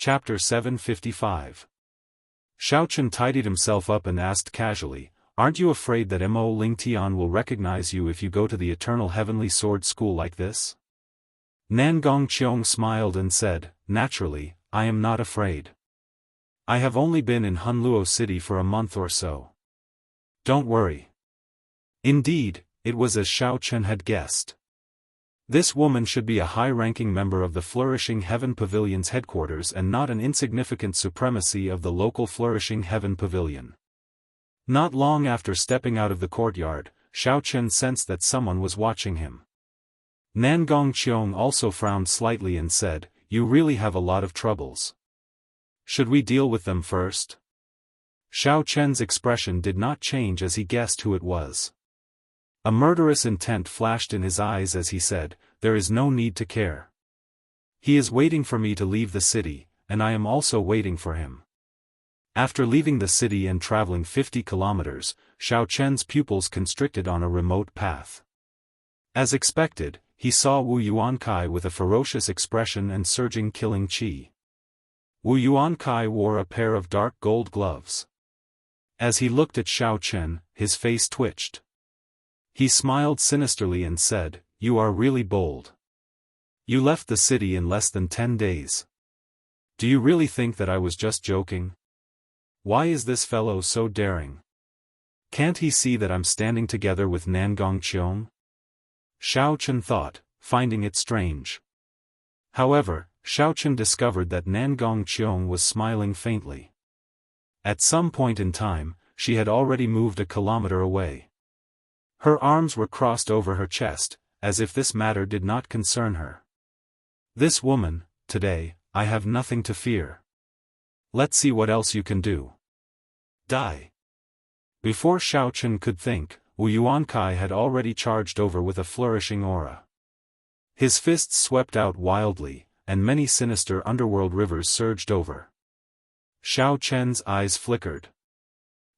Chapter 755. Xiaochen tidied himself up and asked casually, "Aren't you afraid that Mo Ling Tian will recognize you if you go to the Eternal Heavenly Sword School like this?" Nangong Qiong smiled and said, "Naturally, I am not afraid. I have only been in Hunluo City for a month or so. Don't worry." Indeed, it was as Xiaochen had guessed. This woman should be a high-ranking member of the Flourishing Heaven Pavilion's headquarters and not an insignificant supremacy of the local Flourishing Heaven Pavilion. Not long after stepping out of the courtyard, Xiaochen sensed that someone was watching him. Nangong Qiong also frowned slightly and said, "You really have a lot of troubles. Should we deal with them first?" Xiaochen's expression did not change as he guessed who it was. A murderous intent flashed in his eyes as he said, "There is no need to care. He is waiting for me to leave the city, and I am also waiting for him." After leaving the city and traveling 50 kilometers, Xiaochen's pupils constricted on a remote path. As expected, he saw Wu Yuankai with a ferocious expression and surging killing qi. Wu Yuankai wore a pair of dark gold gloves. As he looked at Xiaochen, his face twitched. He smiled sinisterly and said, "You are really bold. You left the city in less than 10 days. Do you really think that I was just joking? Why is this fellow so daring? Can't he see that I'm standing together with Nangong Qiong?" Xiaochen thought, finding it strange. However, Xiaochen discovered that Nangong Qiong was smiling faintly. At some point in time, she had already moved a kilometer away. Her arms were crossed over her chest, as if this matter did not concern her. "This woman, today, I have nothing to fear. Let's see what else you can do. Die." Before Xiaochen could think, Wu Yuankai had already charged over with a flourishing aura. His fists swept out wildly, and many sinister underworld rivers surged over. Xiaochen's eyes flickered.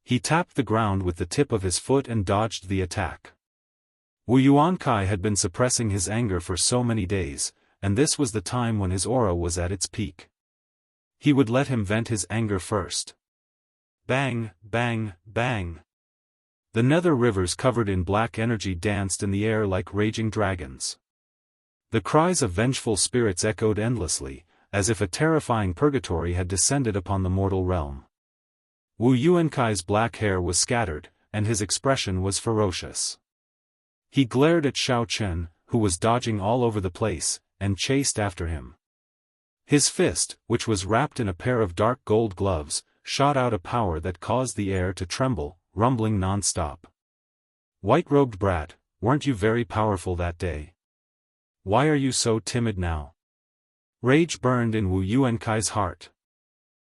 He tapped the ground with the tip of his foot and dodged the attack. Wu Yuankai had been suppressing his anger for so many days, and this was the time when his aura was at its peak. He would let him vent his anger first. Bang, bang, bang. The nether rivers covered in black energy danced in the air like raging dragons. The cries of vengeful spirits echoed endlessly, as if a terrifying purgatory had descended upon the mortal realm. Wu Yuankai's black hair was scattered, and his expression was ferocious. He glared at Xiaochen, who was dodging all over the place, and chased after him. His fist, which was wrapped in a pair of dark gold gloves, shot out a power that caused the air to tremble, rumbling non-stop. "White-robed brat, weren't you very powerful that day? Why are you so timid now?" Rage burned in Wu Yuankai's heart.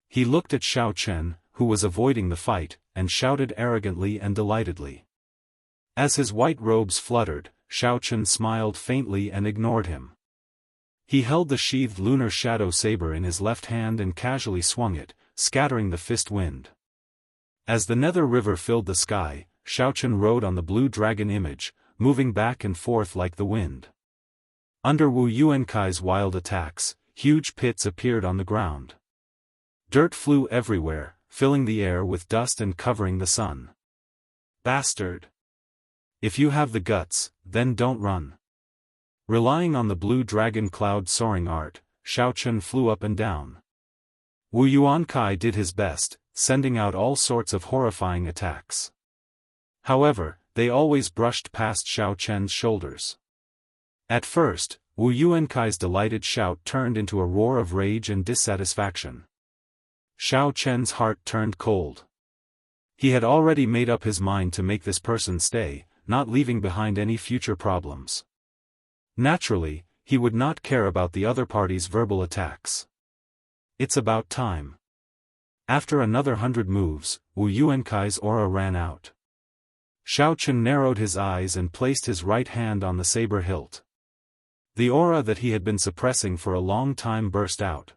He looked at Xiaochen, who was avoiding the fight, and shouted arrogantly and delightedly. As his white robes fluttered, Xiaochen smiled faintly and ignored him. He held the sheathed lunar shadow saber in his left hand and casually swung it, scattering the fist wind. As the nether river filled the sky, Xiaochen rode on the blue dragon image, moving back and forth like the wind. Under Wu Yuankai's wild attacks, huge pits appeared on the ground. Dirt flew everywhere, filling the air with dust and covering the sun. "Bastard! If you have the guts, then don't run." Relying on the blue dragon cloud soaring art, Xiaochen flew up and down. Wu Yuankai did his best, sending out all sorts of horrifying attacks. However, they always brushed past Xiaochen's shoulders. At first, Wu Yuankai's delighted shout turned into a roar of rage and dissatisfaction. Xiaochen's heart turned cold. He had already made up his mind to make this person stay, not leaving behind any future problems. Naturally, he would not care about the other party's verbal attacks. It's about time. After another 100 moves, Wu Yuankai's aura ran out. Xiaochen narrowed his eyes and placed his right hand on the saber hilt. The aura that he had been suppressing for a long time burst out.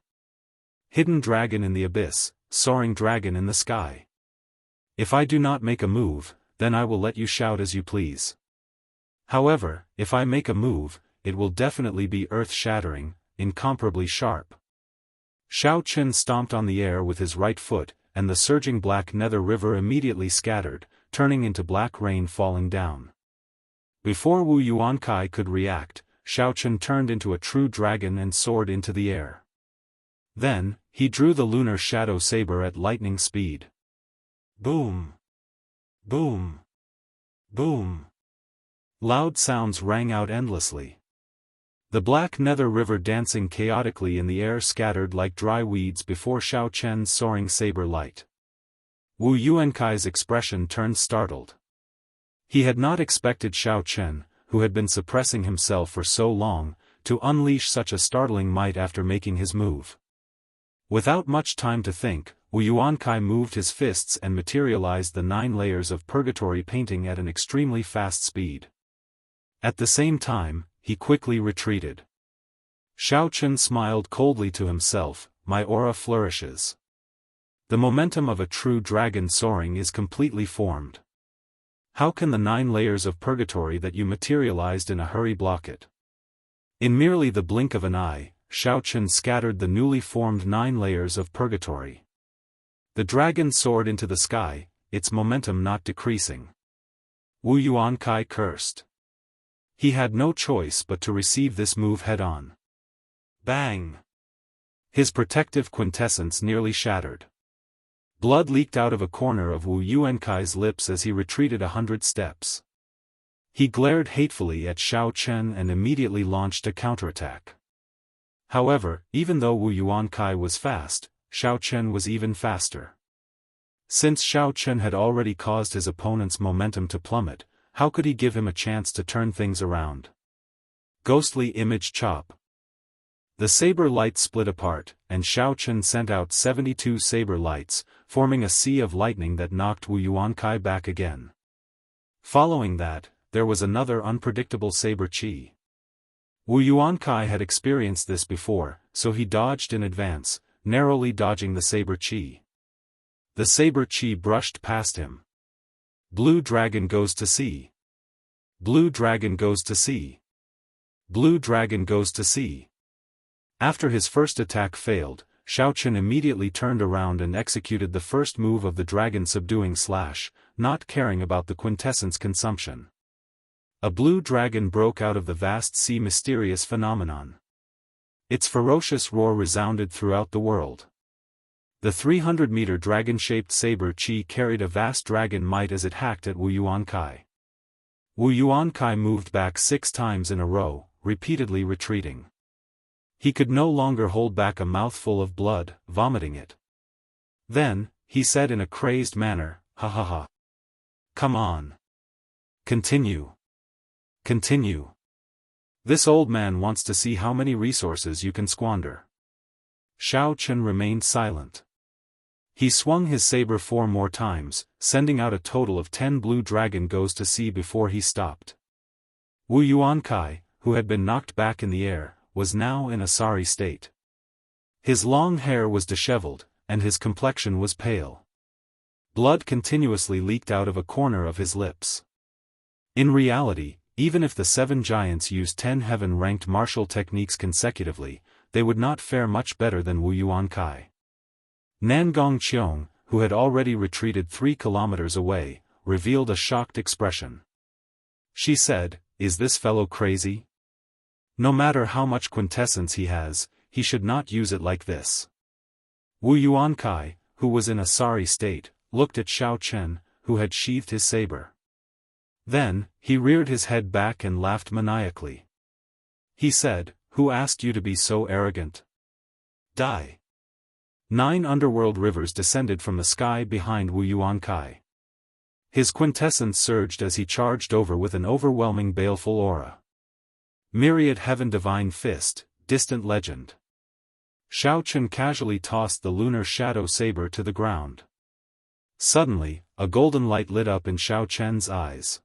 Hidden dragon in the abyss, soaring dragon in the sky. If I do not make a move, then I will let you shout as you please. However, if I make a move, it will definitely be earth-shattering, incomparably sharp. Xiao Chen stomped on the air with his right foot, and the surging black nether river immediately scattered, turning into black rain falling down. Before Wu Yuankai could react, Xiao Chen turned into a true dragon and soared into the air. Then, he drew the lunar shadow saber at lightning speed. Boom! Boom! Boom! Loud sounds rang out endlessly. The black nether river dancing chaotically in the air scattered like dry weeds before Xiao Chen's soaring saber light. Wu Yuankai's expression turned startled. He had not expected Xiao Chen, who had been suppressing himself for so long, to unleash such a startling might after making his move. Without much time to think, Wu Yuankai moved his fists and materialized the 9 layers of purgatory painting at an extremely fast speed. At the same time, he quickly retreated. Xiao Chen smiled coldly to himself, my aura flourishes. The momentum of a true dragon soaring is completely formed. How can the 9 layers of purgatory that you materialized in a hurry block it? In merely the blink of an eye, Xiao Chen scattered the newly formed 9 layers of purgatory. The dragon soared into the sky, its momentum not decreasing. Wu Yuankai cursed. He had no choice but to receive this move head-on. Bang! His protective quintessence nearly shattered. Blood leaked out of a corner of Wu Yuankai's lips as he retreated 100 steps. He glared hatefully at Xiao Chen and immediately launched a counterattack. However, even though Wu Yuankai was fast, Xiao Chen was even faster. Since Xiao Chen had already caused his opponent's momentum to plummet, how could he give him a chance to turn things around? Ghostly image chop. The saber light split apart, and Xiao Chen sent out 72 saber lights, forming a sea of lightning that knocked Wu Yuankai back again. Following that, there was another unpredictable saber chi. Wu Yuankai had experienced this before, so he dodged in advance, narrowly dodging the saber chi. The saber chi brushed past him. Blue dragon goes to sea. Blue dragon goes to sea. Blue dragon goes to sea. After his first attack failed, Xiao Chen immediately turned around and executed the first move of the dragon subduing slash, not caring about the quintessence consumption. A blue dragon broke out of the vast sea, mysterious phenomenon. Its ferocious roar resounded throughout the world. The 300-meter dragon-shaped saber chi carried a vast dragon might as it hacked at Wu Yuankai. Wu Yuankai moved back 6 times in a row, repeatedly retreating. He could no longer hold back a mouthful of blood, vomiting it. Then, he said in a crazed manner, "Ha ha ha. Come on. Continue. Continue. This old man wants to see how many resources you can squander." Xiao Chen remained silent. He swung his saber 4 more times, sending out a total of 10 blue dragon goes to sea before he stopped. Wu Yuankai, who had been knocked back in the air, was now in a sorry state. His long hair was disheveled, and his complexion was pale. Blood continuously leaked out of a corner of his lips. In reality, even if the 7 giants used 10 heaven-ranked martial techniques consecutively, they would not fare much better than Wu Yuankai. Nangong Qiong, who had already retreated 3 kilometers away, revealed a shocked expression. She said, "Is this fellow crazy? No matter how much quintessence he has, he should not use it like this." Wu Yuankai, who was in a sorry state, looked at Xiao Chen, who had sheathed his saber. Then, he reared his head back and laughed maniacally. He said, "Who asked you to be so arrogant? Die." 9 underworld rivers descended from the sky behind Wu Yuankai. His quintessence surged as he charged over with an overwhelming baleful aura. Myriad Heaven Divine Fist, Distant Legend. Xiao Chen casually tossed the lunar shadow saber to the ground. Suddenly, a golden light lit up in Xiao Chen's eyes.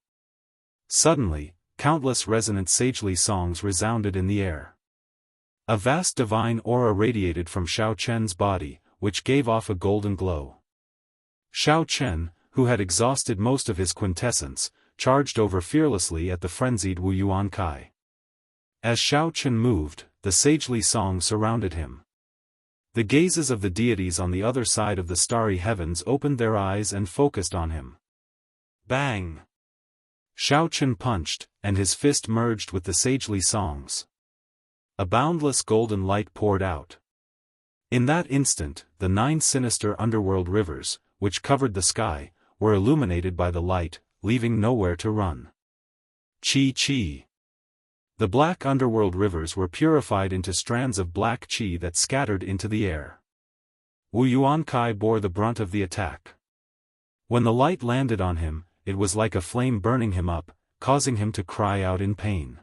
Suddenly, countless resonant sagely songs resounded in the air. A vast divine aura radiated from Xiao Chen's body, which gave off a golden glow. Xiao Chen, who had exhausted most of his quintessence, charged over fearlessly at the frenzied Wu Yuankai. As Xiao Chen moved, the sagely song surrounded him. The gazes of the deities on the other side of the starry heavens opened their eyes and focused on him. Bang! Xiaochen punched, and his fist merged with the sagely songs. A boundless golden light poured out. In that instant, the 9 sinister underworld rivers, which covered the sky, were illuminated by the light, leaving nowhere to run. Qi. The black underworld rivers were purified into strands of black qi that scattered into the air. Wu Yuankai bore the brunt of the attack. When the light landed on him, it was like a flame burning him up, causing him to cry out in pain.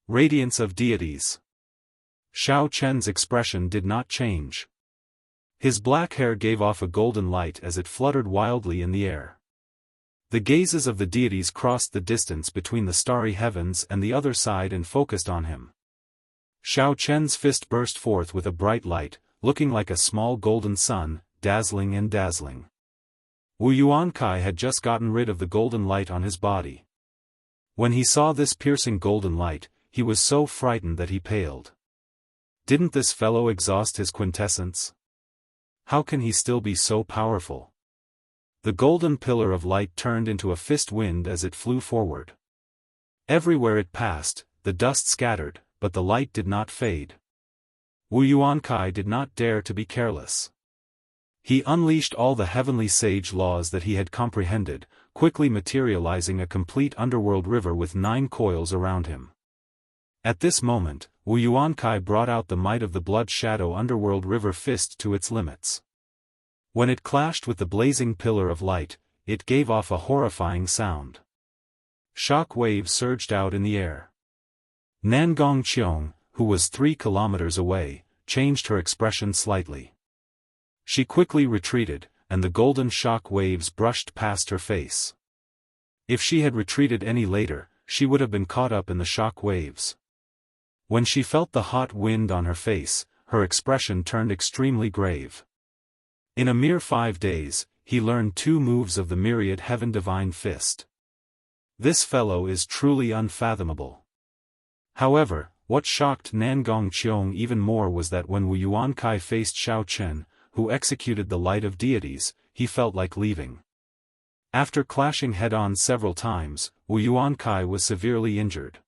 Radiance of deities. Xiaochen's expression did not change. His black hair gave off a golden light as it fluttered wildly in the air. The gazes of the deities crossed the distance between the starry heavens and the other side and focused on him. Xiaochen's fist burst forth with a bright light, looking like a small golden sun, dazzling and dazzling. Wu Yuankai had just gotten rid of the golden light on his body. When he saw this piercing golden light, he was so frightened that he paled. Didn't this fellow exhaust his quintessence? How can he still be so powerful? The golden pillar of light turned into a fist wind as it flew forward. Everywhere it passed, the dust scattered, but the light did not fade. Wu Yuankai did not dare to be careless. He unleashed all the heavenly sage laws that he had comprehended, quickly materializing a complete underworld river with 9 coils around him. At this moment, Wu Yuankai brought out the might of the blood shadow underworld river fist to its limits. When it clashed with the blazing pillar of light, it gave off a horrifying sound. Shock waves surged out in the air. Nangong Qiong, who was 3 kilometers away, changed her expression slightly. She quickly retreated, and the golden shock waves brushed past her face. If she had retreated any later, she would have been caught up in the shock waves. When she felt the hot wind on her face, her expression turned extremely grave. In a mere 5 days, he learned 2 moves of the myriad heaven divine fist. This fellow is truly unfathomable. However, what shocked Nangong Qiong even more was that when Wu Yuankai faced Xiaochen, who executed the light of deities, he felt like leaving. After clashing head-on several times, Wu Yuankai was severely injured.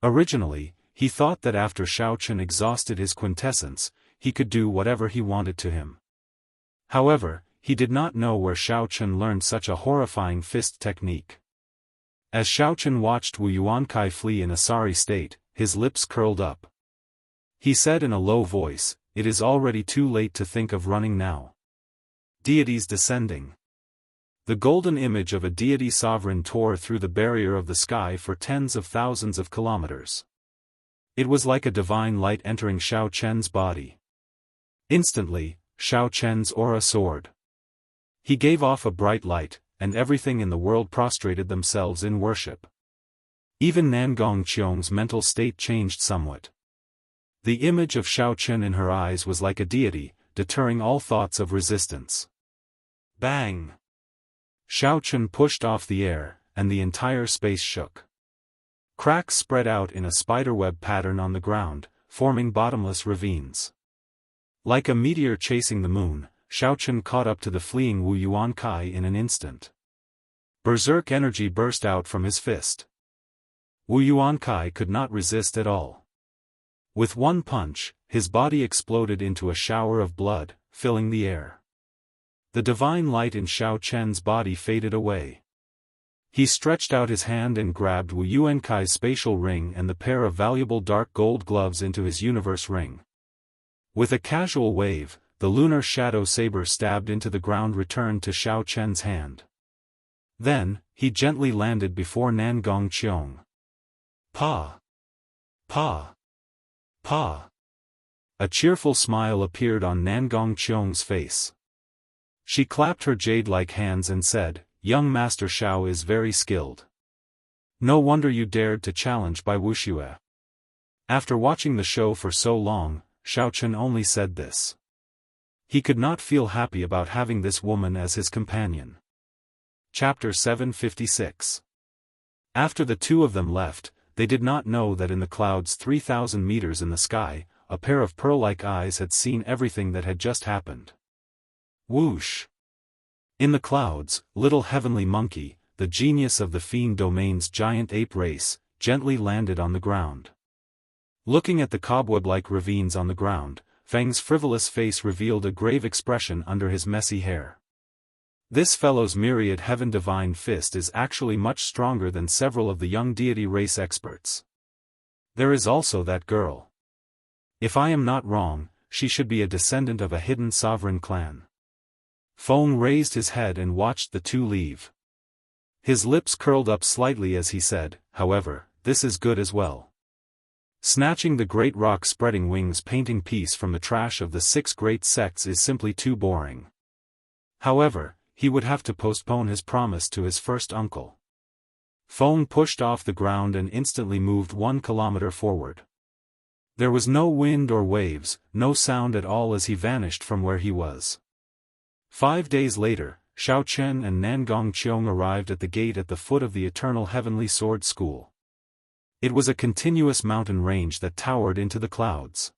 Originally, he thought that after Xiaochen exhausted his quintessence, he could do whatever he wanted to him. However, he did not know where Xiaochen learned such a horrifying fist technique. As Xiaochen watched Wu Yuankai flee in a sorry state, his lips curled up. He said in a low voice, "It is already too late to think of running now." Deities descending. The golden image of a deity sovereign tore through the barrier of the sky for tens of thousands of kilometers. It was like a divine light entering Xiaochen's body. Instantly, Xiaochen's aura soared. He gave off a bright light, and everything in the world prostrated themselves in worship. Even Nangong Qiong's mental state changed somewhat. The image of Xiaochen in her eyes was like a deity, deterring all thoughts of resistance. Bang! Xiaochen pushed off the air, and the entire space shook. Cracks spread out in a spiderweb pattern on the ground, forming bottomless ravines. Like a meteor chasing the moon, Xiaochen caught up to the fleeing Wu Yuankai in an instant. Berserk energy burst out from his fist. Wu Yuankai could not resist at all. With one punch, his body exploded into a shower of blood, filling the air. The divine light in Xiaochen's body faded away. He stretched out his hand and grabbed Wu Yuankai's spatial ring and the pair of valuable dark gold gloves into his universe ring. With a casual wave, the lunar shadow saber stabbed into the ground returned to Xiaochen's hand. Then, he gently landed before Nangong Qiong. Pa! Pa! Pa! A cheerful smile appeared on Nangong Qiong's face. She clapped her jade-like hands and said, "Young Master Xiao is very skilled. No wonder you dared to challenge by Wuxia." After watching the show for so long, Xiaochen only said this. He could not feel happy about having this woman as his companion. Chapter 756. After the 2 of them left, they did not know that in the clouds 3,000 meters in the sky, a pair of pearl-like eyes had seen everything that had just happened. Whoosh! In the clouds, little heavenly monkey, the genius of the fiend domain's giant ape race, gently landed on the ground. Looking at the cobweb-like ravines on the ground, Feng's frivolous face revealed a grave expression under his messy hair. This fellow's myriad heaven divine fist is actually much stronger than several of the young deity race experts. There is also that girl. If I am not wrong, she should be a descendant of a hidden sovereign clan. Feng raised his head and watched the two leave. His lips curled up slightly as he said, however, this is good as well. Snatching the great rock spreading wings painting piece from the trash of the 6 great sects is simply too boring. However, he would have to postpone his promise to his first uncle. Feng pushed off the ground and instantly moved 1 kilometer forward. There was no wind or waves, no sound at all as he vanished from where he was. 5 days later, Xiao Chen and Nangong Qiong arrived at the gate at the foot of the Eternal Heavenly Sword School. It was a continuous mountain range that towered into the clouds.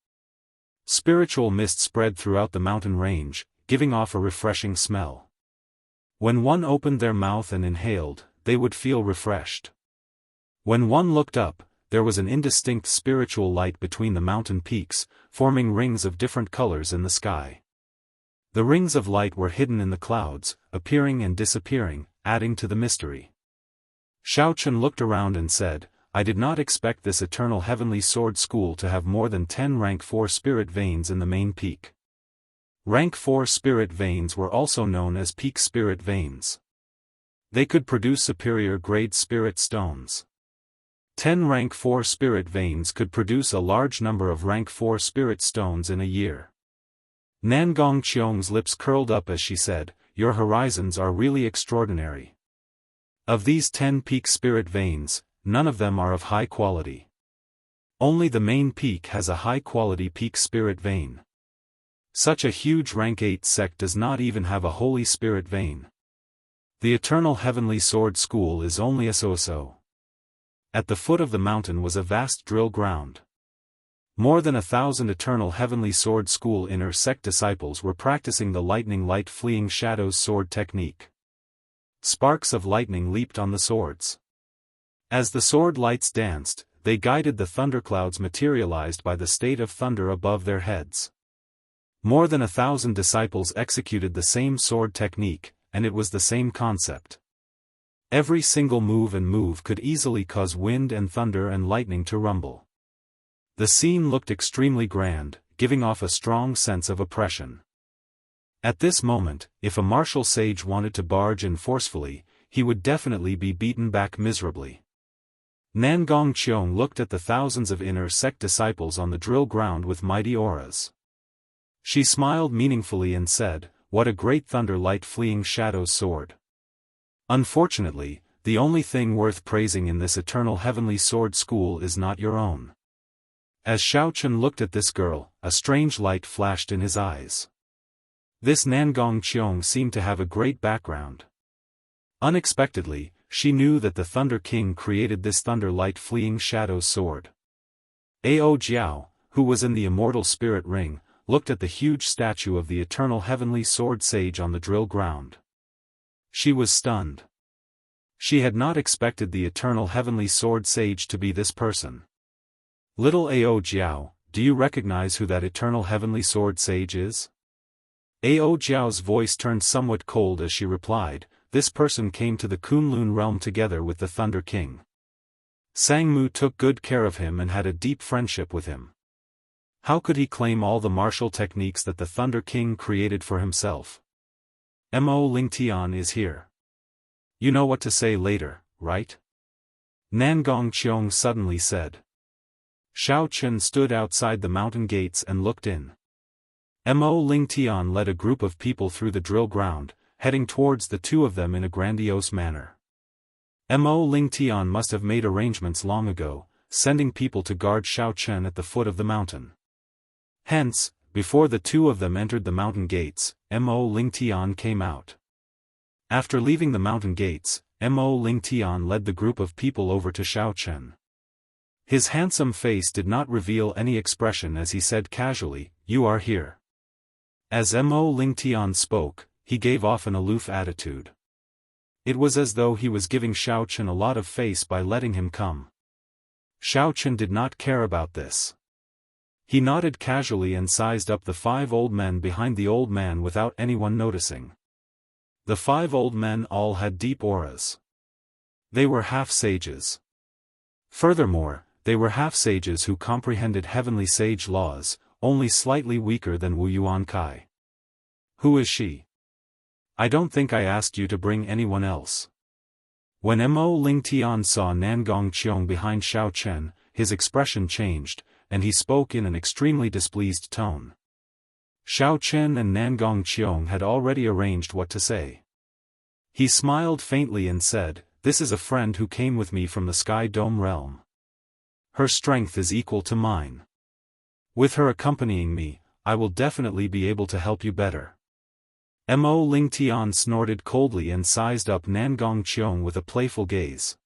Spiritual mist spread throughout the mountain range, giving off a refreshing smell. When one opened their mouth and inhaled, they would feel refreshed. When one looked up, there was an indistinct spiritual light between the mountain peaks, forming rings of different colors in the sky. The rings of light were hidden in the clouds, appearing and disappearing, adding to the mystery. Xiao Chen looked around and said, I did not expect this Eternal Heavenly Sword School to have more than 10 rank 4 spirit veins in the main peak. Rank 4 spirit veins were also known as peak spirit veins. They could produce superior grade spirit stones. 10 rank 4 spirit veins could produce a large number of rank 4 spirit stones in a year. Nangong Qiong's lips curled up as she said, your horizons are really extraordinary. Of these 10 peak spirit veins, none of them are of high quality. Only the main peak has a high quality peak spirit vein. Such a huge rank 8 sect does not even have a holy spirit vein. The Eternal Heavenly Sword School is only a so-so. At the foot of the mountain was a vast drill ground. More than 1,000 Eternal Heavenly Sword School inner sect disciples were practicing the lightning light fleeing shadows sword technique. Sparks of lightning leaped on the swords. As the sword lights danced, they guided the thunderclouds materialized by the state of thunder above their heads. More than 1,000 disciples executed the same sword technique, and it was the same concept. Every single move could easily cause wind and thunder and lightning to rumble. The scene looked extremely grand, giving off a strong sense of oppression. At this moment, if a martial sage wanted to barge in forcefully, he would definitely be beaten back miserably. Nangong Qiong looked at the thousands of inner sect disciples on the drill ground with mighty auras. She smiled meaningfully and said, what a great thunder light fleeing shadows sword. Unfortunately, the only thing worth praising in this Eternal Heavenly Sword School is not your own. As Xiao Chen looked at this girl, a strange light flashed in his eyes. This Nangong Qiong seemed to have a great background. Unexpectedly, she knew that the Thunder King created this thunder light fleeing shadows sword. Ao Jiao, who was in the Immortal Spirit Ring, looked at the huge statue of the Eternal Heavenly Sword Sage on the drill ground. She was stunned. She had not expected the Eternal Heavenly Sword Sage to be this person. Little Ao Jiao, do you recognize who that Eternal Heavenly Sword Sage is? Ao Jiao's voice turned somewhat cold as she replied, this person came to the Kunlun realm together with the Thunder King. Sangmu took good care of him and had a deep friendship with him. How could he claim all the martial techniques that the Thunder King created for himself? Mo Lingtian is here. You know what to say later, right? Nangong Qiong suddenly said. Xiao Chen stood outside the mountain gates and looked in. Mo Lingtian led a group of people through the drill ground, heading towards the two of them in a grandiose manner. Mo Lingtian must have made arrangements long ago, sending people to guard Xiao Chen at the foot of the mountain. Hence, before the two of them entered the mountain gates, Mo Lingtian came out. After leaving the mountain gates, Mo Lingtian led the group of people over to Xiao Chen. His handsome face did not reveal any expression as he said casually, "You are here." As Mo Lingtian spoke, he gave off an aloof attitude. It was as though he was giving Xiao Chen a lot of face by letting him come. Xiao Chen did not care about this. He nodded casually and sized up the 5 old men behind the old man without anyone noticing. The 5 old men all had deep auras. They were half-sages. Furthermore, they were half-sages who comprehended heavenly sage laws, only slightly weaker than Wu Yuankai. "Who is she? I don't think I asked you to bring anyone else." When Mo Lingtian saw Nangong Qiong behind Xiao Chen, his expression changed, and he spoke in an extremely displeased tone. Xiao Chen and Nangong Qiong had already arranged what to say. He smiled faintly and said, "This is a friend who came with me from the Sky Dome realm. Her strength is equal to mine. With her accompanying me, I will definitely be able to help you better." Mo Lingtian snorted coldly and sized up Nangong Qiong with a playful gaze.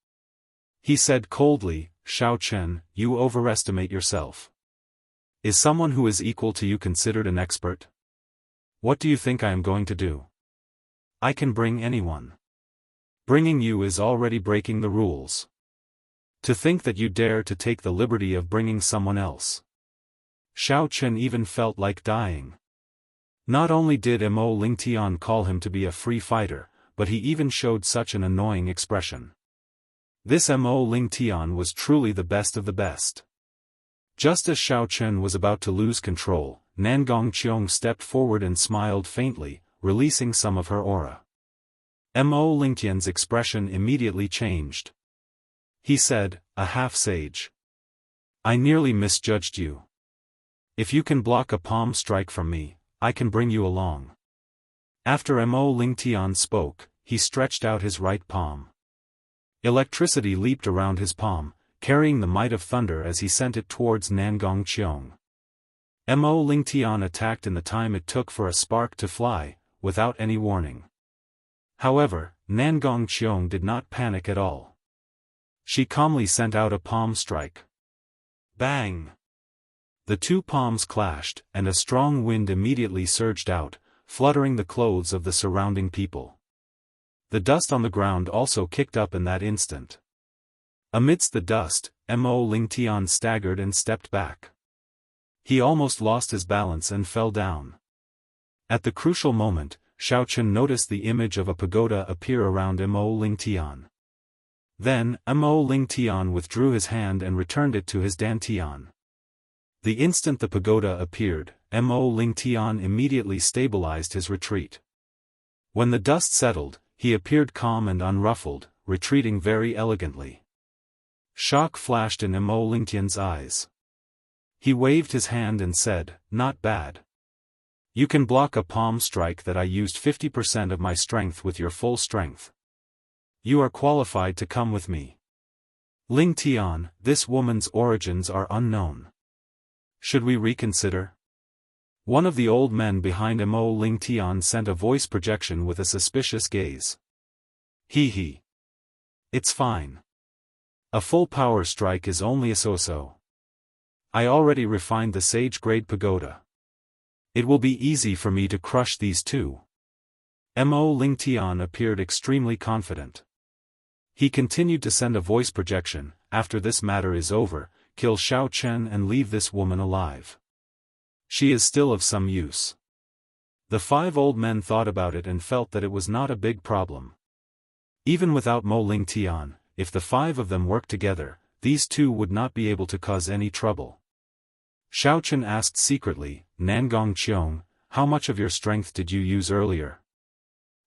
He said coldly, "Xiao Chen, you overestimate yourself. Is someone who is equal to you considered an expert? What do you think I am going to do? I can bring anyone. Bringing you is already breaking the rules. To think that you dare to take the liberty of bringing someone else." Xiao Chen even felt like dying. Not only did Mo Lingtian call him to be a free fighter, but he even showed such an annoying expression. This Mo Lingtian was truly the best of the best. Just as Xiao Chen was about to lose control, Nangong Qiong stepped forward and smiled faintly, releasing some of her aura. Mo Lingtian's expression immediately changed. He said, "A half-sage. I nearly misjudged you. If you can block a palm strike from me, I can bring you along." After Mo Lingtian spoke, he stretched out his right palm. Electricity leaped around his palm, carrying the might of thunder as he sent it towards Nangong Qiong. Mo Lingtian attacked in the time it took for a spark to fly, without any warning. However, Nangong Qiong did not panic at all. She calmly sent out a palm strike. Bang! The 2 palms clashed, and a strong wind immediately surged out, fluttering the clothes of the surrounding people. The dust on the ground also kicked up in that instant. Amidst the dust, Mo Lingtian staggered and stepped back. He almost lost his balance and fell down. At the crucial moment, Xiao Chen noticed the image of a pagoda appear around Mo Lingtian. Then, Mo Lingtian withdrew his hand and returned it to his dantian. The instant the pagoda appeared, Mo Lingtian immediately stabilized his retreat. When the dust settled, he appeared calm and unruffled, retreating very elegantly. Shock flashed in Mo Lingtian's eyes. He waved his hand and said, "Not bad. You can block a palm strike that I used 50% of my strength with your full strength. You are qualified to come with me. Lingtian, this woman's origins are unknown. Should we reconsider?" One of the old men behind Mo Lingtian sent a voice projection with a suspicious gaze. He. It's fine. A full power strike is only a so-so. I already refined the sage-grade pagoda. It will be easy for me to crush these 2. Mo Lingtian appeared extremely confident. He continued to send a voice projection, "After this matter is over, kill Xiao Chen and leave this woman alive. She is still of some use." The 5 old men thought about it and felt that it was not a big problem. Even without Mo Lingtian, if the 5 of them worked together, these 2 would not be able to cause any trouble. Xiao Chen asked secretly, "Nangong Qiong, how much of your strength did you use earlier?"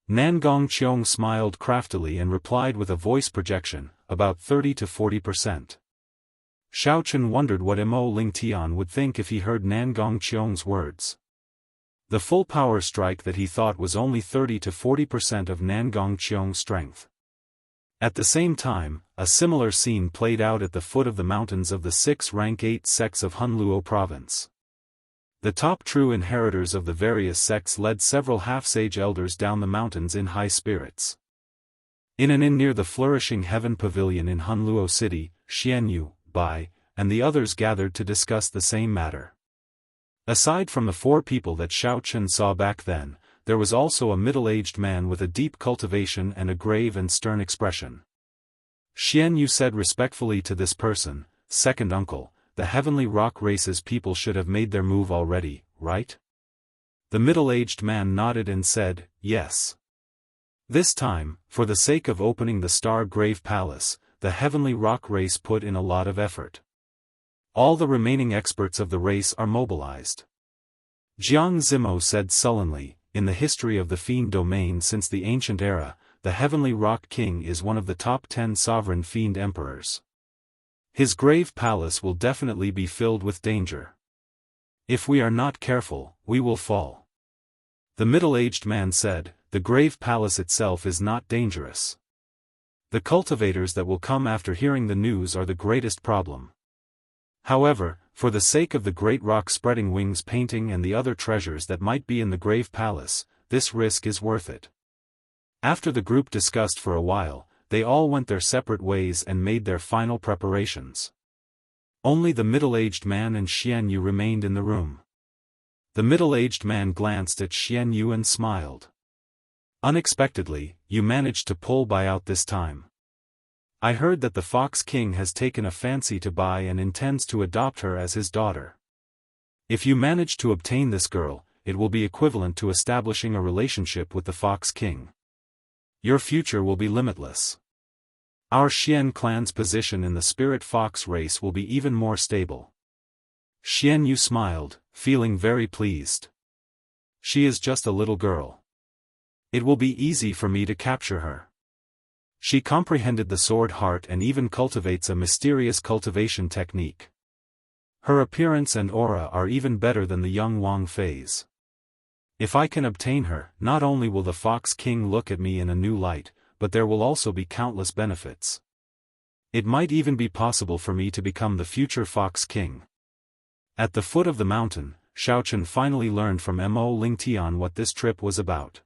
Nangong Qiong smiled craftily and replied with a voice projection, "About 30 to 40%. Xiao Chen wondered what Mo Lingtian would think if he heard Nangong Qiong's words. The full power strike that he thought was only 30 to 40% of Nangong Qiong's strength. At the same time, a similar scene played out at the foot of the mountains of the 6 rank 8 sects of Hunluo province. The top true inheritors of the various sects led several half-sage elders down the mountains in high spirits. In an inn near the flourishing Heaven Pavilion in Hunluo City, Xianyu, Bai, and the others gathered to discuss the same matter. Aside from the 4 people that Xiao Chen saw back then, there was also a middle-aged man with a deep cultivation and a grave and stern expression. Xianyu said respectfully to this person, "Second uncle, the heavenly rock race's people should have made their move already, right?" The middle-aged man nodded and said, "Yes." This time, for the sake of opening the Star Grave Palace, the heavenly rock race put in a lot of effort. All the remaining experts of the race are mobilized. Jiang Zimo said sullenly, "In the history of the Fiend domain since the ancient era, the Heavenly Rock King is one of the top 10 sovereign Fiend emperors. His grave palace will definitely be filled with danger. If we are not careful, we will fall." The middle-aged man said, "The grave palace itself is not dangerous. The cultivators that will come after hearing the news are the greatest problem. However, for the sake of the great rock spreading wings painting and the other treasures that might be in the grave palace, this risk is worth it." After the group discussed for a while, they all went their separate ways and made their final preparations. Only the middle-aged man and Xianyu remained in the room. The middle-aged man glanced at Xianyu and smiled. "Unexpectedly, you managed to pull Bai out this time. I heard that the Fox King has taken a fancy to Bai and intends to adopt her as his daughter. If you manage to obtain this girl, it will be equivalent to establishing a relationship with the Fox King. Your future will be limitless. Our Xian clan's position in the Spirit Fox race will be even more stable." Xianyu smiled, feeling very pleased. "She is just a little girl. It will be easy for me to capture her. She comprehended the sword heart and even cultivates a mysterious cultivation technique. Her appearance and aura are even better than the young Wang Fei's. If I can obtain her, not only will the Fox King look at me in a new light, but there will also be countless benefits. It might even be possible for me to become the future Fox King." At the foot of the mountain, Xiao Chen finally learned from Mo Lingtian what this trip was about.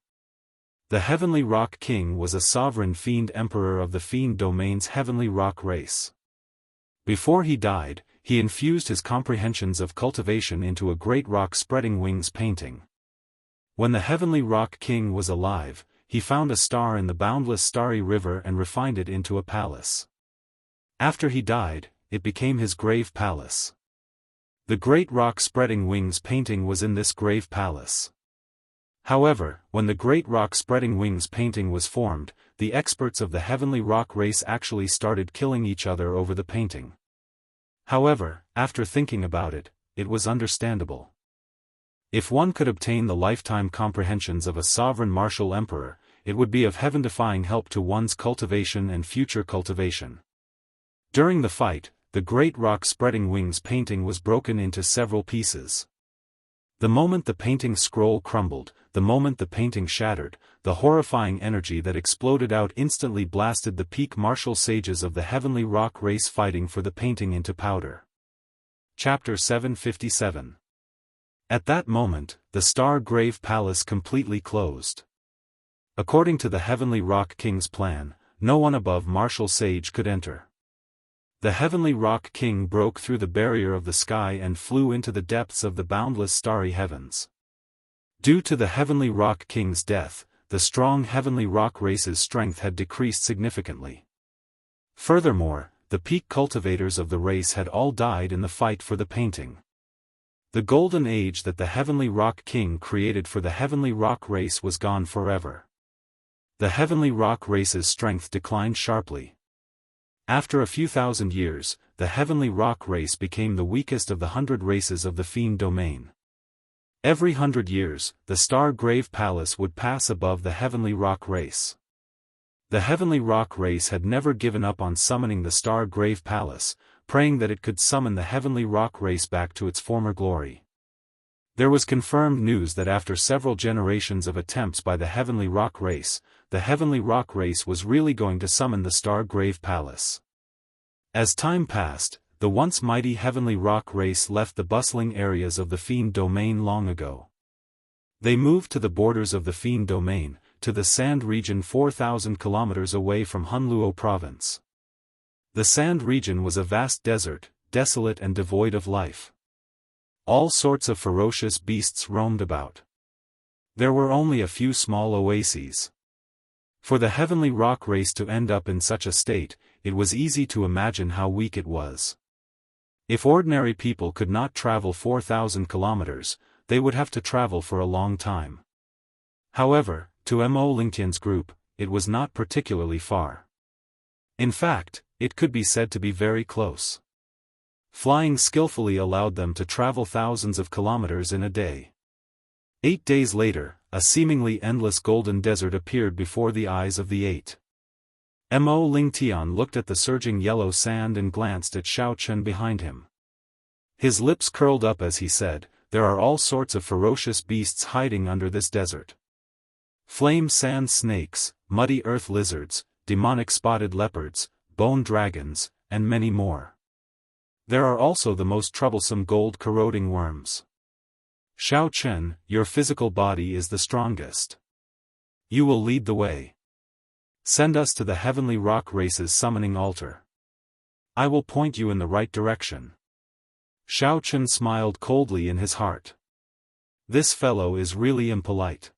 The Heavenly Rock King was a sovereign Fiend emperor of the Fiend domain's Heavenly Rock race. Before he died, he infused his comprehensions of cultivation into a great rock spreading wings painting. When the Heavenly Rock King was alive, he found a star in the boundless starry river and refined it into a palace. After he died, it became his grave palace. The great rock spreading wings painting was in this grave palace. However, when the great rock spreading wings painting was formed, the experts of the Heavenly Rock race actually started killing each other over the painting. However, after thinking about it, it was understandable. If one could obtain the lifetime comprehensions of a sovereign martial emperor, it would be of heaven-defying help to one's cultivation and future cultivation. During the fight, the great rock spreading wings painting was broken into several pieces. The moment the painting scroll crumbled, the moment the painting shattered, the horrifying energy that exploded out instantly blasted the peak martial sages of the Heavenly Rock race fighting for the painting into powder. Chapter 757. At that moment, the Star Grave Palace completely closed. According to the Heavenly Rock King's plan, no one above martial sage could enter. The Heavenly Rock King broke through the barrier of the sky and flew into the depths of the boundless starry heavens. Due to the Heavenly Rock King's death, the strong Heavenly Rock race's strength had decreased significantly. Furthermore, the peak cultivators of the race had all died in the fight for the painting. The golden age that the Heavenly Rock King created for the Heavenly Rock race was gone forever. The Heavenly Rock race's strength declined sharply. After a few thousand years, the Heavenly Rock race became the weakest of the 100 races of the Fiend domain. Every 100 years, the Star Grave Palace would pass above the Heavenly Rock race. The Heavenly Rock race had never given up on summoning the Star Grave Palace, praying that it could summon the Heavenly Rock race back to its former glory. There was confirmed news that after several generations of attempts by the Heavenly Rock race, the Heavenly Rock race was really going to summon the Star Grave Palace. As time passed, the once mighty Heavenly Rock race left the bustling areas of the Fiend domain long ago. They moved to the borders of the Fiend domain, to the Sand region 4,000 kilometers away from Hunluo province. The Sand region was a vast desert, desolate and devoid of life. All sorts of ferocious beasts roamed about. There were only a few small oases. For the heavenly rock race to end up in such a state, it was easy to imagine how weak it was. If ordinary people could not travel 4,000 kilometers, they would have to travel for a long time. However, to Mo Lingtian's group, it was not particularly far. In fact, it could be said to be very close. Flying skillfully allowed them to travel thousands of kilometers in a day. 8 days later, a seemingly endless golden desert appeared before the eyes of the 8. Mo Lingtian looked at the surging yellow sand and glanced at Xiao Chen behind him. His lips curled up as he said, "There are all sorts of ferocious beasts hiding under this desert. Flame sand snakes, muddy earth lizards, demonic spotted leopards, bone dragons, and many more. There are also the most troublesome gold-corroding worms. Xiao Chen, your physical body is the strongest. You will lead the way. Send us to the heavenly rock race's summoning altar. I will point you in the right direction." Xiao Chen smiled coldly in his heart. This fellow is really impolite.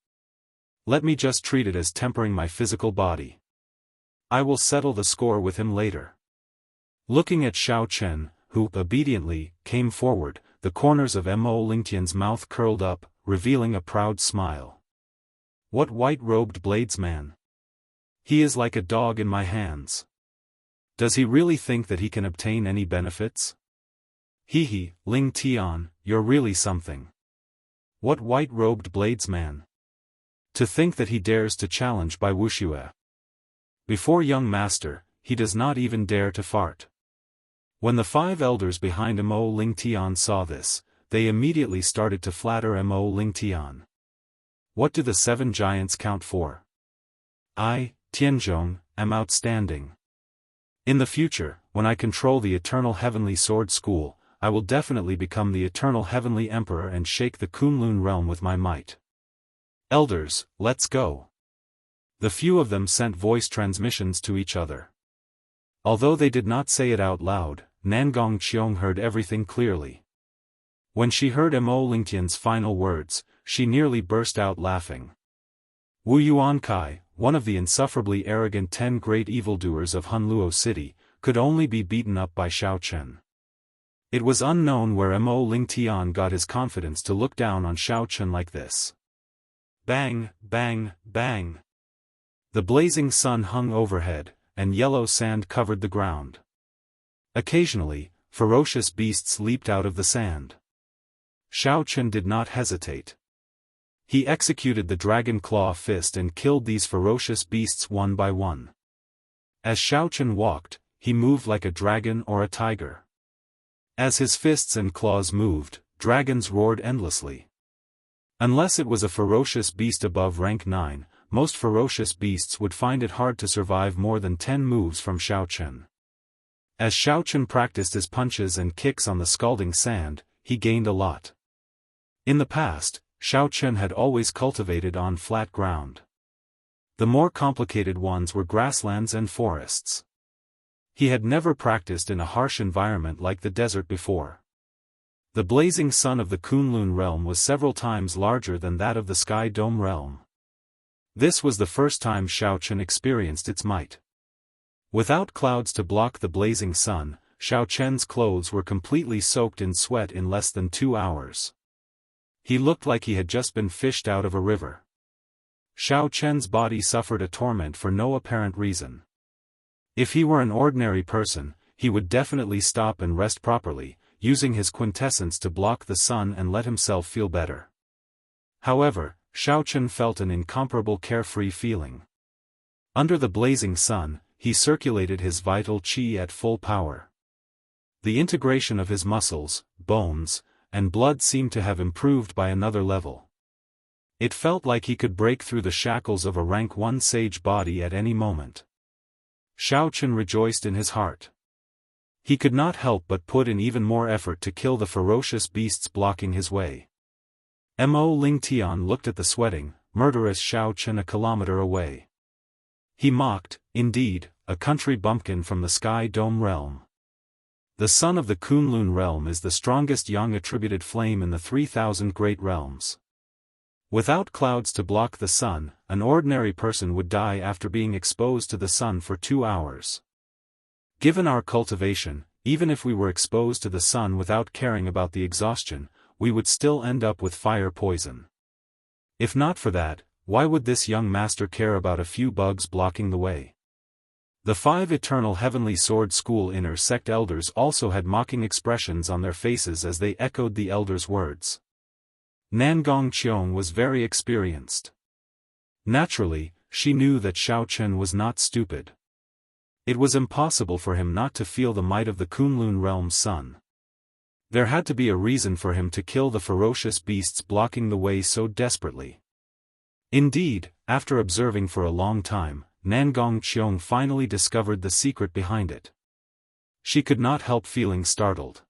Let me just treat it as tempering my physical body. I will settle the score with him later. Looking at Xiao Chen, who, obediently, came forward, the corners of Mo Lingtian's mouth curled up, revealing a proud smile. What white-robed bladesman! He is like a dog in my hands. Does he really think that he can obtain any benefits? He, Ling Tian, you're really something. What white-robed bladesman! To think that he dares to challenge by Wuxia. Before young master, he does not even dare to fart. When the 5 elders behind Mo Lingtian saw this, they immediately started to flatter Mo Lingtian. What do the 7 giants count for? I, Tianzhong, am outstanding. In the future, when I control the Eternal Heavenly Sword School, I will definitely become the Eternal Heavenly Emperor and shake the Kunlun realm with my might. Elders, let's go. The few of them sent voice transmissions to each other. Although they did not say it out loud, Nangong Qiong heard everything clearly. When she heard Mo Lingtian's final words, she nearly burst out laughing. Wu Yuankai, one of the insufferably arrogant 10 great evildoers of Hunluo City, could only be beaten up by Xiao Chen. It was unknown where Mo Lingtian got his confidence to look down on Xiao Chen like this. Bang, bang, bang. The blazing sun hung overhead, and yellow sand covered the ground. Occasionally, ferocious beasts leaped out of the sand. Xiao Chen did not hesitate. He executed the dragon claw fist and killed these ferocious beasts one by one. As Xiao Chen walked, he moved like a dragon or a tiger. As his fists and claws moved, dragons roared endlessly. Unless it was a ferocious beast above rank 9, most ferocious beasts would find it hard to survive more than 10 moves from Xiao Chen. As Xiao Chen practiced his punches and kicks on the scalding sand, he gained a lot. In the past, Xiao Chen had always cultivated on flat ground. The more complicated ones were grasslands and forests. He had never practiced in a harsh environment like the desert before. The blazing sun of the Kunlun realm was several times larger than that of the Sky Dome realm. This was the first time Xiao Chen experienced its might. Without clouds to block the blazing sun, Xiao Chen's clothes were completely soaked in sweat in less than 2 hours. He looked like he had just been fished out of a river. Xiao Chen's body suffered a torment for no apparent reason. If he were an ordinary person, he would definitely stop and rest properly, using his quintessence to block the sun and let himself feel better. However, Xiao Chen felt an incomparable carefree feeling. Under the blazing sun, he circulated his vital qi at full power. The integration of his muscles, bones, and blood seemed to have improved by another level. It felt like he could break through the shackles of a rank 1 sage body at any moment. Xiao Chen rejoiced in his heart. He could not help but put in even more effort to kill the ferocious beasts blocking his way. Mo Lingtian looked at the sweating, murderous Xiao Chen a kilometer away. He mocked, indeed, a country bumpkin from the Sky Dome realm. The sun of the Kunlun realm is the strongest yang-attributed flame in the 3,000 great realms. Without clouds to block the sun, an ordinary person would die after being exposed to the sun for 2 hours. Given our cultivation, even if we were exposed to the sun without caring about the exhaustion, we would still end up with fire poison. If not for that, why would this young master care about a few bugs blocking the way? The 5 eternal Heavenly Sword School inner sect elders also had mocking expressions on their faces as they echoed the elder's words. Nangong Qiong was very experienced. Naturally, she knew that Xiao Chen was not stupid. It was impossible for him not to feel the might of the Kunlun realm's sun. There had to be a reason for him to kill the ferocious beasts blocking the way so desperately. Indeed, after observing for a long time, Nangong Qiong finally discovered the secret behind it. She could not help feeling startled.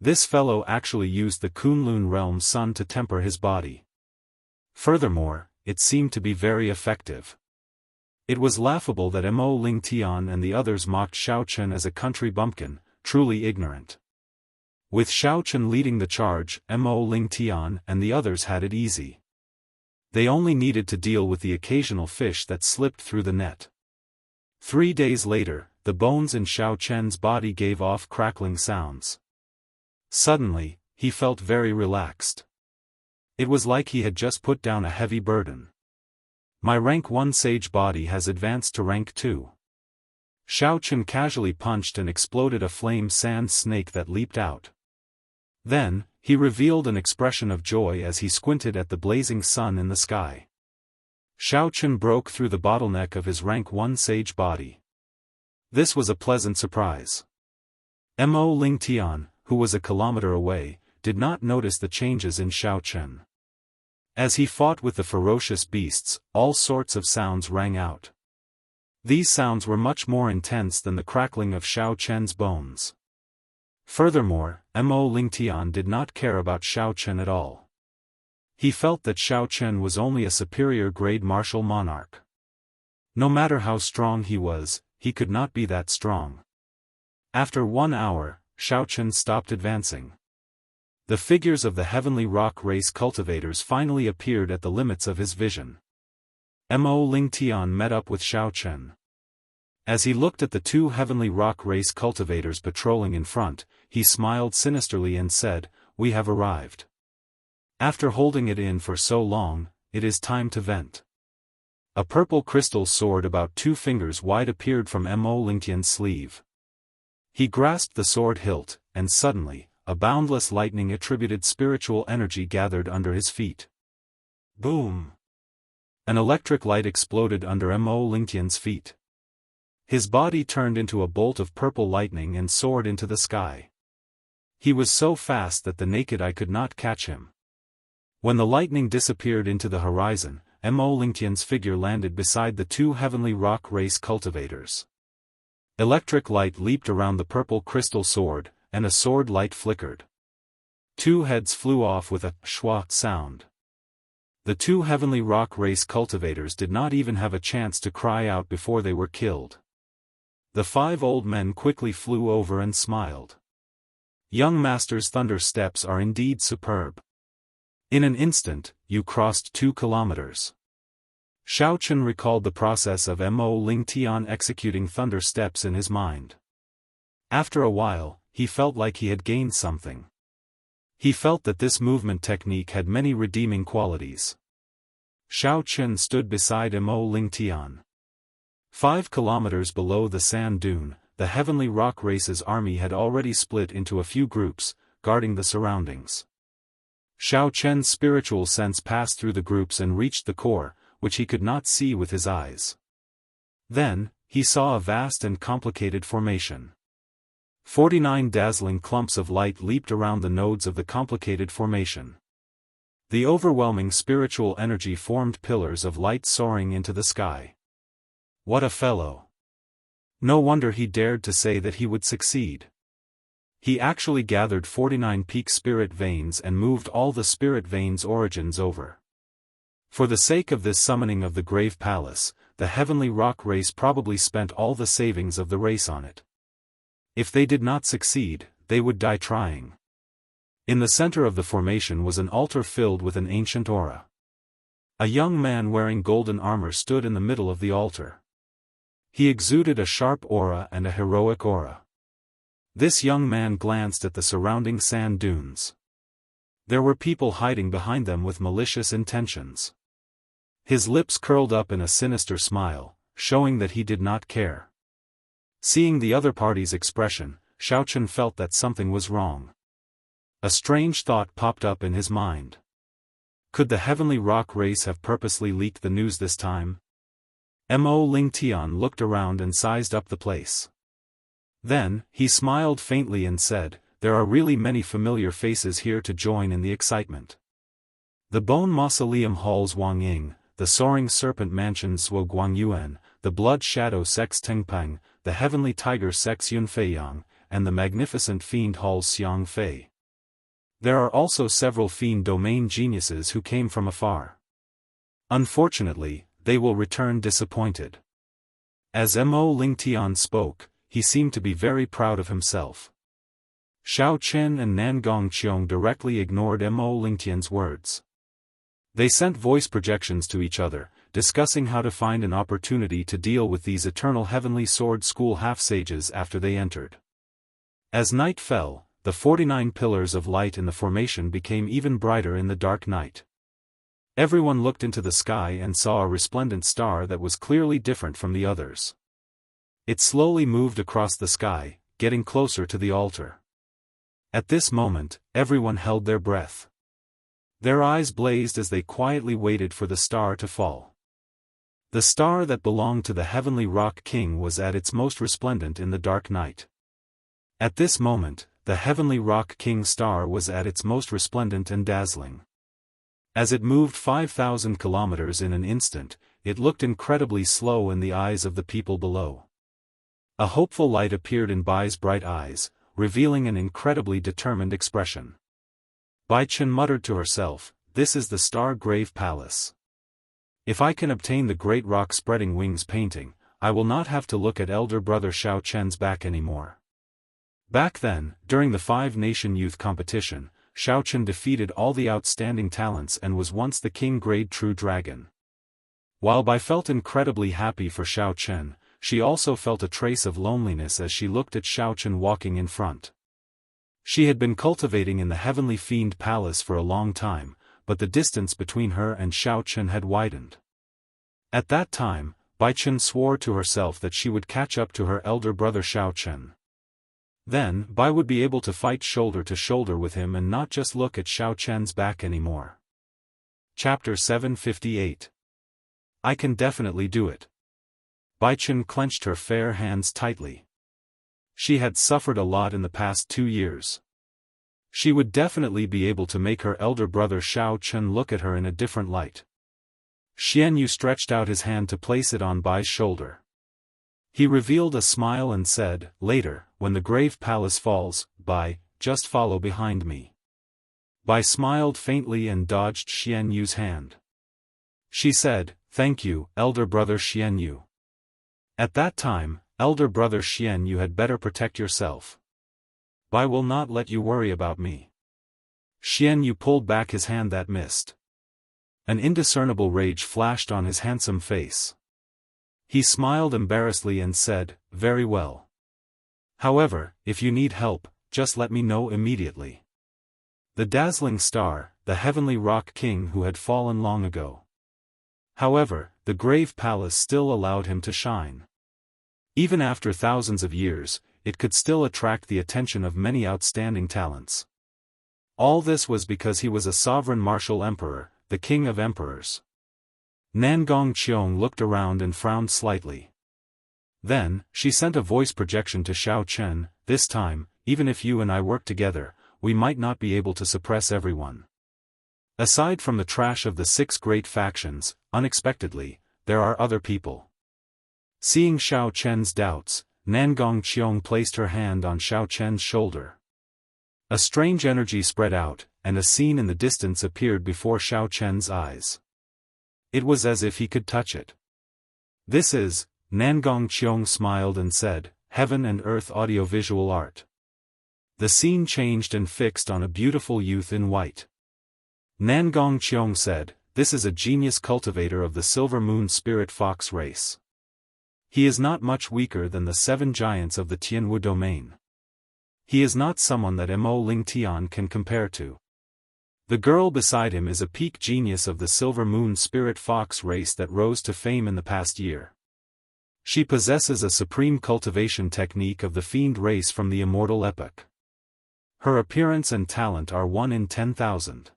This fellow actually used the Kunlun realm's sun to temper his body. Furthermore, it seemed to be very effective. It was laughable that Mo Lingtian and the others mocked Xiao Chen as a country bumpkin, truly ignorant. With Xiao Chen leading the charge, Mo Lingtian and the others had it easy. They only needed to deal with the occasional fish that slipped through the net. 3 days later, the bones in Xiao Chen's body gave off crackling sounds. Suddenly, he felt very relaxed. It was like he had just put down a heavy burden. My rank 1 sage body has advanced to rank 2. Xiao Chen casually punched and exploded a flame sand snake that leaped out. Then, he revealed an expression of joy as he squinted at the blazing sun in the sky. Xiao Chen broke through the bottleneck of his rank 1 sage body. This was a pleasant surprise. Mo Lingtian, who was a kilometer away, did not notice the changes in Xiao Chen. As he fought with the ferocious beasts, all sorts of sounds rang out. These sounds were much more intense than the crackling of Xiao Chen's bones. Furthermore, Mo Lingtian did not care about Xiao Chen at all. He felt that Xiao Chen was only a superior grade martial monarch. No matter how strong he was, he could not be that strong. After 1 hour, Xiao Chen stopped advancing. The figures of the heavenly rock race cultivators finally appeared at the limits of his vision. Mo Lingtian met up with Xiao Chen. As he looked at the 2 heavenly rock race cultivators patrolling in front, he smiled sinisterly and said, "We have arrived. After holding it in for so long, it is time to vent." A purple crystal sword about 2 fingers wide appeared from Mo Lingtian's sleeve. He grasped the sword hilt, and suddenly, a boundless lightning-attributed spiritual energy gathered under his feet. Boom! An electric light exploded under Mo Lingtian's feet. His body turned into a bolt of purple lightning and soared into the sky. He was so fast that the naked eye could not catch him. When the lightning disappeared into the horizon, Mo Lingtian's figure landed beside the 2 heavenly rock race cultivators. Electric light leaped around the purple crystal sword, and a sword light flickered. 2 heads flew off with a schwa sound. The 2 heavenly rock race cultivators did not even have a chance to cry out before they were killed. The 5 old men quickly flew over and smiled. Young master's thunder steps are indeed superb. In an instant, you crossed 2 kilometers. Xiao Chen recalled the process of Mo Lingtian executing thunder steps in his mind. After a while, he felt like he had gained something. He felt that this movement technique had many redeeming qualities. Xiao Chen stood beside Mo Lingtian. 5 kilometers below the sand dune, the heavenly rock race's army had already split into a few groups, guarding the surroundings. Xiao Chen's spiritual sense passed through the groups and reached the core, which he could not see with his eyes. Then, he saw a vast and complicated formation. 49 dazzling clumps of light leaped around the nodes of the complicated formation. The overwhelming spiritual energy formed pillars of light soaring into the sky. What a fellow! No wonder he dared to say that he would succeed. He actually gathered 49 peak spirit veins and moved all the spirit veins' origins over. For the sake of this summoning of the Grave Palace, the heavenly rock race probably spent all the savings of the race on it. If they did not succeed, they would die trying. In the center of the formation was an altar filled with an ancient aura. A young man wearing golden armor stood in the middle of the altar. He exuded a sharp aura and a heroic aura. This young man glanced at the surrounding sand dunes. There were people hiding behind them with malicious intentions. His lips curled up in a sinister smile, showing that he did not care. Seeing the other party's expression, Xiaochen felt that something was wrong. A strange thought popped up in his mind. Could the heavenly rock race have purposely leaked the news this time? Mo Lingtian looked around and sized up the place. Then, he smiled faintly and said, "There are really many familiar faces here to join in the excitement. The Bone Mausoleum Halls Wang Ying, the Soaring Serpent Mansions Zhuo Guangyuan, the Blood Shadow Sects Tengpeng, the Heavenly Tiger Sects Yunfeiyang, and the Magnificent Fiend Halls Xiang Fei. There are also several fiend domain geniuses who came from afar. Unfortunately, they will return disappointed." As Mo Lingtian spoke, he seemed to be very proud of himself. Xiao Chen and Nangong Qiong directly ignored Mo Lingtian's words. They sent voice projections to each other, discussing how to find an opportunity to deal with these eternal heavenly sword school half-sages after they entered. As night fell, the 49 pillars of light in the formation became even brighter in the dark night. Everyone looked into the sky and saw a resplendent star that was clearly different from the others. It slowly moved across the sky, getting closer to the altar. At this moment, everyone held their breath. Their eyes blazed as they quietly waited for the star to fall. The star that belonged to the heavenly rock king was at its most resplendent in the dark night. At this moment, the heavenly rock king star was at its most resplendent and dazzling. As it moved 5,000 kilometers in an instant, it looked incredibly slow in the eyes of the people below. A hopeful light appeared in Bai's bright eyes, revealing an incredibly determined expression. Bai Chen muttered to herself, "This is the Star Grave Palace. If I can obtain the Great Rock Spreading Wings painting, I will not have to look at elder brother Xiao Chen's back anymore." Back then, during the five-nation youth competition, Xiao Chen defeated all the outstanding talents and was once the king-grade true dragon. While Bai felt incredibly happy for Xiao Chen, she also felt a trace of loneliness as she looked at Xiao Chen walking in front. She had been cultivating in the Heavenly Fiend Palace for a long time, but the distance between her and Xiao Chen had widened. At that time, Bai Chen swore to herself that she would catch up to her elder brother Xiao Chen. Then, Bai would be able to fight shoulder to shoulder with him and not just look at Xiao Chen's back anymore. Chapter 758. I can definitely do it. Bai Chen clenched her fair hands tightly. She had suffered a lot in the past 2 years. She would definitely be able to make her elder brother Xiao Chen look at her in a different light. Xianyu stretched out his hand to place it on Bai's shoulder. He revealed a smile and said, "Later, when the grave palace falls, Bai, just follow behind me." Bai smiled faintly and dodged Xianyu's hand. She said, "Thank you, elder brother Xianyu. At that time, elder brother Xianyu had better protect yourself. Bai will not let you worry about me." Xianyu pulled back his hand that missed. An indiscernible rage flashed on his handsome face. He smiled embarrassedly and said, "Very well. However, if you need help, just let me know immediately." The dazzling star, the heavenly rock king who had fallen long ago. However, the grave palace still allowed him to shine. Even after thousands of years, it could still attract the attention of many outstanding talents. All this was because he was a sovereign martial emperor, the king of emperors. Nangong Qiong looked around and frowned slightly. Then, she sent a voice projection to Xiao Chen, "This time, even if you and I work together, we might not be able to suppress everyone. Aside from the trash of the 6 great factions, unexpectedly, there are other people." Seeing Xiao Chen's doubts, Nangong Qiong placed her hand on Xiao Chen's shoulder. A strange energy spread out, and a scene in the distance appeared before Xiao Chen's eyes. It was as if he could touch it. "This is," Nangong Qiong smiled and said, Heaven and Earth Audiovisual Art. The scene changed and fixed on a beautiful youth in white. Nangong Qiong said, "This is a genius cultivator of the Silver Moon Spirit Fox race. He is not much weaker than the 7 giants of the Tianwu domain. He is not someone that Mo Ling Tian can compare to. The girl beside him is a peak genius of the Silver Moon Spirit Fox race that rose to fame in the past year. She possesses a supreme cultivation technique of the fiend race from the Immortal epoch. Her appearance and talent are 1 in 10,000.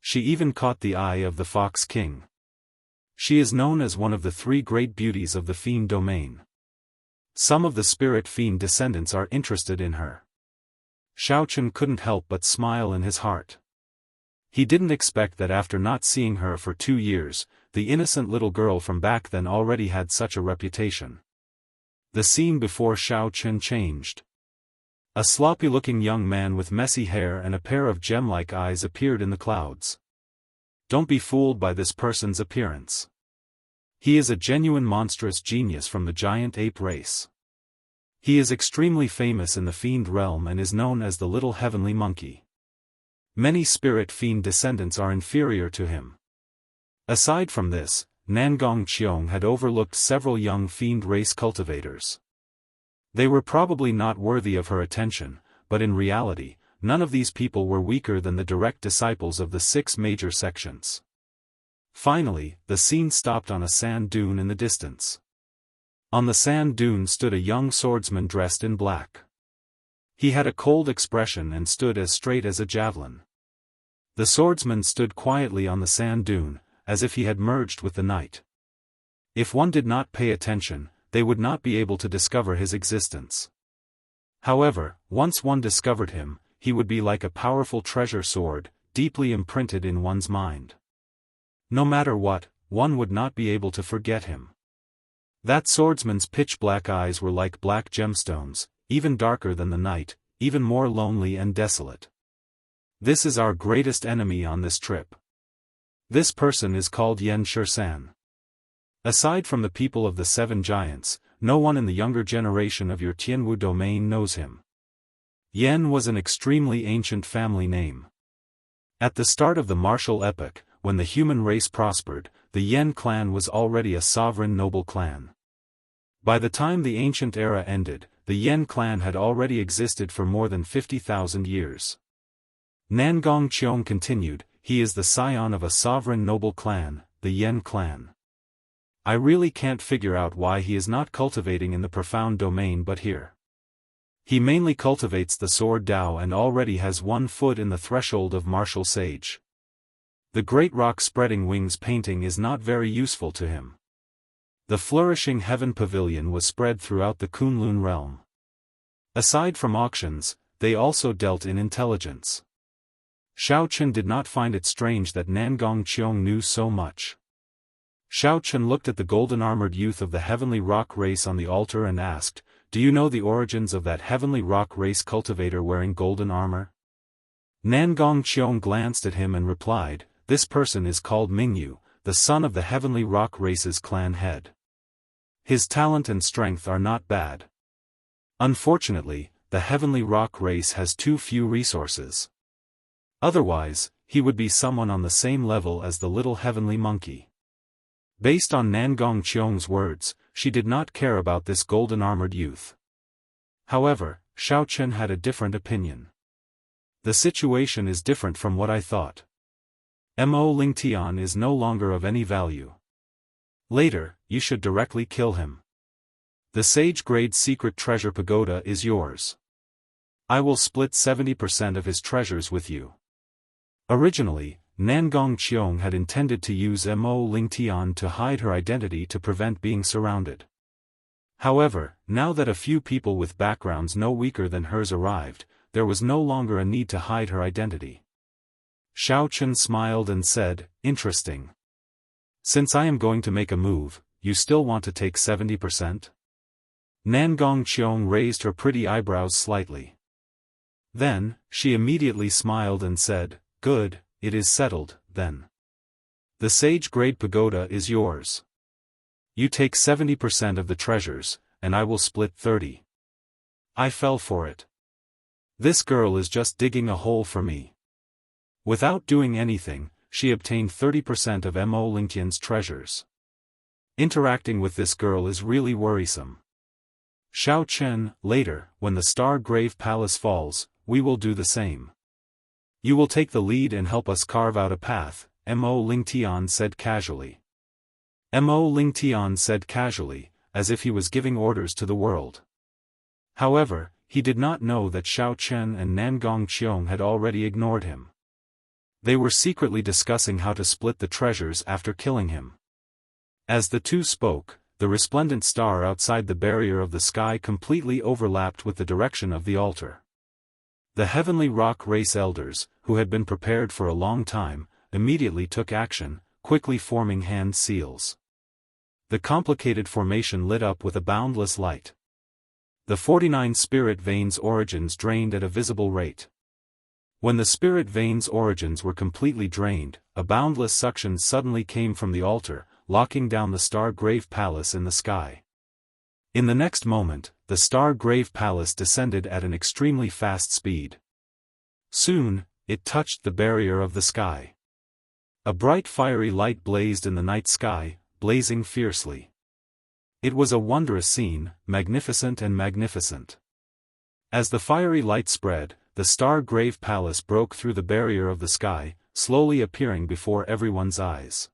She even caught the eye of the Fox King. She is known as one of the 3 great beauties of the fiend domain. Some of the spirit fiend descendants are interested in her." Xiaochen couldn't help but smile in his heart. He didn't expect that after not seeing her for 2 years, the innocent little girl from back then already had such a reputation. The scene before Xiaochen changed. A sloppy-looking young man with messy hair and a pair of gem-like eyes appeared in the clouds. Don't be fooled by this person's appearance. He is a genuine monstrous genius from the giant ape race. He is extremely famous in the fiend realm and is known as the Little Heavenly Monkey. Many spirit fiend descendants are inferior to him. Aside from this, Nangong Qiong had overlooked several young fiend race cultivators. They were probably not worthy of her attention, but in reality, none of these people were weaker than the direct disciples of the 6 major sections. Finally, the scene stopped on a sand dune in the distance. On the sand dune stood a young swordsman dressed in black. He had a cold expression and stood as straight as a javelin. The swordsman stood quietly on the sand dune, as if he had merged with the night. If one did not pay attention, they would not be able to discover his existence. However, once one discovered him, he would be like a powerful treasure sword, deeply imprinted in one's mind. No matter what, one would not be able to forget him. That swordsman's pitch-black eyes were like black gemstones, even darker than the night, even more lonely and desolate. This is our greatest enemy on this trip. This person is called Yen Shursan. Aside from the people of the 7 giants, no one in the younger generation of your Tianwu domain knows him. Yen was an extremely ancient family name. At the start of the martial epoch, when the human race prospered, the Yen clan was already a sovereign noble clan. By the time the ancient era ended, the Yen clan had already existed for more than 50,000 years. Nangong Qiong continued, he is the scion of a sovereign noble clan, the Yen clan. I really can't figure out why he is not cultivating in the profound domain but here. He mainly cultivates the sword Dao and already has 1 foot in the threshold of martial sage. The great rock spreading wings painting is not very useful to him. The flourishing heaven pavilion was spread throughout the Kunlun realm. Aside from auctions, they also dealt in intelligence. Xiaochen did not find it strange that Nangong Qiong knew so much. Xiaochen looked at the golden-armored youth of the heavenly rock race on the altar and asked, "Do you know the origins of that heavenly rock race cultivator wearing golden armor?" Nangong Qiong glanced at him and replied, "This person is called Mingyu, the son of the heavenly rock race's clan head. His talent and strength are not bad. Unfortunately, the heavenly rock race has too few resources. Otherwise, he would be someone on the same level as the little heavenly monkey." Based on Nangong Qiong's words, she did not care about this golden-armored youth. However, Xiaochen had a different opinion. "The situation is different from what I thought. Mo Ling Tian is no longer of any value. Later, you should directly kill him. The sage-grade secret treasure pagoda is yours. I will split 70% of his treasures with you." Originally, Nangong Qiong had intended to use Mo Ling Tian to hide her identity to prevent being surrounded. However, now that a few people with backgrounds no weaker than hers arrived, there was no longer a need to hide her identity. Xiaochen smiled and said, "Interesting. Since I am going to make a move, you still want to take 70%? Nangong Qiong raised her pretty eyebrows slightly. Then, she immediately smiled and said, "Good. It is settled, then. The sage-grade pagoda is yours. You take 70% of the treasures, and I will split 30. I fell for it. This girl is just digging a hole for me. Without doing anything, she obtained 30% of Mo Lingtian's treasures. Interacting with this girl is really worrisome. Xiao Chen, later, when the Star Grave Palace falls, we will do the same. You will take the lead and help us carve out a path, Mo Lingtian said casually. Mo Lingtian said casually, as if he was giving orders to the world. However, he did not know that Xiao Chen and Nangong Qiong had already ignored him. They were secretly discussing how to split the treasures after killing him. As the two spoke, the resplendent star outside the barrier of the sky completely overlapped with the direction of the altar. The heavenly rock race elders, who had been prepared for a long time, immediately took action, quickly forming hand seals. The complicated formation lit up with a boundless light. The 49 spirit veins' origins drained at a visible rate. When the spirit veins' origins were completely drained, a boundless suction suddenly came from the altar, locking down the Star Grave Palace in the sky. In the next moment, the Star Grave Palace descended at an extremely fast speed. Soon, it touched the barrier of the sky. A bright fiery light blazed in the night sky, blazing fiercely. It was a wondrous scene, magnificent and magnificent. As the fiery light spread, the Star Grave Palace broke through the barrier of the sky, slowly appearing before everyone's eyes.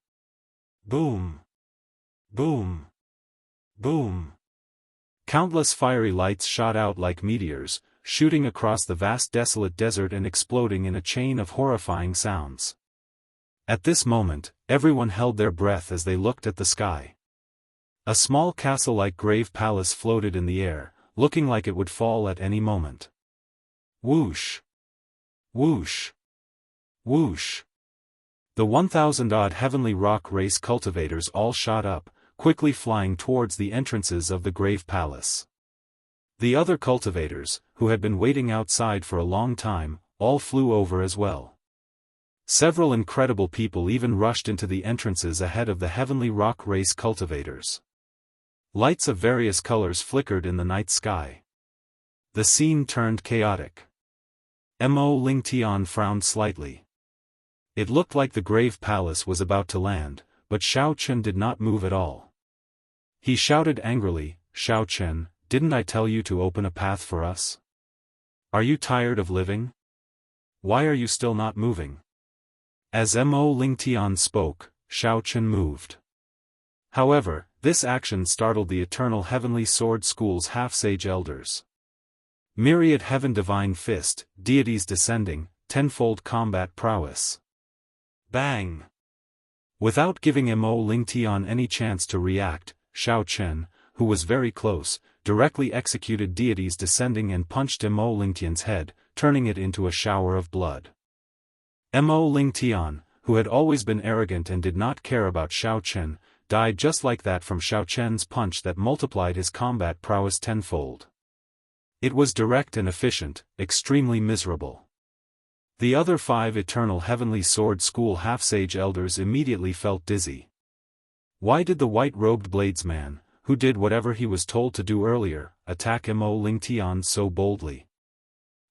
Boom! Boom! Boom! Countless fiery lights shot out like meteors, shooting across the vast desolate desert and exploding in a chain of horrifying sounds. At this moment, everyone held their breath as they looked at the sky. A small castle-like grave palace floated in the air, looking like it would fall at any moment. Whoosh! Whoosh! Whoosh! The 1,000-odd heavenly rock race cultivators all shot up, quickly flying towards the entrances of the grave palace. The other cultivators, who had been waiting outside for a long time, all flew over as well. Several incredible people even rushed into the entrances ahead of the heavenly rock race cultivators. Lights of various colors flickered in the night sky. The scene turned chaotic. Mo Lingtian frowned slightly. It looked like the grave palace was about to land, but Xiao Chen did not move at all. He shouted angrily, "Xiao Chen, didn't I tell you to open a path for us? Are you tired of living? Why are you still not moving?" As Mo Lingtian spoke, Xiao Chen moved. However, this action startled the Eternal Heavenly Sword School's half-sage elders. Myriad Heaven Divine Fist, deities descending, tenfold combat prowess. Bang! Without giving Mo Lingtian any chance to react, Xiao Chen, who was very close, directly executed deities descending and punched Mo Lingtian's head, turning it into a shower of blood. Mo Lingtian, who had always been arrogant and did not care about Xiao Chen, died just like that from Xiao Chen's punch that multiplied his combat prowess tenfold. It was direct and efficient, extremely miserable. The other 5 Eternal Heavenly Sword School half-sage elders immediately felt dizzy. Why did the white-robed bladesman, who did whatever he was told to do earlier, attack Mo Lingtian so boldly?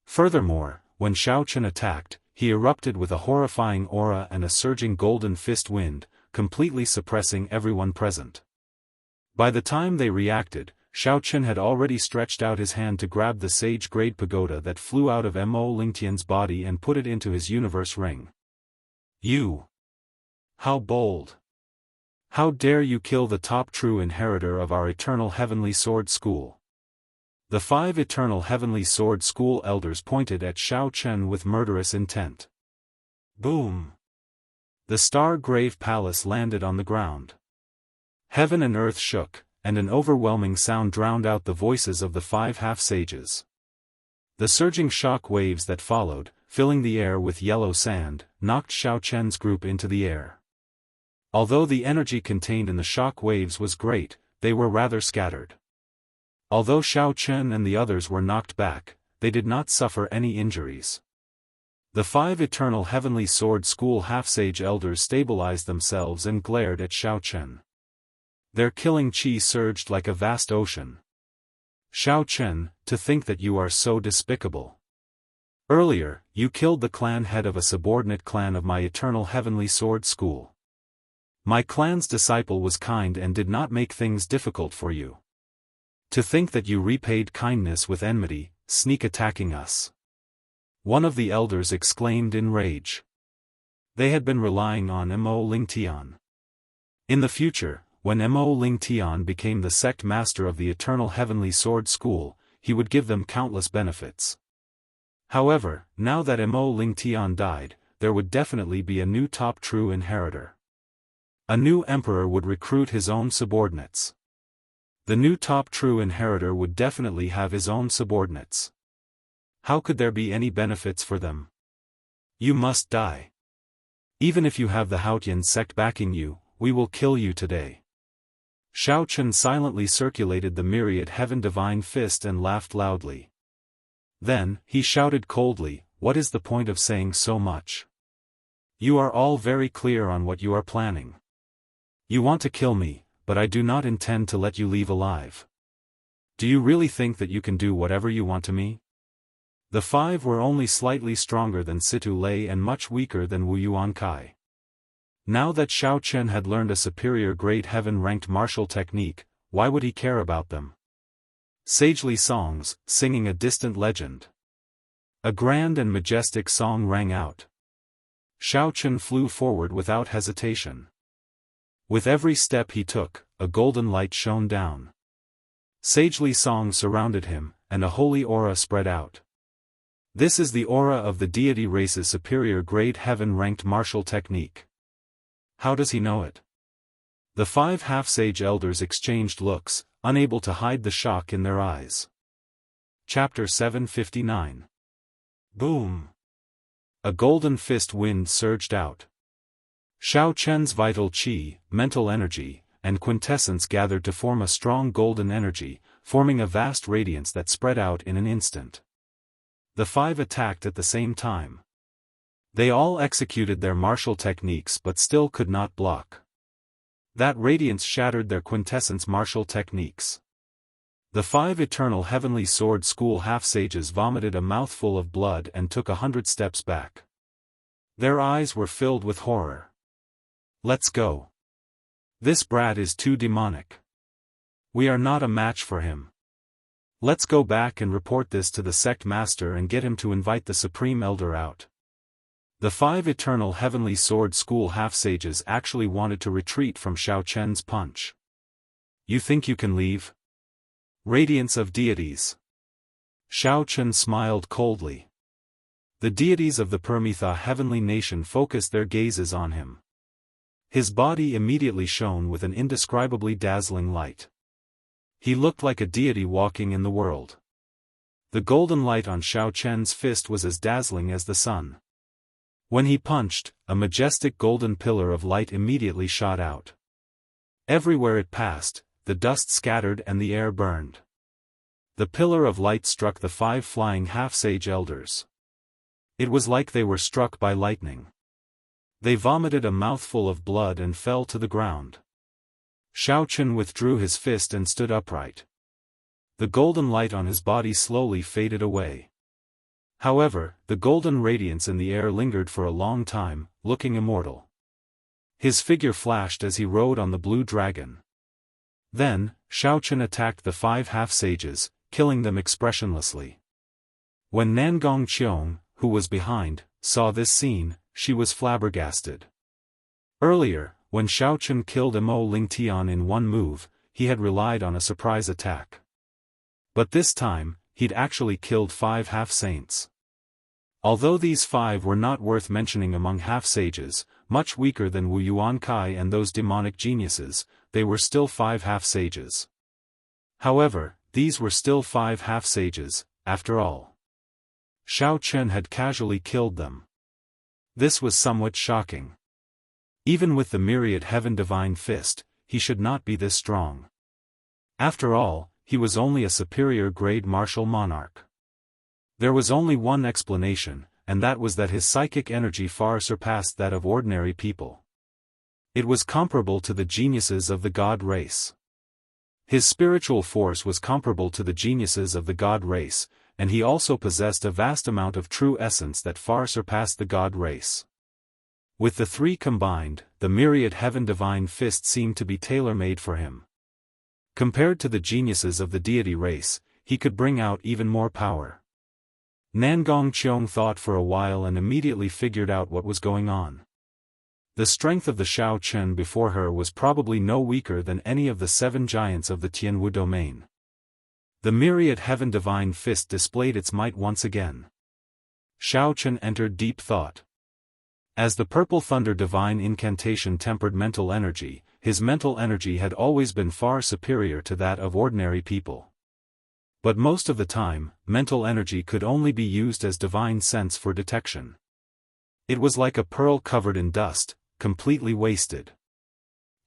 Furthermore, when Xiao Chen attacked, he erupted with a horrifying aura and a surging golden fist wind, completely suppressing everyone present. By the time they reacted, Xiao Chen had already stretched out his hand to grab the sage-grade pagoda that flew out of Mo Lingtian's body and put it into his universe ring. "You! How bold! How dare you kill the top true inheritor of our Eternal Heavenly Sword School?" The 5 Eternal Heavenly Sword School elders pointed at Xiao Chen with murderous intent. Boom! The Star Grave Palace landed on the ground. Heaven and earth shook, and an overwhelming sound drowned out the voices of the 5 half-sages. The surging shock waves that followed, filling the air with yellow sand, knocked Xiao Chen's group into the air. Although the energy contained in the shock waves was great, they were rather scattered. Although Xiao Chen and the others were knocked back, they did not suffer any injuries. The 5 Eternal Heavenly Sword School half-sage elders stabilized themselves and glared at Xiao Chen. Their killing chi surged like a vast ocean. Xiao Chen, to think that you are so despicable. Earlier, you killed the clan head of a subordinate clan of my eternal heavenly sword school. My clan's disciple was kind and did not make things difficult for you. To think that you repaid kindness with enmity, sneak attacking us. One of the elders exclaimed in rage. They had been relying on Mo Lingtian. In the future, when Mo Lingtian became the sect master of the Eternal Heavenly Sword School, he would give them countless benefits. However, now that Mo Lingtian died, there would definitely be a new top true inheritor. A new emperor would recruit his own subordinates. The new top true inheritor would definitely have his own subordinates. How could there be any benefits for them? You must die. Even if you have the Haotian sect backing you, we will kill you today. Xiao Chen silently circulated the myriad heaven divine fist and laughed loudly. Then, he shouted coldly, "What is the point of saying so much? You are all very clear on what you are planning. You want to kill me, but I do not intend to let you leave alive. Do you really think that you can do whatever you want to me?" The five were only slightly stronger than Situ Lei and much weaker than Wu Yuankai. Now that Xiao Chen had learned a superior grade heaven-ranked martial technique, why would he care about them? Sagely songs, singing a distant legend. A grand and majestic song rang out. Xiao Chen flew forward without hesitation. With every step he took, a golden light shone down. Sagely song surrounded him, and a holy aura spread out. This is the aura of the deity race's superior grade heaven-ranked martial technique. How does he know it? The five half-sage elders exchanged looks, unable to hide the shock in their eyes. Chapter 759. Boom! A golden fist wind surged out. Xiao Chen's vital qi, mental energy, and quintessence gathered to form a strong golden energy, forming a vast radiance that spread out in an instant. The five attacked at the same time. They all executed their martial techniques but still could not block. That radiance shattered their quintessence martial techniques. The five eternal heavenly sword school half-sages vomited a mouthful of blood and took 100 steps back. Their eyes were filled with horror. Let's go. This brat is too demonic. We are not a match for him. Let's go back and report this to the sect master and get him to invite the Supreme Elder out. The five eternal heavenly sword school half-sages actually wanted to retreat from Xiao Chen's punch. You think you can leave? Radiance of deities. Xiao Chen smiled coldly. The deities of the Permitha heavenly nation focused their gazes on him. His body immediately shone with an indescribably dazzling light. He looked like a deity walking in the world. The golden light on Xiao Chen's fist was as dazzling as the sun. When he punched, a majestic golden pillar of light immediately shot out. Everywhere it passed, the dust scattered and the air burned. The pillar of light struck the five flying half-sage elders. It was like they were struck by lightning. They vomited a mouthful of blood and fell to the ground. Xiao Chen withdrew his fist and stood upright. The golden light on his body slowly faded away. However, the golden radiance in the air lingered for a long time, looking immortal. His figure flashed as he rode on the blue dragon. Then, Xiao Chen attacked the five half-sages, killing them expressionlessly. When Nangong Qiong, who was behind, saw this scene, she was flabbergasted. Earlier, when Xiao Chen killed Mo Lingtian in one move, he had relied on a surprise attack. But this time, he'd actually killed five half-saints. Although these five were not worth mentioning among half-sages, much weaker than Wu Yuankai and those demonic geniuses, they were still five half-sages. However, these were still five half-sages, after all. Xiao Chen had casually killed them. This was somewhat shocking. Even with the myriad heaven divine fist, he should not be this strong. After all, he was only a superior grade martial monarch. There was only one explanation, and that was that his psychic energy far surpassed that of ordinary people. It was comparable to the geniuses of the god race. His spiritual force was comparable to the geniuses of the god race, and he also possessed a vast amount of true essence that far surpassed the god race. With the three combined, the myriad heaven divine fist seemed to be tailor-made for him. Compared to the geniuses of the deity race, he could bring out even more power. Nangong Qiong thought for a while and immediately figured out what was going on. The strength of the Shao Chen before her was probably no weaker than any of the 7 giants of the Tianwu domain. The myriad heaven divine fist displayed its might once again. Shao Chen entered deep thought. As the purple thunder divine incantation tempered mental energy, his mental energy had always been far superior to that of ordinary people. But most of the time, mental energy could only be used as divine sense for detection. It was like a pearl covered in dust, completely wasted.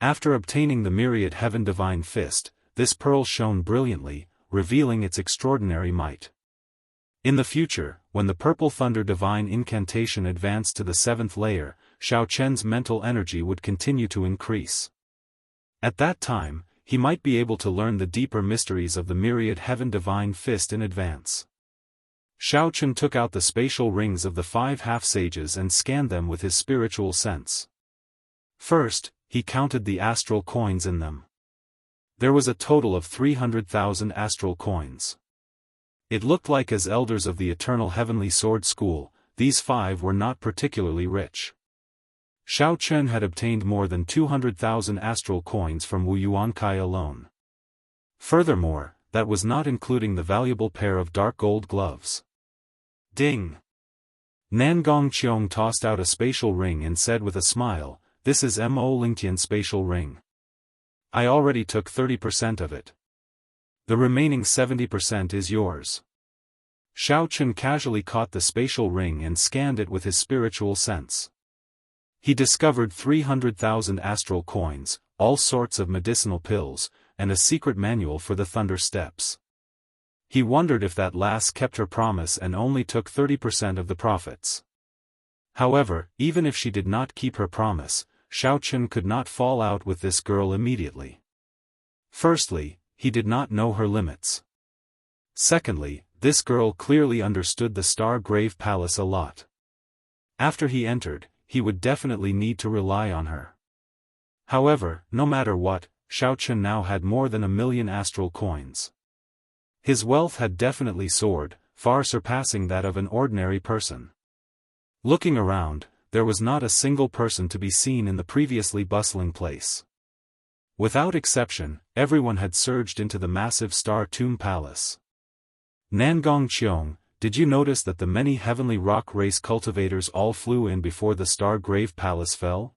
After obtaining the myriad heaven divine fist, this pearl shone brilliantly, revealing its extraordinary might. In the future, when the purple thunder divine incantation advanced to the 7th layer, Shao Chen's mental energy would continue to increase. At that time, he might be able to learn the deeper mysteries of the myriad heaven divine fist in advance. Shao Chen took out the spatial rings of the 5 half-sages and scanned them with his spiritual sense. First, he counted the astral coins in them. There was a total of 300,000 astral coins. It looked like as elders of the Eternal Heavenly Sword School, these 5 were not particularly rich. Shao Chen had obtained more than 200,000 astral coins from Wu Yuankai alone. Furthermore, that was not including the valuable pair of dark gold gloves. Ding! Nangong Qiong tossed out a spatial ring and said with a smile, "This is Mo Lingtian's spatial ring. I already took 30% of it. The remaining 70% is yours." Shao Chen casually caught the spatial ring and scanned it with his spiritual sense. He discovered 300,000 astral coins, all sorts of medicinal pills, and a secret manual for the Thunder Steps. He wondered if that lass kept her promise and only took 30% of the profits. However, even if she did not keep her promise, Shao Chen could not fall out with this girl immediately. Firstly, he did not know her limits. Secondly, this girl clearly understood the Star Grave Palace a lot. After he entered, he would definitely need to rely on her. However, no matter what, Shao Chen now had more than 1,000,000 astral coins. His wealth had definitely soared, far surpassing that of an ordinary person. Looking around, there was not a single person to be seen in the previously bustling place. Without exception, everyone had surged into the massive Star Tomb Palace. Nangong Qiong, did you notice that the many heavenly rock race cultivators all flew in before the Star Grave Palace fell?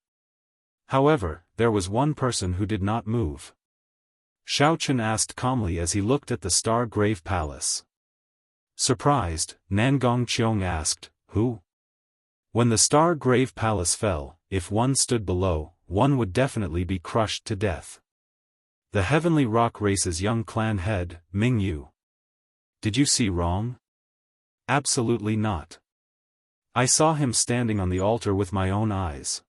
However, there was one person who did not move. Shao Chen asked calmly as he looked at the Star Grave Palace. Surprised, Nangong Qiong asked, "Who?" When the Star Grave Palace fell, if one stood below, one would definitely be crushed to death. The heavenly rock race's young clan head, Ming Yu. Did you see wrong? Absolutely not. I saw him standing on the altar with my own eyes.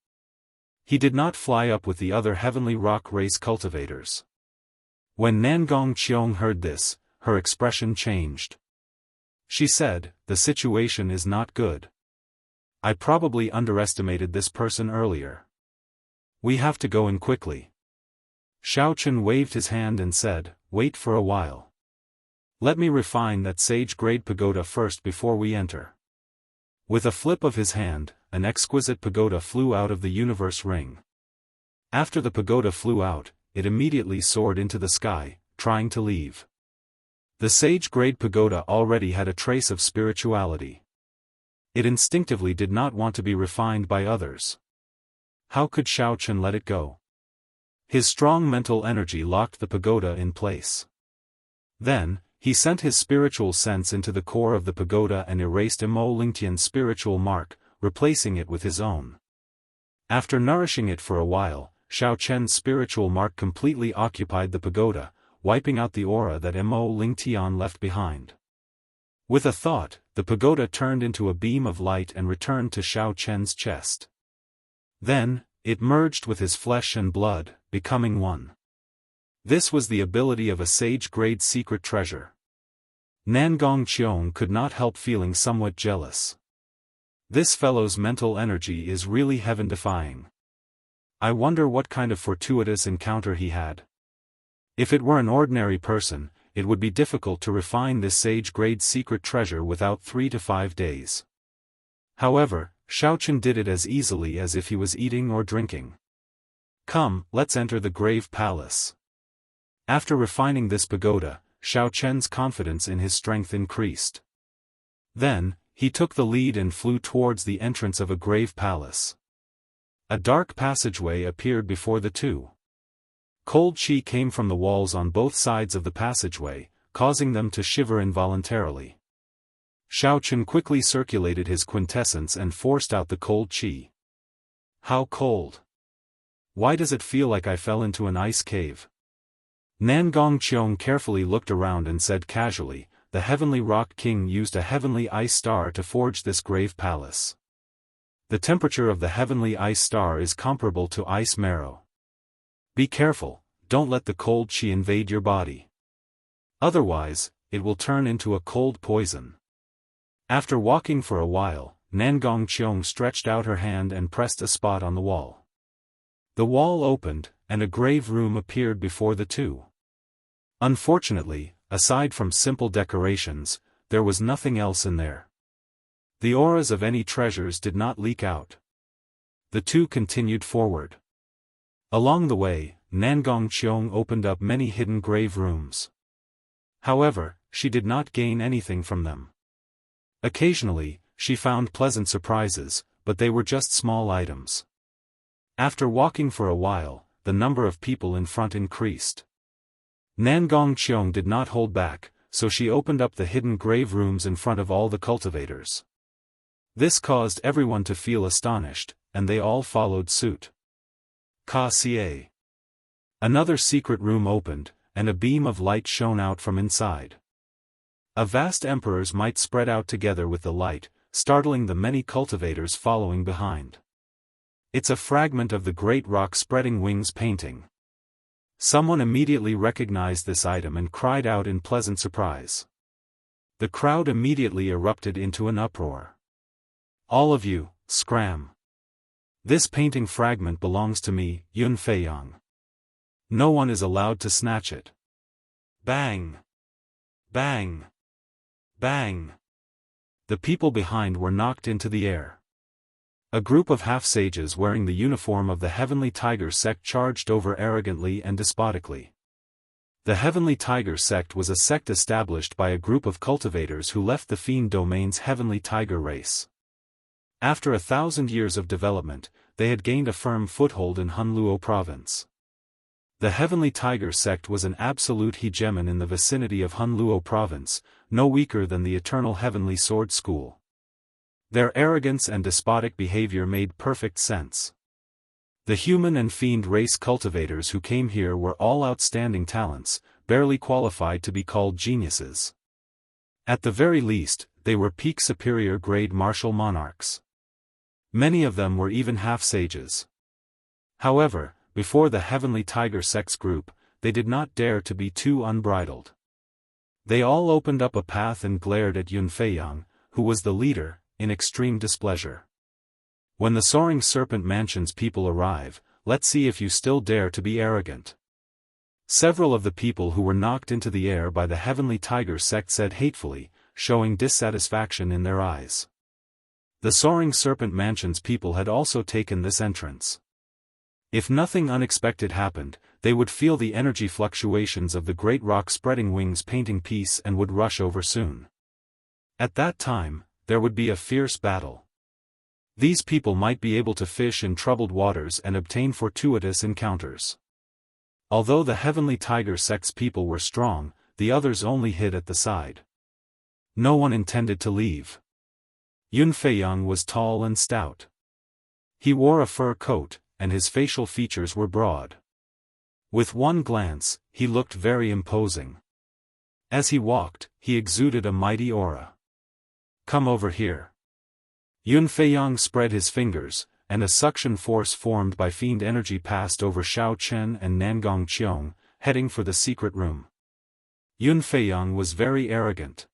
He did not fly up with the other heavenly rock race cultivators. When Nangong Qiong heard this, her expression changed. She said, "The situation is not good. I probably underestimated this person earlier. We have to go in quickly." Shao Chen waved his hand and said, "Wait for a while. Let me refine that sage-grade pagoda first before we enter." With a flip of his hand, an exquisite pagoda flew out of the universe ring. After the pagoda flew out, it immediately soared into the sky, trying to leave. The sage-grade pagoda already had a trace of spirituality. It instinctively did not want to be refined by others. How could Shao Chen let it go? His strong mental energy locked the pagoda in place. Then, he sent his spiritual sense into the core of the pagoda and erased Mo Lingtian's spiritual mark, replacing it with his own. After nourishing it for a while, Shao Chen's spiritual mark completely occupied the pagoda, wiping out the aura that Mo Lingtian left behind. With a thought, the pagoda turned into a beam of light and returned to Shao Chen's chest. Then, it merged with his flesh and blood, becoming one. This was the ability of a sage-grade secret treasure. Nangong Qiong could not help feeling somewhat jealous. This fellow's mental energy is really heaven-defying. I wonder what kind of fortuitous encounter he had. If it were an ordinary person, it would be difficult to refine this sage-grade secret treasure without 3 to 5 days. However, Xiaochen did it as easily as if he was eating or drinking. Come, let's enter the grave palace. After refining this pagoda, Xiaochen's confidence in his strength increased. Then, he took the lead and flew towards the entrance of a grave palace. A dark passageway appeared before the two. Cold chi came from the walls on both sides of the passageway, causing them to shiver involuntarily. Xiaochen quickly circulated his quintessence and forced out the cold chi. How cold! Why does it feel like I fell into an ice cave? Nangong Qiong carefully looked around and said casually, the Heavenly Rock King used a heavenly ice star to forge this grave palace. The temperature of the heavenly ice star is comparable to ice marrow. Be careful, don't let the cold chi invade your body. Otherwise, it will turn into a cold poison. After walking for a while, Nangong Qiong stretched out her hand and pressed a spot on the wall. The wall opened, and a grave room appeared before the two. Unfortunately, aside from simple decorations, there was nothing else in there. The auras of any treasures did not leak out. The two continued forward. Along the way, Nangong Qiong opened up many hidden grave rooms. However, she did not gain anything from them. Occasionally, she found pleasant surprises, but they were just small items. After walking for a while, the number of people in front increased. Nangong Qiong did not hold back, so she opened up the hidden grave rooms in front of all the cultivators. This caused everyone to feel astonished, and they all followed suit. Ka-ca. Another secret room opened, and a beam of light shone out from inside. A vast emperor's might spread out together with the light, startling the many cultivators following behind. It's a fragment of the great rock spreading wings painting. Someone immediately recognized this item and cried out in pleasant surprise. The crowd immediately erupted into an uproar. All of you, scram! This painting fragment belongs to me, Yun Feiyang. No one is allowed to snatch it. Bang! Bang! Bang! The people behind were knocked into the air. A group of half-sages wearing the uniform of the Heavenly Tiger sect charged over arrogantly and despotically. The Heavenly Tiger sect was a sect established by a group of cultivators who left the Fiend Domain's Heavenly Tiger race. After 1,000 years of development, they had gained a firm foothold in Hunluo province. The Heavenly Tiger sect was an absolute hegemon in the vicinity of Hunluo province, no weaker than the Eternal Heavenly Sword School. Their arrogance and despotic behavior made perfect sense. The human and fiend race cultivators who came here were all outstanding talents, barely qualified to be called geniuses. At the very least, they were peak superior grade martial monarchs. Many of them were even half-sages. However, before the Heavenly Tiger sect's group, they did not dare to be too unbridled. They all opened up a path and glared at Yun Feiyang, who was the leader, in extreme displeasure. When the Soaring Serpent Mansion's people arrive, let's see if you still dare to be arrogant. Several of the people who were knocked into the air by the Heavenly Tiger sect said hatefully, showing dissatisfaction in their eyes. The Soaring Serpent Mansion's people had also taken this entrance. If nothing unexpected happened, they would feel the energy fluctuations of the great rock spreading wings painting piece and would rush over soon. At that time, there would be a fierce battle. These people might be able to fish in troubled waters and obtain fortuitous encounters. Although the Heavenly Tiger sect's people were strong, the others only hid at the side. No one intended to leave. Yun Feiyang was tall and stout. He wore a fur coat, and his facial features were broad. With one glance, he looked very imposing. As he walked, he exuded a mighty aura. Come over here. Yun Feiyang spread his fingers, and a suction force formed by fiend energy passed over Xiao Chen and Nangong Qiong, heading for the secret room. Yun Feiyang was very arrogant.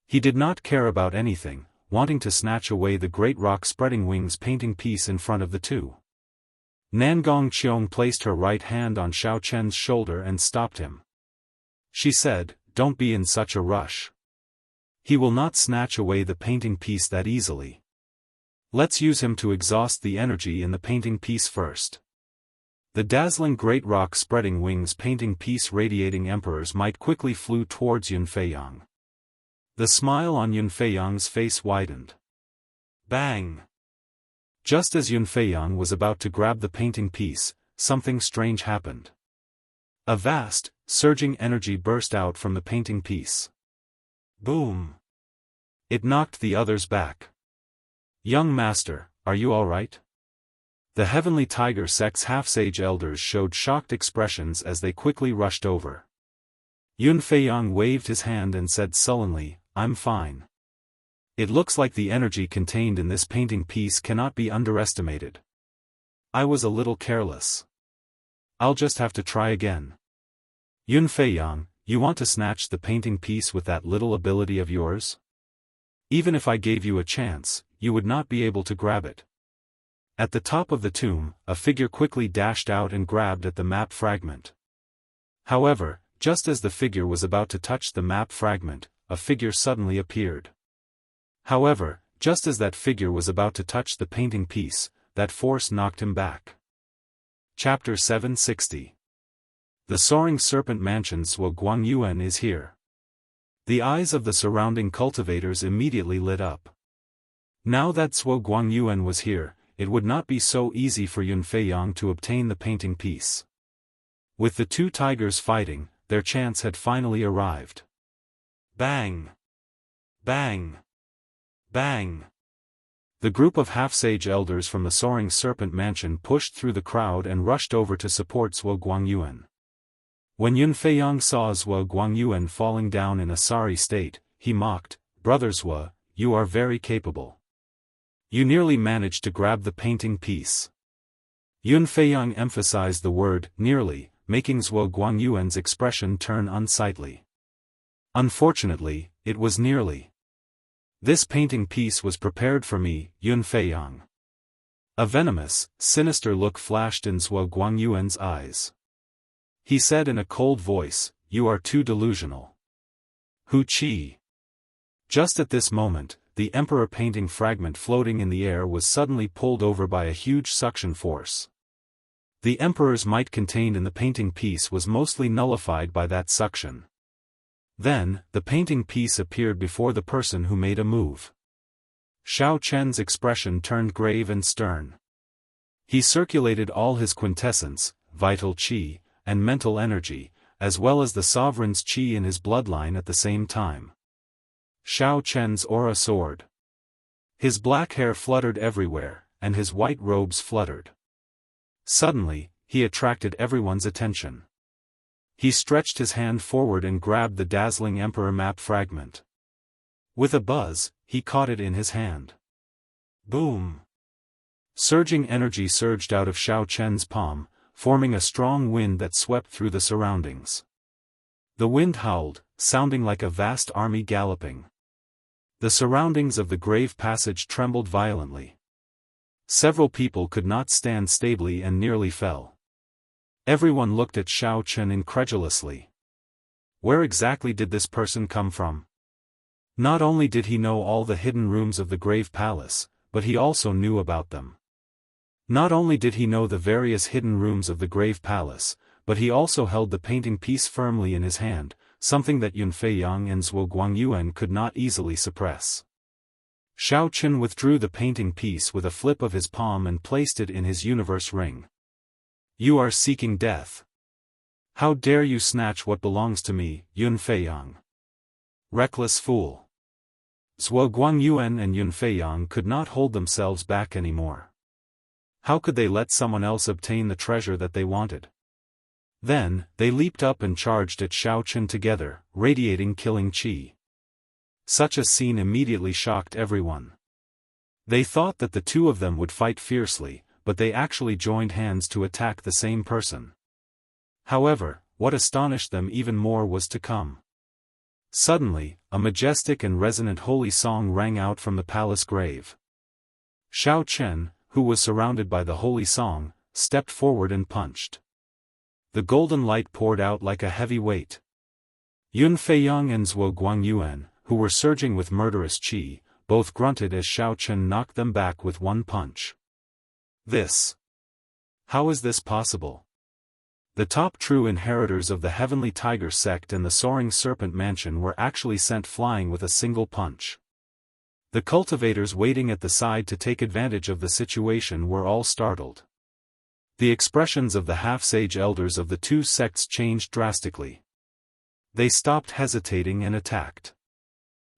He did not care about anything, wanting to snatch away the great rock-spreading wings painting piece in front of the two. Nangong Qiong placed her right hand on Xiao Chen's shoulder and stopped him. She said, "Don't be in such a rush. He will not snatch away the painting piece that easily. Let's use him to exhaust the energy in the painting piece first." The dazzling great rock-spreading wings painting piece radiating emperors might quickly flew towards Yun Feiyang. The smile on Yun Feiyang's face widened. Bang! Just as Yun Feiyang was about to grab the painting piece, something strange happened. A vast, surging energy burst out from the painting piece. Boom! It knocked the others back. "Young master, are you all right?" The Heavenly Tiger sect's half-sage elders showed shocked expressions as they quickly rushed over. Yun Feiyang waved his hand and said sullenly, "I'm fine. It looks like the energy contained in this painting piece cannot be underestimated. I was a little careless. I'll just have to try again." "Yun Feiyang, you want to snatch the painting piece with that little ability of yours? Even if I gave you a chance, you would not be able to grab it." At the top of the tomb, a figure quickly dashed out and grabbed at the map fragment. However, just as the figure was about to touch the map fragment, a figure suddenly appeared. However, just as that figure was about to touch the painting piece, that force knocked him back. Chapter 760. The Soaring Serpent Mansion's Guangyuan is here. The eyes of the surrounding cultivators immediately lit up. Now that Guangyuan was here, it would not be so easy for Yun Feiyang to obtain the painting piece. With the two tigers fighting, their chance had finally arrived. Bang! Bang! Bang! The group of half-sage elders from the Soaring Serpent Mansion pushed through the crowd and rushed over to support Guangyuan. When Yun Feiyang saw Guangyuan falling down in a sorry state, he mocked, "Brother Zhou, you are very capable. You nearly managed to grab the painting piece." Yun Feiyang emphasized the word, nearly, making Guangyuan's expression turn unsightly. "Unfortunately, it was nearly. This painting piece was prepared for me, Yun Feiyang." A venomous, sinister look flashed in Guangyuan's eyes. He said in a cold voice, "You are too delusional. Hu Qi." Just at this moment, the emperor painting fragment floating in the air was suddenly pulled over by a huge suction force. The emperor's might contained in the painting piece was mostly nullified by that suction. Then, the painting piece appeared before the person who made a move. Xiao Chen's expression turned grave and stern. He circulated all his quintessence, vital qi, and mental energy, as well as the sovereign's qi in his bloodline at the same time. Xiao Chen's aura soared. His black hair fluttered everywhere, and his white robes fluttered. Suddenly, he attracted everyone's attention. He stretched his hand forward and grabbed the dazzling emperor map fragment. With a buzz, he caught it in his hand. Boom! Surging energy surged out of Xiao Chen's palm, forming a strong wind that swept through the surroundings. The wind howled, sounding like a vast army galloping. The surroundings of the grave passage trembled violently. Several people could not stand stably and nearly fell. Everyone looked at Xiao Chen incredulously. Where exactly did this person come from? Not only did he know all the hidden rooms of the grave palace, but he also knew about them. Not only did he know the various hidden rooms of the grave palace, but he also held the painting piece firmly in his hand, something that Yun Feiyang and Guangyuan could not easily suppress. Xiao Chen withdrew the painting piece with a flip of his palm and placed it in his universe ring. You are seeking death. How dare you snatch what belongs to me, Yun Feiyang? Reckless fool. Guangyuan and Yun Feiyang could not hold themselves back anymore. How could they let someone else obtain the treasure that they wanted? Then, they leaped up and charged at Xiao Chen together, radiating killing qi. Such a scene immediately shocked everyone. They thought that the two of them would fight fiercely, but they actually joined hands to attack the same person. However, what astonished them even more was to come. Suddenly, a majestic and resonant holy song rang out from the palace grave. Xiao Chen, who was surrounded by the holy song, stepped forward and punched. The golden light poured out like a heavy weight. Yun Feiyang and Zhuo Guangyuan, who were surging with murderous qi, both grunted as Xiao Chen knocked them back with one punch. How is this possible? The top true inheritors of the Heavenly Tiger sect and the Soaring Serpent Mansion were actually sent flying with a single punch. The cultivators waiting at the side to take advantage of the situation were all startled. The expressions of the half-sage elders of the two sects changed drastically. They stopped hesitating and attacked.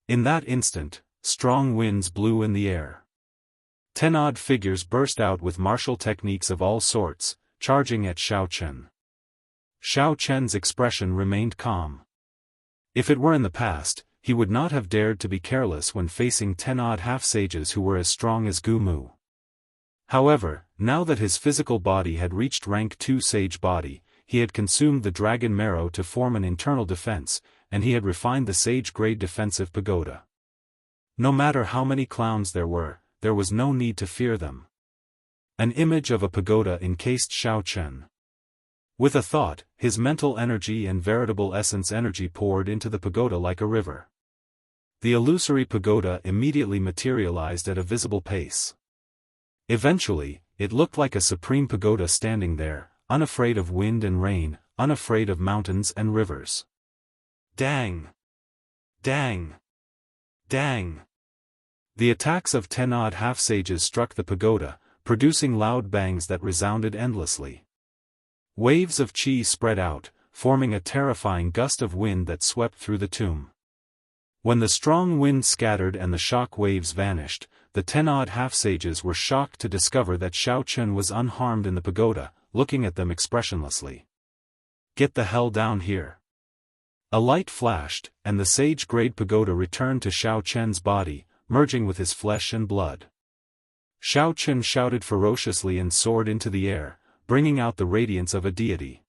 In that instant, strong winds blew in the air. 10 odd figures burst out with martial techniques of all sorts, charging at Xiao Chen. Xiao Chen's expression remained calm. If it were in the past, he would not have dared to be careless when facing 10 odd half-sages who were as strong as Gu Mu. However, now that his physical body had reached rank 2 sage body, he had consumed the dragon marrow to form an internal defense, and he had refined the sage-grade defensive pagoda. No matter how many clowns there was no need to fear them. An image of a pagoda encased Xiao Chen. With a thought, his mental energy and veritable essence energy poured into the pagoda like a river. The illusory pagoda immediately materialized at a visible pace. Eventually, it looked like a supreme pagoda standing there, unafraid of wind and rain, unafraid of mountains and rivers. Dang! Dang! Dang! The attacks of 10 odd half-sages struck the pagoda, producing loud bangs that resounded endlessly. Waves of qi spread out, forming a terrifying gust of wind that swept through the tomb. When the strong wind scattered and the shock waves vanished, the 10 odd half-sages were shocked to discover that Xiao Chen was unharmed in the pagoda, looking at them expressionlessly. Get the hell down here! A light flashed, and the sage-grade pagoda returned to Xiao Chen's body, merging with his flesh and blood. Xiao Chen shouted ferociously and soared into the air, bringing out the radiance of a deity.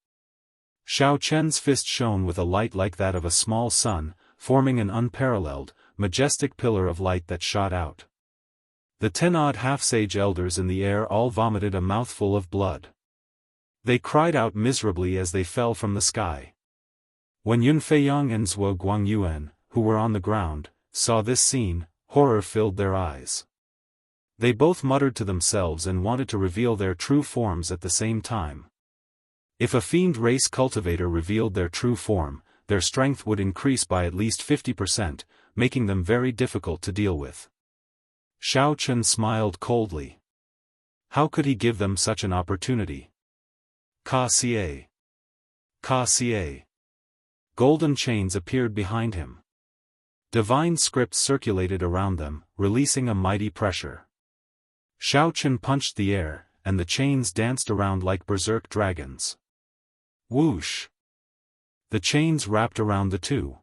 Xiao Chen's fist shone with a light like that of a small sun, forming an unparalleled, majestic pillar of light that shot out. The 10 odd half-sage elders in the air all vomited a mouthful of blood. They cried out miserably as they fell from the sky. When Yun Feiyang and Zhuo Guangyuan, who were on the ground, saw this scene, horror filled their eyes. They both muttered to themselves and wanted to reveal their true forms at the same time. If a fiend race cultivator revealed their true form, their strength would increase by at least 50%, making them very difficult to deal with. Xiao Chen smiled coldly. How could he give them such an opportunity? Ka-Xie. Ka-Xie. Golden chains appeared behind him. Divine scripts circulated around them, releasing a mighty pressure. Xiao Chen punched the air, and the chains danced around like berserk dragons. Whoosh! The chains wrapped around the two.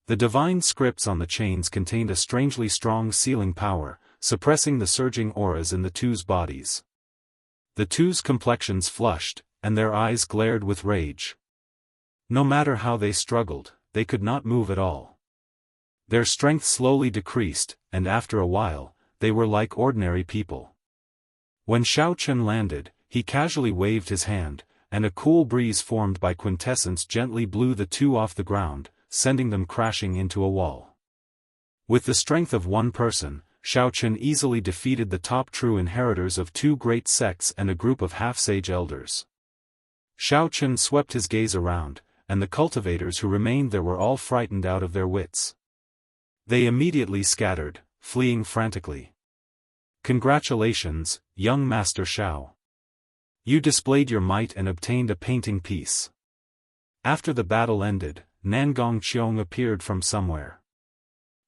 The divine scripts on the chains contained a strangely strong sealing power, suppressing the surging auras in the two's bodies. The two's complexions flushed, and their eyes glared with rage. No matter how they struggled, they could not move at all. Their strength slowly decreased, and after a while, they were like ordinary people. When Xiao Chen landed, he casually waved his hand, and a cool breeze formed by quintessence gently blew the two off the ground, sending them crashing into a wall. With the strength of one person, Xiao Chen easily defeated the top true inheritors of two great sects and a group of half-sage elders. Xiao Chen swept his gaze around, and the cultivators who remained there were all frightened out of their wits. They immediately scattered, fleeing frantically. Congratulations, young Master Xiao. You displayed your might and obtained a painting piece. After the battle ended, Nangong Qiong appeared from somewhere.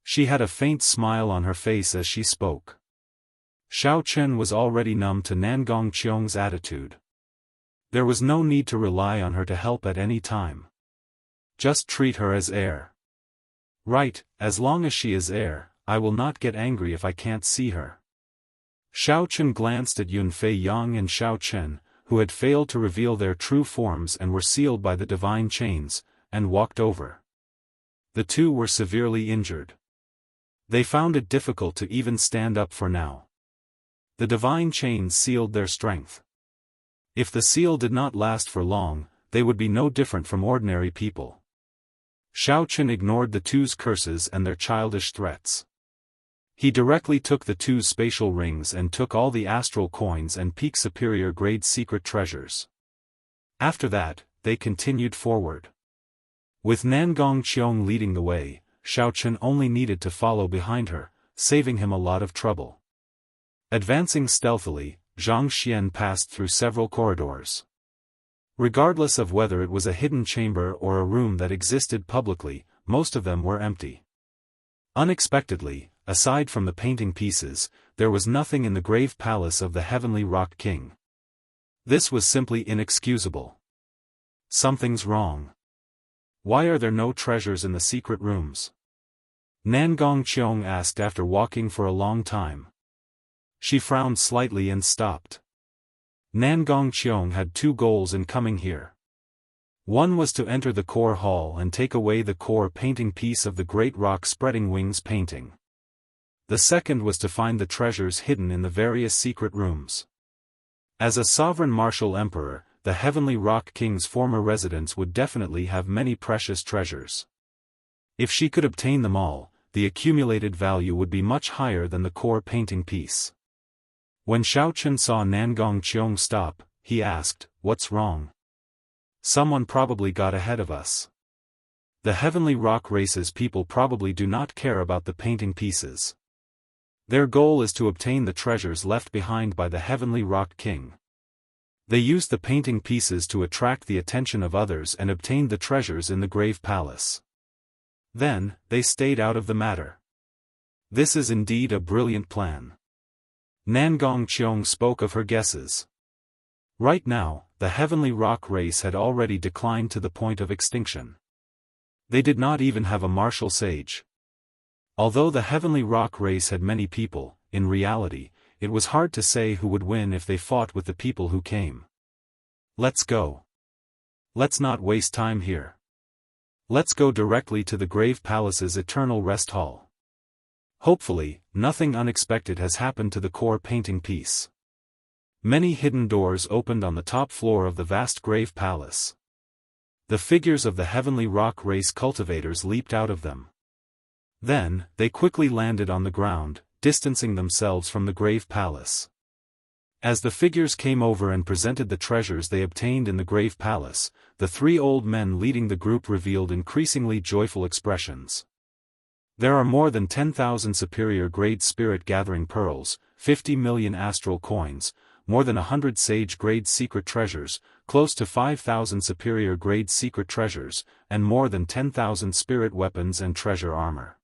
She had a faint smile on her face as she spoke. Xiao Chen was already numb to Nangong Qiong's attitude. There was no need to rely on her to help at any time. Just treat her as heir. Right, as long as she is heir, I will not get angry if I can't see her. Xiao Chen glanced at Yun Feiyang and Xiao Chen, who had failed to reveal their true forms and were sealed by the divine chains, and walked over. The two were severely injured. They found it difficult to even stand up for now. The divine chains sealed their strength. If the seal did not last for long, they would be no different from ordinary people. Xiaochen ignored the two's curses and their childish threats. He directly took the two's spatial rings and took all the astral coins and peak superior grade secret treasures. After that, they continued forward. With Nangong Qiong leading the way, Xiaochen only needed to follow behind her, saving him a lot of trouble. Advancing stealthily, Zhang Xian passed through several corridors. Regardless of whether it was a hidden chamber or a room that existed publicly, most of them were empty. Unexpectedly, aside from the painting pieces, there was nothing in the grave palace of the Heavenly Rock King. This was simply inexcusable. Something's wrong. Why are there no treasures in the secret rooms? Nangong Qiong asked after walking for a long time. She frowned slightly and stopped. Nangong Qiong had two goals in coming here. One was to enter the core hall and take away the core painting piece of the Great Rock Spreading Wings painting. The second was to find the treasures hidden in the various secret rooms. As a sovereign martial emperor, the Heavenly Rock King's former residence would definitely have many precious treasures. If she could obtain them all, the accumulated value would be much higher than the core painting piece. When Xiaochen saw Nangong Qiong stop, he asked, "What's wrong?" "Someone probably got ahead of us. The Heavenly Rock Race's people probably do not care about the painting pieces. Their goal is to obtain the treasures left behind by the Heavenly Rock King. They used the painting pieces to attract the attention of others and obtained the treasures in the Grave Palace. Then, they stayed out of the matter. This is indeed a brilliant plan." Nangong Qiong spoke of her guesses. Right now, the Heavenly Rock race had already declined to the point of extinction. They did not even have a martial sage. Although the Heavenly Rock race had many people, in reality, it was hard to say who would win if they fought with the people who came. "Let's go. Let's not waste time here. Let's go directly to the Grave Palace's Eternal Rest Hall. Hopefully, nothing unexpected has happened to the core painting piece." Many hidden doors opened on the top floor of the vast Grave Palace. The figures of the Heavenly Rock race cultivators leaped out of them. Then, they quickly landed on the ground, distancing themselves from the Grave Palace. As the figures came over and presented the treasures they obtained in the Grave Palace, the three old men leading the group revealed increasingly joyful expressions. "There are more than 10,000 superior-grade spirit-gathering pearls, 50 million astral coins, more than 100 sage-grade secret treasures, close to 5,000 superior-grade secret treasures, and more than 10,000 spirit weapons and treasure armor.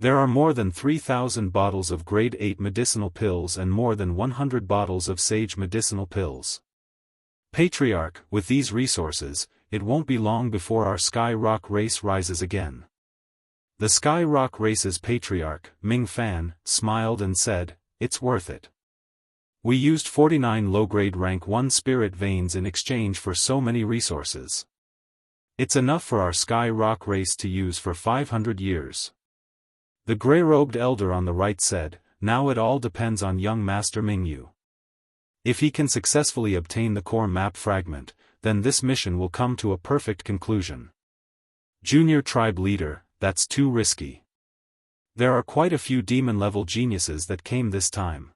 There are more than 3,000 bottles of grade 8 medicinal pills and more than 100 bottles of sage medicinal pills. Patriarch, with these resources, it won't be long before our Sky Rock race rises again." The Sky Rock race's patriarch, Ming Fan, smiled and said, "It's worth it. We used 49 low-grade rank 1 spirit veins in exchange for so many resources. It's enough for our Sky Rock race to use for 500 years. The gray-robed elder on the right said, "Now it all depends on young Master Mingyu. If he can successfully obtain the core map fragment, then this mission will come to a perfect conclusion. Junior tribe leader, that's too risky. There are quite a few demon-level geniuses that came this time.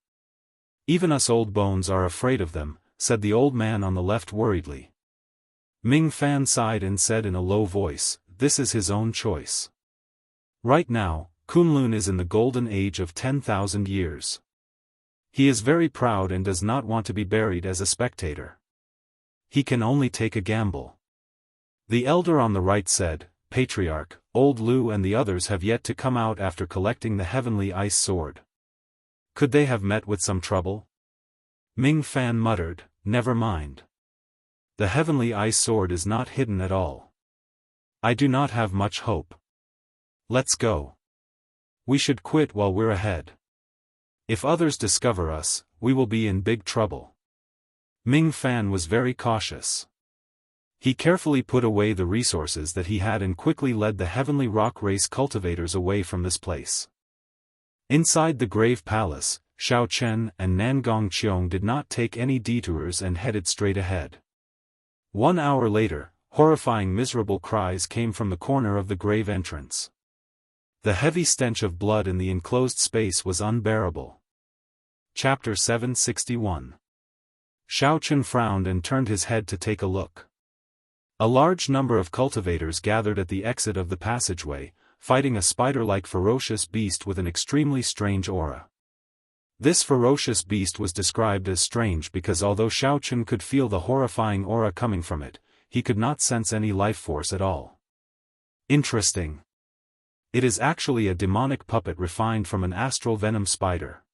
Even us old bones are afraid of them," said the old man on the left worriedly. Ming Fan sighed and said in a low voice, "This is his own choice. Right now, Kunlun is in the golden age of 10,000 years. He is very proud and does not want to be buried as a spectator. He can only take a gamble." The elder on the right said, "Patriarch, Old Lu and the others have yet to come out after collecting the Heavenly Ice Sword. Could they have met with some trouble?" Ming Fan muttered, "Never mind. The Heavenly Ice Sword is not hidden at all. I do not have much hope. Let's go. We should quit while we're ahead. If others discover us, we will be in big trouble." Ming Fan was very cautious. He carefully put away the resources that he had and quickly led the heavenly rock race cultivators away from this place. Inside the grave palace, Xiao Chen and Nangong Qiong did not take any detours and headed straight ahead. 1 hour later, horrifying miserable cries came from the corner of the grave entrance. The heavy stench of blood in the enclosed space was unbearable. Chapter 761. Xiao Chen frowned and turned his head to take a look. A large number of cultivators gathered at the exit of the passageway, fighting a spider-like ferocious beast with an extremely strange aura. This ferocious beast was described as strange because although Xiao Chen could feel the horrifying aura coming from it, he could not sense any life force at all. Interesting. It is actually a demonic puppet refined from an astral venom spider.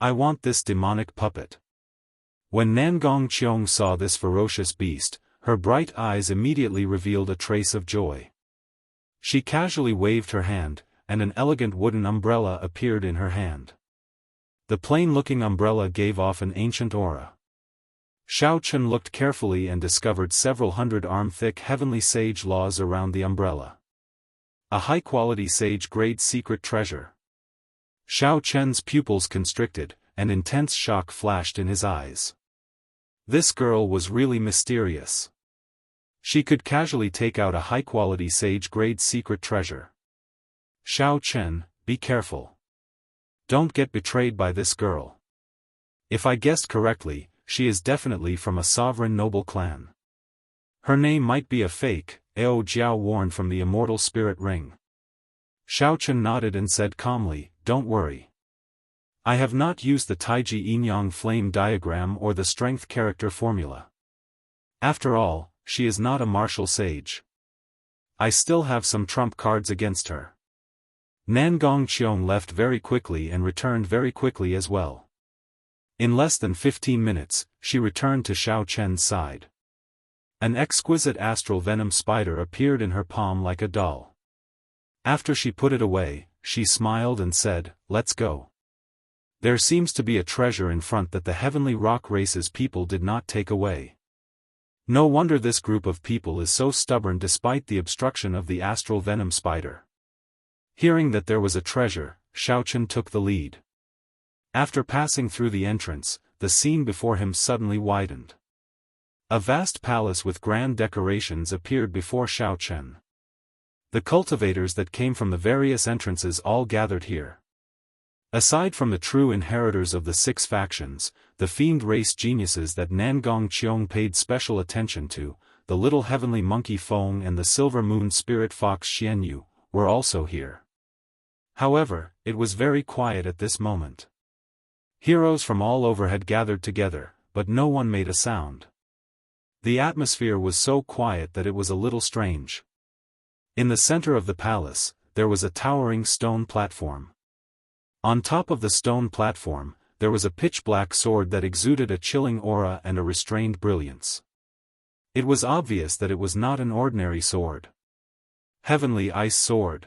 I want this demonic puppet. When Nangong Qiong saw this ferocious beast, her bright eyes immediately revealed a trace of joy. She casually waved her hand, and an elegant wooden umbrella appeared in her hand. The plain-looking umbrella gave off an ancient aura. Xiao Chen looked carefully and discovered several hundred-arm-thick heavenly sage laws around the umbrella. A high-quality sage-grade secret treasure. Xiao Chen's pupils constricted, and intense shock flashed in his eyes. This girl was really mysterious. She could casually take out a high-quality sage-grade secret treasure. Xiao Chen, be careful. Don't get betrayed by this girl. If I guessed correctly, she is definitely from a sovereign noble clan. Her name might be a fake, Ao Jiao warned from the immortal spirit ring. Xiao Chen nodded and said calmly, don't worry. I have not used the Taiji Yin-Yang flame diagram or the strength character formula. After all, she is not a martial sage. I still have some trump cards against her. Nangong Qiong left very quickly and returned very quickly as well. In less than 15 minutes, she returned to Xiao Chen's side. An exquisite astral venom spider appeared in her palm like a doll. After she put it away, she smiled and said, let's go. There seems to be a treasure in front that the heavenly rock race's people did not take away. No wonder this group of people is so stubborn despite the obstruction of the astral venom spider. Hearing that there was a treasure, Xiao Chen took the lead. After passing through the entrance, the scene before him suddenly widened. A vast palace with grand decorations appeared before Xiao Chen. The cultivators that came from the various entrances all gathered here. Aside from the true inheritors of the 6 factions, the fiend race geniuses that Nangong Qiong paid special attention to, the little heavenly monkey Feng and the silver moon spirit fox Xianyu, were also here. However, it was very quiet at this moment. Heroes from all over had gathered together, but no one made a sound. The atmosphere was so quiet that it was a little strange. In the center of the palace, there was a towering stone platform. On top of the stone platform, there was a pitch-black sword that exuded a chilling aura and a restrained brilliance. It was obvious that it was not an ordinary sword. Heavenly Ice Sword.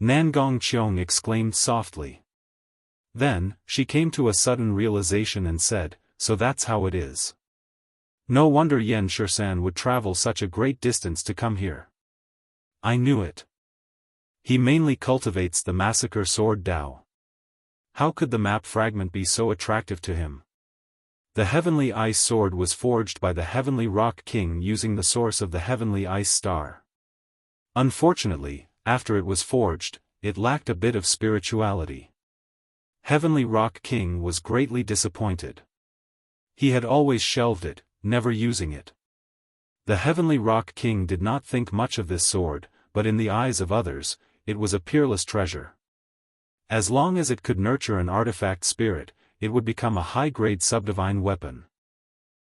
Nangong Qiong exclaimed softly. Then, she came to a sudden realization and said, so that's how it is. No wonder Yan Shursan would travel such a great distance to come here. I knew it. He mainly cultivates the massacre sword Dao. How could the map fragment be so attractive to him? The Heavenly Ice Sword was forged by the Heavenly Rock King using the source of the Heavenly Ice Star. Unfortunately, after it was forged, it lacked a bit of spirituality. Heavenly Rock King was greatly disappointed. He had always shelved it, never using it. The Heavenly Rock King did not think much of this sword, but in the eyes of others, it was a peerless treasure. As long as it could nurture an artifact spirit, it would become a high-grade subdivine weapon.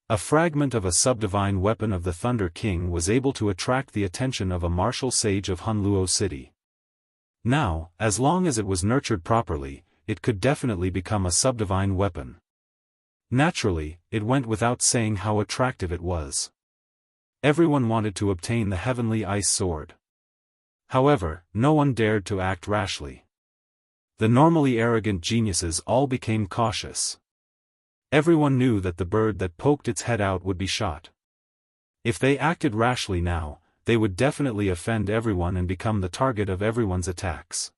A fragment of a subdivine weapon of the Thunder King was able to attract the attention of a martial sage of Hunluo City. Now, as long as it was nurtured properly, it could definitely become a subdivine weapon. Naturally, it went without saying how attractive it was. Everyone wanted to obtain the Heavenly Ice Sword. However, no one dared to act rashly. The normally arrogant geniuses all became cautious. Everyone knew that the bird that poked its head out would be shot. If they acted rashly now, they would definitely offend everyone and become the target of everyone's attacks.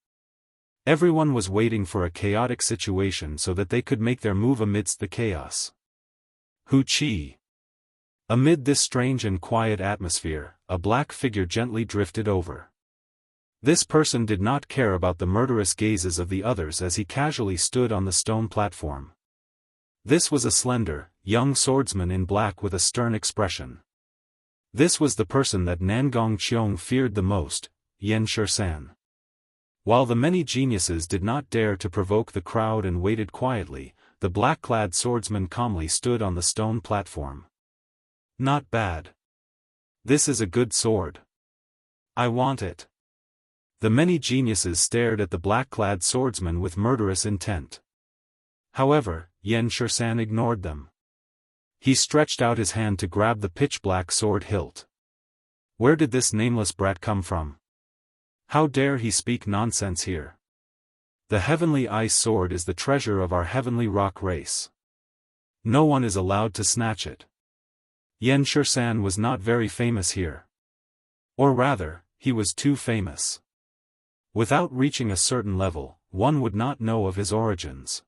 Everyone was waiting for a chaotic situation so that they could make their move amidst the chaos. Hu Qi. Amid this strange and quiet atmosphere, a black figure gently drifted over. This person did not care about the murderous gazes of the others as he casually stood on the stone platform. This was a slender, young swordsman in black with a stern expression. This was the person that Nangong Qiong feared the most, Yan Shisan. While the many geniuses did not dare to provoke the crowd and waited quietly, the black-clad swordsman calmly stood on the stone platform. Not bad. This is a good sword. I want it. The many geniuses stared at the black-clad swordsman with murderous intent. However, Yan Shisan ignored them. He stretched out his hand to grab the pitch-black sword hilt. Where did this nameless brat come from? How dare he speak nonsense here? The heavenly ice sword is the treasure of our heavenly rock race. No one is allowed to snatch it. Yan Shisan was not very famous here. Or rather, he was too famous. Without reaching a certain level, one would not know of his origins.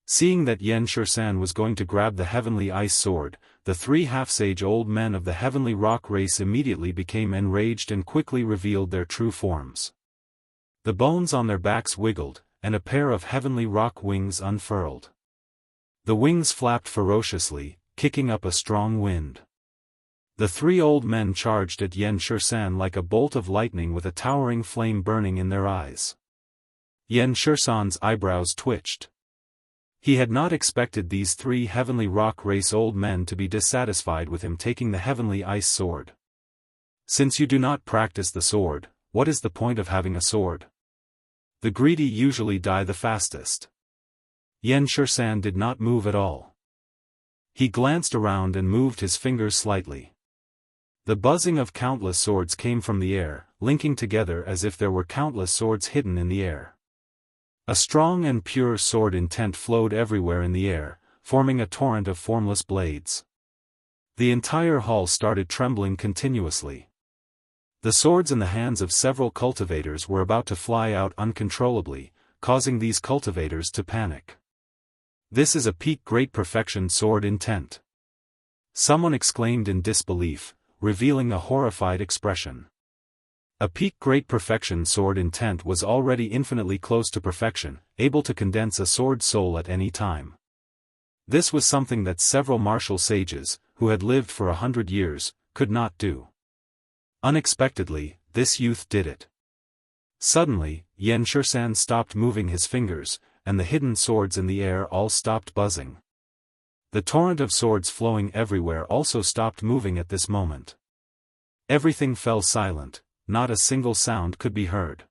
Seeing that Yan Shisan was going to grab the heavenly ice sword, the three half-sage old men of the heavenly rock race immediately became enraged and quickly revealed their true forms. The bones on their backs wiggled, and a pair of heavenly rock wings unfurled. The wings flapped ferociously, kicking up a strong wind. The three old men charged at Yan Shisan like a bolt of lightning with a towering flame burning in their eyes. Yan Shisan's eyebrows twitched. He had not expected these three heavenly rock race old men to be dissatisfied with him taking the heavenly ice sword. Since you do not practice the sword, what is the point of having a sword? The greedy usually die the fastest. Yan Shisan did not move at all. He glanced around and moved his fingers slightly. The buzzing of countless swords came from the air, linking together as if there were countless swords hidden in the air. A strong and pure sword intent flowed everywhere in the air, forming a torrent of formless blades. The entire hall started trembling continuously. The swords in the hands of several cultivators were about to fly out uncontrollably, causing these cultivators to panic. This is a peak great perfection sword intent. Someone exclaimed in disbelief, revealing a horrified expression. A peak great perfection sword intent was already infinitely close to perfection, able to condense a sword's soul at any time. This was something that several martial sages, who had lived for 100 years, could not do. Unexpectedly, this youth did it. Suddenly, Yan Shisan stopped moving his fingers, and the hidden swords in the air all stopped buzzing. The torrent of swords flowing everywhere also stopped moving at this moment. Everything fell silent. Not a single sound could be heard.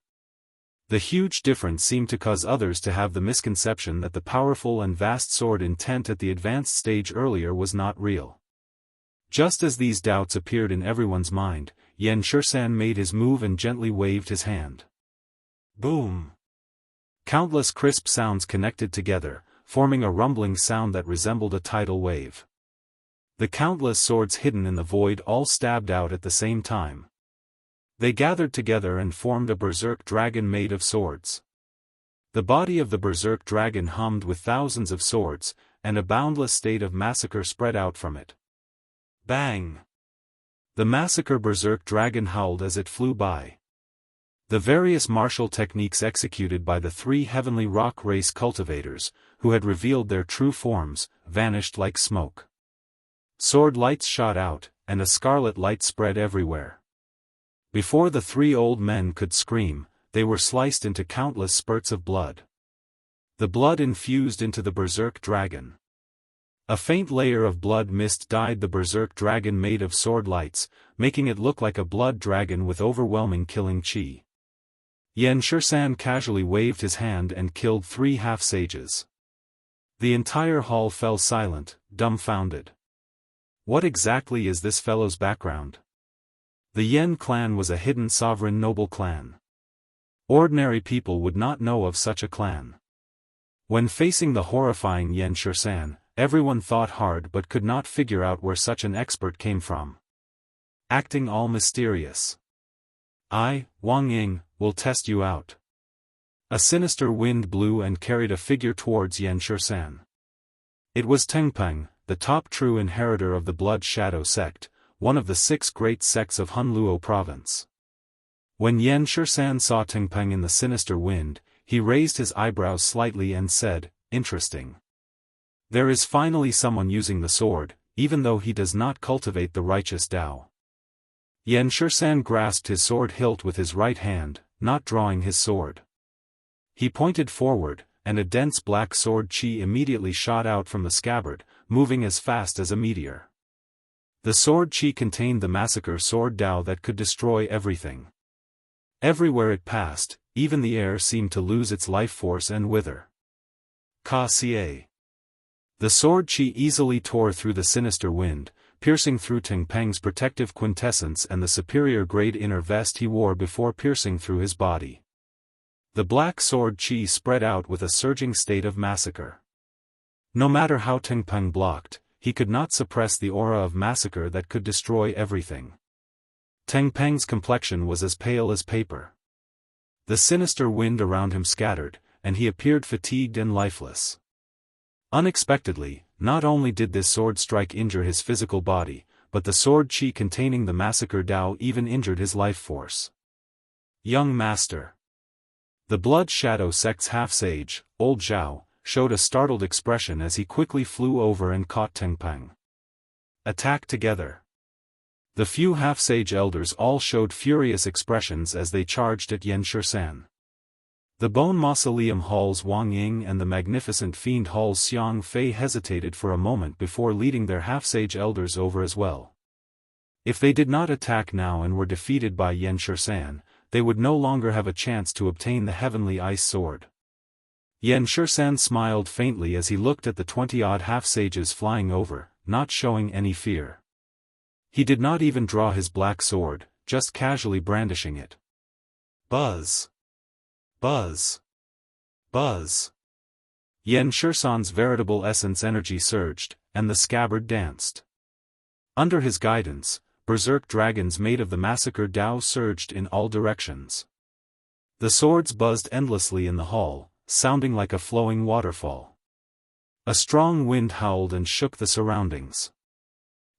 The huge difference seemed to cause others to have the misconception that the powerful and vast sword intent at the advanced stage earlier was not real. Just as these doubts appeared in everyone's mind, Yan Shisan made his move and gently waved his hand. Boom! Countless crisp sounds connected together, forming a rumbling sound that resembled a tidal wave. The countless swords hidden in the void all stabbed out at the same time. They gathered together and formed a berserk dragon made of swords. The body of the berserk dragon hummed with thousands of swords, and a boundless state of massacre spread out from it. Bang! The massacre berserk dragon howled as it flew by. The various martial techniques executed by the three heavenly rock race cultivators, who had revealed their true forms, vanished like smoke. Sword lights shot out, and a scarlet light spread everywhere. Before the three old men could scream, they were sliced into countless spurts of blood. The blood infused into the berserk dragon. A faint layer of blood mist dyed the berserk dragon made of sword lights, making it look like a blood dragon with overwhelming killing chi. Yan Shisan casually waved his hand and killed three half-sages. The entire hall fell silent, dumbfounded. What exactly is this fellow's background? The Yen clan was a hidden sovereign noble clan. Ordinary people would not know of such a clan. When facing the horrifying Yan Shisan, everyone thought hard but could not figure out where such an expert came from. Acting all mysterious. I, Wang Ying, will test you out. A sinister wind blew and carried a figure towards Yan Shisan. It was Tengpeng, the top true inheritor of the Blood Shadow sect, one of the 6 great sects of Hunluo province. When Yan Shisan saw Tengpeng in the sinister wind, he raised his eyebrows slightly and said, "Interesting. There is finally someone using the sword, even though he does not cultivate the righteous Tao." Yan Shisan grasped his sword hilt with his right hand, not drawing his sword. He pointed forward, and a dense black sword qi immediately shot out from the scabbard, moving as fast as a meteor. The sword qi contained the massacre sword Tao that could destroy everything. Everywhere it passed, even the air seemed to lose its life force and wither. Ka-ca. The sword qi easily tore through the sinister wind, piercing through Tengpeng's protective quintessence and the superior grade inner vest he wore before piercing through his body. The black sword qi spread out with a surging state of massacre. No matter how Tengpeng blocked, he could not suppress the aura of massacre that could destroy everything. Tengpeng's complexion was as pale as paper. The sinister wind around him scattered, and he appeared fatigued and lifeless. Unexpectedly, not only did this sword strike injure his physical body, but the sword qi containing the massacre Tao even injured his life force. Young Master. The Blood Shadow sect's half-sage, Old Zhao, showed a startled expression as he quickly flew over and caught Tengpeng. Attack together. The few half-sage elders all showed furious expressions as they charged at Yan Shisan. The Bone Mausoleum Hall's Wang Ying and the magnificent Fiend Hall's Xiang Fei hesitated for a moment before leading their half-sage elders over as well. If they did not attack now and were defeated by Yan Shisan, they would no longer have a chance to obtain the heavenly ice sword. Yan Shisan smiled faintly as he looked at the 20-odd half-sages flying over, not showing any fear. He did not even draw his black sword, just casually brandishing it. Buzz. Buzz. Buzz. Yan Shisan's veritable essence energy surged, and the scabbard danced. Under his guidance, berserk dragons made of the massacre Tao surged in all directions. The swords buzzed endlessly in the hall, sounding like a flowing waterfall. A strong wind howled and shook the surroundings.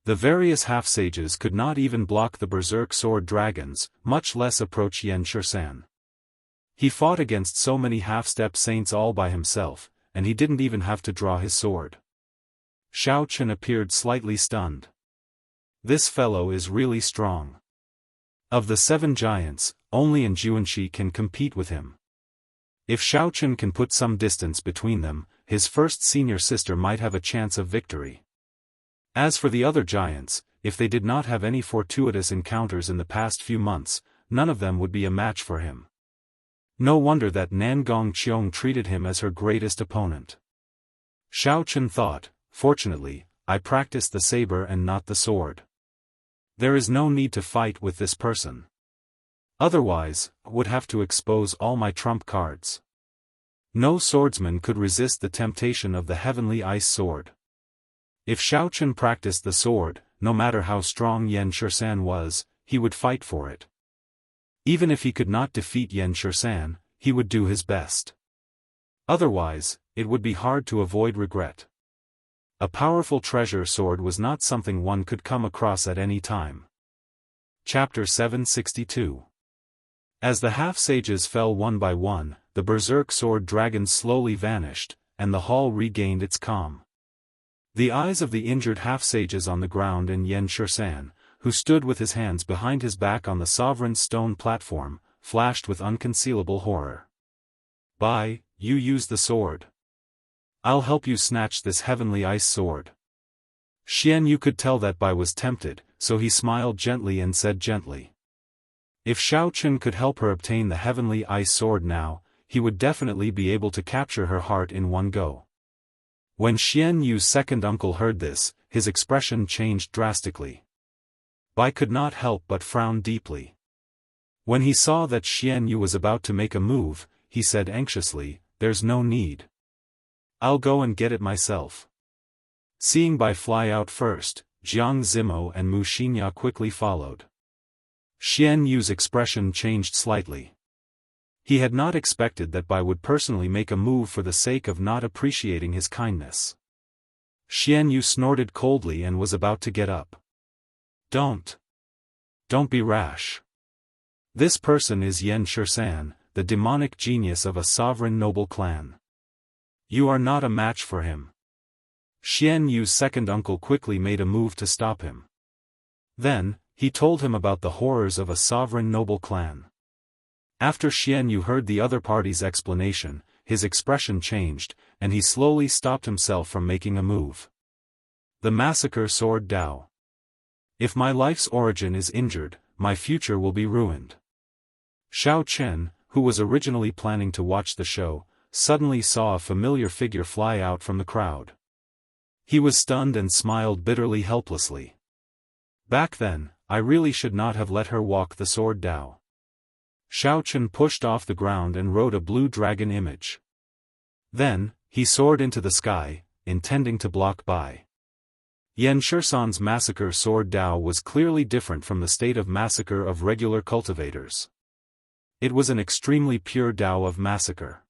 The various half-sages could not even block the berserk sword dragons, much less approach Yan Shisan. He fought against so many half-step saints all by himself, and he didn't even have to draw his sword. Xiao Chen appeared slightly stunned. This fellow is really strong. Of the 7 giants, only Jianghu can compete with him. If Xiao Chen can put some distance between them, his first senior sister might have a chance of victory. As for the other giants, if they did not have any fortuitous encounters in the past few months, none of them would be a match for him. No wonder that Nangong Qiong treated him as her greatest opponent. Xiao Chen thought, fortunately, I practice the saber and not the sword. There is no need to fight with this person. Otherwise, I would have to expose all my trump cards. No swordsman could resist the temptation of the heavenly ice sword. If Xiao Chen practiced the sword, no matter how strong Yan Shisan was, he would fight for it. Even if he could not defeat Yan Shisan, he would do his best. Otherwise, it would be hard to avoid regret. A powerful treasure sword was not something one could come across at any time. Chapter 762. As the half-sages fell one by one, the berserk sword dragons slowly vanished, and the hall regained its calm. The eyes of the injured half-sages on the ground and Yan Shisan, who stood with his hands behind his back on the sovereign's stone platform, flashed with unconcealable horror. Bai, you use the sword. I'll help you snatch this heavenly ice sword. Xian Yu could tell that Bai was tempted, so he smiled gently and said gently. If Xiao Chen could help her obtain the heavenly ice sword now, he would definitely be able to capture her heart in one go. When Xian Yu's second uncle heard this, his expression changed drastically. Bai could not help but frown deeply. When he saw that Xian Yu was about to make a move, he said anxiously, "There's no need. I'll go and get it myself." Seeing Bai fly out first, Jianghu and Mu Xinya quickly followed. Xian Yu's expression changed slightly. He had not expected that Bai would personally make a move for the sake of not appreciating his kindness. Xian Yu snorted coldly and was about to get up. Don't be rash. This person is Yen Shursan, the demonic genius of a sovereign noble clan. You are not a match for him. Xian Yu's second uncle quickly made a move to stop him. Then, he told him about the horrors of a sovereign noble clan. After Xian Yu heard the other party's explanation, his expression changed, and he slowly stopped himself from making a move. The massacre sword Dao. If my life's origin is injured, my future will be ruined. Xiao Chen, who was originally planning to watch the show, suddenly saw a familiar figure fly out from the crowd. He was stunned and smiled bitterly helplessly. Back then, I really should not have let her walk the sword Dao. Xiao Chen pushed off the ground and wrote a blue dragon image. Then, he soared into the sky, intending to block Bai. Yen Shursan's massacre sword Dao was clearly different from the state of massacre of regular cultivators. It was an extremely pure Dao of massacre.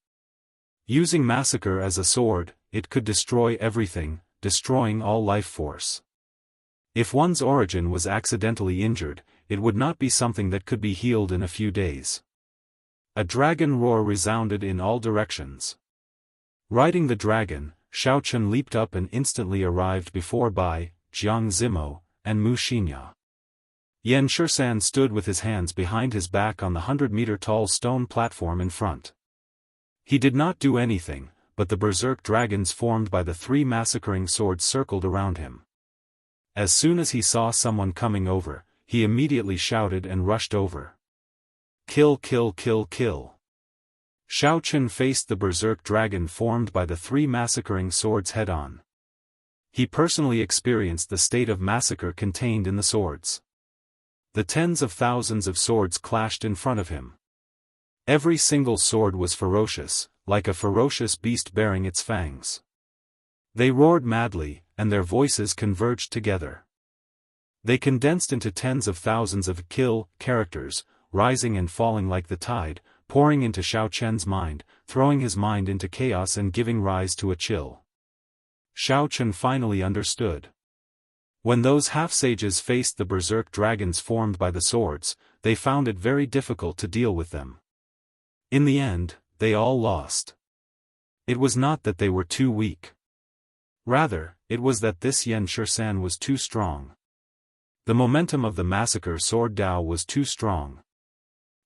Using massacre as a sword, it could destroy everything, destroying all life force. If one's origin was accidentally injured, it would not be something that could be healed in a few days. A dragon roar resounded in all directions. Riding the dragon, Xiao Chen leaped up and instantly arrived before Bai, Jianghu, and Mu Xinya. Yen Shursan stood with his hands behind his back on the 100-meter-tall stone platform in front. He did not do anything, but the berserk dragons formed by the three massacring swords circled around him. As soon as he saw someone coming over, he immediately shouted and rushed over. Kill, kill, kill, kill. Xiao Chen faced the berserk dragon formed by the three massacring swords head-on. He personally experienced the state of massacre contained in the swords. The tens of thousands of swords clashed in front of him. Every single sword was ferocious, like a ferocious beast bearing its fangs. They roared madly, and their voices converged together. They condensed into tens of thousands of kill characters, rising and falling like the tide, pouring into Xiao Chen's mind, throwing his mind into chaos and giving rise to a chill. Xiao Chen finally understood. When those half-sages faced the berserk dragons formed by the swords, they found it very difficult to deal with them. In the end, they all lost. It was not that they were too weak. Rather, it was that this Yen Shursan was too strong. The momentum of the massacre sword Dao was too strong.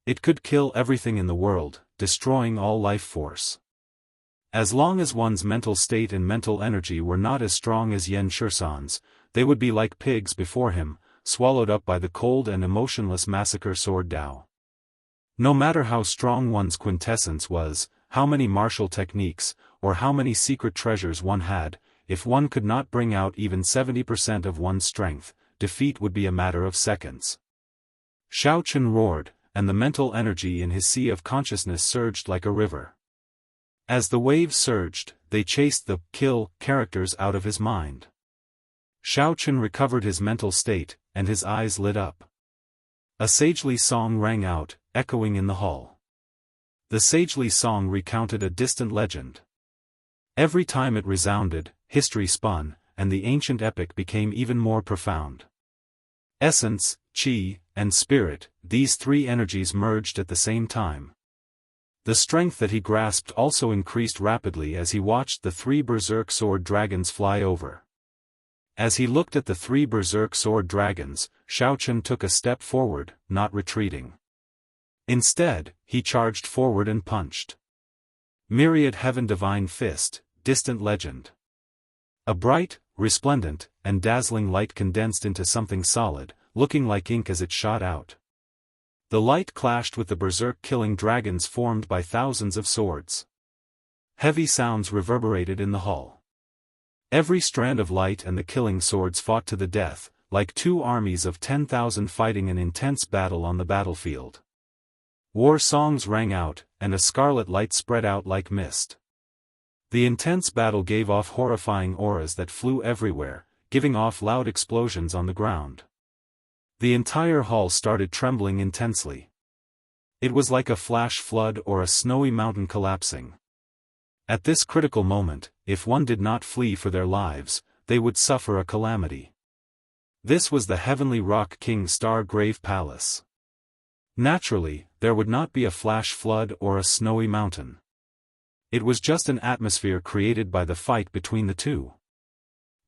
It could kill everything in the world, destroying all life force. As long as one's mental state and mental energy were not as strong as Yen Shursan's, they would be like pigs before him, swallowed up by the cold and emotionless massacre sword Dao. No matter how strong one's quintessence was, how many martial techniques, or how many secret treasures one had, if one could not bring out even 70% of one's strength, defeat would be a matter of seconds. Xiao Chen roared, and the mental energy in his sea of consciousness surged like a river. As the waves surged, they chased the kill characters out of his mind. Xiao Chen recovered his mental state, and his eyes lit up. A sagely song rang out, echoing in the hall. The sagely song recounted a distant legend. Every time it resounded, history spun, and the ancient epic became even more profound. Essence, Qi, and Spirit, these three energies merged at the same time. The strength that he grasped also increased rapidly as he watched the three berserk sword dragons fly over. As he looked at the three berserk sword dragons, Xiao Chen took a step forward, not retreating. Instead, he charged forward and punched. Myriad Heaven Divine Fist, Distant Legend. A bright, resplendent, and dazzling light condensed into something solid, looking like ink as it shot out. The light clashed with the berserk-killing dragons formed by thousands of swords. Heavy sounds reverberated in the hall. Every strand of light and the killing swords fought to the death, like two armies of 10,000 fighting an intense battle on the battlefield. War songs rang out, and a scarlet light spread out like mist. The intense battle gave off horrifying auras that flew everywhere, giving off loud explosions on the ground. The entire hall started trembling intensely. It was like a flash flood or a snowy mountain collapsing. At this critical moment, if one did not flee for their lives, they would suffer a calamity. This was the Heavenly Rock King's Star Grave Palace. Naturally, there would not be a flash flood or a snowy mountain. It was just an atmosphere created by the fight between the two.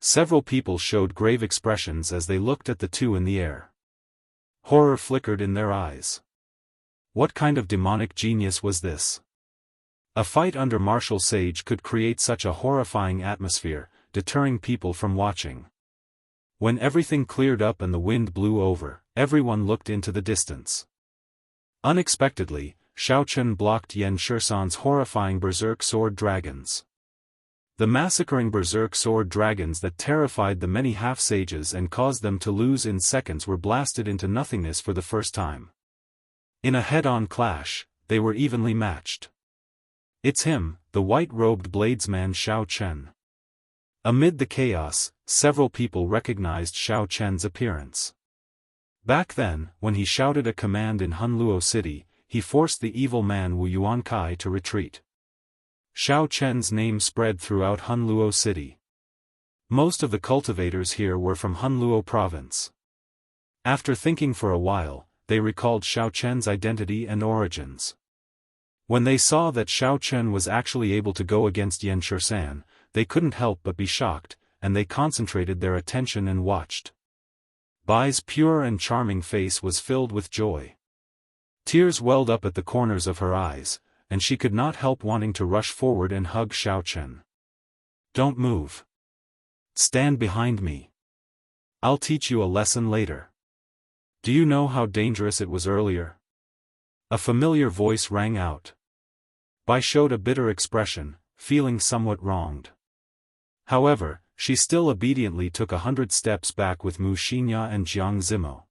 Several people showed grave expressions as they looked at the two in the air. Horror flickered in their eyes. What kind of demonic genius was this? A fight under martial sage could create such a horrifying atmosphere, deterring people from watching. When everything cleared up and the wind blew over, everyone looked into the distance. Unexpectedly, Xiaochen blocked Yan Shisan's horrifying berserk sword dragons. The massacring berserk sword dragons that terrified the many half-sages and caused them to lose in seconds were blasted into nothingness for the first time. In a head-on clash, they were evenly matched. It's him, the white-robed bladesman Xiaochen. Amid the chaos, several people recognized Xiaochen's appearance. Back then, when he shouted a command in Hunluo City, he forced the evil man Wu Yuankai to retreat. Xiaochen's name spread throughout Hunluo City. Most of the cultivators here were from Hunluo province. After thinking for a while, they recalled Xiaochen's identity and origins. When they saw that Xiaochen was actually able to go against Yan Shisan, they couldn't help but be shocked, and they concentrated their attention and watched. Bai's pure and charming face was filled with joy. Tears welled up at the corners of her eyes, and she could not help wanting to rush forward and hug Xiaochen. Don't move. Stand behind me. I'll teach you a lesson later. Do you know how dangerous it was earlier? A familiar voice rang out. Bai showed a bitter expression, feeling somewhat wronged. However, she still obediently took 100 steps back with Mu Xinya and Jiang Zimo.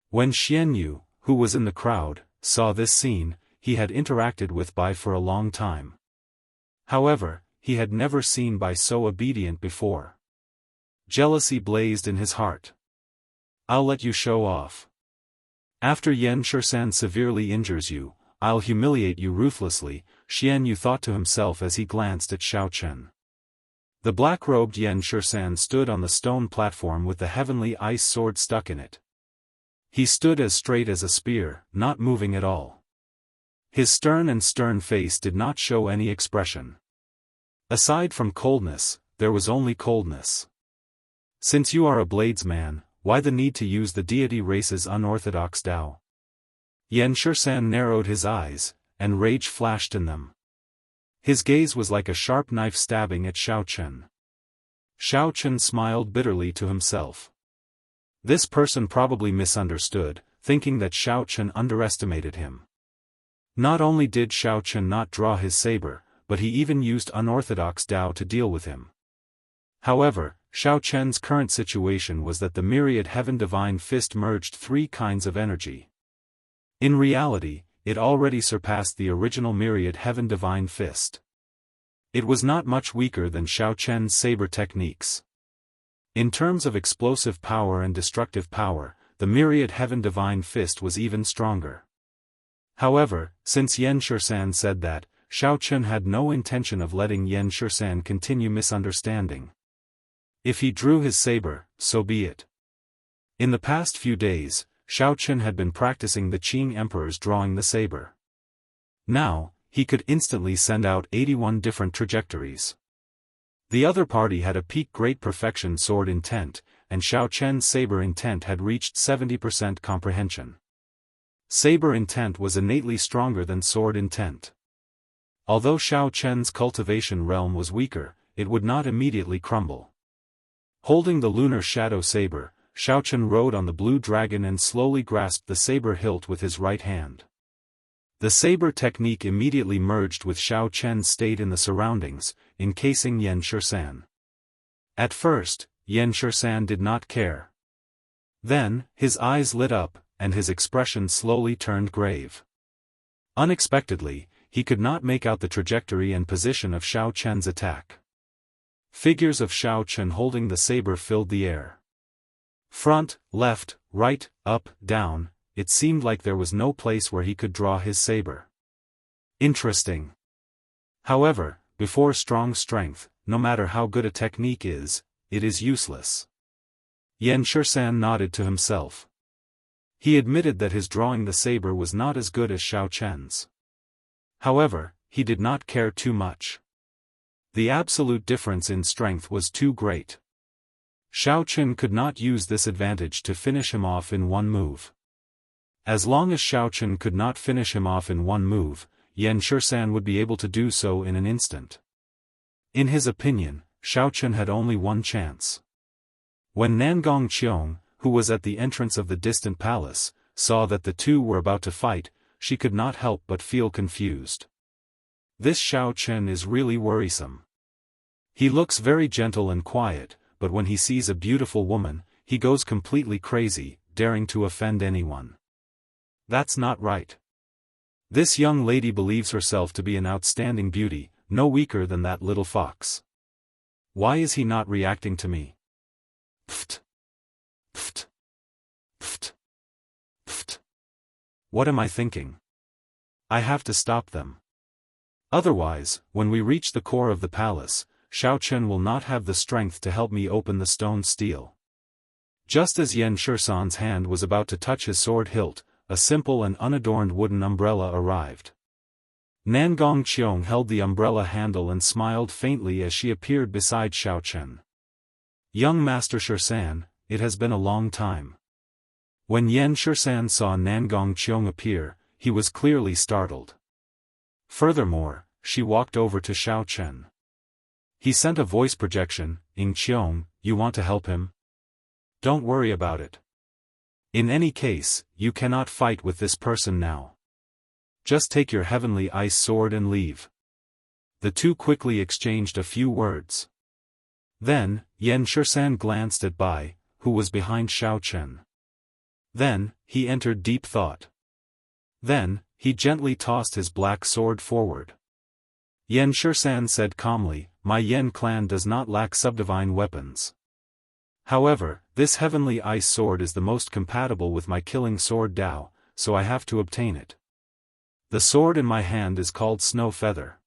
When Xianyu, who was in the crowd, saw this scene, he had interacted with Bai for a long time. However, he had never seen Bai so obedient before. Jealousy blazed in his heart. I'll let you show off. After Yan Shisan severely injures you, I'll humiliate you ruthlessly, Xianyu thought to himself as he glanced at Xiaochen. The black-robed Yan Shisan stood on the stone platform with the heavenly ice sword stuck in it. He stood as straight as a spear, not moving at all. His stern face did not show any expression. Aside from coldness, there was only coldness. Since you are a bladesman, why the need to use the deity race's unorthodox Dao? Yan Shisan narrowed his eyes, and rage flashed in them. His gaze was like a sharp knife stabbing at Xiaochen. Xiaochen smiled bitterly to himself. This person probably misunderstood, thinking that Xiaochen underestimated him. Not only did Xiaochen not draw his saber, but he even used unorthodox Dao to deal with him. However, Xiaochen's current situation was that the myriad heaven divine fist merged 3 kinds of energy. In reality, it already surpassed the original myriad heaven divine fist. It was not much weaker than Xiaochen's saber techniques. In terms of explosive power and destructive power, the myriad heaven divine fist was even stronger. However, since Yan Shisan said that, Xiaochen had no intention of letting Yan Shisan continue misunderstanding. If he drew his saber, so be it. In the past few days, Xiaochen had been practicing the Qing Emperor's drawing the saber. Now, he could instantly send out 81 different trajectories. The other party had a peak great perfection sword intent, and Xiaochen's saber intent had reached 70% comprehension. Saber intent was innately stronger than sword intent. Although Xiaochen's cultivation realm was weaker, it would not immediately crumble. Holding the lunar shadow saber, Xiaochen rode on the blue dragon and slowly grasped the saber hilt with his right hand. The saber technique immediately merged with Xiaochen's state in the surroundings, encasing Yan Shisan. At first, Yan Shisan did not care. Then, his eyes lit up, and his expression slowly turned grave. Unexpectedly, he could not make out the trajectory and position of Xiao Chen's attack. Figures of Xiao Chen holding the saber filled the air. Front, left, right, up, down, it seemed like there was no place where he could draw his saber. Interesting. However, before strong strength, no matter how good a technique is, it is useless. Yan Shisan nodded to himself. He admitted that his drawing the saber was not as good as Xiao Chen's. However, he did not care too much. The absolute difference in strength was too great. Xiao Chen could not use this advantage to finish him off in one move. As long as Xiao Chen could not finish him off in one move, Yan Shisan would be able to do so in an instant. In his opinion, Xiao Chen had only one chance. When Nangong Qiong, who was at the entrance of the distant palace, saw that the two were about to fight, she could not help but feel confused. This Xiao Chen is really worrisome. He looks very gentle and quiet, but when he sees a beautiful woman, he goes completely crazy, daring to offend anyone. That's not right. This young lady believes herself to be an outstanding beauty, no weaker than that little fox. Why is he not reacting to me? Pft. Pft. Pft. Pft. What am I thinking? I have to stop them. Otherwise, when we reach the core of the palace, Xiao Chen will not have the strength to help me open the stone steel. Just as Yan Shisan's hand was about to touch his sword hilt, a simple and unadorned wooden umbrella arrived. Nangong Qiong held the umbrella handle and smiled faintly as she appeared beside Xiao Chen. Young Master Shisan, it has been a long time. When Yan Shisan saw Nangong Qiong appear, he was clearly startled. Furthermore, she walked over to Xiao Chen. He sent a voice projection, "Ing Qiong, you want to help him? Don't worry about it. In any case, you cannot fight with this person now. Just take your heavenly ice sword and leave." The two quickly exchanged a few words. Then, Yan Shisan glanced at Bai, who was behind Xiao Chen. Then, he entered deep thought. Then, he gently tossed his black sword forward. Yan Shisan said calmly, "My Yan clan does not lack subdivine weapons. However, this heavenly ice sword is the most compatible with my killing sword Dao, so I have to obtain it. The sword in my hand is called Snow Feather.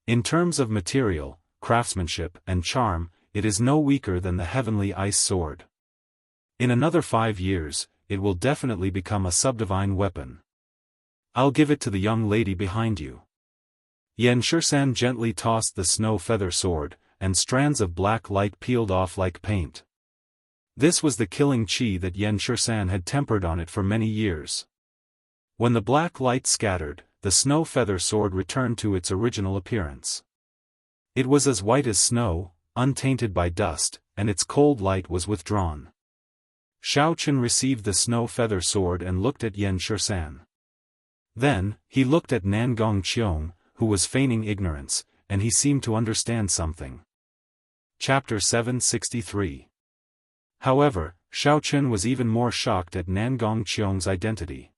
In terms of material, craftsmanship, and charm, it is no weaker than the heavenly ice sword. In another 5 years, it will definitely become a subdivine weapon. I'll give it to the young lady behind you." Yan Shisan gently tossed the snow feather sword, and strands of black light peeled off like paint. This was the killing qi that Yan Shisan had tempered on it for many years. When the black light scattered, the snow feather sword returned to its original appearance. It was as white as snow, untainted by dust, and its cold light was withdrawn. Xiao Chen received the snow feather sword and looked at Yan Shisan. Then, he looked at Nangong Qiong, who was feigning ignorance, and he seemed to understand something. Chapter 763. However, Xiao Chen was even more shocked at Nangong Qiong's identity.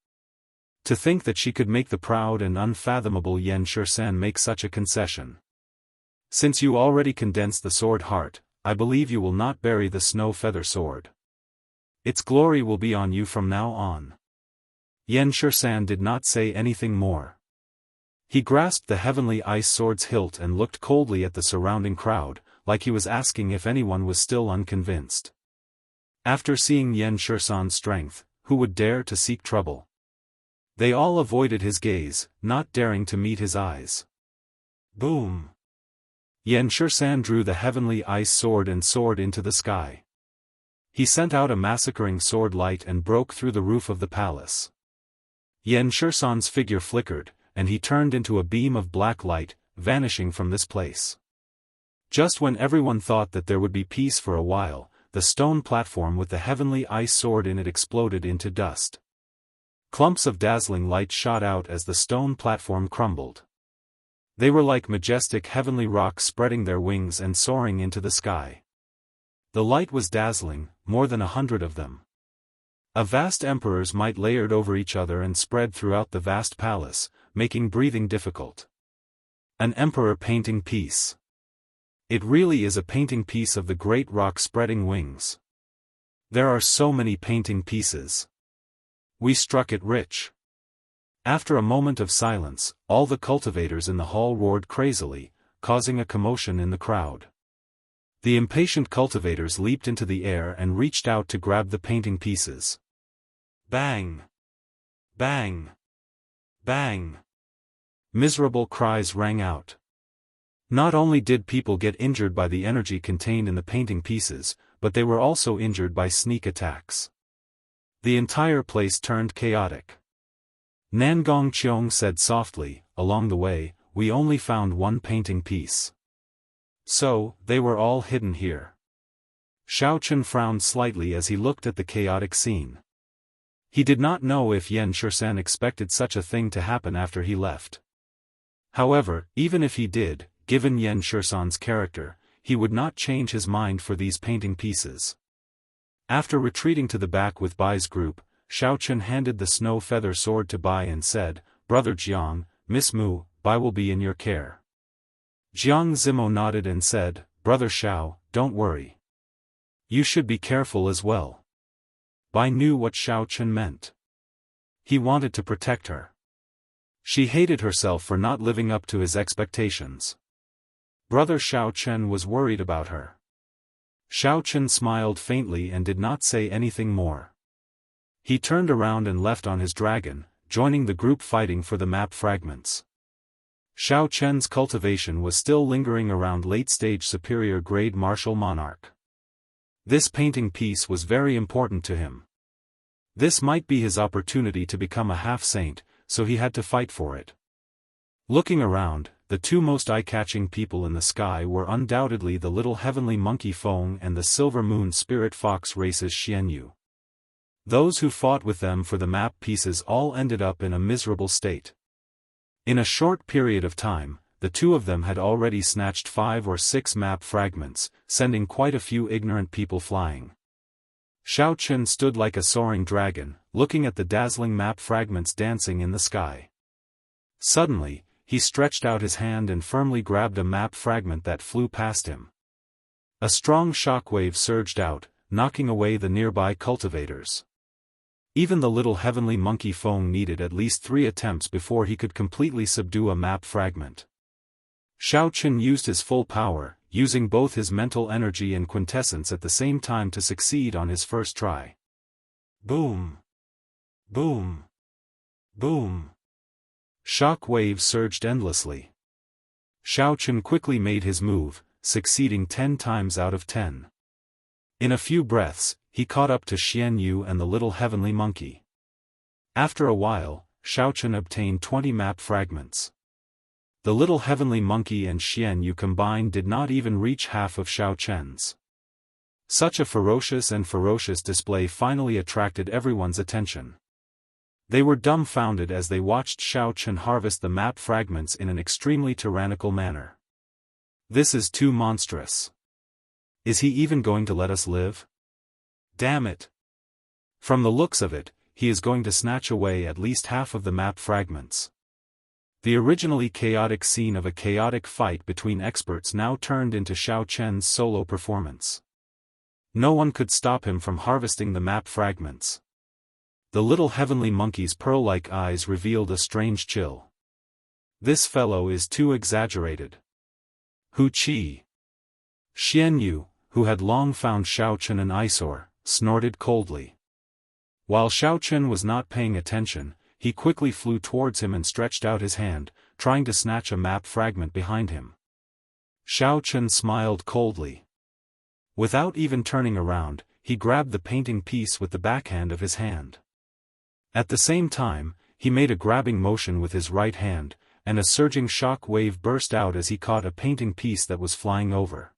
To think that she could make the proud and unfathomable Yan Shisan make such a concession. "Since you already condensed the sword heart, I believe you will not bury the snow feather sword. Its glory will be on you from now on." Yan Shisan did not say anything more. He grasped the heavenly ice sword's hilt and looked coldly at the surrounding crowd, like he was asking if anyone was still unconvinced. After seeing Yan Shisan's strength, who would dare to seek trouble? They all avoided his gaze, not daring to meet his eyes. Boom! Yan Shisan drew the heavenly ice sword and soared into the sky. He sent out a massacring sword light and broke through the roof of the palace. Yan Shisan's figure flickered, and he turned into a beam of black light, vanishing from this place. Just when everyone thought that there would be peace for a while, the stone platform with the heavenly ice sword in it exploded into dust. Clumps of dazzling light shot out as the stone platform crumbled. They were like majestic heavenly rocks spreading their wings and soaring into the sky. The light was dazzling, more than 100 of them. A vast emperor's might layered over each other and spread throughout the vast palace, making breathing difficult. An emperor painting piece. It really is a painting piece of the great rock spreading wings. There are so many painting pieces. We struck it rich. After a moment of silence, all the cultivators in the hall roared crazily, causing a commotion in the crowd. The impatient cultivators leaped into the air and reached out to grab the painting pieces. Bang! Bang! Bang! Miserable cries rang out. Not only did people get injured by the energy contained in the painting pieces, but they were also injured by sneak attacks. The entire place turned chaotic. Nangong Qiong said softly, along the way, we only found one painting piece. So, they were all hidden here. Xiaochen frowned slightly as he looked at the chaotic scene. He did not know if Yan Shisan expected such a thing to happen after he left. However, even if he did, given Yan Shisan's character, he would not change his mind for these painting pieces. After retreating to the back with Bai's group, Xiaochen handed the snow feather sword to Bai and said, Brother Jiang, Miss Mu, Bai will be in your care. Jiang Zimo nodded and said, Brother Xiao, don't worry. You should be careful as well. Bai knew what Xiaochen meant. He wanted to protect her. She hated herself for not living up to his expectations. Brother Xiaochen was worried about her. Xiaochen smiled faintly and did not say anything more. He turned around and left on his dragon, joining the group fighting for the map fragments. Xiaochen's cultivation was still lingering around late-stage superior-grade martial monarch. This painting piece was very important to him. This might be his opportunity to become a half-saint, so he had to fight for it. Looking around, the two most eye-catching people in the sky were undoubtedly the little heavenly monkey Feng and the silver moon spirit fox races Xianyu. Those who fought with them for the map pieces all ended up in a miserable state. In a short period of time, the two of them had already snatched 5 or 6 map fragments, sending quite a few ignorant people flying. Xiaochen stood like a soaring dragon, looking at the dazzling map fragments dancing in the sky. Suddenly, he stretched out his hand and firmly grabbed a map fragment that flew past him. A strong shockwave surged out, knocking away the nearby cultivators. Even the little heavenly monkey Feng needed at least 3 attempts before he could completely subdue a map fragment. Xiaochen used his full power, using both his mental energy and quintessence at the same time to succeed on his first try. Boom! Boom! Boom! Shock waves surged endlessly. Xiaochen quickly made his move, succeeding 10 times out of 10. In a few breaths, he caught up to Xianyu and the little heavenly monkey. After a while, Xiaochen obtained 20 map fragments. The little heavenly monkey and Xianyu combined did not even reach half of Xiaochen's. Such a ferocious display finally attracted everyone's attention. They were dumbfounded as they watched Xiaochen harvest the map fragments in an extremely tyrannical manner. This is too monstrous. Is he even going to let us live? Damn it! From the looks of it, he is going to snatch away at least half of the map fragments. The originally chaotic scene of a chaotic fight between experts now turned into Xiaochen's solo performance. No one could stop him from harvesting the map fragments. The little heavenly monkey's pearl-like eyes revealed a strange chill. This fellow is too exaggerated. Hu Qi. Xianyu, who had long found Xiaochen an eyesore, snorted coldly. While Xiaochen was not paying attention, he quickly flew towards him and stretched out his hand, trying to snatch a map fragment behind him. Xiaochen smiled coldly. Without even turning around, he grabbed the painting piece with the backhand of his hand. At the same time, he made a grabbing motion with his right hand, and a surging shock wave burst out as he caught a painting piece that was flying over.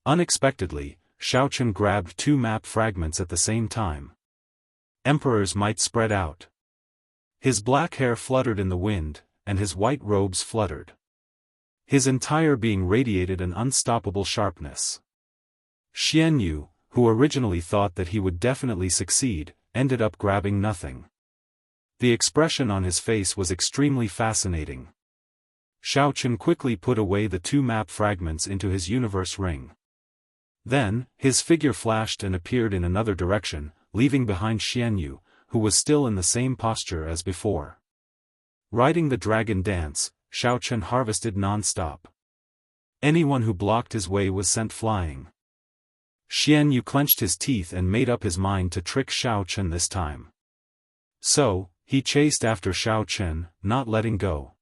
Unexpectedly, Xiaochen grabbed 2 map fragments at the same time. Emperor's might spread out. His black hair fluttered in the wind, and his white robes fluttered. His entire being radiated an unstoppable sharpness. Xianyu, who originally thought that he would definitely succeed, ended up grabbing nothing. The expression on his face was extremely fascinating. Xiaochen quickly put away the 2 map fragments into his universe ring. Then, his figure flashed and appeared in another direction, leaving behind Xianyu, who was still in the same posture as before. Riding the dragon dance, Xiaochen harvested non-stop. Anyone who blocked his way was sent flying. Xianyu clenched his teeth and made up his mind to trick Xiaochen this time. So, he chased after Xiaochen, not letting go.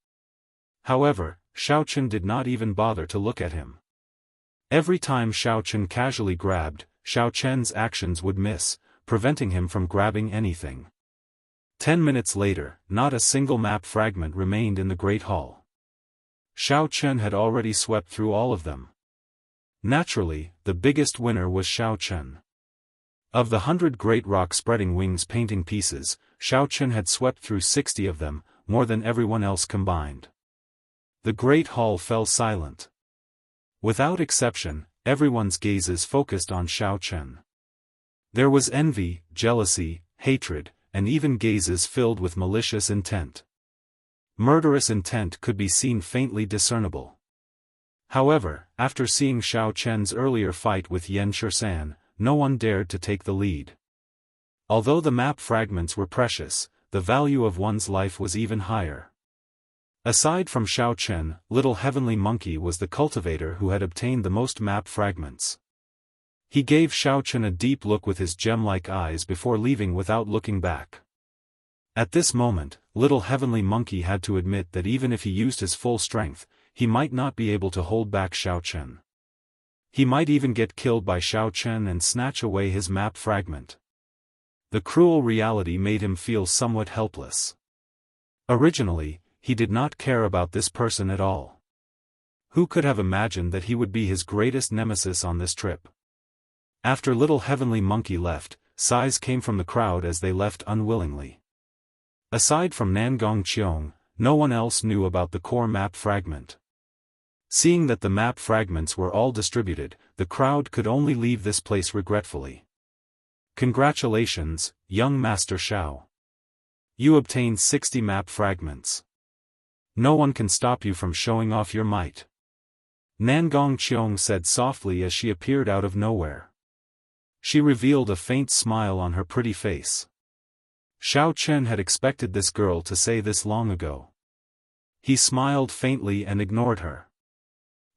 However, Xiaochen did not even bother to look at him. Every time Xiaochen casually grabbed, Xiaochen's actions would miss, preventing him from grabbing anything. 10 minutes later, not a single map fragment remained in the Great Hall. Xiaochen had already swept through all of them. Naturally, the biggest winner was Xiaochen. Of the 100 great rock spreading wings painting pieces, Xiaochen had swept through 60 of them, more than everyone else combined. The Great Hall fell silent. Without exception, everyone's gazes focused on Xiaochen. There was envy, jealousy, hatred, and even gazes filled with malicious intent. Murderous intent could be seen faintly discernible. However, after seeing Xiaochen's earlier fight with Yan Shisan, no one dared to take the lead. Although the map fragments were precious, the value of one's life was even higher. Aside from Xiaochen, Little Heavenly Monkey was the cultivator who had obtained the most map fragments. He gave Xiaochen a deep look with his gem-like eyes before leaving without looking back. At this moment, Little Heavenly Monkey had to admit that even if he used his full strength, he might not be able to hold back Xiaochen. He might even get killed by Xiaochen and snatch away his map fragment. The cruel reality made him feel somewhat helpless. Originally, he did not care about this person at all. Who could have imagined that he would be his greatest nemesis on this trip? After Little Heavenly Monkey left, sighs came from the crowd as they left unwillingly. Aside from Nangong Qiong, no one else knew about the core map fragment. Seeing that the map fragments were all distributed, the crowd could only leave this place regretfully. Congratulations, young Master Xiao. You obtained 60 map fragments. No one can stop you from showing off your might. Nangong Qiong said softly as she appeared out of nowhere. She revealed a faint smile on her pretty face. Xiaochen had expected this girl to say this long ago. He smiled faintly and ignored her.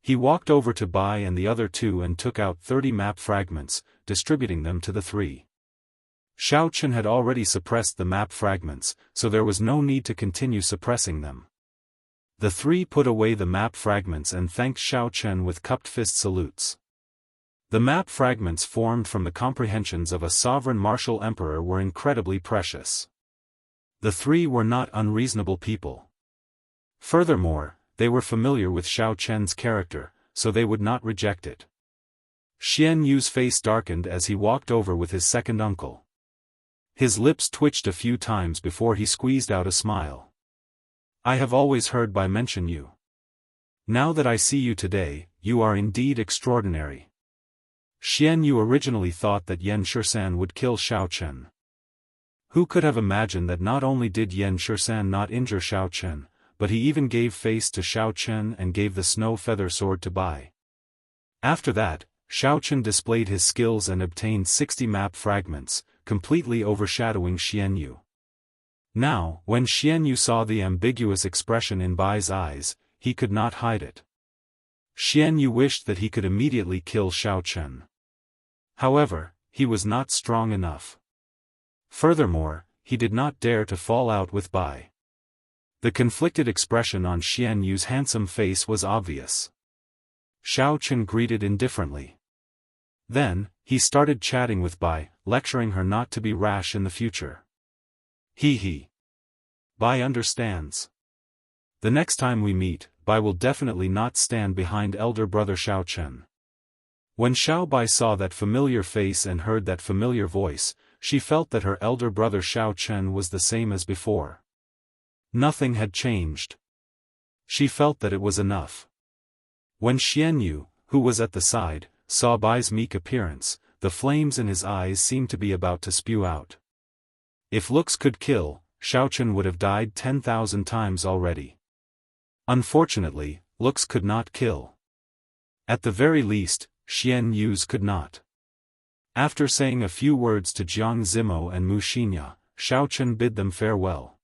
He walked over to Bai and the other 2 and took out 30 map fragments, distributing them to the 3. Xiaochen had already suppressed the map fragments, so there was no need to continue suppressing them. The 3 put away the map fragments and thanked Xiaochen with cupped fist salutes. The map fragments formed from the comprehensions of a sovereign martial emperor were incredibly precious. The 3 were not unreasonable people. Furthermore, they were familiar with Xiaochen's character, so they would not reject it. Xian Yu's face darkened as he walked over with his second uncle. His lips twitched a few times before he squeezed out a smile. I have always heard Bai mention you. Now that I see you today, you are indeed extraordinary. Xian Yu originally thought that Yan Shisan would kill Xiaochen. Who could have imagined that not only did Yan Shisan not injure Xiaochen, but he even gave face to Xiaochen and gave the snow feather sword to Bai. After that, Xiaochen displayed his skills and obtained 60 map fragments, completely overshadowing Xian Yu. Now, when Xian Yu saw the ambiguous expression in Bai's eyes, he could not hide it. Xian Yu wished that he could immediately kill Xiaochen. However, he was not strong enough. Furthermore, he did not dare to fall out with Bai. The conflicted expression on Xian Yu's handsome face was obvious. Xiaochen greeted indifferently. Then, he started chatting with Bai, lecturing her not to be rash in the future. He. Bai understands. The next time we meet, Bai will definitely not stand behind elder brother Xiaochen. When Xiao Bai saw that familiar face and heard that familiar voice, she felt that her elder brother Xiaochen was the same as before. Nothing had changed. She felt that it was enough. When Xian Yu, who was at the side, saw Bai's meek appearance, the flames in his eyes seemed to be about to spew out. If looks could kill, Xiaochen would have died 10,000 times already. Unfortunately, looks could not kill. At the very least, Xian Yu's could not. After saying a few words to Jiang Zimo and Mu Xinya, Xiaochen bid them farewell.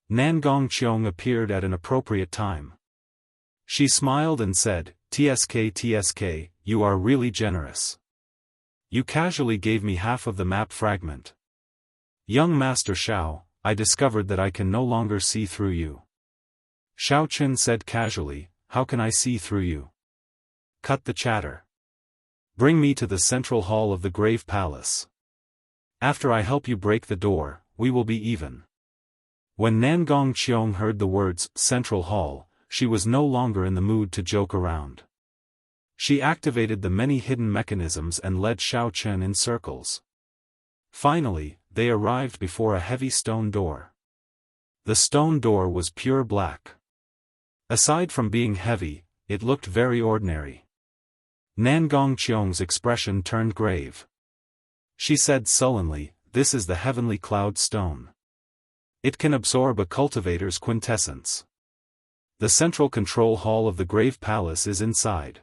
Nangong Qiong appeared at an appropriate time. She smiled and said, "TSK, you are really generous. You casually gave me half of the map fragment. Young Master Xiao, I discovered that I can no longer see through you." Xiaochen said casually, "How can I see through you? Cut the chatter. Bring me to the central hall of the Grave Palace. After I help you break the door, we will be even." When Nangong Qiong heard the words, "Central Hall," she was no longer in the mood to joke around. She activated the many hidden mechanisms and led Xiaochen in circles. Finally, they arrived before a heavy stone door. The stone door was pure black. Aside from being heavy, it looked very ordinary. Nangong Qiong's expression turned grave. She said sullenly, "This is the heavenly cloud stone. It can absorb a cultivator's quintessence. The central control hall of the Grave Palace is inside.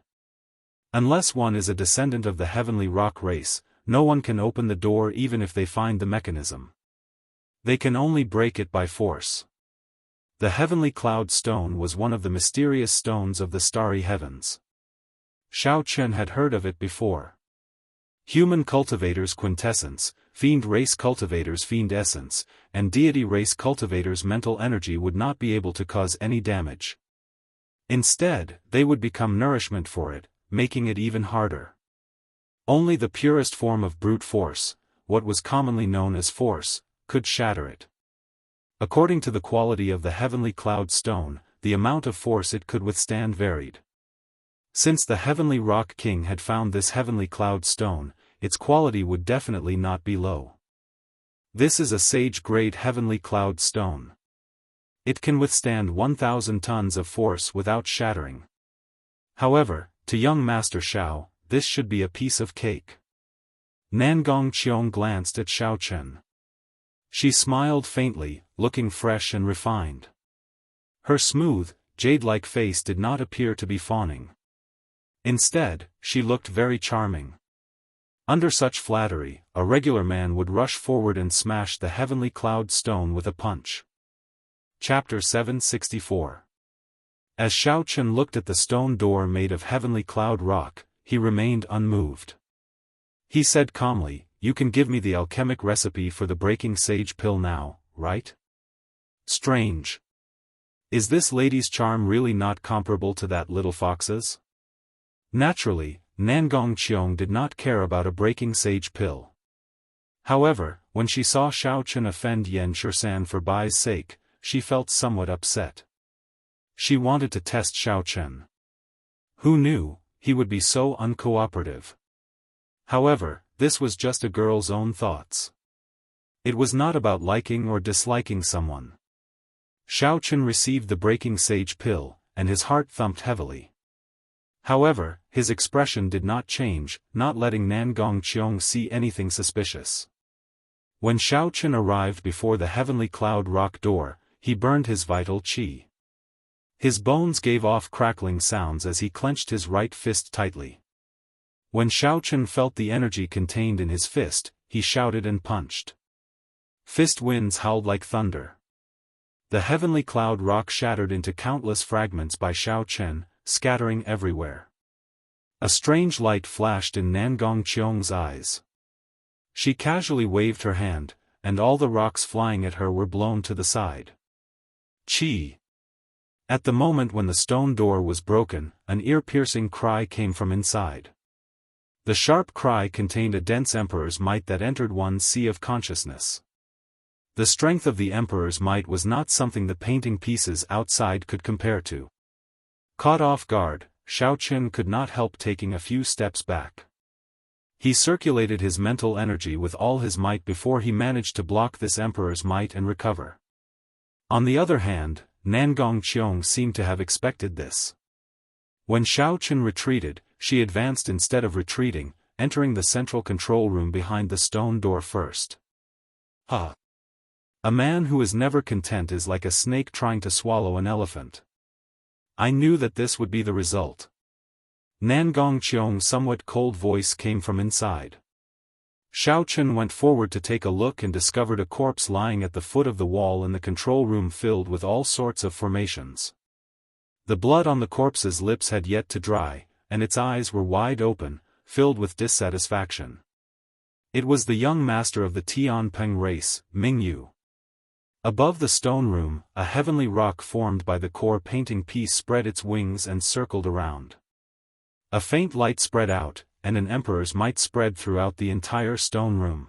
Unless one is a descendant of the heavenly rock race, no one can open the door even if they find the mechanism. They can only break it by force." The heavenly cloud stone was one of the mysterious stones of the starry heavens. Xiaochen had heard of it before. Human cultivators' quintessence, fiend race cultivators' fiend essence, and deity race cultivators' mental energy would not be able to cause any damage. Instead, they would become nourishment for it, making it even harder. Only the purest form of brute force, what was commonly known as force, could shatter it. According to the quality of the heavenly cloud stone, the amount of force it could withstand varied. Since the heavenly rock king had found this heavenly cloud stone, its quality would definitely not be low. This is a sage-grade heavenly cloud stone. It can withstand 1,000 tons of force without shattering. However, to young Master Xiao, this should be a piece of cake. Nangong Qiong glanced at Xiaochen. She smiled faintly, looking fresh and refined. Her smooth, jade-like face did not appear to be fawning. Instead, she looked very charming. Under such flattery, a regular man would rush forward and smash the heavenly cloud stone with a punch. Chapter 764. As Xiaochen looked at the stone door made of heavenly cloud rock, he remained unmoved. He said calmly, "You can give me the alchemic recipe for the breaking sage pill now, right?" Strange. Is this lady's charm really not comparable to that little fox's? Naturally, Nangong Qiong did not care about a breaking sage pill. However, when she saw Xiaochen offend Yan Shursan for Bai's sake, she felt somewhat upset. She wanted to test Xiaochen. Who knew, he would be so uncooperative. However, this was just a girl's own thoughts. It was not about liking or disliking someone. Xiaochen received the breaking sage pill, and his heart thumped heavily. However, his expression did not change, not letting Nangong Qiong see anything suspicious. When Xiaochen arrived before the heavenly cloud rock door, he burned his vital qi. His bones gave off crackling sounds as he clenched his right fist tightly. When Xiaochen felt the energy contained in his fist, he shouted and punched. Fist winds howled like thunder. The heavenly cloud rock shattered into countless fragments by Xiaochen, scattering everywhere. A strange light flashed in Nangong Qiong's eyes. She casually waved her hand, and all the rocks flying at her were blown to the side. Qi! At the moment when the stone door was broken, an ear-piercing cry came from inside. The sharp cry contained a dense emperor's might that entered one's sea of consciousness. The strength of the emperor's might was not something the painting pieces outside could compare to. Caught off guard, Xiaochen could not help taking a few steps back. He circulated his mental energy with all his might before he managed to block this emperor's might and recover. On the other hand, Nangong Qiong seemed to have expected this. When Xiaochen retreated, she advanced instead of retreating, entering the central control room behind the stone door first. A man who is never content is like a snake trying to swallow an elephant. I knew that this would be the result. Nangong Qiong's somewhat cold voice came from inside. Xiao Chen went forward to take a look and discovered a corpse lying at the foot of the wall in the control room filled with all sorts of formations. The blood on the corpse's lips had yet to dry, and its eyes were wide open, filled with dissatisfaction. It was the young master of the Tianpeng race, Mingyu. Above the stone room, a heavenly rock formed by the core painting piece spread its wings and circled around. A faint light spread out, and an emperor's might spread throughout the entire stone room.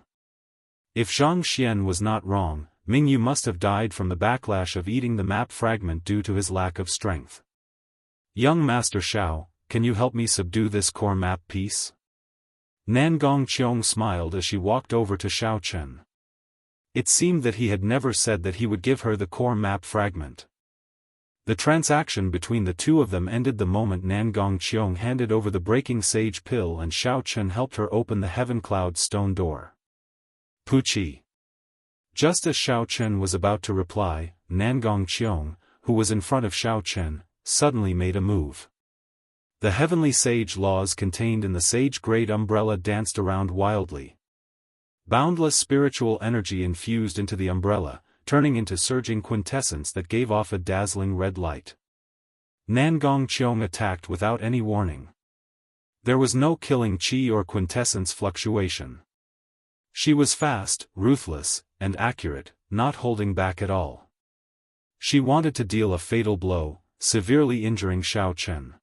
If Zhang Xian was not wrong, Mingyu must have died from the backlash of eating the map fragment due to his lack of strength. Young Master Xiao, can you help me subdue this core map piece? Nangong Qiong smiled as she walked over to Xiao Chen. It seemed that he had never said that he would give her the core map fragment. The transaction between the two of them ended the moment Nangong Qiong handed over the breaking sage pill and Xiao Chen helped her open the heaven cloud stone door. Puchi. Just as Xiao Chen was about to reply, Nangong Qiong, who was in front of Xiao Chen, suddenly made a move. The heavenly sage laws contained in the sage-grade umbrella danced around wildly. Boundless spiritual energy infused into the umbrella, turning into surging quintessence that gave off a dazzling red light. Nangong Qiong attacked without any warning. There was no killing qi or quintessence fluctuation. She was fast, ruthless, and accurate, not holding back at all. She wanted to deal a fatal blow, severely injuring Xiao Chen.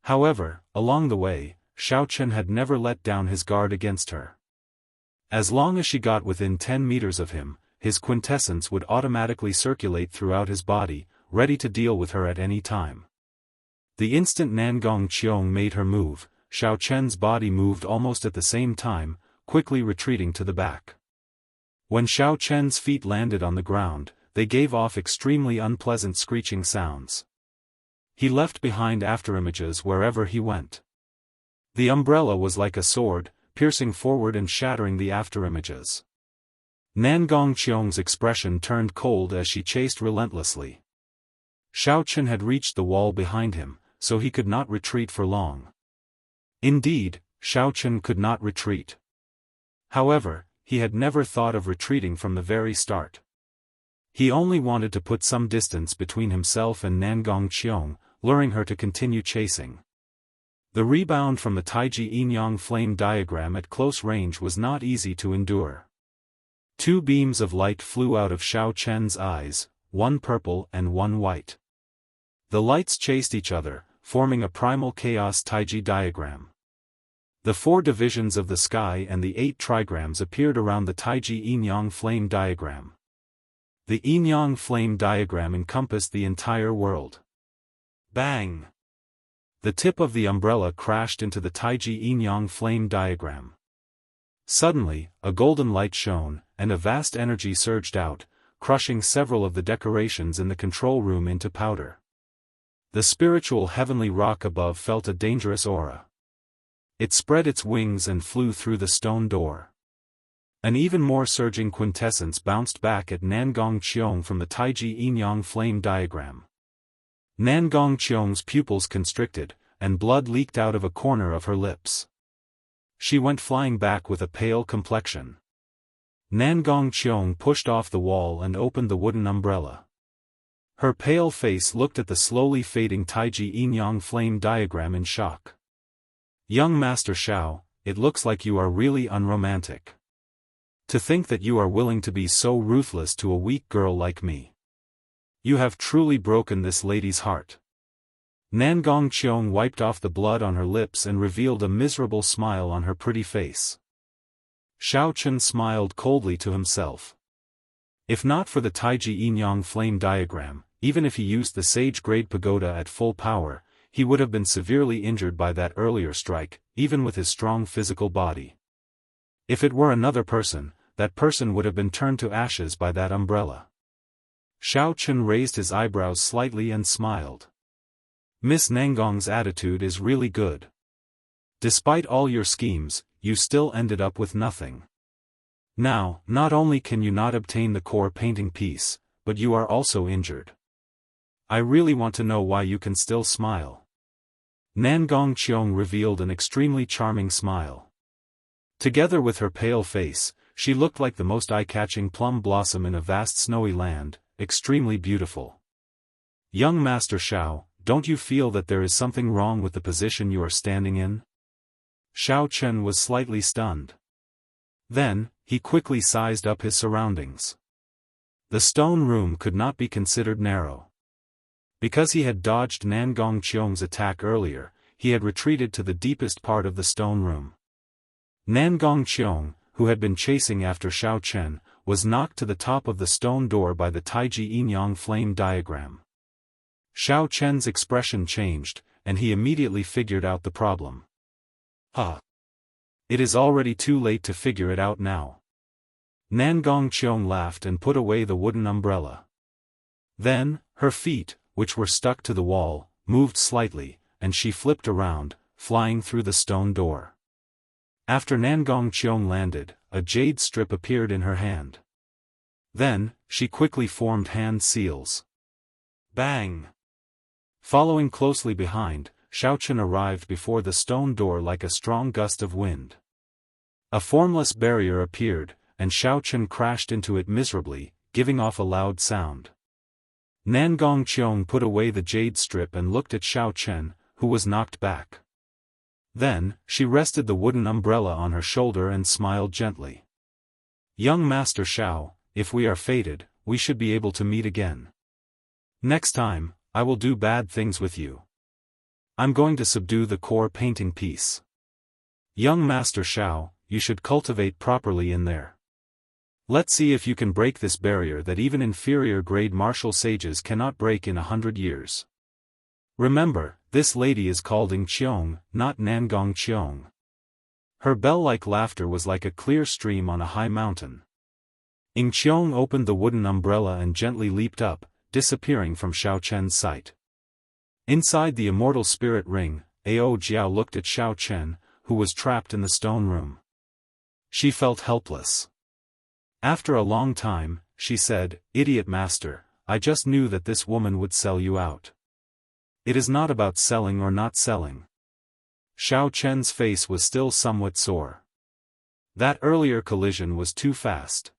However, along the way, Xiao Chen had never let down his guard against her. As long as she got within 10 meters of him, his quintessence would automatically circulate throughout his body, ready to deal with her at any time. The instant Nangong Qiong made her move, Xiao Chen's body moved almost at the same time, quickly retreating to the back. When Xiao Chen's feet landed on the ground, they gave off extremely unpleasant screeching sounds. He left behind afterimages wherever he went. The umbrella was like a sword, piercing forward and shattering the afterimages. Nangong Qiong's expression turned cold as she chased relentlessly. Xiao Chen had reached the wall behind him, so he could not retreat for long. Indeed, Xiao Chen could not retreat. However, he had never thought of retreating from the very start. He only wanted to put some distance between himself and Nangong Qiong, luring her to continue chasing. The rebound from the Taiji yin-yang flame diagram at close range was not easy to endure. Two beams of light flew out of Xiao Chen's eyes, one purple and one white. The lights chased each other, forming a primal chaos Taiji diagram. The 4 divisions of the sky and the 8 trigrams appeared around the Taiji yin-yang flame diagram. The yin-yang flame diagram encompassed the entire world. Bang! The tip of the umbrella crashed into the Taiji yin-yang flame diagram. Suddenly, a golden light shone, and a vast energy surged out, crushing several of the decorations in the control room into powder. The spiritual heavenly rock above felt a dangerous aura. It spread its wings and flew through the stone door. An even more surging quintessence bounced back at Nangong Qiong from the Taiji yin-yang flame diagram. Nangong Qiong's pupils constricted, and blood leaked out of a corner of her lips. She went flying back with a pale complexion. Nangong Qiong pushed off the wall and opened the wooden umbrella. Her pale face looked at the slowly fading Taiji yin-yang flame diagram in shock. Young Master Xiao, it looks like you are really unromantic. To think that you are willing to be so ruthless to a weak girl like me. You have truly broken this lady's heart. Nangong Qiong wiped off the blood on her lips and revealed a miserable smile on her pretty face. Xiao Chen smiled coldly to himself. If not for the Taiji yin-yang flame diagram, even if he used the sage-grade pagoda at full power, he would have been severely injured by that earlier strike, even with his strong physical body. If it were another person, that person would have been turned to ashes by that umbrella. Xiao Chen raised his eyebrows slightly and smiled. Miss Nangong's attitude is really good. Despite all your schemes, you still ended up with nothing. Now, not only can you not obtain the core painting piece, but you are also injured. I really want to know why you can still smile. Nangong Qiong revealed an extremely charming smile. Together with her pale face, she looked like the most eye-catching plum blossom in a vast snowy land, extremely beautiful. Young Master Xiao, don't you feel that there is something wrong with the position you are standing in? Xiao Chen was slightly stunned. Then, he quickly sized up his surroundings. The stone room could not be considered narrow. Because he had dodged Nangong Qiong's attack earlier, he had retreated to the deepest part of the stone room. Nangong Qiong, who had been chasing after Xiao Chen, was knocked to the top of the stone door by the Taiji Yin-Yang flame diagram. Xiao Chen's expression changed, and he immediately figured out the problem. It is already too late to figure it out now. Nangong Qiong laughed and put away the wooden umbrella. Then, her feet, which were stuck to the wall, moved slightly, and she flipped around, flying through the stone door. After Nangong Qiong landed, a jade strip appeared in her hand. Then, she quickly formed hand seals. Bang! Following closely behind, Xiao Chen arrived before the stone door like a strong gust of wind. A formless barrier appeared, and Xiao Chen crashed into it miserably, giving off a loud sound. Nangong Qiong put away the jade strip and looked at Xiao Chen, who was knocked back. Then, she rested the wooden umbrella on her shoulder and smiled gently. Young Master Xiao, if we are fated, we should be able to meet again. Next time, I will do bad things with you. I'm going to subdue the core painting piece. Young Master Xiao, you should cultivate properly in there. Let's see if you can break this barrier that even inferior-grade martial sages cannot break in 100 years. Remember, this lady is called Ing Qiong, not Nangong Qiong. Her bell-like laughter was like a clear stream on a high mountain. Ing Qiong opened the wooden umbrella and gently leaped up, disappearing from Xiao Chen's sight. Inside the immortal spirit ring, Ao Jiao looked at Xiao Chen, who was trapped in the stone room. She felt helpless. After a long time, she said, "Idiot master, I just knew that this woman would sell you out. It is not about selling or not selling." Xiao Chen's face was still somewhat sore. That earlier collision was too fast.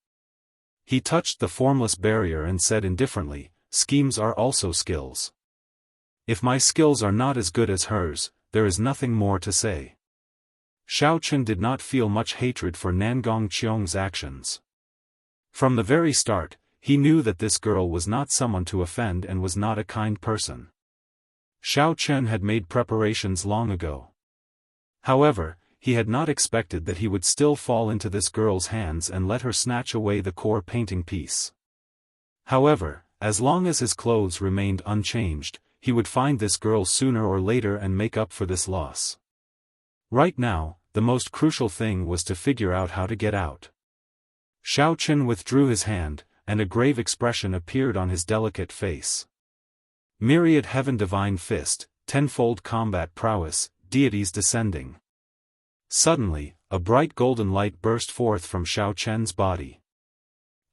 He touched the formless barrier and said indifferently, "Schemes are also skills. If my skills are not as good as hers, there is nothing more to say." Xiao Chen did not feel much hatred for Nangong Qiong's actions. From the very start, he knew that this girl was not someone to offend and was not a kind person. Xiao Chen had made preparations long ago. However, he had not expected that he would still fall into this girl's hands and let her snatch away the core painting piece. However, as long as his clothes remained unchanged, he would find this girl sooner or later and make up for this loss. Right now, the most crucial thing was to figure out how to get out. Xiao Chen withdrew his hand, and a grave expression appeared on his delicate face. Myriad Heaven Divine Fist, tenfold combat prowess, deities descending. Suddenly, a bright golden light burst forth from Xiao Chen's body.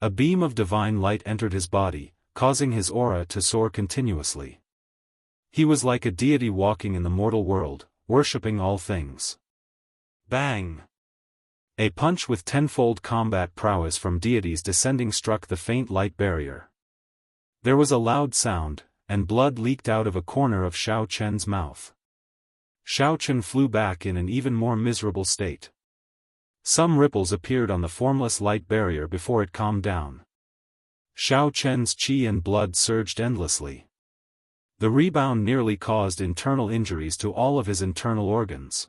A beam of divine light entered his body, causing his aura to soar continuously. He was like a deity walking in the mortal world, worshipping all things. Bang! A punch with tenfold combat prowess from deities descending struck the faint light barrier. There was a loud sound, and blood leaked out of a corner of Xiao Chen's mouth. Xiao Chen flew back in an even more miserable state. Some ripples appeared on the formless light barrier before it calmed down. Xiao Chen's qi and blood surged endlessly. The rebound nearly caused internal injuries to all of his internal organs.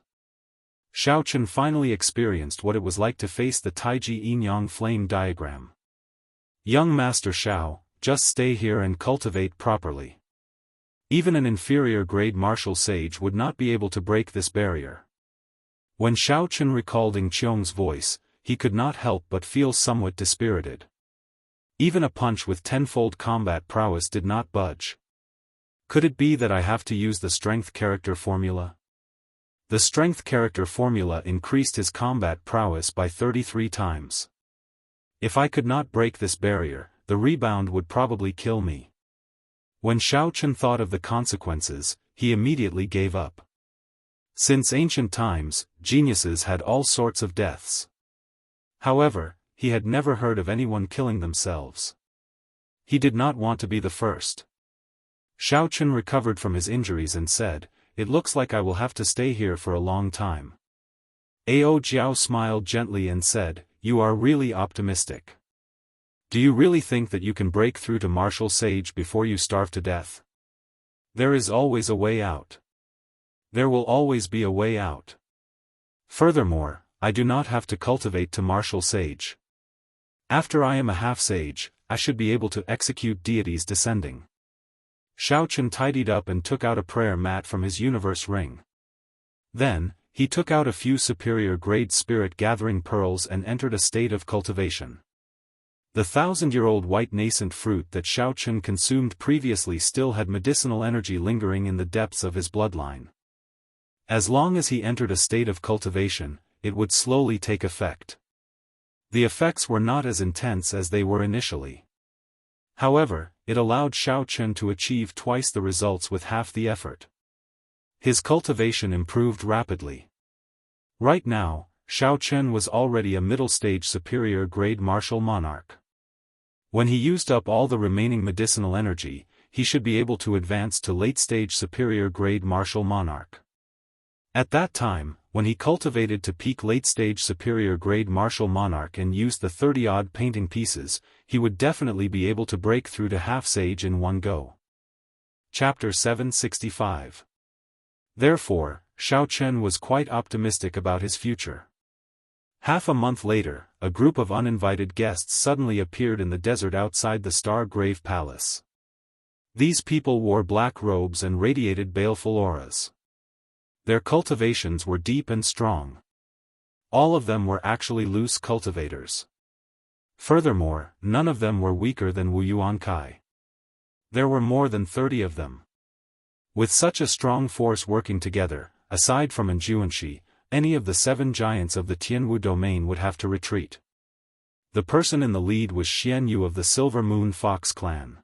Xiao Chen finally experienced what it was like to face the Taiji Yin-Yang flame diagram. Young Master Xiao, just stay here and cultivate properly. Even an inferior-grade martial sage would not be able to break this barrier. When Xiao Chen recalled Ing Qiong's voice, he could not help but feel somewhat dispirited. Even a punch with tenfold combat prowess did not budge. Could it be that I have to use the strength character formula? The strength character formula increased his combat prowess by 33 times. If I could not break this barrier, the rebound would probably kill me. When Xiao Chen thought of the consequences, he immediately gave up. Since ancient times, geniuses had all sorts of deaths. However, he had never heard of anyone killing themselves. He did not want to be the first. Xiao Chen recovered from his injuries and said, "It looks like I will have to stay here for a long time." Ao Jiao smiled gently and said, "You are really optimistic. Do you really think that you can break through to martial sage before you starve to death? There is always a way out. There will always be a way out. Furthermore, I do not have to cultivate to martial sage. After I am a half-sage, I should be able to execute deities descending." Xiao Chen tidied up and took out a prayer mat from his universe ring. Then, he took out a few superior-grade spirit-gathering pearls and entered a state of cultivation. The 1,000-year-old white nascent fruit that Xiao Chen consumed previously still had medicinal energy lingering in the depths of his bloodline. As long as he entered a state of cultivation, it would slowly take effect. The effects were not as intense as they were initially. However, it allowed Xiao Chen to achieve twice the results with half the effort. His cultivation improved rapidly. Right now, Xiao Chen was already a middle-stage superior-grade martial monarch. When he used up all the remaining medicinal energy, he should be able to advance to late-stage superior-grade martial monarch. At that time, when he cultivated to peak late-stage superior-grade martial monarch and used the 30-odd painting pieces, he would definitely be able to break through to half-sage in one go. Chapter 765. Therefore, Xiao Chen was quite optimistic about his future. Half a month later, a group of uninvited guests suddenly appeared in the desert outside the Star Grave Palace. These people wore black robes and radiated baleful auras. Their cultivations were deep and strong. All of them were actually loose cultivators. Furthermore, none of them were weaker than Wu Yuankai. There were more than 30 of them. With such a strong force working together, aside from Anjuanshi, any of the 7 giants of the Tianwu domain would have to retreat. The person in the lead was Xian Yu of the Silver Moon Fox clan.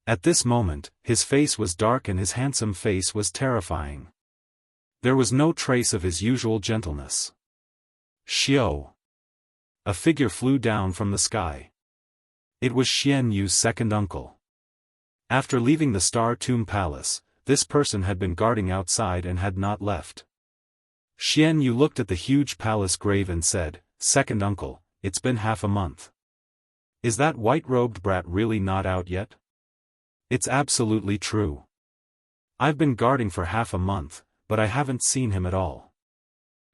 At this moment, his face was dark and his handsome face was terrifying. There was no trace of his usual gentleness. Xiao! A figure flew down from the sky. It was Xian Yu's second uncle. After leaving the Star Tomb Palace, this person had been guarding outside and had not left. Xian Yu looked at the huge palace grave and said, "Second uncle, it's been half a month. Is that white-robed brat really not out yet?" "It's absolutely true. I've been guarding for half a month, but I haven't seen him at all.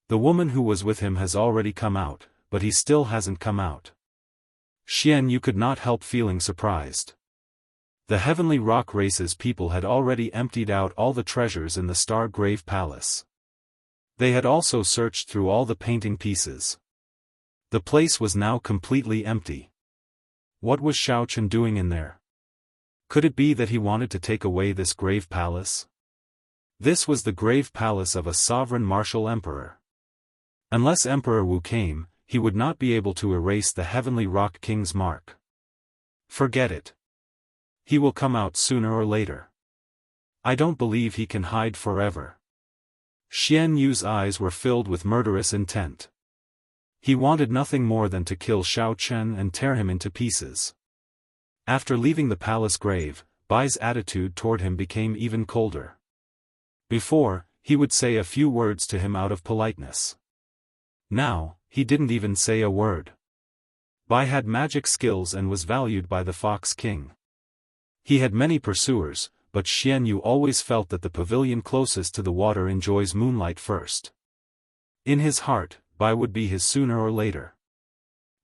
The woman who was with him has already come out, but he still hasn't come out." Xian Yu could not help feeling surprised. The Heavenly Rock Race's people had already emptied out all the treasures in the Star Grave Palace. They had also searched through all the painting pieces. The place was now completely empty. What was Xiao Chen doing in there? Could it be that he wanted to take away this grave palace? This was the grave palace of a sovereign martial emperor. Unless Emperor Wu came, he would not be able to erase the Heavenly Rock King's mark. Forget it. He will come out sooner or later. I don't believe he can hide forever. Xian Yu's eyes were filled with murderous intent. He wanted nothing more than to kill Xiao Chen and tear him into pieces. After leaving the palace grave, Bai's attitude toward him became even colder. Before, he would say a few words to him out of politeness. Now, he didn't even say a word. Bai had magic skills and was valued by the Fox King. He had many pursuers, but Xian Yu always felt that the pavilion closest to the water enjoys moonlight first. In his heart, Bai would be his sooner or later.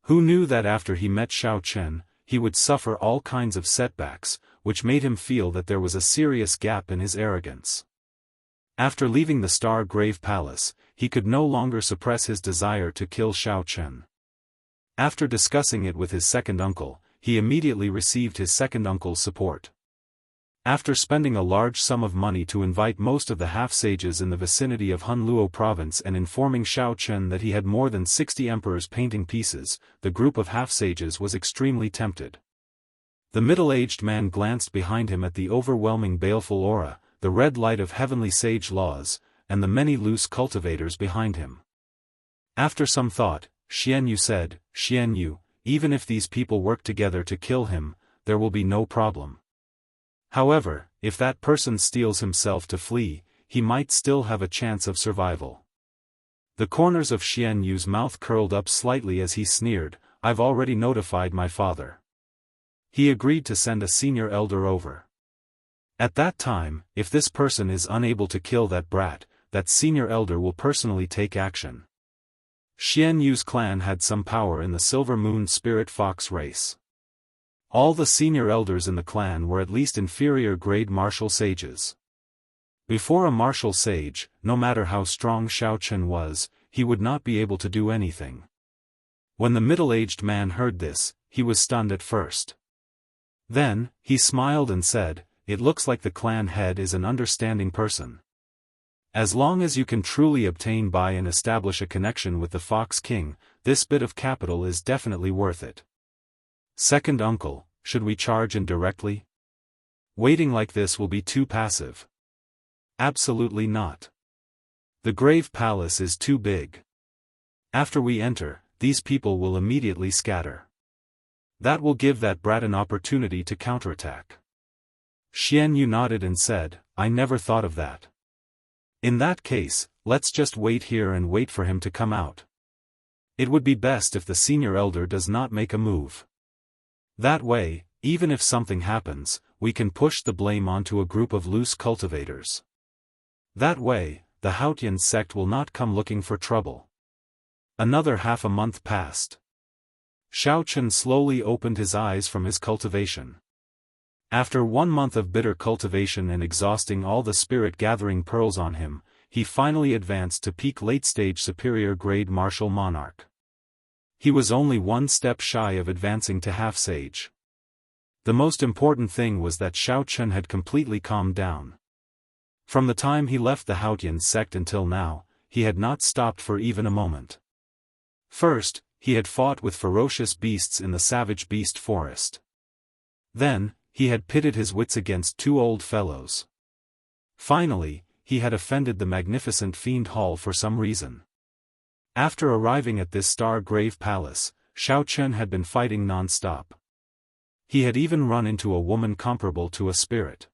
Who knew that after he met Xiao Chen, he would suffer all kinds of setbacks, which made him feel that there was a serious gap in his arrogance. After leaving the Star Grave Palace, he could no longer suppress his desire to kill Xiao Chen. After discussing it with his second uncle, he immediately received his second uncle's support. After spending a large sum of money to invite most of the half-sages in the vicinity of Hunluo province and informing Xiao Chen that he had more than 60 emperor's painting pieces, the group of half-sages was extremely tempted. The middle-aged man glanced behind him at the overwhelming baleful aura, the red light of heavenly sage laws, and the many loose cultivators behind him. After some thought, Xianyu said, "Xianyu, even if these people work together to kill him, there will be no problem. However, if that person steels himself to flee, he might still have a chance of survival." The corners of Xianyu's mouth curled up slightly as he sneered, "I've already notified my father. He agreed to send a senior elder over. At that time, if this person is unable to kill that brat, that senior elder will personally take action." Xianyu's clan had some power in the Silver Moon Spirit Fox race. All the senior elders in the clan were at least inferior grade martial sages. Before a martial sage, no matter how strong Xiao Chen was, he would not be able to do anything. When the middle-aged man heard this, he was stunned at first. Then, he smiled and said, "It looks like the clan head is an understanding person. As long as you can truly obtain by and establish a connection with the Fox King, this bit of capital is definitely worth it. Second uncle, should we charge in directly? Waiting like this will be too passive." "Absolutely not. The Grave Palace is too big. After we enter, these people will immediately scatter. That will give that brat an opportunity to counterattack." Xianyu nodded and said, "I never thought of that. In that case, let's just wait here and wait for him to come out. It would be best if the senior elder does not make a move. That way, even if something happens, we can push the blame onto a group of loose cultivators. That way, the Haotian sect will not come looking for trouble." Another half a month passed. Xiao Chen slowly opened his eyes from his cultivation. After 1 month of bitter cultivation and exhausting all the spirit-gathering pearls on him, he finally advanced to peak late-stage superior-grade martial monarch. He was only 1 step shy of advancing to half-sage. The most important thing was that Xiao Chen had completely calmed down. From the time he left the Haotian sect until now, he had not stopped for even a moment. First, he had fought with ferocious beasts in the savage beast forest. Then, he had pitted his wits against 2 old fellows. Finally, he had offended the magnificent Fiend Hall for some reason. After arriving at this Star Grave Palace, Xiao Chen had been fighting non-stop. He had even run into a woman comparable to a spirit.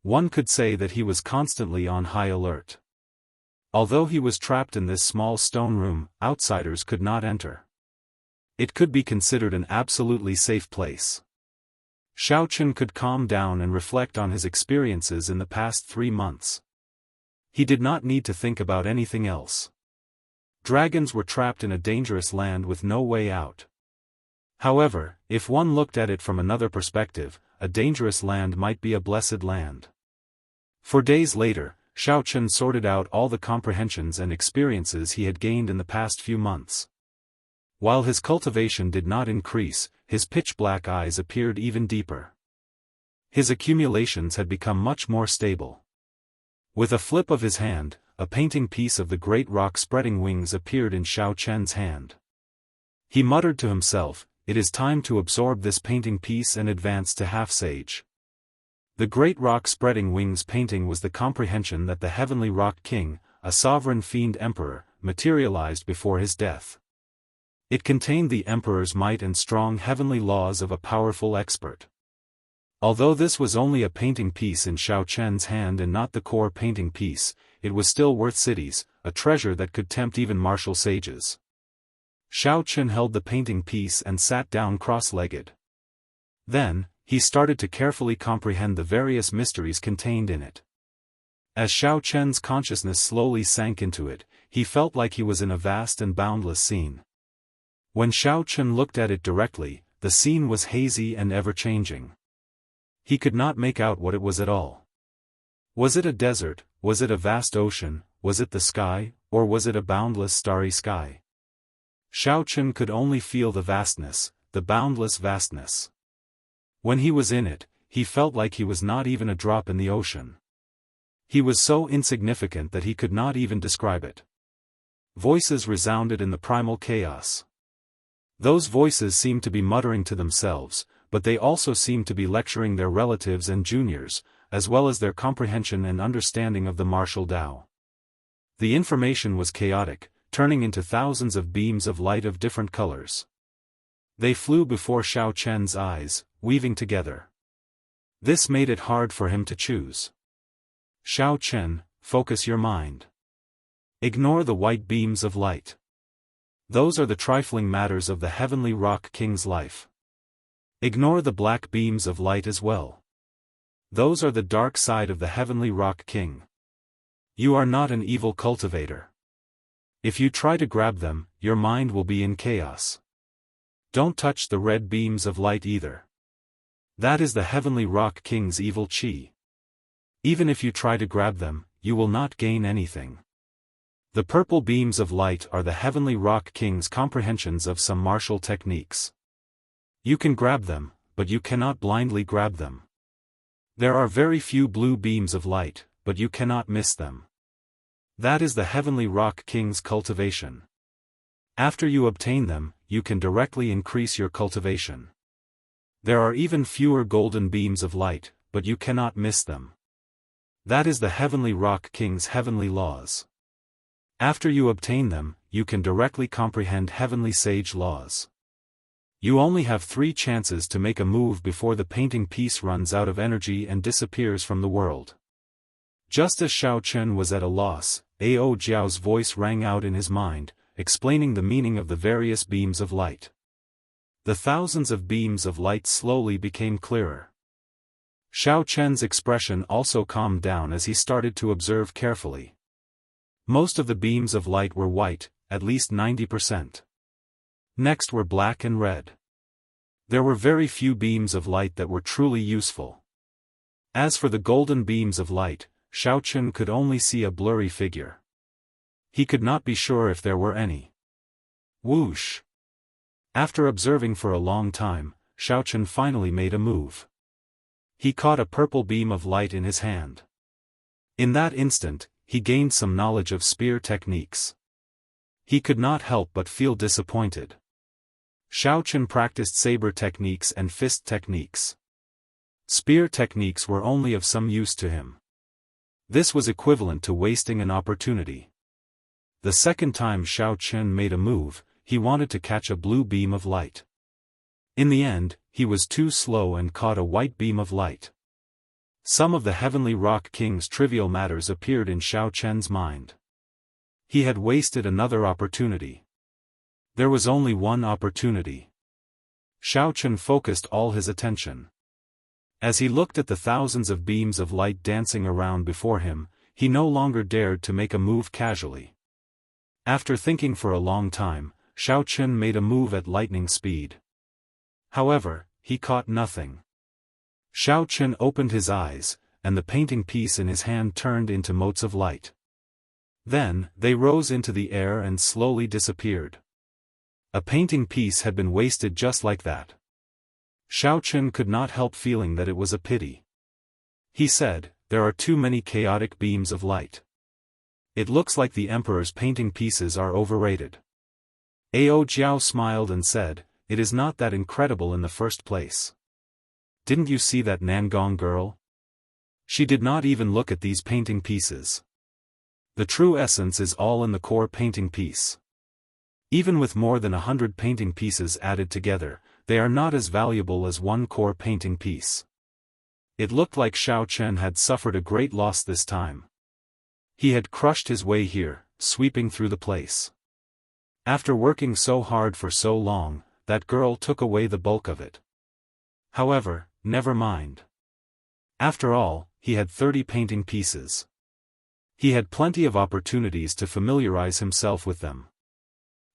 One could say that he was constantly on high alert. Although he was trapped in this small stone room, outsiders could not enter. It could be considered an absolutely safe place. Xiao Chen could calm down and reflect on his experiences in the past 3 months. He did not need to think about anything else. Dragons were trapped in a dangerous land with no way out. However, if one looked at it from another perspective, a dangerous land might be a blessed land. For days later, Xiao Chen sorted out all the comprehensions and experiences he had gained in the past few months. While his cultivation did not increase, his pitch-black eyes appeared even deeper. His accumulations had become much more stable. With a flip of his hand, a painting piece of the great rock spreading wings appeared in Xiao Chen's hand. He muttered to himself, "It is time to absorb this painting piece and advance to half-sage." The great rock spreading wings painting was the comprehension that the heavenly rock king, a sovereign fiend emperor, materialized before his death. It contained the emperor's might and strong heavenly laws of a powerful expert. Although this was only a painting piece in Xiao Chen's hand and not the core painting piece, it was still worth cities, a treasure that could tempt even martial sages. Xiao Chen held the painting piece and sat down cross-legged. Then, he started to carefully comprehend the various mysteries contained in it. As Xiao Chen's consciousness slowly sank into it, he felt like he was in a vast and boundless scene. When Xiao Chen looked at it directly, the scene was hazy and ever-changing. He could not make out what it was at all. Was it a desert, was it a vast ocean, was it the sky, or was it a boundless starry sky? Xiao Chen could only feel the vastness, the boundless vastness. When he was in it, he felt like he was not even a drop in the ocean. He was so insignificant that he could not even describe it. Voices resounded in the primal chaos. Those voices seemed to be muttering to themselves, but they also seemed to be lecturing their relatives and juniors, as well as their comprehension and understanding of the martial Tao. The information was chaotic, turning into thousands of beams of light of different colors. They flew before Xiao Chen's eyes, weaving together. This made it hard for him to choose. Xiao Chen, focus your mind. Ignore the white beams of light. Those are the trifling matters of the heavenly rock king's life. Ignore the black beams of light as well. Those are the dark side of the heavenly rock king. You are not an evil cultivator. If you try to grab them, your mind will be in chaos. Don't touch the red beams of light either. That is the heavenly rock king's evil chi. Even if you try to grab them, you will not gain anything. The purple beams of light are the heavenly rock king's comprehensions of some martial techniques. You can grab them, but you cannot blindly grab them. There are very few blue beams of light, but you cannot miss them. That is the heavenly rock king's cultivation. After you obtain them, you can directly increase your cultivation. There are even fewer golden beams of light, but you cannot miss them. That is the heavenly rock king's heavenly laws. After you obtain them, you can directly comprehend heavenly sage laws. You only have 3 chances to make a move before the painting piece runs out of energy and disappears from the world. Just as Xiao Chen was at a loss, Ao Jiao's voice rang out in his mind, explaining the meaning of the various beams of light. The thousands of beams of light slowly became clearer. Xiao Chen's expression also calmed down as he started to observe carefully. Most of the beams of light were white, at least 90%. Next were black and red. There were very few beams of light that were truly useful. As for the golden beams of light, Xiao Chen could only see a blurry figure. He could not be sure if there were any. Whoosh! After observing for a long time, Xiao Chen finally made a move. He caught a purple beam of light in his hand. In that instant, he gained some knowledge of spear techniques. He could not help but feel disappointed. Xiao Chen practiced saber techniques and fist techniques. Spear techniques were only of some use to him. This was equivalent to wasting an opportunity. The second time Xiao Chen made a move, he wanted to catch a blue beam of light. In the end, he was too slow and caught a white beam of light. Some of the heavenly rock king's trivial matters appeared in Xiao Chen's mind. He had wasted another opportunity. There was only one opportunity. Xiao Chen focused all his attention. As he looked at the thousands of beams of light dancing around before him, he no longer dared to make a move casually. After thinking for a long time, Xiao Chen made a move at lightning speed. However, he caught nothing. Xiao Chen opened his eyes, and the painting piece in his hand turned into motes of light. Then, they rose into the air and slowly disappeared. A painting piece had been wasted just like that. Xiao Chen could not help feeling that it was a pity. He said, "There are too many chaotic beams of light. It looks like the emperor's painting pieces are overrated." Ao Jiao smiled and said, "It is not that incredible in the first place. Didn't you see that Nangong girl? She did not even look at these painting pieces. The true essence is all in the core painting piece. Even with more than 100 painting pieces added together, they are not as valuable as one core painting piece." It looked like Xiao Chen had suffered a great loss this time. He had crushed his way here, sweeping through the place. After working so hard for so long, that girl took away the bulk of it. However, never mind. After all, he had 30 painting pieces. He had plenty of opportunities to familiarize himself with them.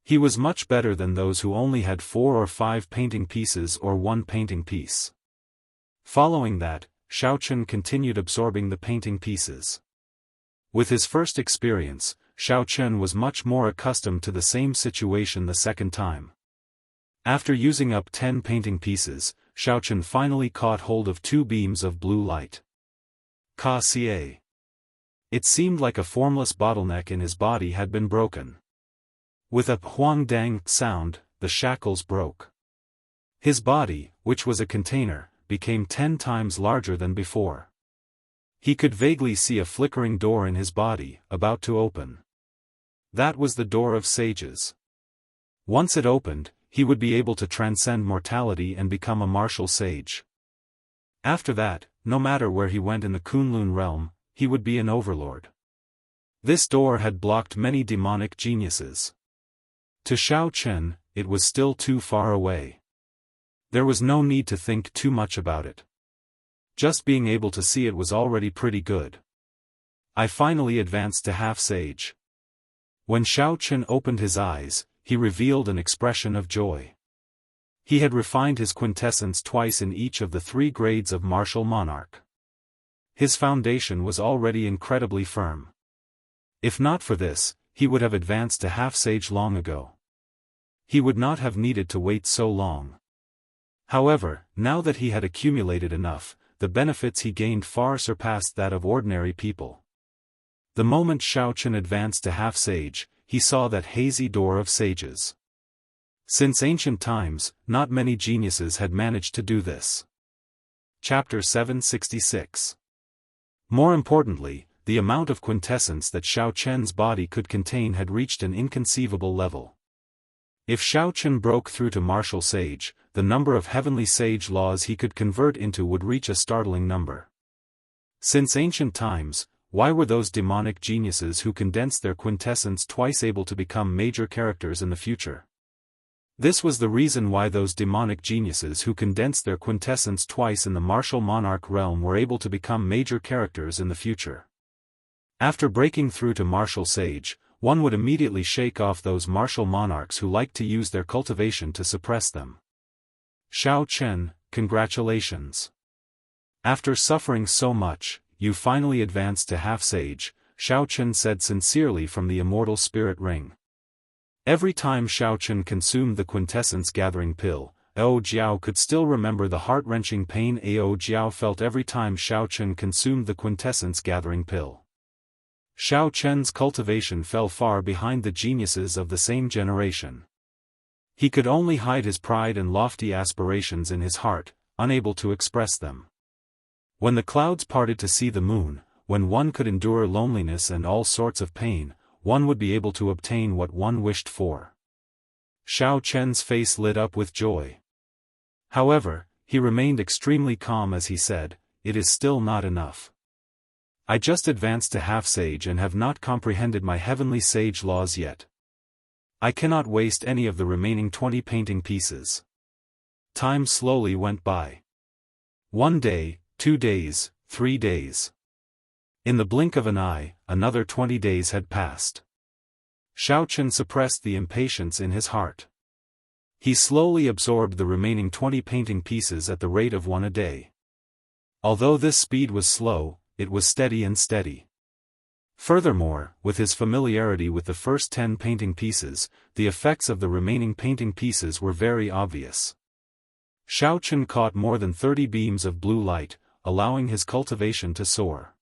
He was much better than those who only had 4 or 5 painting pieces or 1 painting piece. Following that, Xiao Chen continued absorbing the painting pieces. With his first experience, Xiao Chen was much more accustomed to the same situation the second time. After using up 10 painting pieces, Xiaochen finally caught hold of 2 beams of blue light. Ka-ca. It seemed like a formless bottleneck in his body had been broken. With a huang-dang sound, the shackles broke. His body, which was a container, became 10 times larger than before. He could vaguely see a flickering door in his body, about to open. That was the door of sages. Once it opened, he would be able to transcend mortality and become a martial sage. After that, no matter where he went in the Kunlun realm, he would be an overlord. This door had blocked many demonic geniuses. To Xiaochen, it was still too far away. There was no need to think too much about it. Just being able to see it was already pretty good. I finally advanced to half-sage. When Xiaochen opened his eyes, he revealed an expression of joy. He had refined his quintessence twice in each of the 3 grades of martial monarch. His foundation was already incredibly firm. If not for this, he would have advanced to half-sage long ago. He would not have needed to wait so long. However, now that he had accumulated enough, the benefits he gained far surpassed that of ordinary people. The moment Xiaochen advanced to half-sage, he saw that hazy door of sages. Since ancient times, not many geniuses had managed to do this. Chapter 766. More importantly, the amount of quintessence that Xiaochen's body could contain had reached an inconceivable level. If Xiaochen broke through to martial sage, the number of heavenly sage laws he could convert into would reach a startling number. Since ancient times, why were those demonic geniuses who condensed their quintessence twice able to become major characters in the future? This was the reason why those demonic geniuses who condensed their quintessence twice in the martial monarch realm were able to become major characters in the future. After breaking through to martial sage, one would immediately shake off those martial monarchs who liked to use their cultivation to suppress them. Xiaochen, congratulations. After suffering so much, you finally advanced to half-sage, Xiaochen said sincerely from the immortal spirit ring. Every time Xiaochen consumed the quintessence-gathering pill, Ao Jiao could still remember the heart-wrenching pain Ao Jiao felt every time Xiaochen consumed the quintessence-gathering pill. Xiaochen's cultivation fell far behind the geniuses of the same generation. He could only hide his pride and lofty aspirations in his heart, unable to express them. When the clouds parted to see the moon, when one could endure loneliness and all sorts of pain, one would be able to obtain what one wished for. Xiaochen's face lit up with joy. However, he remained extremely calm as he said, "It is still not enough. I just advanced to half-sage and have not comprehended my heavenly sage laws yet. I cannot waste any of the remaining 20 painting pieces." Time slowly went by. 1 day, 2 days, 3 days. In the blink of an eye, another 20 days had passed. Xiaochen suppressed the impatience in his heart. He slowly absorbed the remaining 20 painting pieces at the rate of 1 a day. Although this speed was slow, it was steady and steady. Furthermore, with his familiarity with the first 10 painting pieces, the effects of the remaining painting pieces were very obvious. Xiaochen caught more than 30 beams of blue light, allowing his cultivation to soar.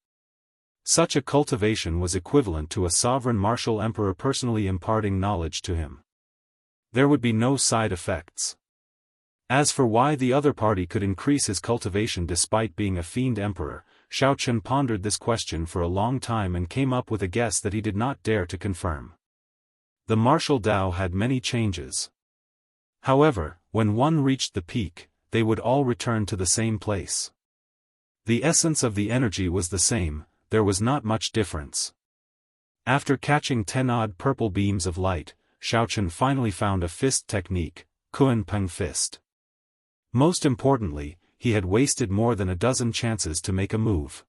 Such a cultivation was equivalent to a sovereign martial emperor personally imparting knowledge to him. There would be no side effects. As for why the other party could increase his cultivation despite being a fiend emperor, Xiaochen pondered this question for a long time and came up with a guess that he did not dare to confirm. The martial Dao had many changes. However, when one reached the peak, they would all return to the same place. The essence of the energy was the same, there was not much difference. After catching 10-odd purple beams of light, Xiaochen finally found a fist technique, Kunpeng fist. Most importantly, he had wasted more than a dozen chances to make a move.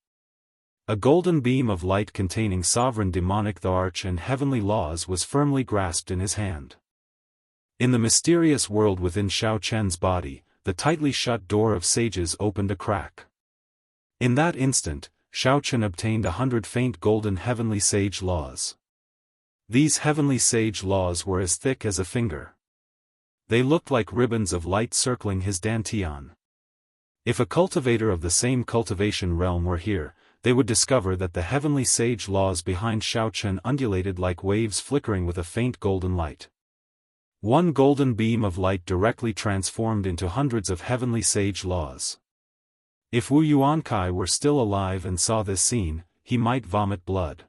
A golden beam of light containing sovereign demonic the arch and heavenly laws was firmly grasped in his hand. In the mysterious world within Xiaochen's body, the tightly shut door of sages opened a crack. In that instant, Xiaochen obtained 100 faint golden heavenly sage laws. These heavenly sage laws were as thick as a finger. They looked like ribbons of light circling his dantian. If a cultivator of the same cultivation realm were here, they would discover that the heavenly sage laws behind Xiaochen undulated like waves flickering with a faint golden light. One golden beam of light directly transformed into hundreds of heavenly sage laws. If Wu Yuankai were still alive and saw this scene, he might vomit blood.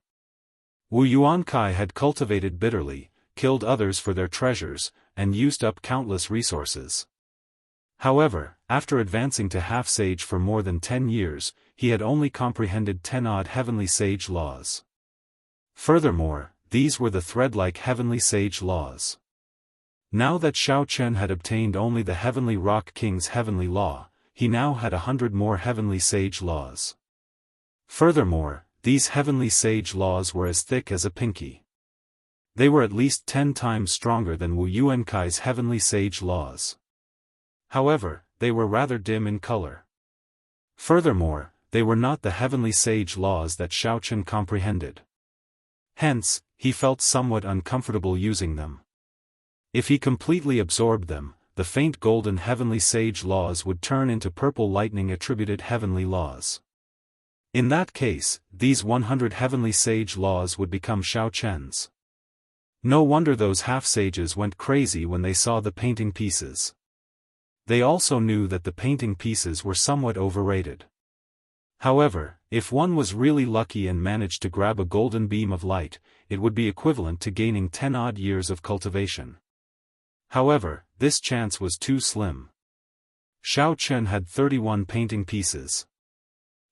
Wu Yuankai had cultivated bitterly, killed others for their treasures, and used up countless resources. However, after advancing to half-sage for more than 10 years, he had only comprehended 10-odd heavenly sage laws. Furthermore, these were the thread-like heavenly sage laws. Now that Xiaochen had obtained only the Heavenly Rock King's heavenly law, he now had 100 more heavenly sage laws. Furthermore, these heavenly sage laws were as thick as a pinky. They were at least 10 times stronger than Wu Yuankai's heavenly sage laws. However, they were rather dim in color. Furthermore, they were not the heavenly sage laws that Xiaochen comprehended. Hence, he felt somewhat uncomfortable using them. If he completely absorbed them, the faint golden heavenly sage laws would turn into purple lightning attributed heavenly laws. In that case, these 100 heavenly sage laws would become Xiaochen's. No wonder those half-sages went crazy when they saw the painting pieces. They also knew that the painting pieces were somewhat overrated. However, if one was really lucky and managed to grab a golden beam of light, it would be equivalent to gaining 10-odd years of cultivation. However, this chance was too slim. Xiaochen had 31 painting pieces.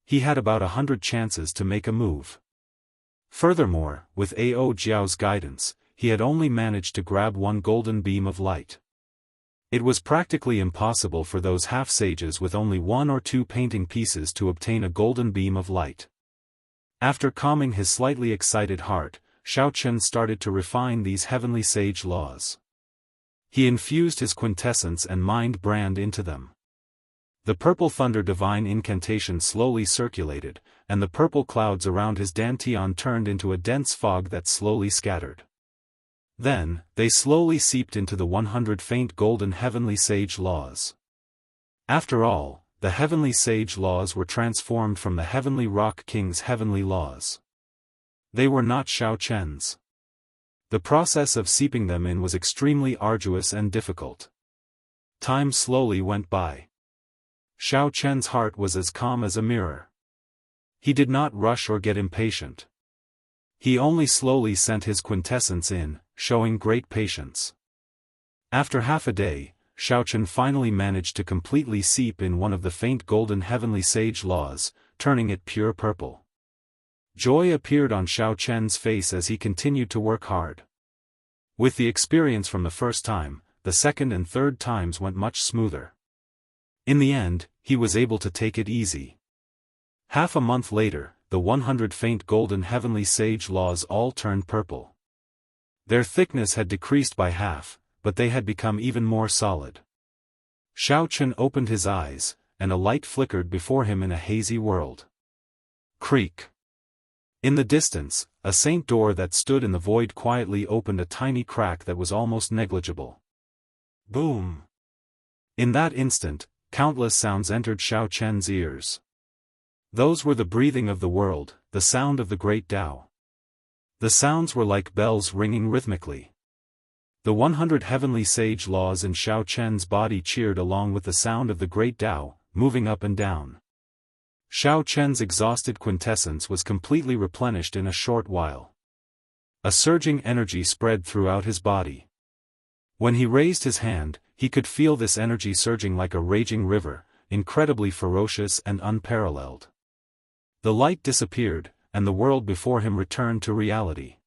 He had about 100 chances to make a move. Furthermore, with Ao Jiao's guidance, he had only managed to grab one golden beam of light. It was practically impossible for those half-sages with only 1 or 2 painting pieces to obtain a golden beam of light. After calming his slightly excited heart, Xiaochen started to refine these heavenly sage laws. He infused his quintessence and mind brand into them. The purple thunder divine incantation slowly circulated, and the purple clouds around his dantian turned into a dense fog that slowly scattered. Then, they slowly seeped into the 100 faint golden heavenly sage laws. After all, the heavenly sage laws were transformed from the Heavenly Rock King's heavenly laws. They were not Xiaochen's. The process of seeping them in was extremely arduous and difficult. Time slowly went by. Xiaochen's heart was as calm as a mirror. He did not rush or get impatient. He only slowly sent his quintessence in, showing great patience. After half a day, Xiaochen finally managed to completely seep in one of the faint golden heavenly sage laws, turning it pure purple. Joy appeared on Xiaochen's face as he continued to work hard. With the experience from the first time, the second and third times went much smoother. In the end, he was able to take it easy. Half a month later, the 100 faint golden heavenly sage laws all turned purple. Their thickness had decreased by half, but they had become even more solid. Xiaochen opened his eyes, and a light flickered before him in a hazy world. Creak. In the distance, a saint door that stood in the void quietly opened a tiny crack that was almost negligible. Boom. In that instant, countless sounds entered Xiaochen's ears. Those were the breathing of the world, the sound of the great Tao. The sounds were like bells ringing rhythmically. The 100 heavenly sage laws in Xiaochen's body cheered along with the sound of the great Tao, moving up and down. Xiaochen's exhausted quintessence was completely replenished in a short while. A surging energy spread throughout his body. When he raised his hand, he could feel this energy surging like a raging river, incredibly ferocious and unparalleled. The light disappeared, and the world before him returned to reality.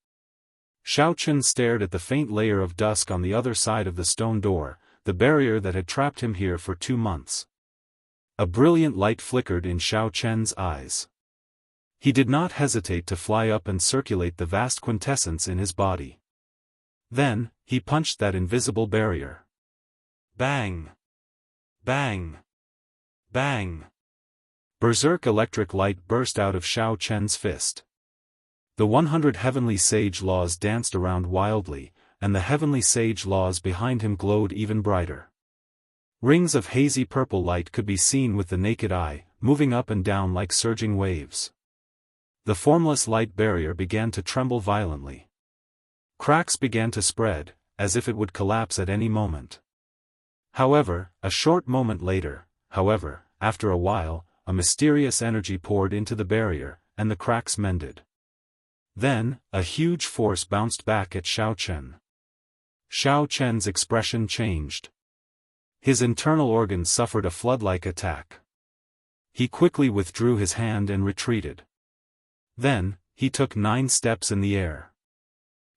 Xiaochen stared at the faint layer of dusk on the other side of the stone door, the barrier that had trapped him here for 2 months. A brilliant light flickered in Xiaochen's eyes. He did not hesitate to fly up and circulate the vast quintessence in his body. Then, he punched that invisible barrier. Bang! Bang! Bang! Berserk electric light burst out of Xiaochen's fist. The 100 heavenly sage laws danced around wildly, and the heavenly sage laws behind him glowed even brighter. Rings of hazy purple light could be seen with the naked eye, moving up and down like surging waves. The formless light barrier began to tremble violently. Cracks began to spread, as if it would collapse at any moment. However, a short moment later, after a while, a mysterious energy poured into the barrier, and the cracks mended. Then, a huge force bounced back at Xiao Chen. Xiao Chen's expression changed. His internal organs suffered a flood-like attack. He quickly withdrew his hand and retreated. Then, he took 9 steps in the air.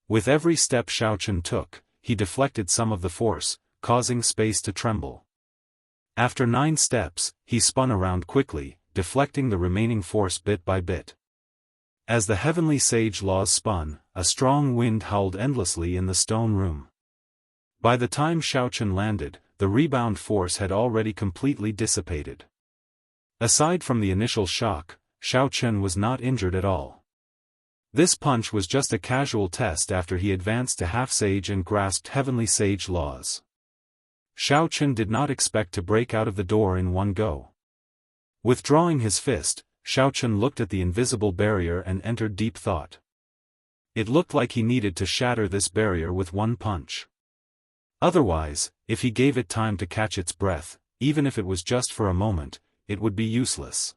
With every step Xiao Chen took, he deflected some of the force, causing space to tremble. After 9 steps, he spun around quickly, deflecting the remaining force bit by bit. As the heavenly sage laws spun, a strong wind howled endlessly in the stone room. By the time Xiao Chen landed, the rebound force had already completely dissipated. Aside from the initial shock, Xiao Chen was not injured at all. This punch was just a casual test after he advanced to half-sage and grasped heavenly sage laws. Xiao Chen did not expect to break out of the door in one go. Withdrawing his fist, Xiao Chen looked at the invisible barrier and entered deep thought. It looked like he needed to shatter this barrier with one punch. Otherwise, if he gave it time to catch its breath, even if it was just for a moment, it would be useless.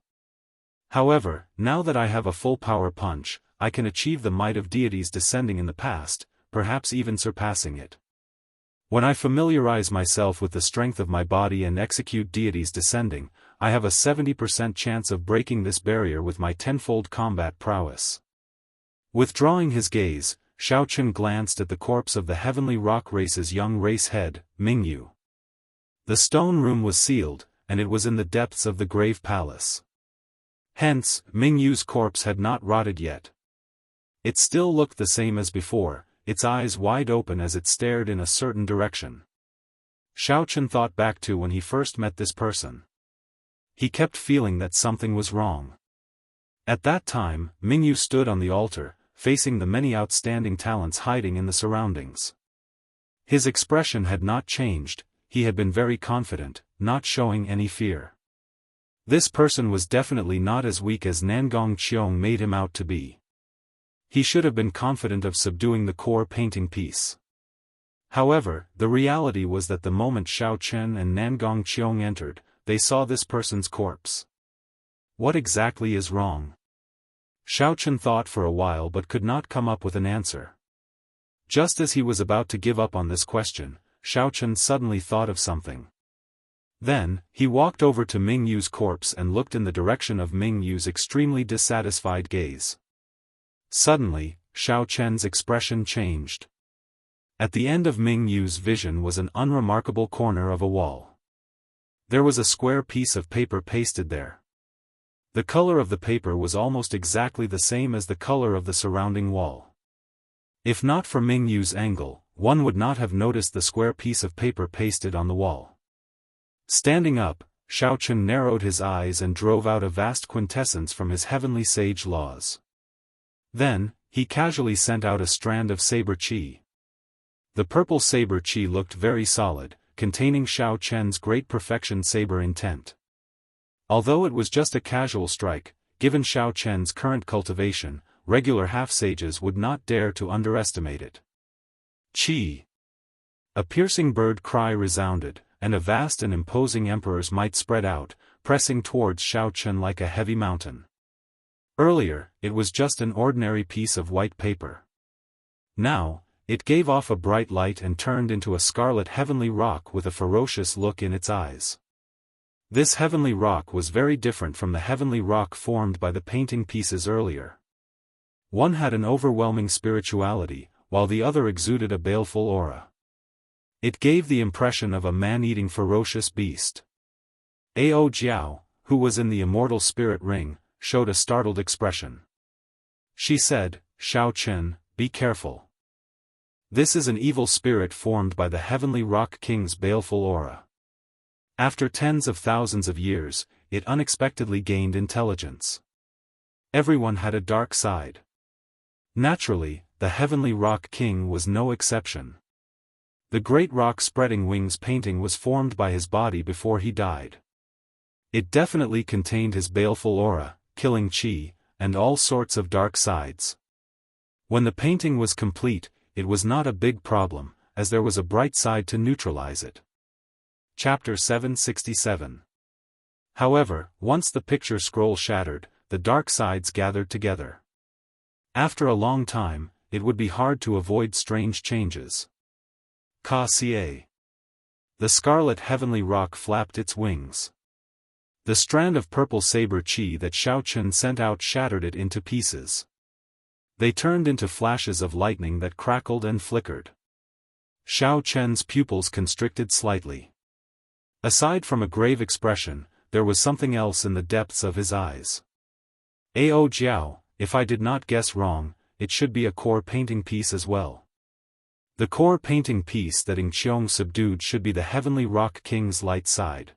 However, now that I have a full power punch, I can achieve the might of deities descending in the past, perhaps even surpassing it. When I familiarize myself with the strength of my body and execute deities descending, I have a 70% chance of breaking this barrier with my tenfold combat prowess. Withdrawing his gaze, Xiao Chen glanced at the corpse of the heavenly rock race's young race head, Mingyu. The stone room was sealed, and it was in the depths of the grave palace. Hence, Mingyu's corpse had not rotted yet. It still looked the same as before, its eyes wide open as it stared in a certain direction. Xiao Chen thought back to when he first met this person. He kept feeling that something was wrong. At that time, Mingyu stood on the altar, facing the many outstanding talents hiding in the surroundings. His expression had not changed, he had been very confident, not showing any fear. This person was definitely not as weak as Nangong Qiong made him out to be. He should have been confident of subduing the core painting piece. However, the reality was that the moment Xiao Chen and Nangong Qiong entered, they saw this person's corpse. What exactly is wrong? Xiao Chen thought for a while but could not come up with an answer. Just as he was about to give up on this question, Xiao Chen suddenly thought of something. Then, he walked over to Mingyu's corpse and looked in the direction of Mingyu's extremely dissatisfied gaze. Suddenly, Xiao Chen's expression changed. At the end of Mingyu's vision was an unremarkable corner of a wall. There was a square piece of paper pasted there. The color of the paper was almost exactly the same as the color of the surrounding wall. If not for Mingyu's angle, one would not have noticed the square piece of paper pasted on the wall. Standing up, Xiao Chen narrowed his eyes and drove out a vast quintessence from his heavenly sage laws. Then, he casually sent out a strand of saber qi. The purple saber qi looked very solid, containing Xiao Chen's great perfection saber intent. Although it was just a casual strike, given Xiao Chen's current cultivation, regular half-sages would not dare to underestimate it. Qi! A piercing bird cry resounded, and a vast and imposing emperor's might spread out, pressing towards Xiao Chen like a heavy mountain. Earlier, it was just an ordinary piece of white paper. Now, it gave off a bright light and turned into a scarlet heavenly rock with a ferocious look in its eyes. This heavenly rock was very different from the heavenly rock formed by the painting pieces earlier. One had an overwhelming spirituality, while the other exuded a baleful aura. It gave the impression of a man-eating ferocious beast. Ao Jiao, who was in the immortal spirit ring, showed a startled expression. She said, "Xiao Chen, be careful. This is an evil spirit formed by the heavenly rock king's baleful aura. After tens of thousands of years, it unexpectedly gained intelligence. Everyone had a dark side. Naturally, the heavenly rock king was no exception. The great rock spreading wings painting was formed by his body before he died. It definitely contained his baleful aura, killing chi, and all sorts of dark sides. When the painting was complete, it was not a big problem, as there was a bright side to neutralize it. Chapter 767. However, once the picture scroll shattered, the dark sides gathered together. After a long time, it would be hard to avoid strange changes. Ka-ca. The scarlet heavenly rock flapped its wings. The strand of purple saber chi that Xiao Chen sent out shattered it into pieces. They turned into flashes of lightning that crackled and flickered. Xiao Chen's pupils constricted slightly. Aside from a grave expression, there was something else in the depths of his eyes. Ao Jiao, if I did not guess wrong, it should be a core painting piece as well. The core painting piece that Ing Qiong subdued should be the Heavenly Rock King's light side.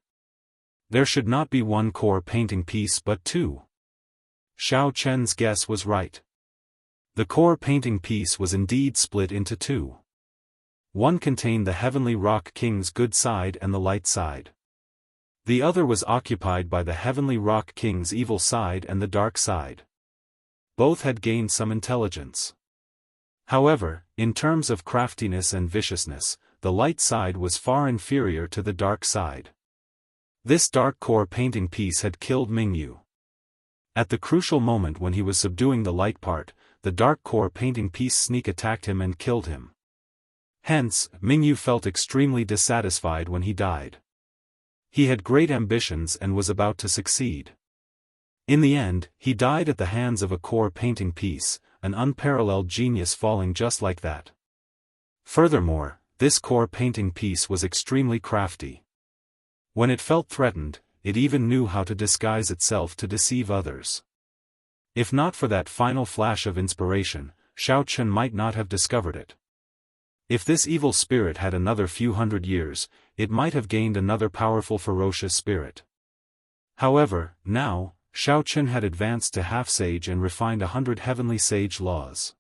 There should not be one core painting piece but two. Xiao Chen's guess was right. The core painting piece was indeed split into two. One contained the Heavenly Rock King's good side and the light side. The other was occupied by the Heavenly Rock King's evil side and the dark side. Both had gained some intelligence. However, in terms of craftiness and viciousness, the light side was far inferior to the dark side. This dark core painting piece had killed Mingyu. At the crucial moment when he was subduing the light part, the dark core painting piece sneak attacked him and killed him. Hence, Mingyu felt extremely dissatisfied when he died. He had great ambitions and was about to succeed. In the end, he died at the hands of a core painting piece, an unparalleled genius falling just like that. Furthermore, this core painting piece was extremely crafty. When it felt threatened, it even knew how to disguise itself to deceive others. If not for that final flash of inspiration, Xiao Chen might not have discovered it. If this evil spirit had another few hundred years, it might have gained another powerful ferocious spirit. However, now, Xiao Chen had advanced to half-sage and refined 100 heavenly sage laws.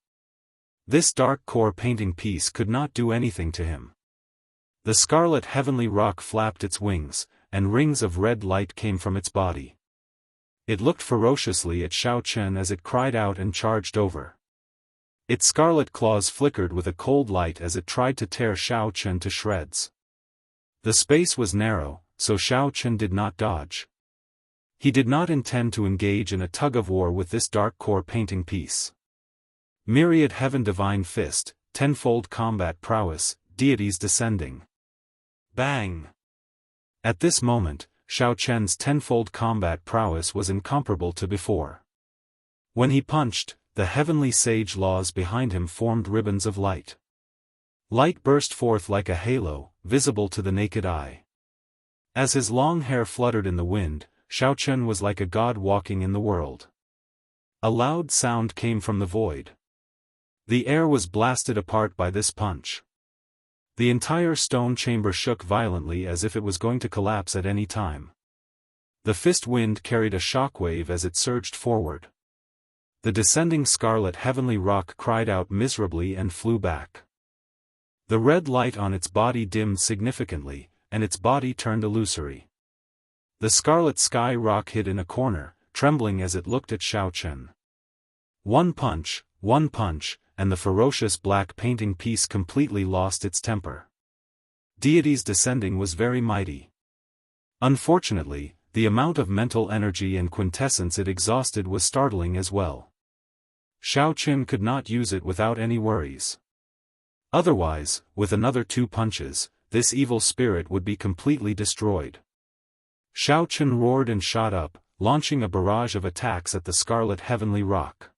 This dark core painting piece could not do anything to him. The scarlet heavenly rock flapped its wings, and rings of red light came from its body. It looked ferociously at Xiao Chen as it cried out and charged over. Its scarlet claws flickered with a cold light as it tried to tear Xiao Chen to shreds. The space was narrow, so Xiao Chen did not dodge. He did not intend to engage in a tug-of-war with this dark core painting piece. Myriad Heaven Divine Fist, tenfold combat prowess, deities descending. Bang! At this moment, Xiao Chen's tenfold combat prowess was incomparable to before. When he punched, the heavenly sage laws behind him formed ribbons of light. Light burst forth like a halo, visible to the naked eye. As his long hair fluttered in the wind, Xiao Chen was like a god walking in the world. A loud sound came from the void. The air was blasted apart by this punch. The entire stone chamber shook violently as if it was going to collapse at any time. The fist wind carried a shockwave as it surged forward. The descending scarlet heavenly rock cried out miserably and flew back. The red light on its body dimmed significantly, and its body turned illusory. The scarlet sky rock hid in a corner, trembling as it looked at Xiao Chen. One punch, and the ferocious black painting piece completely lost its temper. Deities descending was very mighty. Unfortunately, the amount of mental energy and quintessence it exhausted was startling as well. Xiao Chen could not use it without any worries. Otherwise, with another 2 punches, this evil spirit would be completely destroyed. Xiao Chen roared and shot up, launching a barrage of attacks at the scarlet heavenly rock.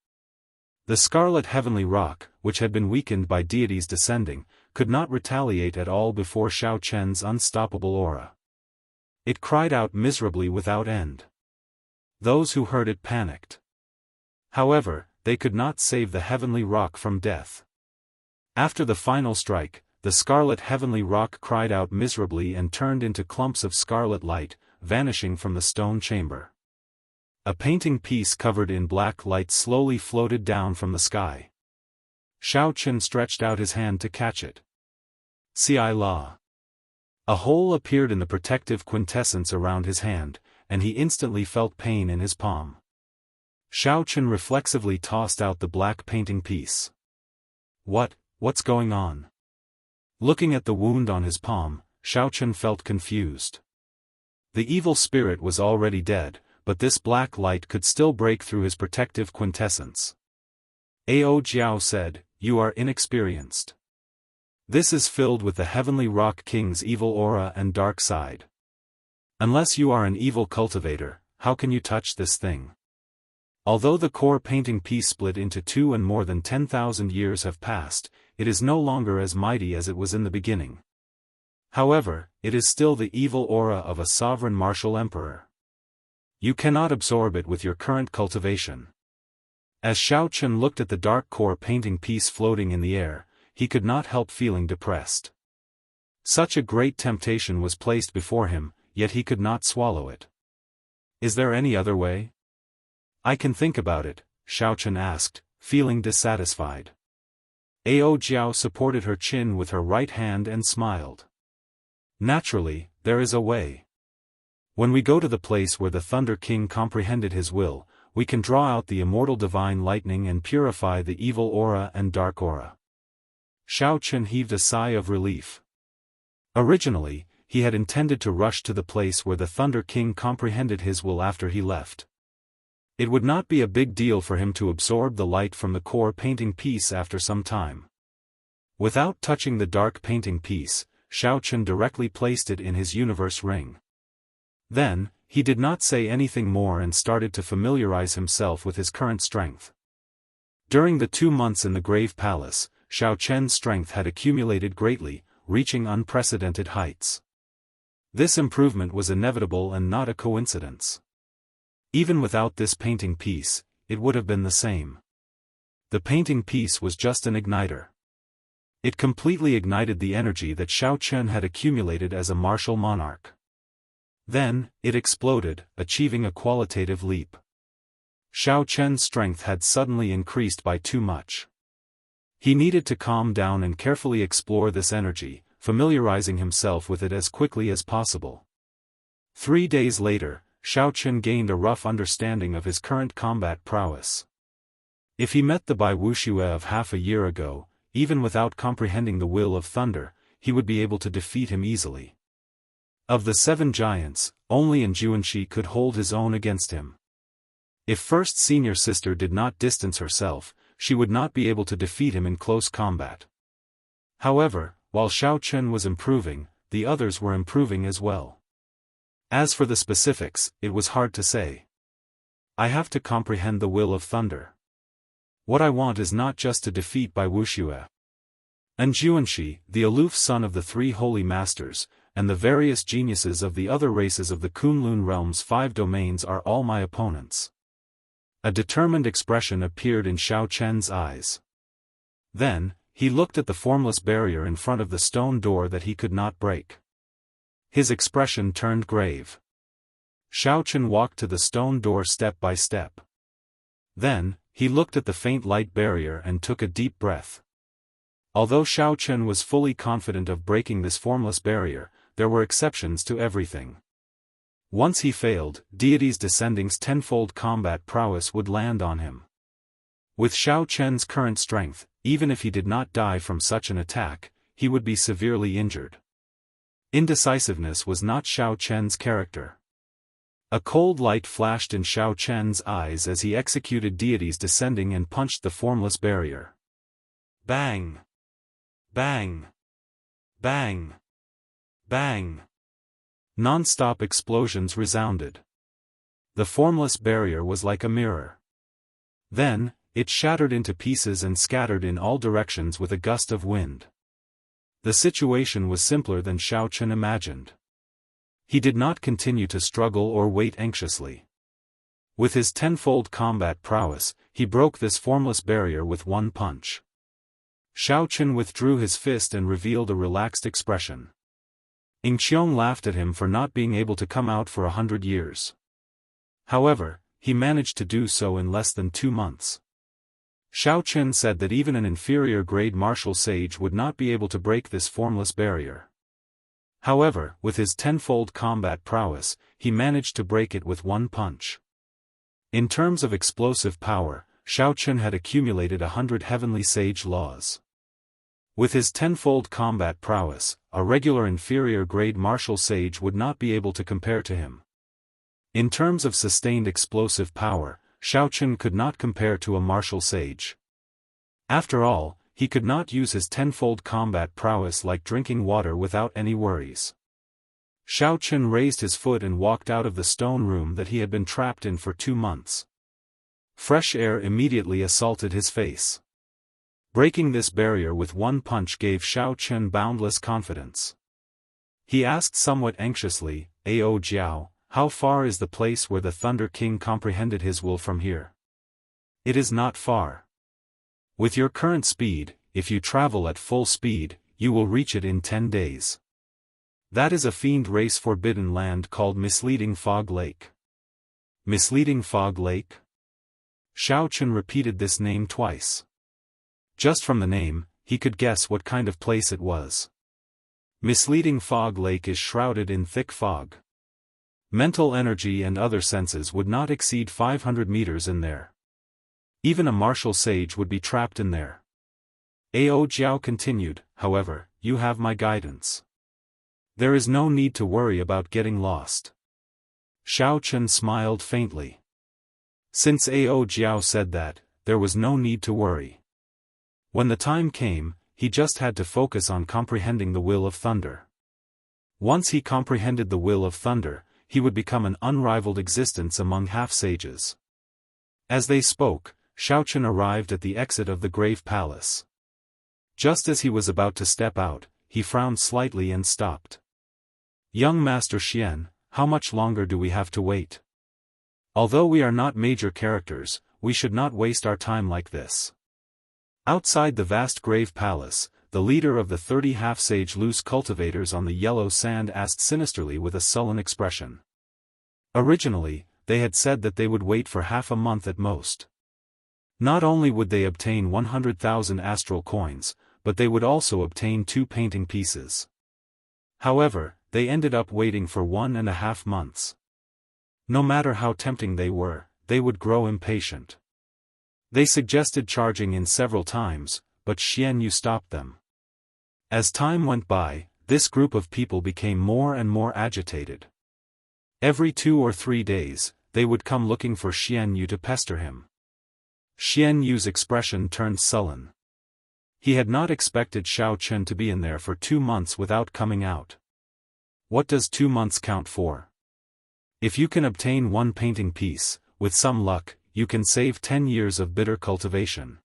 The scarlet heavenly rock, which had been weakened by deities descending, could not retaliate at all before Xiao Chen's unstoppable aura. It cried out miserably without end. Those who heard it panicked. However, they could not save the heavenly rock from death. After the final strike, the scarlet heavenly rock cried out miserably and turned into clumps of scarlet light, vanishing from the stone chamber. A painting piece covered in black light slowly floated down from the sky. Xiao Chen stretched out his hand to catch it. Ci La. A hole appeared in the protective quintessence around his hand, and he instantly felt pain in his palm. Xiaochen reflexively tossed out the black painting piece. What's going on? Looking at the wound on his palm, Xiaochen felt confused. The evil spirit was already dead, but this black light could still break through his protective quintessence. Ao Jiao said, "You are inexperienced. This is filled with the heavenly rock king's evil aura and dark side. Unless you are an evil cultivator, how can you touch this thing?" Although the core painting piece split into two and more than 10,000 years have passed, it is no longer as mighty as it was in the beginning. However, it is still the evil aura of a sovereign martial emperor. You cannot absorb it with your current cultivation. As Xiaochen looked at the dark core painting piece floating in the air, he could not help feeling depressed. Such a great temptation was placed before him, yet he could not swallow it. Is there any other way? I can think about it, Xiaochen asked, feeling dissatisfied. Ao Jiao supported her chin with her right hand and smiled. Naturally, there is a way. When we go to the place where the Thunder King comprehended his will, we can draw out the immortal divine lightning and purify the evil aura and dark aura. Xiaochen heaved a sigh of relief. Originally, he had intended to rush to the place where the Thunder King comprehended his will after he left. It would not be a big deal for him to absorb the light from the core painting piece after some time. Without touching the dark painting piece, Xiaochen directly placed it in his universe ring. Then, he did not say anything more and started to familiarize himself with his current strength. During the 2 months in the Grave Palace, Xiaochen's strength had accumulated greatly, reaching unprecedented heights. This improvement was inevitable and not a coincidence. Even without this painting piece, it would have been the same. The painting piece was just an igniter. It completely ignited the energy that Xiaochen had accumulated as a martial monarch. Then, it exploded, achieving a qualitative leap. Xiaochen's strength had suddenly increased by too much. He needed to calm down and carefully explore this energy, familiarizing himself with it as quickly as possible. 3 days later, Xiaochen gained a rough understanding of his current combat prowess. If he met the Bai Wuxia of half a year ago, even without comprehending the will of thunder, he would be able to defeat him easily. Of the 7 giants, only Jianghu could hold his own against him. If First Senior Sister did not distance herself, she would not be able to defeat him in close combat. However, while Xiaochen was improving, the others were improving as well. As for the specifics, it was hard to say. I have to comprehend the will of thunder. What I want is not just to defeat Bai Wuxia. And Jianghu, the aloof son of the 3 holy masters, and the various geniuses of the other races of the Kunlun realm's 5 domains are all my opponents. A determined expression appeared in Xiaochen's eyes. Then, he looked at the formless barrier in front of the stone door that he could not break. His expression turned grave. Xiaochen walked to the stone door step by step. Then, he looked at the faint light barrier and took a deep breath. Although Xiaochen was fully confident of breaking this formless barrier, there were exceptions to everything. Once he failed, Deity's Descending's tenfold combat prowess would land on him. With Xiaochen's current strength, even if he did not die from such an attack, he would be severely injured. Indecisiveness was not Xiaochen's character. A cold light flashed in Xiaochen's eyes as he executed Deity's Descending and punched the formless barrier. Bang! Bang! Bang! Bang! Non-stop explosions resounded. The formless barrier was like a mirror. Then, it shattered into pieces and scattered in all directions with a gust of wind. The situation was simpler than Xiaochen imagined. He did not continue to struggle or wait anxiously. With his tenfold combat prowess, he broke this formless barrier with one punch. Xiaochen withdrew his fist and revealed a relaxed expression. Yingqiong laughed at him for not being able to come out for 100 years. However, he managed to do so in less than 2 months. Xiao Chen said that even an inferior-grade martial sage would not be able to break this formless barrier. However, with his tenfold combat prowess, he managed to break it with one punch. In terms of explosive power, Xiao Chen had accumulated 100 heavenly sage laws. With his tenfold combat prowess, a regular inferior-grade martial sage would not be able to compare to him. In terms of sustained explosive power, Xiao Chen could not compare to a martial sage. After all, he could not use his tenfold combat prowess like drinking water without any worries. Xiao Chen raised his foot and walked out of the stone room that he had been trapped in for 2 months. Fresh air immediately assaulted his face. Breaking this barrier with one punch gave Xiao Chen boundless confidence. He asked somewhat anxiously, "Ao Jiao, how far is the place where the Thunder King comprehended his will from here?" "It is not far. With your current speed, if you travel at full speed, you will reach it in 10 days. That is a fiend race forbidden land called Misleading Fog Lake." Misleading Fog Lake? Xiao Chen repeated this name twice. Just from the name, he could guess what kind of place it was. Misleading Fog Lake is shrouded in thick fog. Mental energy and other senses would not exceed 500 meters in there. Even a martial sage would be trapped in there. Ao Jiao continued, "However, you have my guidance. There is no need to worry about getting lost." Xiao Chen smiled faintly. Since Ao Jiao said that, there was no need to worry. When the time came, he just had to focus on comprehending the will of thunder. Once he comprehended the will of thunder, he would become an unrivaled existence among half-sages. As they spoke, Xiao Chen arrived at the exit of the Grave Palace. Just as he was about to step out, he frowned slightly and stopped. "Young Master Xian, how much longer do we have to wait? Although we are not major characters, we should not waste our time like this." Outside the vast Grave Palace, the leader of the 30 half-sage loose cultivators on the yellow sand asked sinisterly with a sullen expression. Originally, they had said that they would wait for half a month at most. Not only would they obtain 100,000 astral coins, but they would also obtain 2 painting pieces. However, they ended up waiting for 1.5 months. No matter how tempting they were, they would grow impatient. They suggested charging in several times, but Xian Yu stopped them. As time went by, this group of people became more and more agitated. Every 2 or 3 days, they would come looking for Xian Yu to pester him. Xian Yu's expression turned sullen. He had not expected Xiao Chen to be in there for 2 months without coming out. What does 2 months count for? If you can obtain 1 painting piece, with some luck, you can save 10 years of bitter cultivation.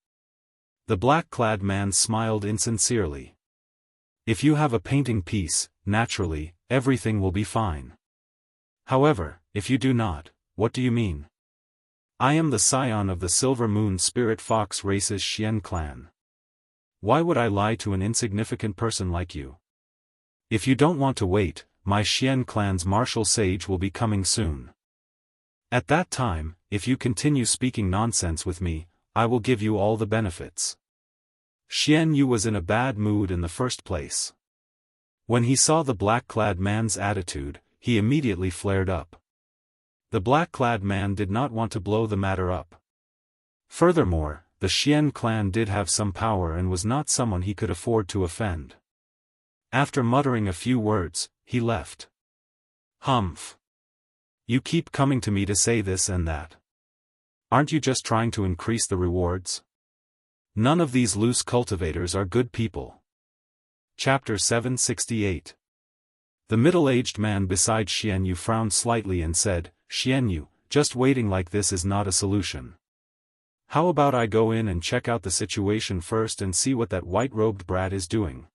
The black-clad man smiled insincerely. If you have a painting piece, naturally, everything will be fine. However, if you do not, what do you mean? I am the scion of the Silver Moon Spirit Fox Race's Xian clan. Why would I lie to an insignificant person like you? If you don't want to wait, my Xian clan's martial sage will be coming soon. At that time, if you continue speaking nonsense with me, I will give you all the benefits. Xian Yu was in a bad mood in the first place. When he saw the black-clad man's attitude, he immediately flared up. The black-clad man did not want to blow the matter up. Furthermore, the Xian clan did have some power and was not someone he could afford to offend. After muttering a few words, he left. Humph. You keep coming to me to say this and that. Aren't you just trying to increase the rewards? None of these loose cultivators are good people. Chapter 768. The middle-aged man beside Xian Yu frowned slightly and said, Xian Yu, just waiting like this is not a solution. How about I go in and check out the situation first and see what that white-robed brat is doing?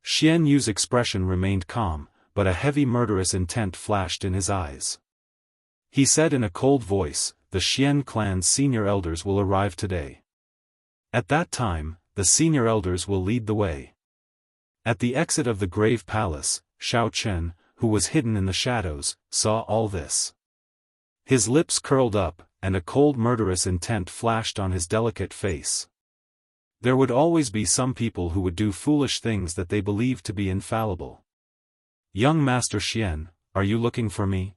Xian Yu's expression remained calm, but a heavy murderous intent flashed in his eyes. He said in a cold voice, the Xian clan's senior elders will arrive today. At that time, the senior elders will lead the way. At the exit of the Grave Palace, Xiao Chen, who was hidden in the shadows, saw all this. His lips curled up, and a cold murderous intent flashed on his delicate face. There would always be some people who would do foolish things that they believed to be infallible. "Young Master Xian, are you looking for me?"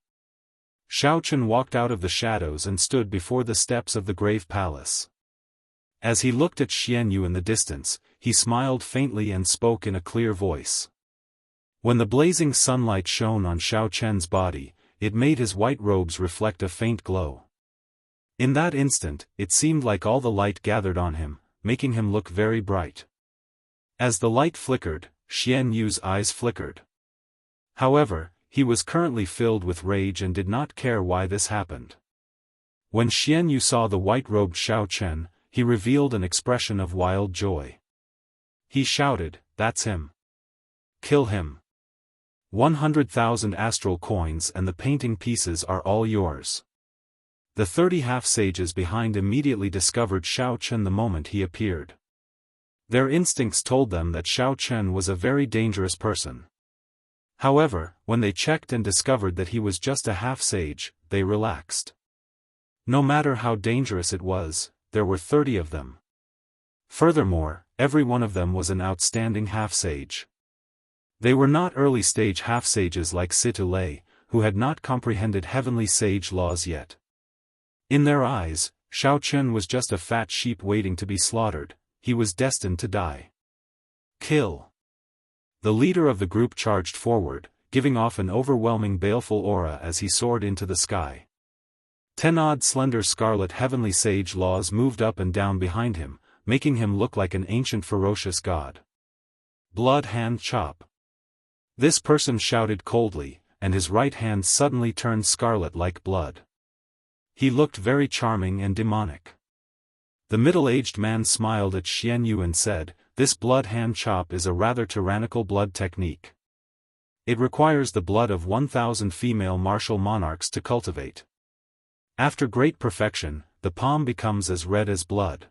Xiaochen walked out of the shadows and stood before the steps of the grave palace. As he looked at Xianyu in the distance, he smiled faintly and spoke in a clear voice. When the blazing sunlight shone on Xiaochen's body, it made his white robes reflect a faint glow. In that instant, it seemed like all the light gathered on him, making him look very bright. As the light flickered, Xianyu's eyes flickered. However, he was currently filled with rage and did not care why this happened. When Xianyu saw the white-robed Xiaochen, he revealed an expression of wild joy. He shouted, "That's him. Kill him. 100,000 astral coins and the painting pieces are all yours." The 30 half-sages behind immediately discovered Xiaochen the moment he appeared. Their instincts told them that Xiaochen was a very dangerous person. However, when they checked and discovered that he was just a half-sage, they relaxed. No matter how dangerous it was, there were 30 of them. Furthermore, every one of them was an outstanding half-sage. They were not early-stage half-sages like Situlei, who had not comprehended heavenly sage laws yet. In their eyes, Xiaochen was just a fat sheep waiting to be slaughtered. He was destined to die. Kill. The leader of the group charged forward, giving off an overwhelming baleful aura as he soared into the sky. 10 odd slender scarlet heavenly sage laws moved up and down behind him, making him look like an ancient ferocious god. Blood hand chop. This person shouted coldly, and his right hand suddenly turned scarlet like blood. He looked very charming and demonic. The middle-aged man smiled at Xianyu and said, "This blood hand chop is a rather tyrannical blood technique. It requires the blood of 1,000 female martial monarchs to cultivate. After great perfection, the palm becomes as red as blood.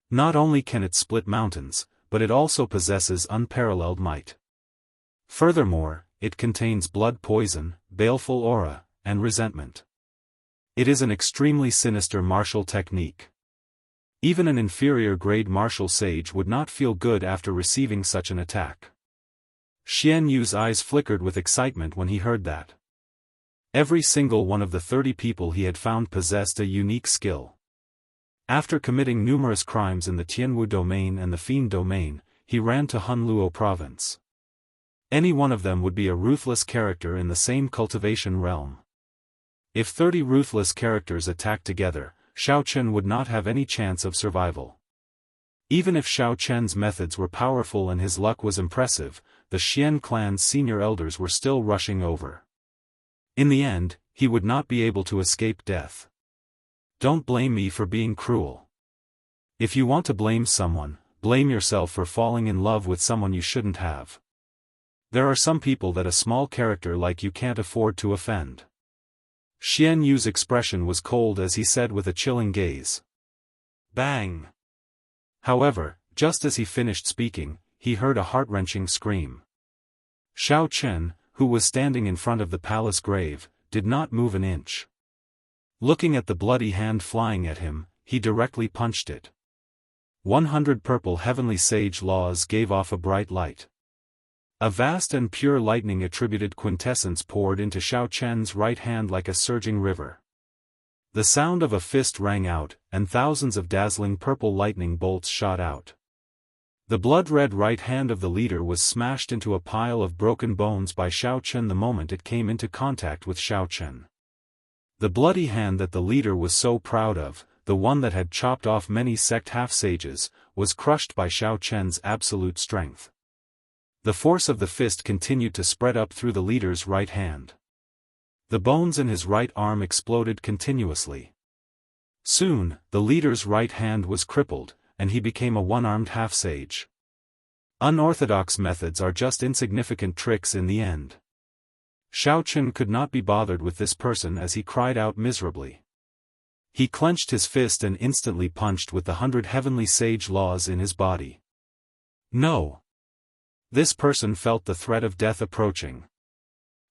Not only can it split mountains, but it also possesses unparalleled might. Furthermore, it contains blood poison, baleful aura, and resentment. It is an extremely sinister martial technique. Even an inferior-grade martial sage would not feel good after receiving such an attack." Xianyu's eyes flickered with excitement when he heard that. Every single one of the 30 people he had found possessed a unique skill. After committing numerous crimes in the Tianwu domain and the Fiend domain, he ran to Hunluo province. Any one of them would be a ruthless character in the same cultivation realm. If 30 ruthless characters attacked together, Xiaochen would not have any chance of survival. Even if Xiaochen's methods were powerful and his luck was impressive, the Xian clan's senior elders were still rushing over. In the end, he would not be able to escape death. Don't blame me for being cruel. If you want to blame someone, blame yourself for falling in love with someone you shouldn't have. There are some people that a small character like you can't afford to offend. Xianyu's expression was cold as he said with a chilling gaze. Bang! However, just as he finished speaking, he heard a heart-wrenching scream. Xiaochen, who was standing in front of the palace grave, did not move an inch. Looking at the bloody hand flying at him, he directly punched it. 100 purple heavenly sage laws gave off a bright light. A vast and pure lightning attributed quintessence poured into Xiaochen's right hand like a surging river. The sound of a fist rang out, and thousands of dazzling purple lightning bolts shot out. The blood-red right hand of the leader was smashed into a pile of broken bones by Xiaochen the moment it came into contact with Xiaochen. The bloody hand that the leader was so proud of, the one that had chopped off many sect half-sages, was crushed by Xiaochen's absolute strength. The force of the fist continued to spread up through the leader's right hand. The bones in his right arm exploded continuously. Soon, the leader's right hand was crippled, and he became a one-armed half-sage. Unorthodox methods are just insignificant tricks in the end. Xiaochen could not be bothered with this person as he cried out miserably. He clenched his fist and instantly punched with the 100 heavenly sage laws in his body. No! This person felt the threat of death approaching.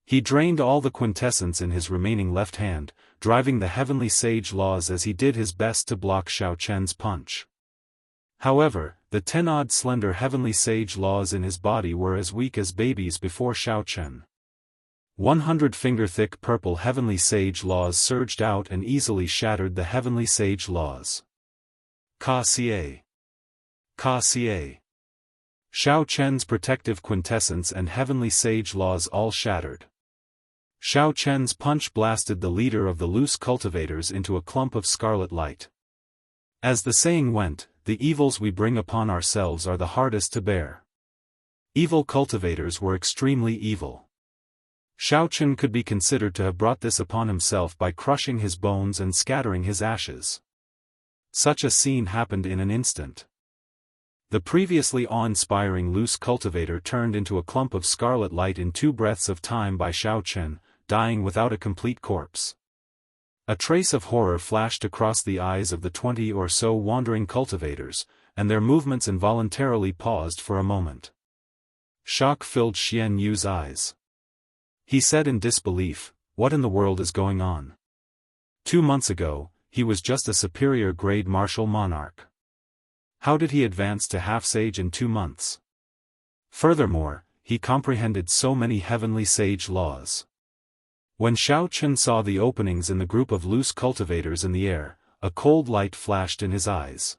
He drained all the quintessence in his remaining left hand, driving the heavenly sage laws as he did his best to block Xiao Chen's punch. However, the 10-odd slender heavenly sage laws in his body were as weak as babies before Xiao Chen. 100-finger-thick purple heavenly sage laws surged out and easily shattered the heavenly sage laws. Ka-Xie. Ka-Xie. Xiao Chen's protective quintessence and heavenly sage laws all shattered. Xiao Chen's punch blasted the leader of the loose cultivators into a clump of scarlet light. As the saying went, the evils we bring upon ourselves are the hardest to bear. Evil cultivators were extremely evil. Xiao Chen could be considered to have brought this upon himself by crushing his bones and scattering his ashes. Such a scene happened in an instant. The previously awe-inspiring loose cultivator turned into a clump of scarlet light in 2 breaths of time by Xiao Chen, dying without a complete corpse. A trace of horror flashed across the eyes of the 20 or so wandering cultivators, and their movements involuntarily paused for a moment. Shock filled Xian Yu's eyes. He said in disbelief, "What in the world is going on? 2 months ago, he was just a superior-grade martial monarch. How did he advance to half-sage in 2 months? Furthermore, he comprehended so many heavenly sage laws." When Xiao Chen saw the openings in the group of loose cultivators in the air, a cold light flashed in his eyes.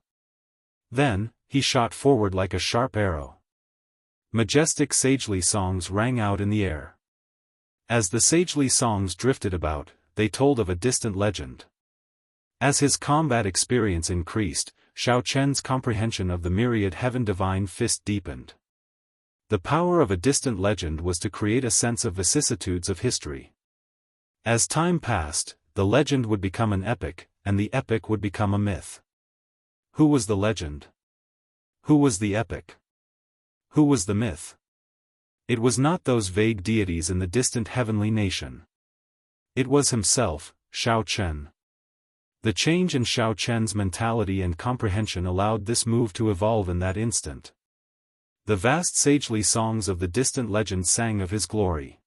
Then, he shot forward like a sharp arrow. Majestic sagely songs rang out in the air. As the sagely songs drifted about, they told of a distant legend. As his combat experience increased, Xiao Chen's comprehension of the myriad heaven divine fist deepened. The power of a distant legend was to create a sense of vicissitudes of history. As time passed, the legend would become an epic, and the epic would become a myth. Who was the legend? Who was the epic? Who was the myth? It was not those vague deities in the distant heavenly nation. It was himself, Xiao Chen. The change in Xiao Chen's mentality and comprehension allowed this move to evolve in that instant. The vast sagely songs of the distant legend sang of his glory.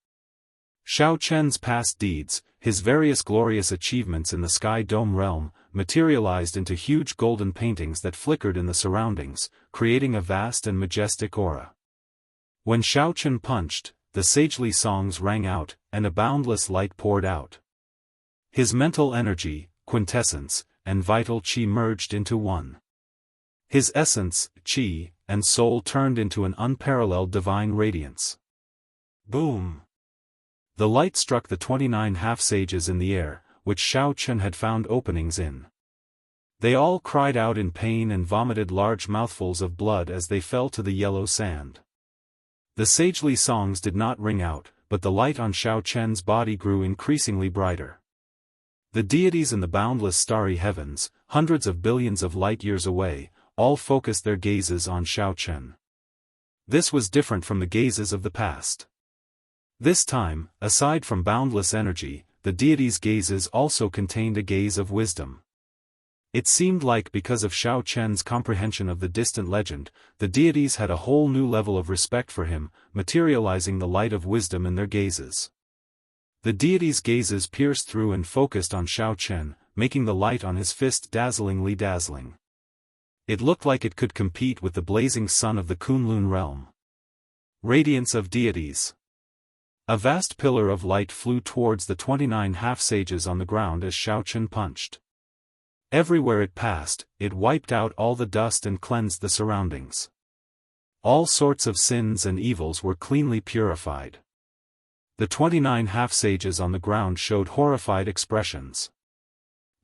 Xiao Chen's past deeds, his various glorious achievements in the Sky Dome realm, materialized into huge golden paintings that flickered in the surroundings, creating a vast and majestic aura. When Xiao Chen punched, the sagely songs rang out, and a boundless light poured out. His mental energy, quintessence, and vital qi merged into one. His essence, qi, and soul turned into an unparalleled divine radiance. Boom! The light struck the 29 half-sages in the air, which Xiao Chen had found openings in. They all cried out in pain and vomited large mouthfuls of blood as they fell to the yellow sand. The sagely songs did not ring out, but the light on Xiao Chen's body grew increasingly brighter. The deities in the boundless starry heavens, hundreds of billions of light-years away, all focused their gazes on Xiao Chen. This was different from the gazes of the past. This time, aside from boundless energy, the deities' gazes also contained a gaze of wisdom. It seemed like because of Xiao Chen's comprehension of the distant legend, the deities had a whole new level of respect for him, materializing the light of wisdom in their gazes. The deities' gazes pierced through and focused on Xiao Chen, making the light on his fist dazzlingly dazzling. It looked like it could compete with the blazing sun of the Kunlun realm. Radiance of deities. A vast pillar of light flew towards the 29 half-sages on the ground as Xiao Chen punched. Everywhere it passed, it wiped out all the dust and cleansed the surroundings. All sorts of sins and evils were cleanly purified. The 29 half-sages on the ground showed horrified expressions.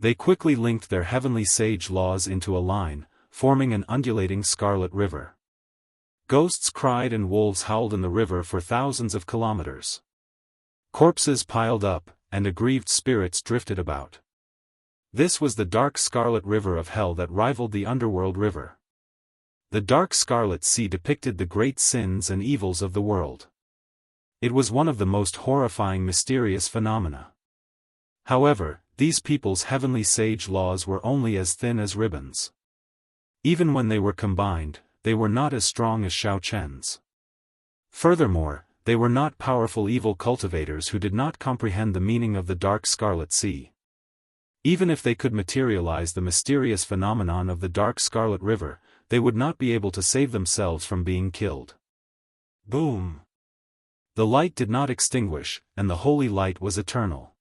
They quickly linked their heavenly sage laws into a line, forming an undulating scarlet river. Ghosts cried and wolves howled in the river for thousands of kilometers. Corpses piled up, and aggrieved spirits drifted about. This was the dark scarlet river of hell that rivaled the underworld river. The dark scarlet sea depicted the great sins and evils of the world. It was one of the most horrifying mysterious phenomena. However, these people's heavenly sage laws were only as thin as ribbons. Even when they were combined, they were not as strong as Xiao Chen's. Furthermore, they were not powerful evil cultivators who did not comprehend the meaning of the dark scarlet sea. Even if they could materialize the mysterious phenomenon of the dark scarlet river, they would not be able to save themselves from being killed. Boom! The light did not extinguish, and the holy light was eternal.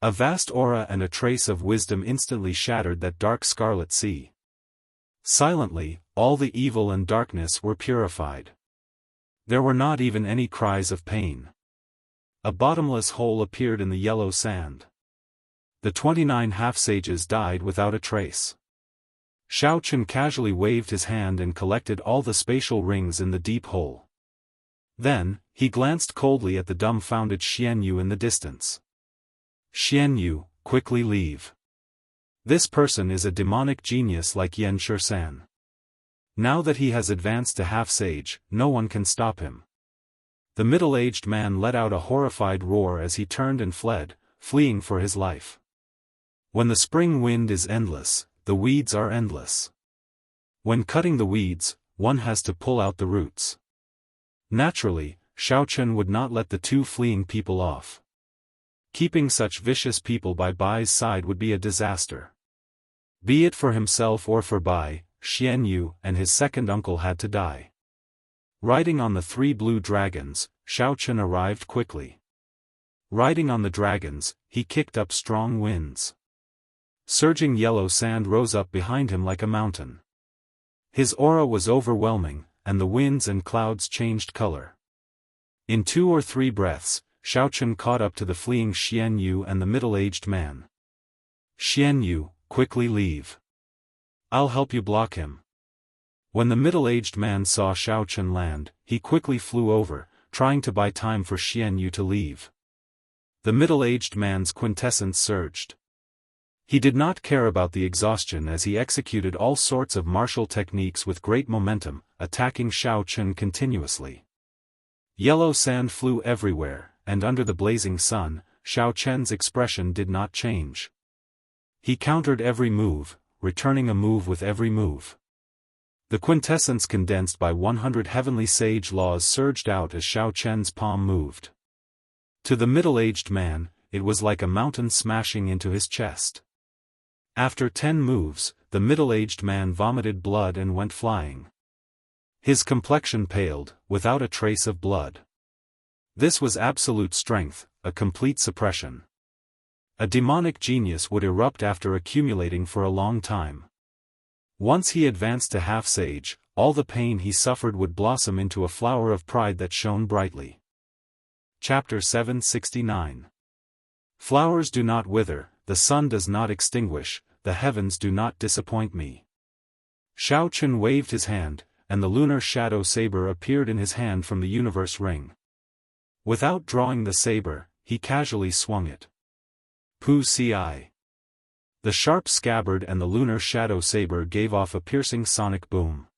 A vast aura and a trace of wisdom instantly shattered that dark scarlet sea. Silently, all the evil and darkness were purified. There were not even any cries of pain. A bottomless hole appeared in the yellow sand. The 29 half-sages died without a trace. Xiaochen casually waved his hand and collected all the spatial rings in the deep hole. Then, he glanced coldly at the dumbfounded Xianyu in the distance. Xianyu, quickly leave. This person is a demonic genius like Yan Shisan. Now that he has advanced to half-sage, no one can stop him. The middle-aged man let out a horrified roar as he turned and fled, fleeing for his life. When the spring wind is endless, the weeds are endless. When cutting the weeds, one has to pull out the roots. Naturally, Xiaochen would not let the two fleeing people off. Keeping such vicious people by Bai's side would be a disaster. Be it for himself or for Bai, Xianyu and his second uncle had to die. Riding on the 3 blue dragons, Xiaochen arrived quickly. Riding on the dragons, he kicked up strong winds. Surging yellow sand rose up behind him like a mountain. His aura was overwhelming, and the winds and clouds changed color. In 2 or 3 breaths, Xiaochen caught up to the fleeing Xianyu and the middle-aged man. Xianyu, quickly leave. I'll help you block him. When the middle-aged man saw Xiaochen land, he quickly flew over, trying to buy time for Xianyu to leave. The middle-aged man's quintessence surged. He did not care about the exhaustion as he executed all sorts of martial techniques with great momentum, attacking Xiaochen continuously. Yellow sand flew everywhere, and under the blazing sun, Xiaochen's expression did not change. He countered every move, returning a move with every move. The quintessence condensed by 100 heavenly sage laws surged out as Xiaochen's palm moved. To the middle-aged man, it was like a mountain smashing into his chest. After 10 moves, the middle-aged man vomited blood and went flying. His complexion paled, without a trace of blood. This was absolute strength, a complete suppression. A demonic genius would erupt after accumulating for a long time. Once he advanced to half-sage, all the pain he suffered would blossom into a flower of pride that shone brightly. Chapter 769. Flowers do not wither, the sun does not extinguish, the heavens do not disappoint me. Xiaochen waved his hand, and the lunar shadow saber appeared in his hand from the universe ring. Without drawing the saber, he casually swung it. Pu Ci. The sharp scabbard and the lunar shadow saber gave off a piercing sonic boom.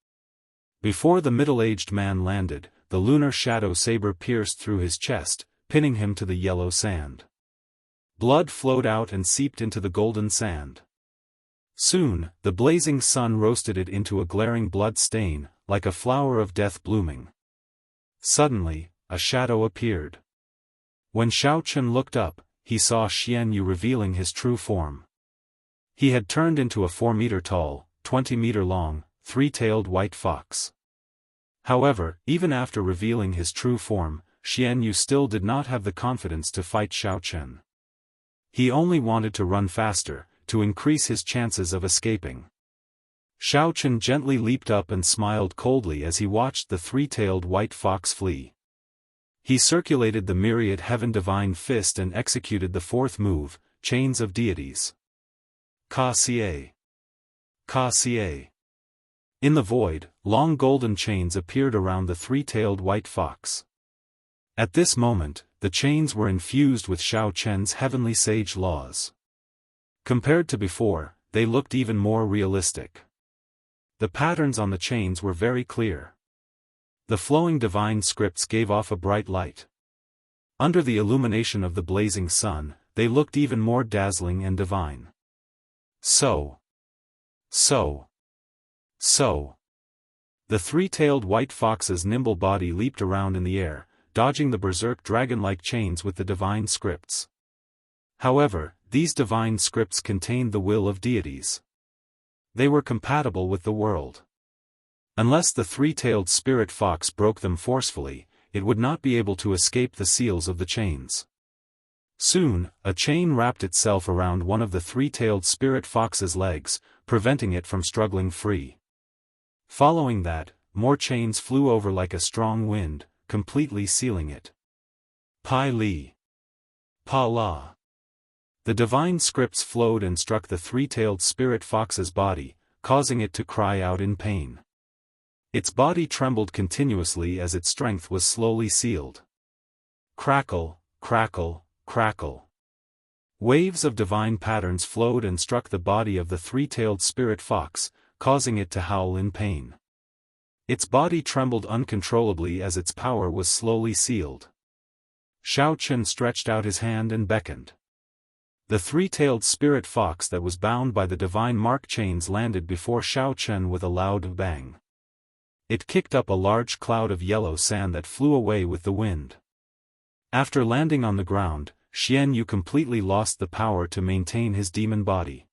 Before the middle-aged man landed, the lunar shadow saber pierced through his chest, pinning him to the yellow sand. Blood flowed out and seeped into the golden sand. Soon, the blazing sun roasted it into a glaring blood stain, like a flower of death blooming. Suddenly, a shadow appeared. When Xiaochen looked up, he saw Xianyu revealing his true form. He had turned into a 4-meter-tall, 20-meter-long, 3-tailed white fox. However, even after revealing his true form, Xianyu still did not have the confidence to fight Xiaochen. He only wanted to run faster, to increase his chances of escaping. Xiaochen gently leaped up and smiled coldly as he watched the 3-tailed white fox flee. He circulated the myriad heaven divine fist and executed the 4th move, Chains of Deities. Ka Xie. Ka Xie. In the void, long golden chains appeared around the 3-tailed white fox. At this moment, the chains were infused with Xiaochen's heavenly sage laws. Compared to before, they looked even more realistic. The patterns on the chains were very clear. The flowing divine scripts gave off a bright light. Under the illumination of the blazing sun, they looked even more dazzling and divine. So. The 3-tailed white fox's nimble body leaped around in the air, dodging the berserk dragon-like chains with the divine scripts. However, these divine scripts contained the will of deities. They were compatible with the world. Unless the three-tailed spirit fox broke them forcefully, it would not be able to escape the seals of the chains. Soon, a chain wrapped itself around one of the three-tailed spirit fox's legs, preventing it from struggling free. Following that, more chains flew over like a strong wind, completely sealing it. Pai Li. Pa La. The divine scripts flowed and struck the three-tailed spirit fox's body, causing it to cry out in pain. Its body trembled continuously as its strength was slowly sealed. Crackle, crackle, crackle. Waves of divine patterns flowed and struck the body of the three-tailed spirit fox, causing it to howl in pain. Its body trembled uncontrollably as its power was slowly sealed. Xiao Chen stretched out his hand and beckoned. The three-tailed spirit fox that was bound by the divine mark chains landed before Xiao Chen with a loud bang. It kicked up a large cloud of yellow sand that flew away with the wind. After landing on the ground, Xian Yu completely lost the power to maintain his demon body.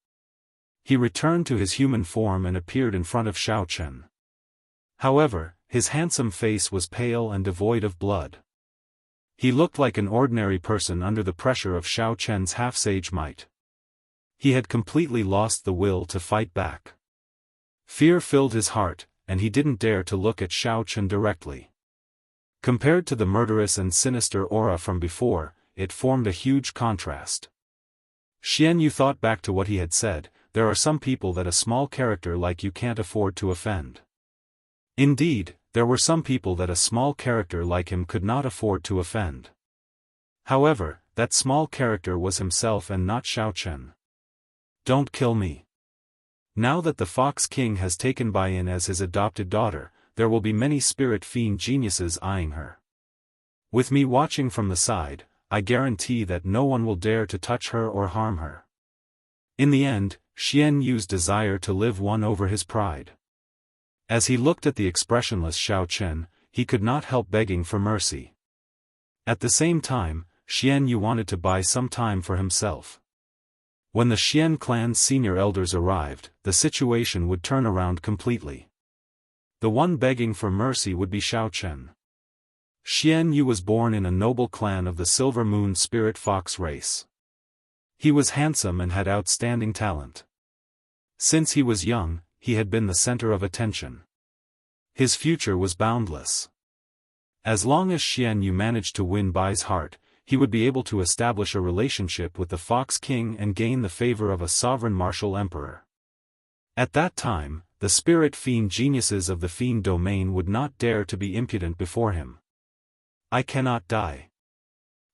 He returned to his human form and appeared in front of Xiao Chen. However, his handsome face was pale and devoid of blood. He looked like an ordinary person under the pressure of Xiao Chen's half-sage might. He had completely lost the will to fight back. Fear filled his heart, and he didn't dare to look at Xiao Chen directly. Compared to the murderous and sinister aura from before, it formed a huge contrast. Xian Yu thought back to what he had said, there are some people that a small character like you can't afford to offend. Indeed, there were some people that a small character like him could not afford to offend. However, that small character was himself and not Xiao Chen. Don't kill me. Now that the Fox King has taken Bai In as his adopted daughter, there will be many spirit fiend geniuses eyeing her. With me watching from the side, I guarantee that no one will dare to touch her or harm her. In the end, Xian Yu's desire to live won over his pride. As he looked at the expressionless Xiao Chen, he could not help begging for mercy. At the same time, Xian Yu wanted to buy some time for himself. When the Xian clan's senior elders arrived, the situation would turn around completely. The one begging for mercy would be Xiao Chen. Xian Yu was born in a noble clan of the Silver Moon Spirit Fox race. He was handsome and had outstanding talent. Since he was young, he had been the center of attention. His future was boundless. As long as Xian Yu managed to win Bai's heart, he would be able to establish a relationship with the Fox King and gain the favor of a sovereign martial emperor. At that time, the spirit fiend geniuses of the fiend domain would not dare to be impudent before him. I cannot die.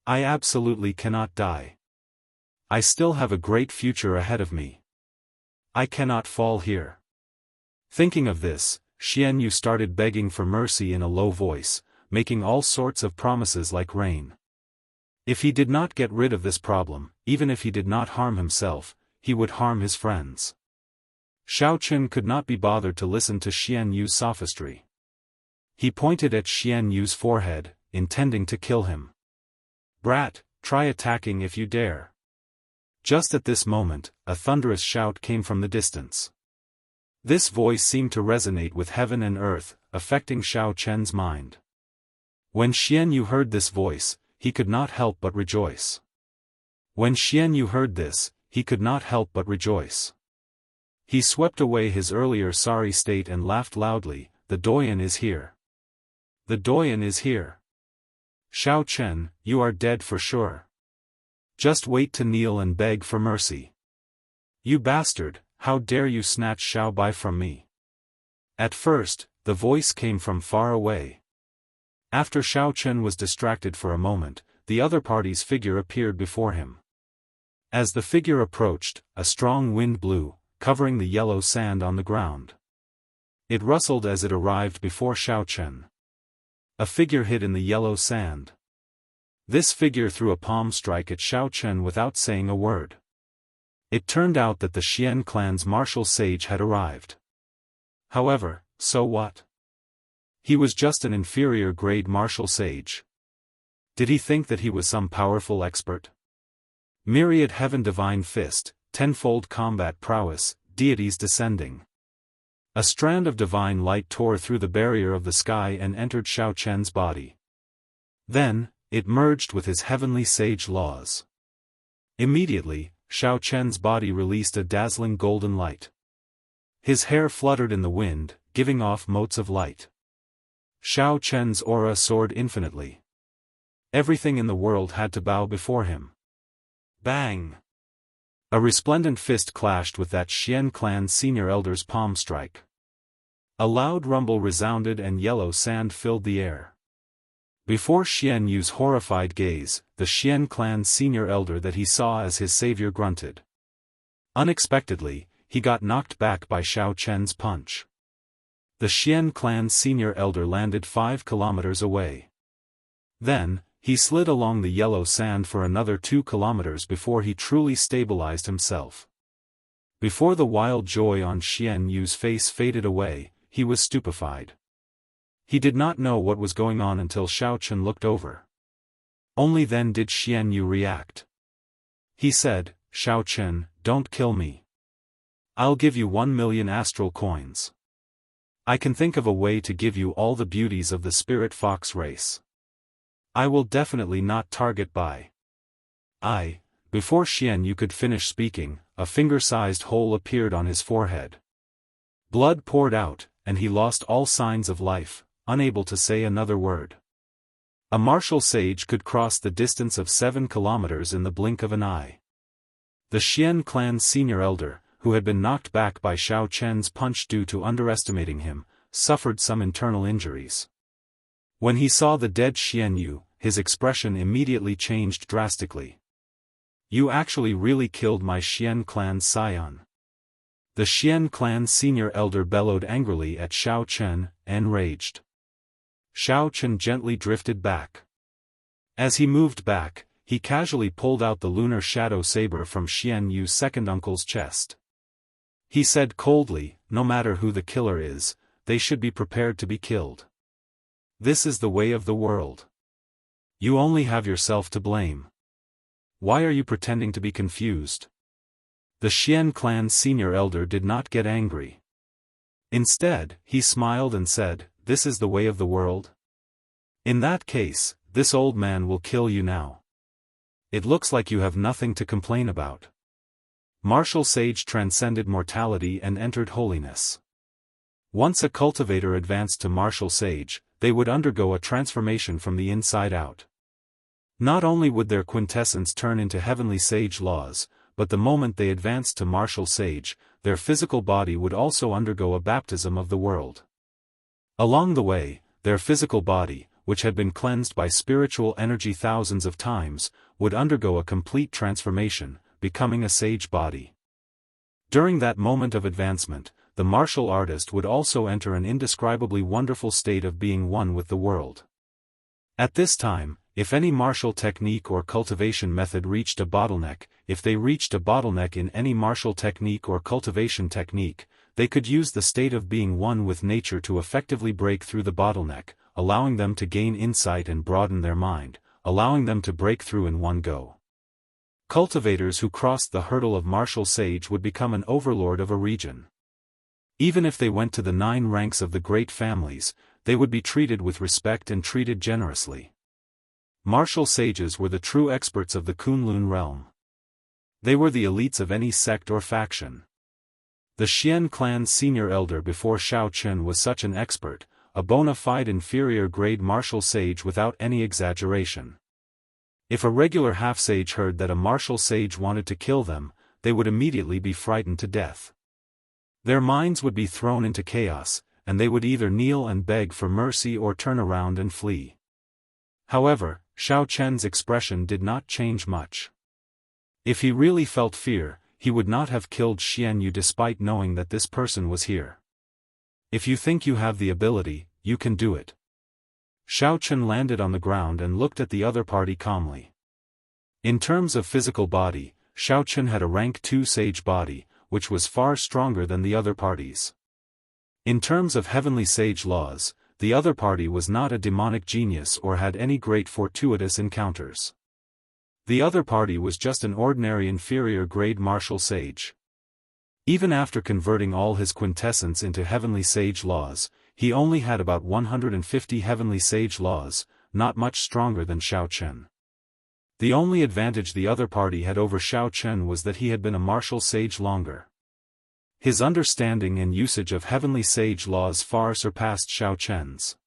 I absolutely cannot die. I still have a great future ahead of me. I cannot fall here. Thinking of this, Xian Yu started begging for mercy in a low voice, making all sorts of promises like rain. If he did not get rid of this problem, even if he did not harm himself, he would harm his friends. Xiao Chen could not be bothered to listen to Xian Yu's sophistry. He pointed at Xian Yu's forehead, intending to kill him. Brat, try attacking if you dare. Just at this moment, a thunderous shout came from the distance. This voice seemed to resonate with heaven and earth, affecting Xiao Chen's mind. When Xian Yu heard this voice, he could not help but rejoice. When Xian Yu heard this, he could not help but rejoice. He swept away his earlier sorry state and laughed loudly, the Doyen is here. The Doyen is here. Xiao Chen, you are dead for sure. Just wait to kneel and beg for mercy. You bastard, how dare you snatch Xiao Bai from me? At first, the voice came from far away. After Xiao Chen was distracted for a moment, the other party's figure appeared before him. As the figure approached, a strong wind blew, covering the yellow sand on the ground. It rustled as it arrived before Xiao Chen. A figure hid in the yellow sand. This figure threw a palm strike at Xiao Chen without saying a word. It turned out that the Xian clan's martial sage had arrived. However, so what? He was just an inferior grade martial sage. Did he think that he was some powerful expert? Myriad heaven divine fist, tenfold combat prowess, deities descending. A strand of divine light tore through the barrier of the sky and entered Xiao Chen's body. Then, it merged with his heavenly sage laws. Immediately, Xiao Chen's body released a dazzling golden light. His hair fluttered in the wind, giving off motes of light. Xiao Chen's aura soared infinitely. Everything in the world had to bow before him. Bang! A resplendent fist clashed with that Xian clan senior elder's palm strike. A loud rumble resounded and yellow sand filled the air. Before Xian Yu's horrified gaze, the Xian clan senior elder that he saw as his savior grunted. Unexpectedly, he got knocked back by Xiao Chen's punch. The Xian clan senior elder landed 5 kilometers away. Then, he slid along the yellow sand for another 2 kilometers before he truly stabilized himself. Before the wild joy on Xian Yu's face faded away, he was stupefied. He did not know what was going on until Xiao Chen looked over. Only then did Xian Yu react. He said, "Xiao Chen, don't kill me. I'll give you 1 million astral coins. I can think of a way to give you all the beauties of the spirit fox race. I will definitely not target by I." Before Xian Yu could finish speaking, a finger-sized hole appeared on his forehead. Blood poured out, and he lost all signs of life, unable to say another word. A martial sage could cross the distance of 7 kilometers in the blink of an eye. The Xian clan senior elder, who had been knocked back by Xiao Chen's punch due to underestimating him, suffered some internal injuries. When he saw the dead Xian Yu, his expression immediately changed drastically. "You actually really killed my Xian clan's scion." The Xian clan senior elder bellowed angrily at Xiao Chen, enraged. Xiao Chen gently drifted back. As he moved back, he casually pulled out the lunar shadow saber from Xian Yu's second uncle's chest. He said coldly, "No matter who the killer is, they should be prepared to be killed. This is the way of the world. You only have yourself to blame. Why are you pretending to be confused?" The Xian clan senior elder did not get angry. Instead, he smiled and said, "This is the way of the world? In that case, this old man will kill you now. It looks like you have nothing to complain about." Martial sage transcended mortality and entered holiness. Once a cultivator advanced to martial sage, they would undergo a transformation from the inside out. Not only would their quintessence turn into heavenly sage laws, but the moment they advanced to martial sage, their physical body would also undergo a baptism of the world. Along the way, their physical body, which had been cleansed by spiritual energy thousands of times, would undergo a complete transformation, becoming a sage body. During that moment of advancement, the martial artist would also enter an indescribably wonderful state of being one with the world. At this time, if any martial technique or cultivation method reached a bottleneck, if they reached a bottleneck in any martial technique or cultivation technique, they could use the state of being one with nature to effectively break through the bottleneck, allowing them to gain insight and broaden their mind, allowing them to break through in one go. Cultivators who crossed the hurdle of martial sage would become an overlord of a region. Even if they went to the 9 ranks of the great families, they would be treated with respect and treated generously. Martial sages were the true experts of the Kunlun realm. They were the elites of any sect or faction. The Xian clan senior elder before Xiao Chen was such an expert, a bona fide inferior grade martial sage without any exaggeration. If a regular half-sage heard that a martial sage wanted to kill them, they would immediately be frightened to death. Their minds would be thrown into chaos, and they would either kneel and beg for mercy or turn around and flee. However, Xiao Chen's expression did not change much. If he really felt fear, he would not have killed Xian Yu despite knowing that this person was here. If you think you have the ability, you can do it. Xiao Chen landed on the ground and looked at the other party calmly. In terms of physical body, Xiao Chen had a rank 2 sage body, which was far stronger than the other parties. In terms of heavenly sage laws, the other party was not a demonic genius or had any great fortuitous encounters. The other party was just an ordinary inferior-grade martial sage. Even after converting all his quintessence into heavenly sage laws, he only had about 150 heavenly sage laws, not much stronger than Xiao Chen. The only advantage the other party had over Xiao Chen was that he had been a martial sage longer. His understanding and usage of heavenly sage laws far surpassed Xiao Chen's.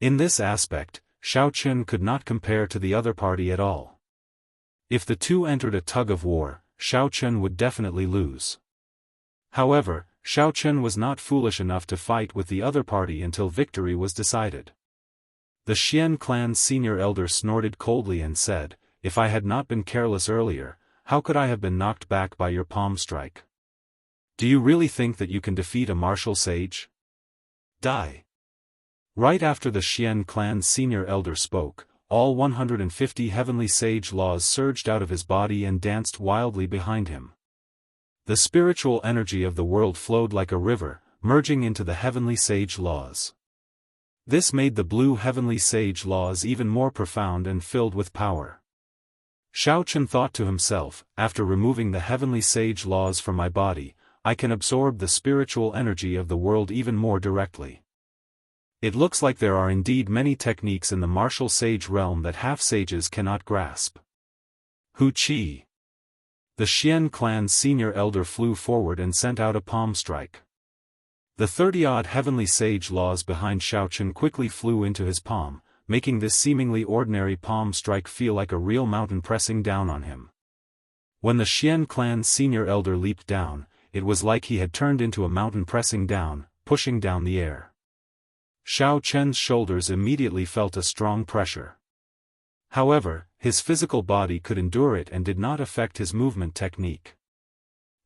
In this aspect, Xiao Chen could not compare to the other party at all. If the two entered a tug-of-war, Xiao Chen would definitely lose. However, Xiao Chen was not foolish enough to fight with the other party until victory was decided. The Xian clan's senior elder snorted coldly and said, "If I had not been careless earlier, how could I have been knocked back by your palm strike? Do you really think that you can defeat a martial sage? Die." Right after the Xian clan's senior elder spoke, all 150 heavenly sage laws surged out of his body and danced wildly behind him. The spiritual energy of the world flowed like a river, merging into the heavenly sage laws. This made the blue heavenly sage laws even more profound and filled with power. Xiao Chen thought to himself, after removing the heavenly sage laws from my body, I can absorb the spiritual energy of the world even more directly. It looks like there are indeed many techniques in the martial sage realm that half-sages cannot grasp. Hu Qi. The Xian clan's senior elder flew forward and sent out a palm strike. The 30-odd heavenly sage laws behind Xiao Chen quickly flew into his palm, making this seemingly ordinary palm strike feel like a real mountain pressing down on him. When the Xian clan's senior elder leaped down, it was like he had turned into a mountain pressing down, pushing down the air. Xiao Chen's shoulders immediately felt a strong pressure. However, his physical body could endure it and did not affect his movement technique.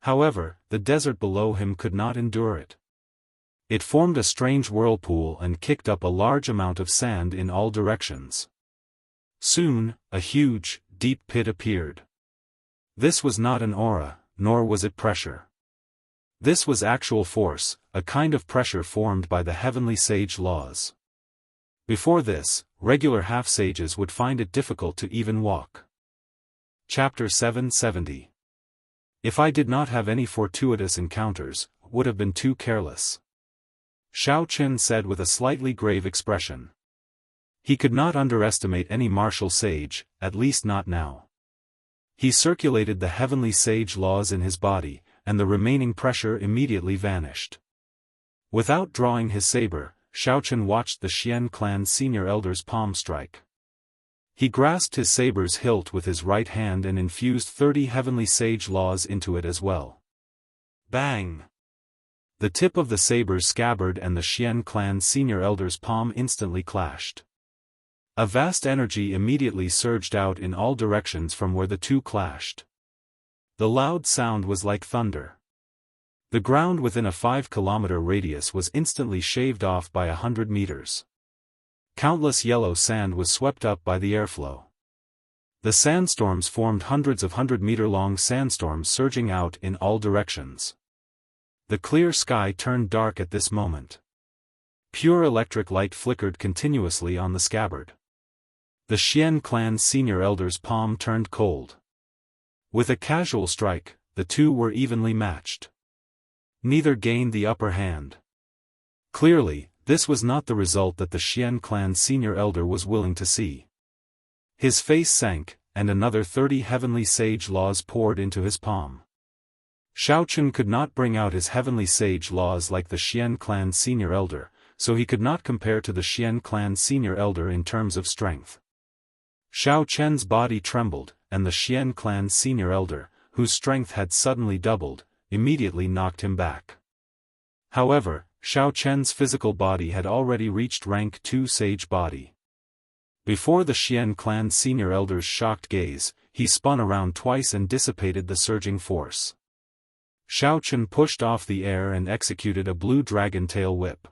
However, the desert below him could not endure it. It formed a strange whirlpool and kicked up a large amount of sand in all directions. Soon, a huge, deep pit appeared. This was not an aura, nor was it pressure. This was actual force, a kind of pressure formed by the heavenly sage laws. Before this, regular half-sages would find it difficult to even walk. Chapter 770. If I did not have any fortuitous encounters, would have been too careless. Xiao Chen said with a slightly grave expression. He could not underestimate any martial sage, at least not now. He circulated the heavenly sage laws in his body, and the remaining pressure immediately vanished. Without drawing his saber, Xiao Chen watched the Xian clan's senior elder's palm strike. He grasped his saber's hilt with his right hand and infused 30 heavenly sage laws into it as well. Bang! The tip of the saber's scabbard and the Xian clan's senior elder's palm instantly clashed. A vast energy immediately surged out in all directions from where the two clashed. The loud sound was like thunder. The ground within a 5-kilometer radius was instantly shaved off by 100 meters. Countless yellow sand was swept up by the airflow. The sandstorms formed hundreds of 100-meter-long sandstorms surging out in all directions. The clear sky turned dark at this moment. Pure electric light flickered continuously on the scabbard. The Xian clan's senior elder's palm turned cold. With a casual strike, the two were evenly matched. Neither gained the upper hand. Clearly, this was not the result that the Xian clan's senior elder was willing to see. His face sank, and another 30 heavenly sage laws poured into his palm. Xiao Chen could not bring out his heavenly sage laws like the Xian clan's senior elder, so he could not compare to the Xian clan's senior elder in terms of strength. Xiao Chen's body trembled, and the Xian clan's senior elder, whose strength had suddenly doubled, immediately knocked him back. However, Xiao Chen's physical body had already reached rank 2 sage body. Before the Xian clan's senior elder's shocked gaze, he spun around twice and dissipated the surging force. Xiao Chen pushed off the air and executed a blue dragon tail whip.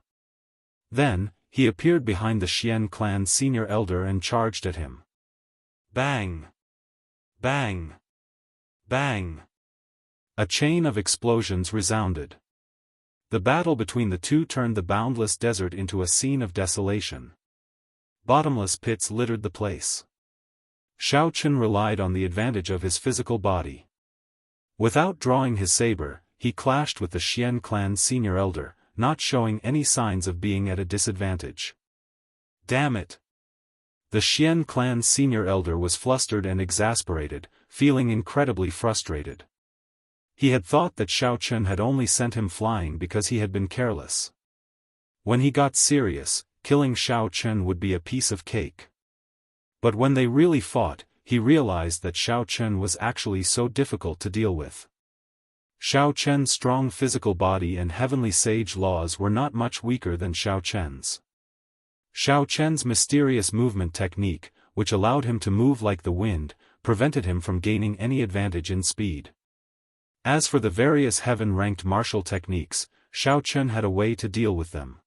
Then, he appeared behind the Xian clan's senior elder and charged at him. Bang! Bang! Bang! A chain of explosions resounded. The battle between the two turned the boundless desert into a scene of desolation. Bottomless pits littered the place. Xiao Chen relied on the advantage of his physical body. Without drawing his saber, he clashed with the Xian clan senior elder, not showing any signs of being at a disadvantage. Damn it! The Xian clan senior elder was flustered and exasperated, feeling incredibly frustrated. He had thought that Xiao Chen had only sent him flying because he had been careless. When he got serious, killing Xiao Chen would be a piece of cake. But when they really fought, he realized that Xiao Chen was actually so difficult to deal with. Xiao Chen's strong physical body and heavenly sage laws were not much weaker than Xiao Chen's. Xiao Chen's mysterious movement technique, which allowed him to move like the wind, prevented him from gaining any advantage in speed. As for the various heaven-ranked martial techniques, Xiao Chen had a way to deal with them.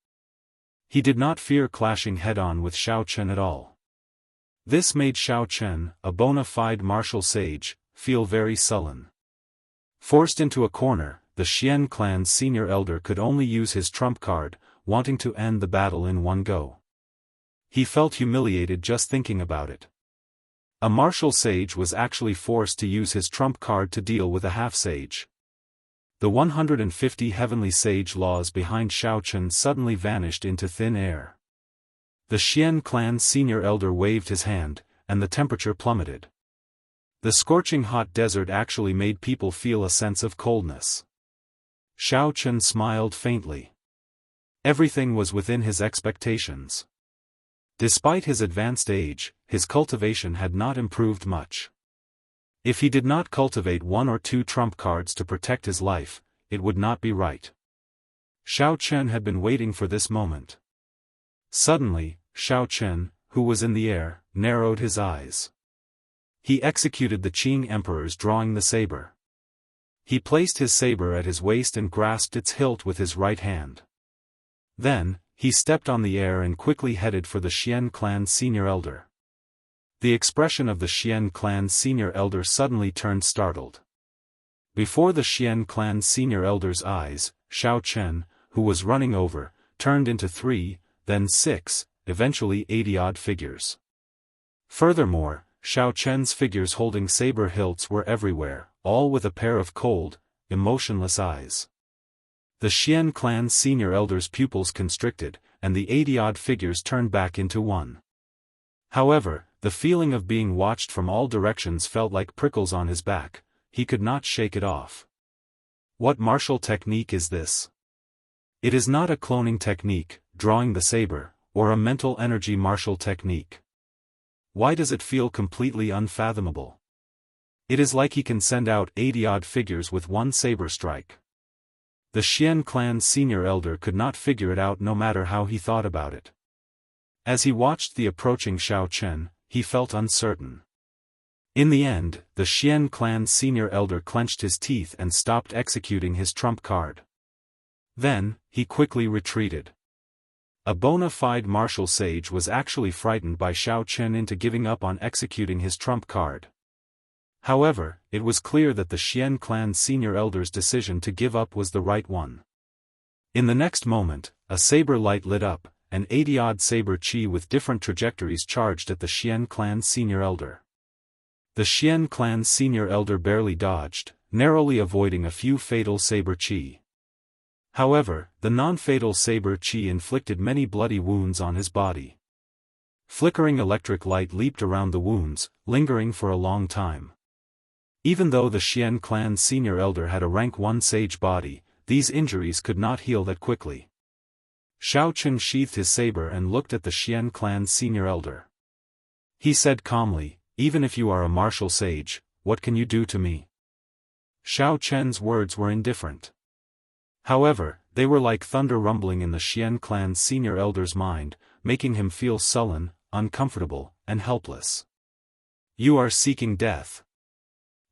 He did not fear clashing head-on with Xiao Chen at all. This made Xiao Chen, a bona fide martial sage, feel very sullen. Forced into a corner, the Xian clan's senior elder could only use his trump card, wanting to end the battle in one go. He felt humiliated just thinking about it. A martial sage was actually forced to use his trump card to deal with a half-sage. The 150 heavenly sage laws behind Xiao Chen suddenly vanished into thin air. The Xian clan senior elder waved his hand, and the temperature plummeted. The scorching hot desert actually made people feel a sense of coldness. Xiao Chen smiled faintly. Everything was within his expectations. Despite his advanced age, his cultivation had not improved much. If he did not cultivate 1 or 2 trump cards to protect his life, it would not be right. Xiao Chen had been waiting for this moment. Suddenly, Xiao Chen, who was in the air, narrowed his eyes. He executed the Qing emperor's drawing the saber. He placed his saber at his waist and grasped its hilt with his right hand. Then, he stepped on the air and quickly headed for the Xian clan senior elder. The expression of the Xian clan senior elder suddenly turned startled. Before the Xian clan senior elder's eyes, Xiao Chen, who was running over, turned into 3, then 6, eventually 80-odd figures. Furthermore, Xiao Chen's figures holding saber hilts were everywhere, all with a pair of cold, emotionless eyes. The Xian clan senior elder's pupils constricted, and the 80-odd figures turned back into 1. However, the feeling of being watched from all directions felt like prickles on his back. He could not shake it off. What martial technique is this? It is not a cloning technique, drawing the saber, or a mental energy martial technique. Why does it feel completely unfathomable? It is like he can send out 80-odd figures with 1 saber strike. The Xian clan senior elder could not figure it out no matter how he thought about it. As he watched the approaching Xiao Chen, he felt uncertain. In the end, the Xian clan senior elder clenched his teeth and stopped executing his trump card. Then, he quickly retreated. A bona fide martial sage was actually frightened by Xiao Chen into giving up on executing his trump card. However, it was clear that the Xian clan senior elder's decision to give up was the right one. In the next moment, a saber light lit up, and 80-odd saber chi with different trajectories charged at the Xian clan senior elder. The Xian clan senior elder barely dodged, narrowly avoiding a few fatal saber chi. However, the non-fatal saber chi inflicted many bloody wounds on his body. Flickering electric light leaped around the wounds, lingering for a long time. Even though the Xian clan senior elder had a rank 1 sage body, these injuries could not heal that quickly. Xiao Chen sheathed his saber and looked at the Xian clan senior elder. He said calmly, "Even if you are a martial sage, what can you do to me?" Xiao Chen's words were indifferent. However, they were like thunder rumbling in the Xian clan senior elder's mind, making him feel sullen, uncomfortable, and helpless. "You are seeking death."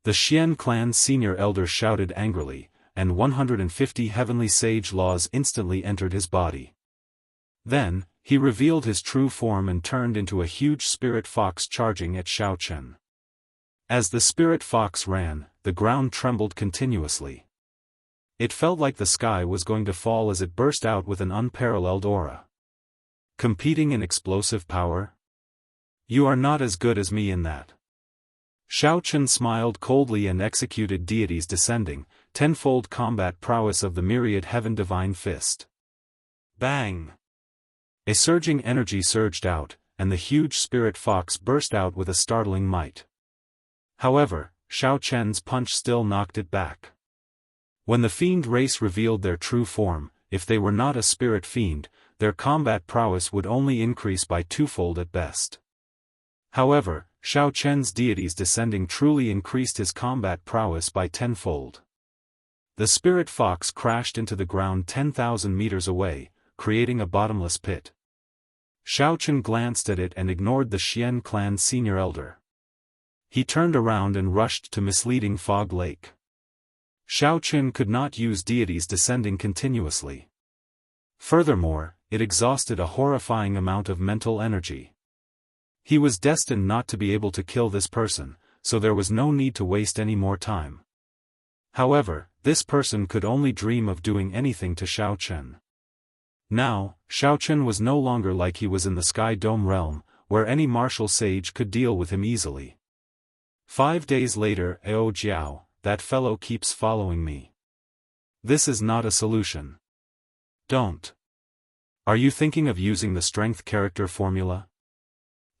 The Xian clan senior elder shouted angrily, and 150 heavenly sage laws instantly entered his body. Then, he revealed his true form and turned into a huge spirit fox charging at Xiao Chen. As the spirit fox ran, the ground trembled continuously. It felt like the sky was going to fall as it burst out with an unparalleled aura. Competing in explosive power? You are not as good as me in that. Xiao Chen smiled coldly and executed deities descending, tenfold combat prowess of the myriad heaven divine fist. Bang! A surging energy surged out, and the huge spirit fox burst out with a startling might. However, Xiao Chen's punch still knocked it back. When the fiend race revealed their true form, if they were not a spirit fiend, their combat prowess would only increase by twofold at best. However, Xiao Chen's deities descending truly increased his combat prowess by tenfold. The spirit fox crashed into the ground 10,000 meters away, creating a bottomless pit. Xiao Chen glanced at it and ignored the Xian clan senior elder. He turned around and rushed to misleading Fog Lake. Xiao Chen could not use deities descending continuously. Furthermore, it exhausted a horrifying amount of mental energy. He was destined not to be able to kill this person, so there was no need to waste any more time. However, this person could only dream of doing anything to Xiao Chen. Now, Xiao Chen was no longer like he was in the Sky Dome realm, where any martial sage could deal with him easily. 5 days later, Ao Jiao, that fellow keeps following me. This is not a solution. Don't. Are you thinking of using the strength character formula?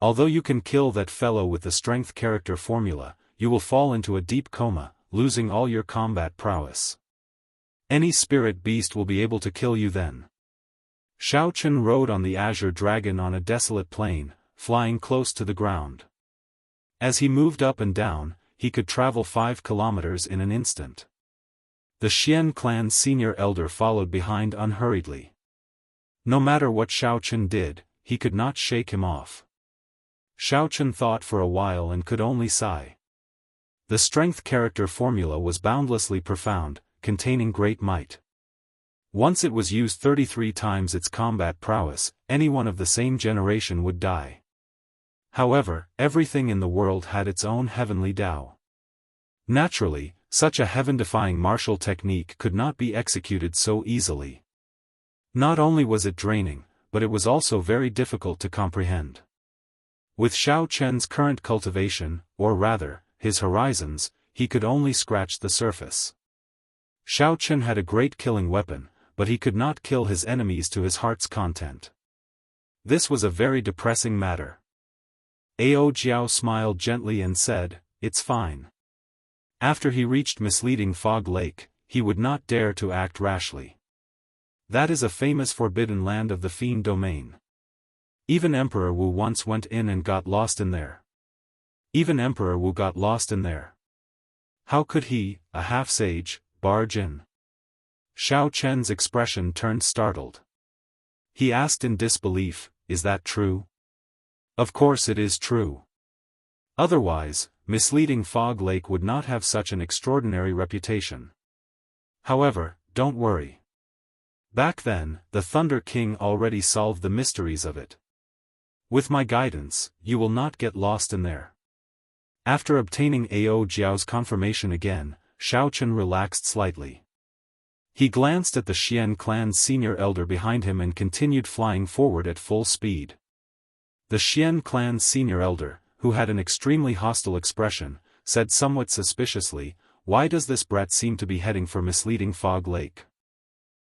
Although you can kill that fellow with the strength character formula, you will fall into a deep coma, losing all your combat prowess. Any spirit beast will be able to kill you then. Xiao Chen rode on the azure dragon on a desolate plain, flying close to the ground. As he moved up and down, he could travel 5 kilometers in an instant. The Xian clan senior elder followed behind unhurriedly. No matter what Xiao Chen did, he could not shake him off. Xiao Chen thought for a while and could only sigh. The strength character formula was boundlessly profound, containing great might. Once it was used 33 times its combat prowess, anyone of the same generation would die. However, everything in the world had its own heavenly Tao. Naturally, such a heaven-defying martial technique could not be executed so easily. Not only was it draining, but it was also very difficult to comprehend. With Xiao Chen's current cultivation, or rather, his horizons, he could only scratch the surface. Xiao Chen had a great killing weapon, but he could not kill his enemies to his heart's content. This was a very depressing matter. Ao Jiao smiled gently and said, "It's fine." After he reached misleading Fog Lake, he would not dare to act rashly. That is a famous forbidden land of the fiend domain. Even Emperor Wu once went in and got lost in there. How could he, a half-sage, barge in? Xiao Chen's expression turned startled. He asked in disbelief, "Is that true?" Of course it is true. Otherwise, misleading Fog Lake would not have such an extraordinary reputation. However, don't worry. Back then, the Thunder King already solved the mysteries of it. With my guidance, you will not get lost in there. After obtaining Ao Jiao's confirmation again, Xiao Chen relaxed slightly. He glanced at the Xian clan's senior elder behind him and continued flying forward at full speed. The Xian clan's senior elder, who had an extremely hostile expression, said somewhat suspiciously, "Why does this brat seem to be heading for misleading Fog Lake?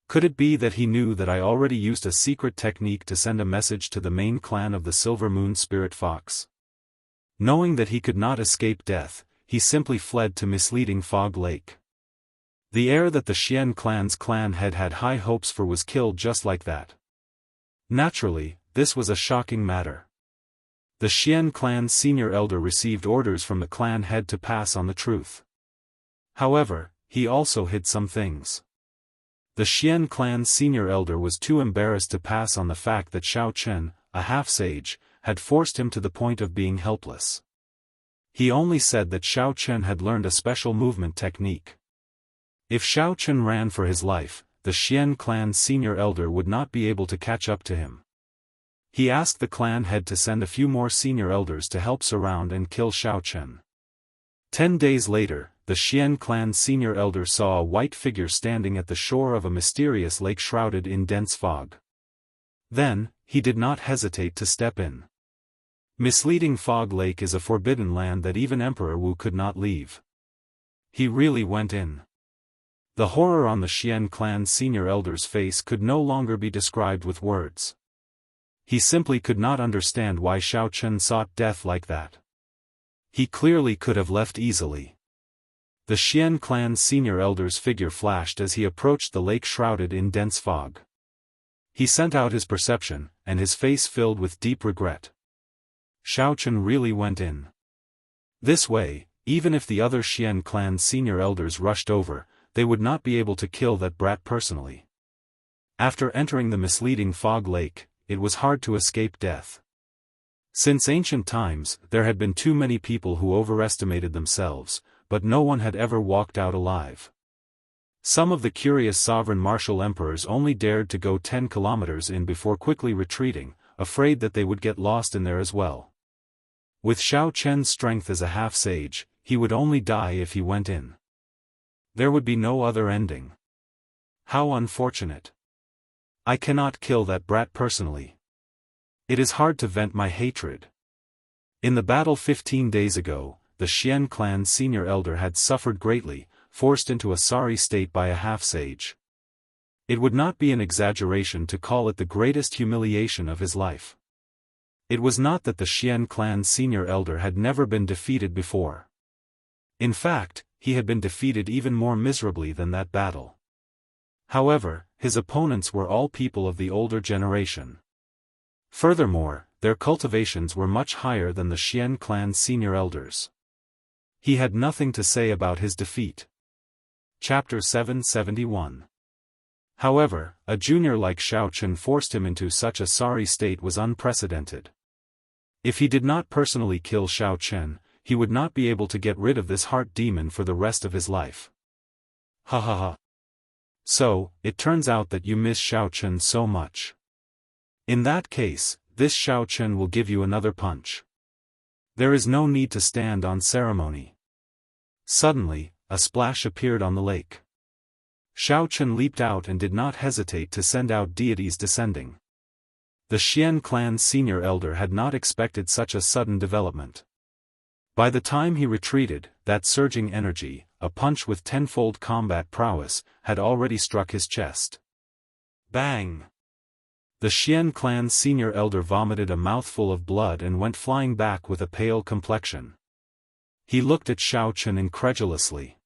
Could it be that he knew that I already used a secret technique to send a message to the main clan of the Silver Moon Spirit Fox? Knowing that he could not escape death, he simply fled to misleading Fog Lake. The heir that the Xian clan's clan had had high hopes for was killed just like that. Naturally, this was a shocking matter. The Xian clan's senior elder received orders from the clan head to pass on the truth. However, he also hid some things. The Xian clan's senior elder was too embarrassed to pass on the fact that Xiao Chen, a half-sage, had forced him to the point of being helpless. He only said that Xiao Chen had learned a special movement technique. If Xiao Chen ran for his life, the Xian clan's senior elder would not be able to catch up to him. He asked the clan head to send a few more senior elders to help surround and kill Xiao Chen. 10 days later, the Xian clan senior elder saw a white figure standing at the shore of a mysterious lake shrouded in dense fog. Then, he did not hesitate to step in. Misleading Fog Lake is a forbidden land that even Emperor Wu could not leave. He really went in. The horror on the Xian clan's senior elder's face could no longer be described with words. He simply could not understand why Xiao Chen sought death like that. He clearly could have left easily. The Xian clan's senior elder's figure flashed as he approached the lake shrouded in dense fog. He sent out his perception, and his face filled with deep regret. Xiao Chen really went in. This way, even if the other Xian clan senior elders rushed over, they would not be able to kill that brat personally. After entering the misleading fog lake, it was hard to escape death. Since ancient times, there had been too many people who overestimated themselves, but no one had ever walked out alive. Some of the curious sovereign martial emperors only dared to go 10 kilometers in before quickly retreating, afraid that they would get lost in there as well. With Xiao Chen's strength as a half-sage, he would only die if he went in. There would be no other ending. How unfortunate. I cannot kill that brat personally. It is hard to vent my hatred. In the battle 15 days ago, the Xian clan senior elder had suffered greatly, forced into a sorry state by a half-sage. It would not be an exaggeration to call it the greatest humiliation of his life. It was not that the Xian clan senior elder had never been defeated before. In fact, he had been defeated even more miserably than that battle. However, his opponents were all people of the older generation. Furthermore, their cultivations were much higher than the Xian clan senior elders. He had nothing to say about his defeat. Chapter 771. However, a junior like Xiao Chen forced him into such a sorry state was unprecedented. If he did not personally kill Xiao Chen, he would not be able to get rid of this heart demon for the rest of his life. Ha ha ha. So, it turns out that you miss Xiao Chen so much. In that case, this Xiao Chen will give you another punch. There is no need to stand on ceremony. Suddenly, a splash appeared on the lake. Xiao Chen leaped out and did not hesitate to send out deities descending. The Xian clan senior elder had not expected such a sudden development. By the time he retreated, that surging energy, a punch with tenfold combat prowess, had already struck his chest. Bang! The Xian clan senior elder vomited a mouthful of blood and went flying back with a pale complexion. He looked at Xiao Chen incredulously.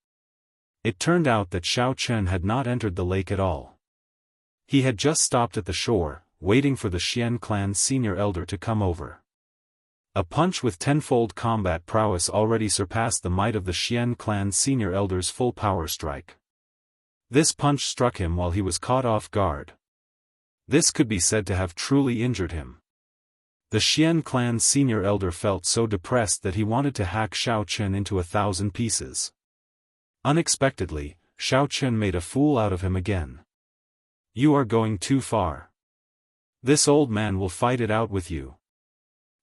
It turned out that Xiao Chen had not entered the lake at all. He had just stopped at the shore, waiting for the Xian clan senior elder to come over. A punch with tenfold combat prowess already surpassed the might of the Xian clan senior elder's full power strike. This punch struck him while he was caught off guard. This could be said to have truly injured him. The Xian clan senior elder felt so depressed that he wanted to hack Xiao Chen into 1,000 pieces. Unexpectedly, Xiao Chen made a fool out of him again. You are going too far. This old man will fight it out with you.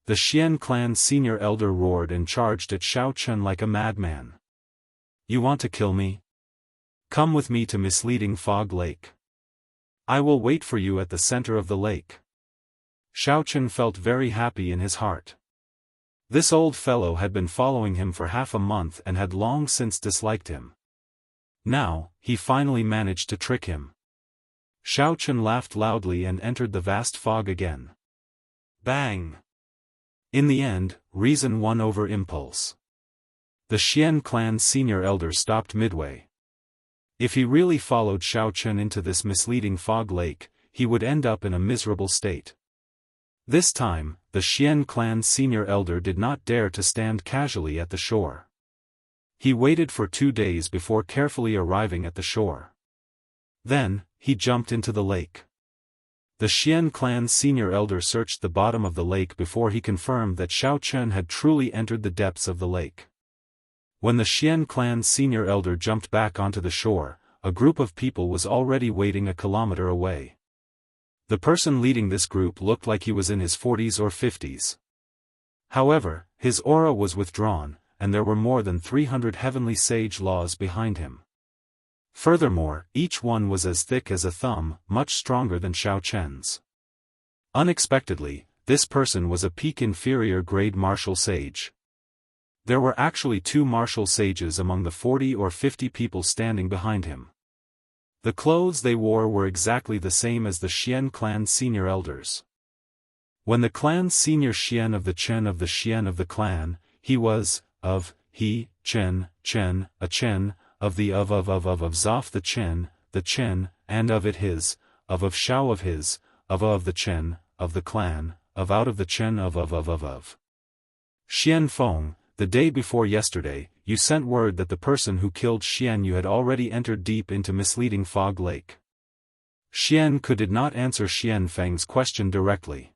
The Xian clan senior elder roared and charged at Xiao Chen like a madman. You want to kill me? Come with me to Misleading Fog Lake. I will wait for you at the center of the lake. Xiao Chen felt very happy in his heart. This old fellow had been following him for half a month and had long since disliked him. Now, he finally managed to trick him. Xiao Chen laughed loudly and entered the vast fog again. Bang! In the end, reason won over impulse. The Xian clan senior elder stopped midway. If he really followed Xiao Chen into this misleading fog lake, he would end up in a miserable state. This time, the Xian clan senior elder did not dare to stand casually at the shore. He waited for 2 days before carefully arriving at the shore. Then, he jumped into the lake. The Xian clan senior elder searched the bottom of the lake before he confirmed that Xiao Chen had truly entered the depths of the lake. When the Xian clan senior elder jumped back onto the shore, a group of people was already waiting a kilometer away. The person leading this group looked like he was in his 40s or 50s. However, his aura was withdrawn, and there were more than 300 heavenly sage laws behind him. Furthermore, each one was as thick as a thumb, much stronger than Xiao Chen's. Unexpectedly, this person was a peak inferior grade martial sage. There were actually 2 martial sages among the 40 or 50 people standing behind him. The clothes they wore were exactly the same as the Xian clan's senior elders. When the clan's senior Xian of the Chen of the Xian of the clan, he was, of, he, Chen, a Chen, of the of Zoff the Chen, and of it his, of Shao of his, of the Chen, of the clan, of out of the Chen of. Xian Feng, the day before yesterday, you sent word that the person who killed Xian Yu had already entered deep into misleading Fog Lake. Xian Ku did not answer Xian Feng's question directly.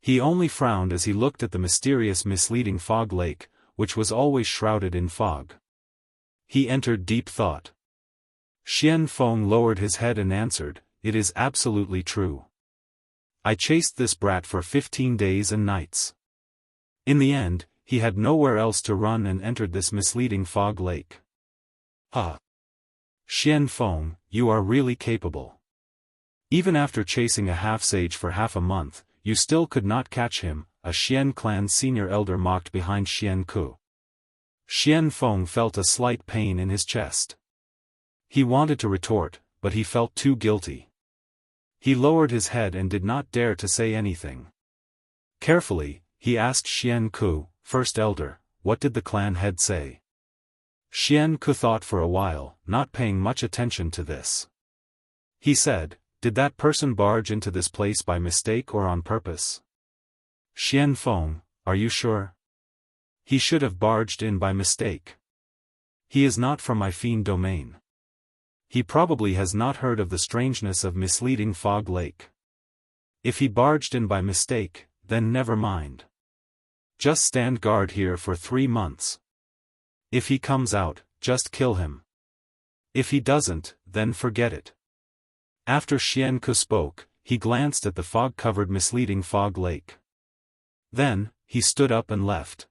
He only frowned as he looked at the mysterious misleading Fog Lake, which was always shrouded in fog. He entered deep thought. Xian Feng lowered his head and answered, "It is absolutely true. I chased this brat for 15 days and nights. In the end, he had nowhere else to run and entered this misleading Fog Lake." Ha! Xian Feng, you are really capable. Even after chasing a half-sage for half a month, you still could not catch him, a Xian clan senior elder mocked behind Xian Ku. Xian Feng felt a slight pain in his chest. He wanted to retort, but he felt too guilty. He lowered his head and did not dare to say anything. Carefully, he asked Xian Ku, First Elder, what did the clan head say? Xian Ku thought for a while, not paying much attention to this. He said, "Did that person barge into this place by mistake or on purpose?" Xian Feng, are you sure? He should have barged in by mistake. He is not from my fiend domain. He probably has not heard of the strangeness of misleading Fog Lake. If he barged in by mistake, then never mind. Just stand guard here for 3 months. If he comes out, just kill him. If he doesn't, then forget it. After Xian Ku spoke, he glanced at the fog-covered misleading Fog Lake. Then, he stood up and left.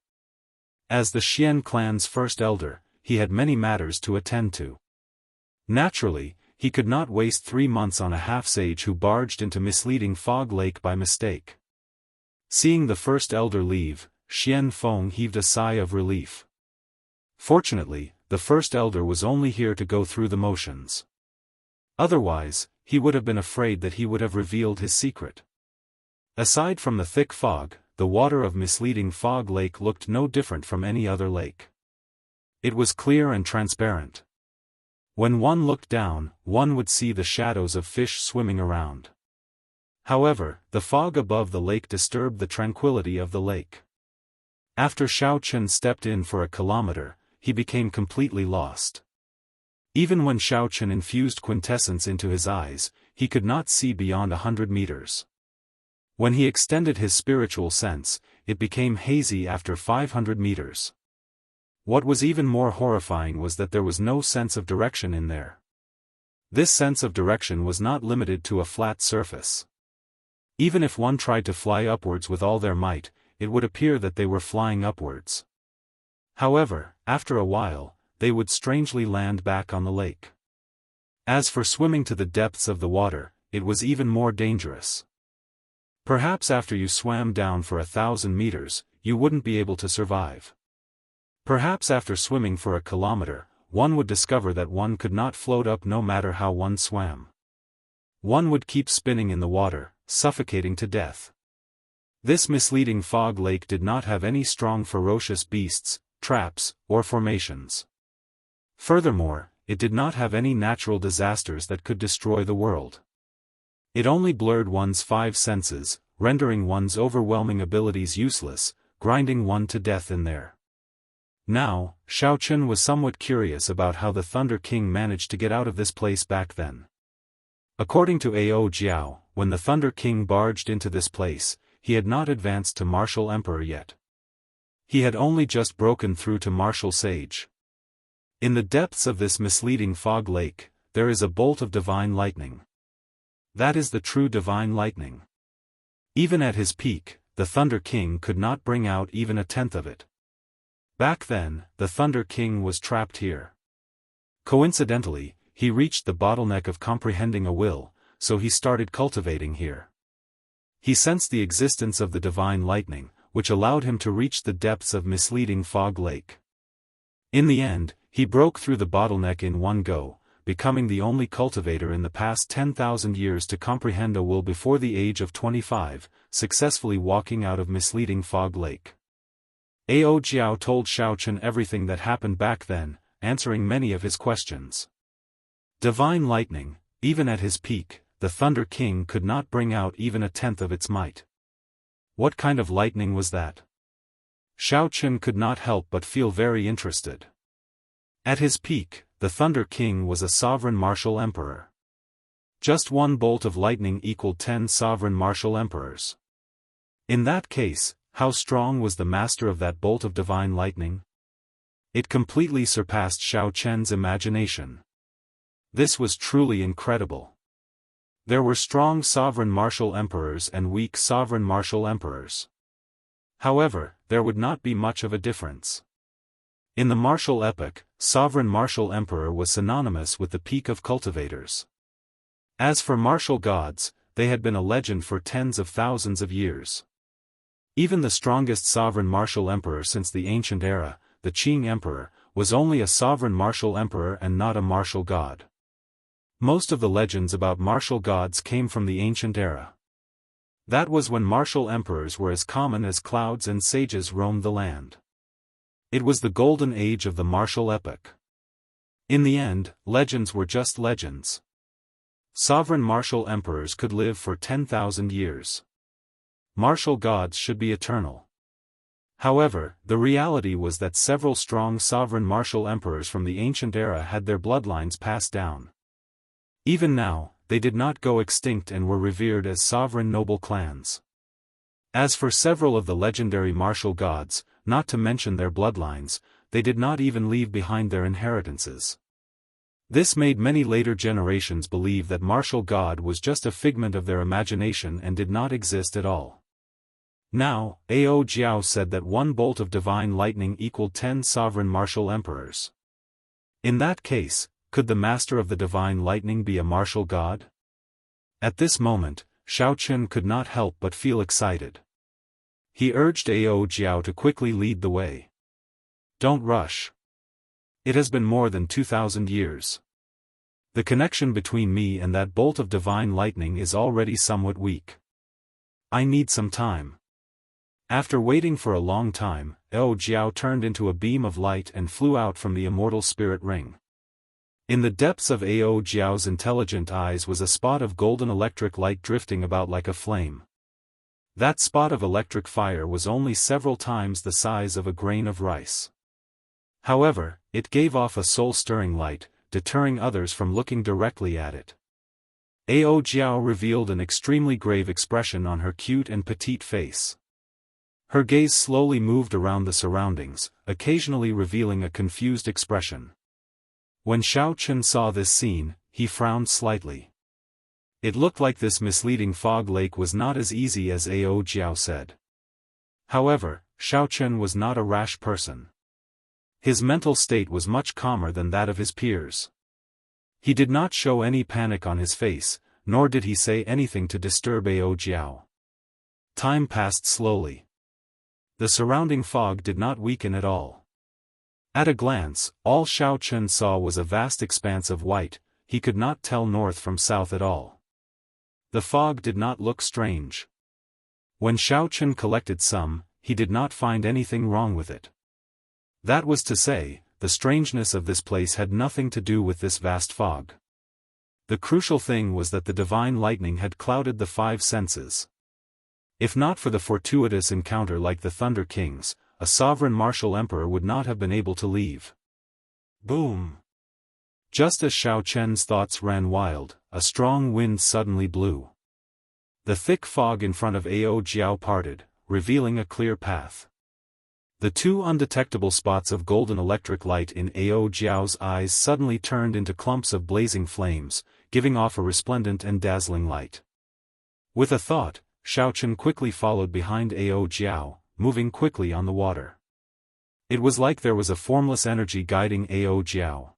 As the Xian clan's first elder, he had many matters to attend to. Naturally, he could not waste 3 months on a half-sage who barged into misleading Fog Lake by mistake. Seeing the first elder leave, Xian Feng heaved a sigh of relief. Fortunately, the first elder was only here to go through the motions. Otherwise, he would have been afraid that he would have revealed his secret. Aside from the thick fog, the water of misleading Fog Lake looked no different from any other lake. It was clear and transparent. When one looked down, one would see the shadows of fish swimming around. However, the fog above the lake disturbed the tranquility of the lake. After Shao Chen stepped in for a kilometer, he became completely lost. Even when Shao Chen infused quintessence into his eyes, he could not see beyond 100 meters. When he extended his spiritual sense, it became hazy after 500 meters. What was even more horrifying was that there was no sense of direction in there. This sense of direction was not limited to a flat surface. Even if one tried to fly upwards with all their might, it would appear that they were flying upwards. However, after a while, they would strangely land back on the lake. As for swimming to the depths of the water, it was even more dangerous. Perhaps after you swam down for 1,000 meters, you wouldn't be able to survive. Perhaps after swimming for a kilometer, one would discover that one could not float up no matter how one swam. One would keep spinning in the water, suffocating to death. This misleading Fog Lake did not have any strong ferocious beasts, traps, or formations. Furthermore, it did not have any natural disasters that could destroy the world. It only blurred one's 5 senses, rendering one's overwhelming abilities useless, grinding one to death in there. Now, Shao Chen was somewhat curious about how the Thunder King managed to get out of this place back then. According to Ao Jiao, when the Thunder King barged into this place, he had not advanced to Martial Emperor yet. He had only just broken through to Martial Sage. In the depths of this misleading Fog Lake, there is a bolt of divine lightning. That is the true divine lightning. Even at his peak, the Thunder King could not bring out even 1/10 of it. Back then, the Thunder King was trapped here. Coincidentally, he reached the bottleneck of comprehending a will, so he started cultivating here. He sensed the existence of the divine lightning, which allowed him to reach the depths of misleading fog lake. In the end, he broke through the bottleneck in one go, becoming the only cultivator in the past 10,000 years to comprehend a will before the age of 25, successfully walking out of misleading fog lake. Ao Jiao told Xiaochen everything that happened back then, answering many of his questions. Divine lightning, even at his peak, the Thunder King could not bring out even a tenth of its might. What kind of lightning was that? Xiaochen could not help but feel very interested. At his peak, the Thunder King was a sovereign martial emperor. Just one bolt of lightning equaled 10 sovereign martial emperors. In that case, how strong was the master of that bolt of divine lightning? It completely surpassed Xiaochen's imagination. This was truly incredible. There were strong sovereign martial emperors and weak sovereign martial emperors. However, there would not be much of a difference. In the martial epoch, sovereign martial emperor was synonymous with the peak of cultivators. As for martial gods, they had been a legend for tens of thousands of years. Even the strongest sovereign martial emperor since the ancient era, the Qing Emperor, was only a sovereign martial emperor and not a martial god. Most of the legends about martial gods came from the ancient era. That was when martial emperors were as common as clouds and sages roamed the land. It was the golden age of the martial epoch. In the end, legends were just legends. Sovereign martial emperors could live for 10,000 years. Martial gods should be eternal. However, the reality was that several strong sovereign martial emperors from the ancient era had their bloodlines passed down. Even now, they did not go extinct and were revered as sovereign noble clans. As for several of the legendary martial gods, not to mention their bloodlines, they did not even leave behind their inheritances. This made many later generations believe that martial god was just a figment of their imagination and did not exist at all. Now, Ao Jiao said that one bolt of divine lightning equaled 10 sovereign martial emperors. In that case, could the master of the divine lightning be a martial god? At this moment, Xiaochen could not help but feel excited. He urged Ao Jiao to quickly lead the way. Don't rush. It has been more than 2,000 years. The connection between me and that bolt of divine lightning is already somewhat weak. I need some time. After waiting for a long time, Ao Jiao turned into a beam of light and flew out from the immortal spirit ring. In the depths of Ao Jiao's intelligent eyes was a spot of golden electric light drifting about like a flame. That spot of electric fire was only several times the size of a grain of rice. However, it gave off a soul-stirring light, deterring others from looking directly at it. Ao Jiao revealed an extremely grave expression on her cute and petite face. Her gaze slowly moved around the surroundings, occasionally revealing a confused expression. When Xiaochen saw this scene, he frowned slightly. It looked like this misleading fog lake was not as easy as Ao Jiao said. However, Xiaochen was not a rash person. His mental state was much calmer than that of his peers. He did not show any panic on his face, nor did he say anything to disturb Ao Jiao. Time passed slowly. The surrounding fog did not weaken at all. At a glance, all Xiaochen saw was a vast expanse of white. He could not tell north from south at all. The fog did not look strange. When Xiaochen collected some, he did not find anything wrong with it. That was to say, the strangeness of this place had nothing to do with this vast fog. The crucial thing was that the divine lightning had clouded the 5 senses. If not for the fortuitous encounter like the Thunder King's, a sovereign martial emperor would not have been able to leave. Boom! Just as Xiaochen's thoughts ran wild, a strong wind suddenly blew. The thick fog in front of Ao Jiao parted, revealing a clear path. The 2 undetectable spots of golden electric light in Ao Jiao's eyes suddenly turned into clumps of blazing flames, giving off a resplendent and dazzling light. With a thought, Xiaochen quickly followed behind Ao Jiao, moving quickly on the water. It was like there was a formless energy guiding Ao Jiao.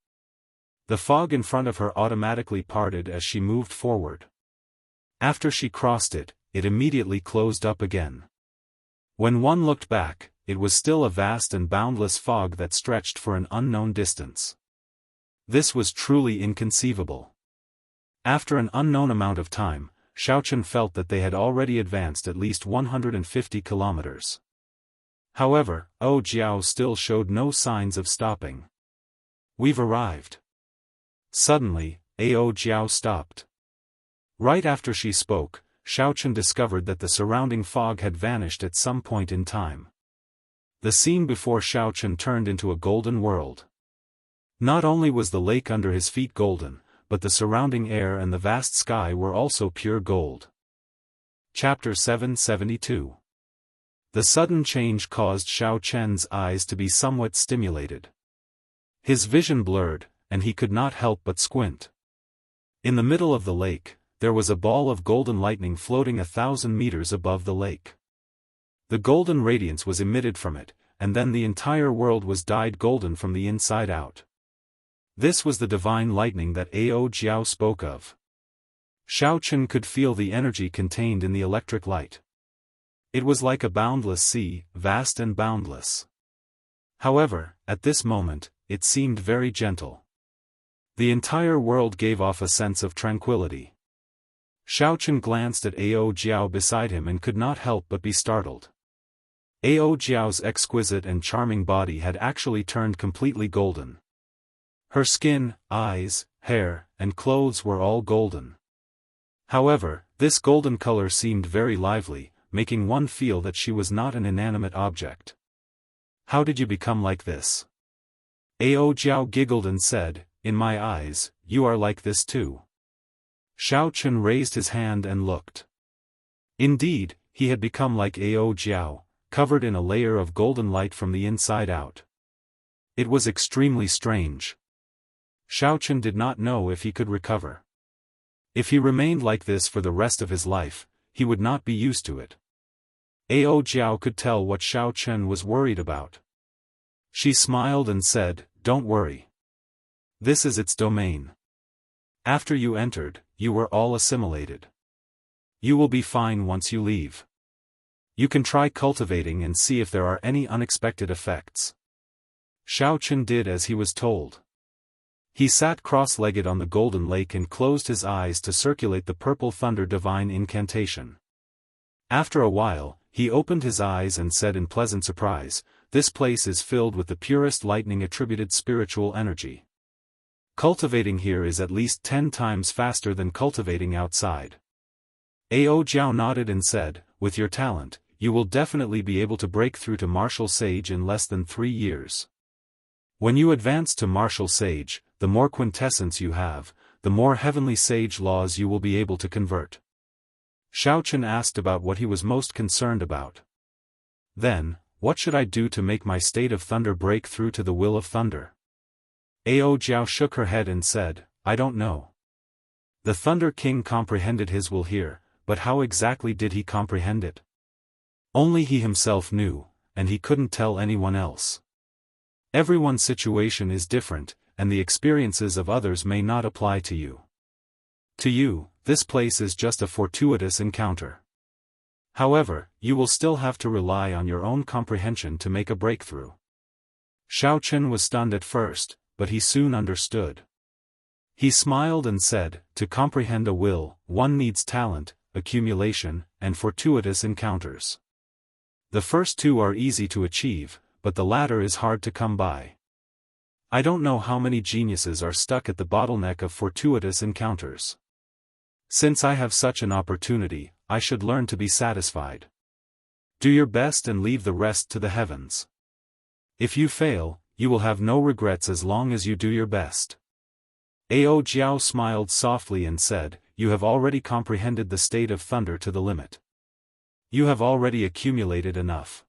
The fog in front of her automatically parted as she moved forward. After she crossed it, it immediately closed up again. When one looked back, it was still a vast and boundless fog that stretched for an unknown distance. This was truly inconceivable. After an unknown amount of time, Xiaochen felt that they had already advanced at least 150 kilometers. However, Jiao still showed no signs of stopping. "We've arrived." Suddenly, Jiao stopped. Right after she spoke, Xiaochen discovered that the surrounding fog had vanished at some point in time. The scene before Xiaochen turned into a golden world. Not only was the lake under his feet golden, but the surrounding air and the vast sky were also pure gold. Chapter 772. The sudden change caused Xiaochen's eyes to be somewhat stimulated. His vision blurred, and he could not help but squint. In the middle of the lake, there was a ball of golden lightning floating 1,000 meters above the lake. The golden radiance was emitted from it, and then the entire world was dyed golden from the inside out. This was the divine lightning that Jiao spoke of. Xiaochen could feel the energy contained in the electric light. It was like a boundless sea, vast and boundless. However, at this moment, it seemed very gentle. The entire world gave off a sense of tranquility. Xiaochen glanced at Jiao beside him and could not help but be startled. Jiao's exquisite and charming body had actually turned completely golden. Her skin, eyes, hair, and clothes were all golden. However, this golden color seemed very lively, making one feel that she was not an inanimate object. "How did you become like this?" Jiao giggled and said, "In my eyes, you are like this too." Xiaochen raised his hand and looked. Indeed, he had become like Jiao, covered in a layer of golden light from the inside out. It was extremely strange. Xiaochen did not know if he could recover. If he remained like this for the rest of his life, he would not be used to it. Jiao could tell what Xiaochen was worried about. She smiled and said, "Don't worry. This is its domain. After you entered, you were all assimilated. You will be fine once you leave. You can try cultivating and see if there are any unexpected effects." Xiaochen did as he was told. He sat cross-legged on the golden lake and closed his eyes to circulate the purple thunder divine incantation. After a while, he opened his eyes and said in pleasant surprise, "This place is filled with the purest lightning-attributed spiritual energy. Cultivating here is at least 10 times faster than cultivating outside." Jiao nodded and said, "With your talent, you will definitely be able to break through to martial sage in less than 3 years. When you advance to martial sage, the more quintessence you have, the more heavenly sage laws you will be able to convert." Xiaochen asked about what he was most concerned about. Then, "What should I do to make my state of thunder break through to the will of thunder?" Jiao shook her head and said, "I don't know. The Thunder King comprehended his will here, but how exactly did he comprehend it? Only he himself knew, and he couldn't tell anyone else. Everyone's situation is different, and the experiences of others may not apply to you. To you, this place is just a fortuitous encounter. However, you will still have to rely on your own comprehension to make a breakthrough." Xiaochen was stunned at first, but he soon understood. He smiled and said, "To comprehend a will, one needs talent, accumulation, and fortuitous encounters. The first two are easy to achieve, but the latter is hard to come by. I don't know how many geniuses are stuck at the bottleneck of fortuitous encounters. Since I have such an opportunity, I should learn to be satisfied. Do your best and leave the rest to the heavens. If you fail, you will have no regrets as long as you do your best." Jiao smiled softly and said, "You have already comprehended the state of thunder to the limit. You have already accumulated enough.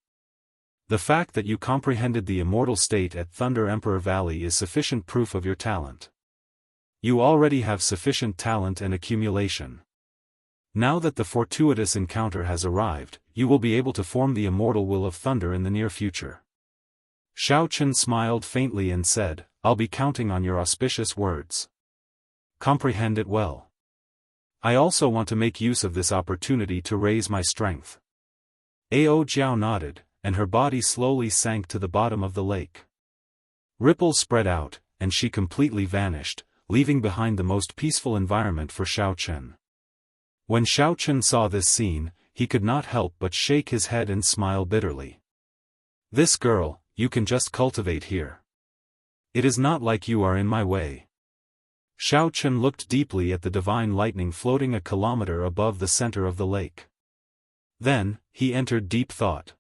The fact that you comprehended the immortal state at Thunder Emperor Valley is sufficient proof of your talent. You already have sufficient talent and accumulation. Now that the fortuitous encounter has arrived, you will be able to form the immortal will of thunder in the near future." Xiaochen smiled faintly and said, "I'll be counting on your auspicious words. Comprehend it well." I also want to make use of this opportunity to raise my strength. Ao Jiao nodded, and her body slowly sank to the bottom of the lake. Ripples spread out, and she completely vanished, leaving behind the most peaceful environment for Xiao Chen. When Xiao Chen saw this scene, he could not help but shake his head and smile bitterly. This girl, you can just cultivate here. It is not like you are in my way. Xiao Chen looked deeply at the divine lightning floating a kilometer above the center of the lake. Then, he entered deep thought.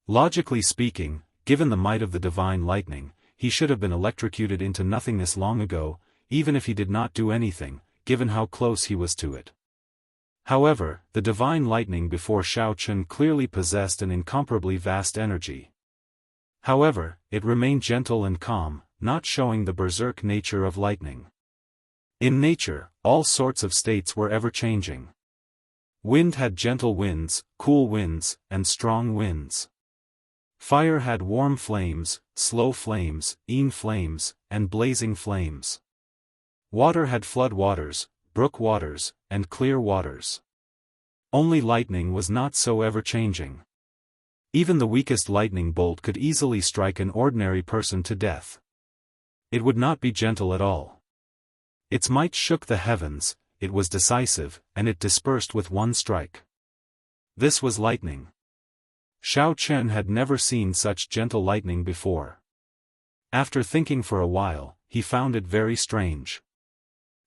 Logically speaking, given the might of the divine lightning, he should have been electrocuted into nothingness long ago, even if he did not do anything, given how close he was to it. However, the divine lightning before Xiao Chen clearly possessed an incomparably vast energy. However, it remained gentle and calm, not showing the berserk nature of lightning. In nature, all sorts of states were ever-changing. Wind had gentle winds, cool winds, and strong winds. Fire had warm flames, slow flames, flames, and blazing flames. Water had flood waters, brook waters, and clear waters. Only lightning was not so ever-changing. Even the weakest lightning bolt could easily strike an ordinary person to death. It would not be gentle at all. Its might shook the heavens, it was decisive, and it dispersed with one strike. This was lightning. Xiao Chen had never seen such gentle lightning before. After thinking for a while, he found it very strange.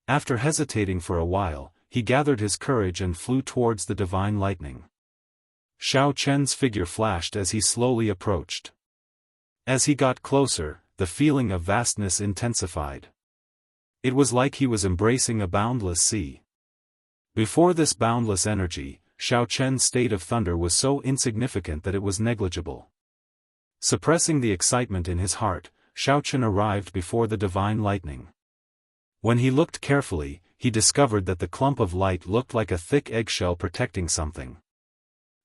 After hesitating for a while, he gathered his courage and flew towards the divine lightning. Xiao Chen's figure flashed as he slowly approached. As he got closer, the feeling of vastness intensified. It was like he was embracing a boundless sea. Before this boundless energy, Xiao Chen's state of thunder was so insignificant that it was negligible. Suppressing the excitement in his heart, Xiao Chen arrived before the divine lightning. When he looked carefully, he discovered that the clump of light looked like a thick eggshell protecting something.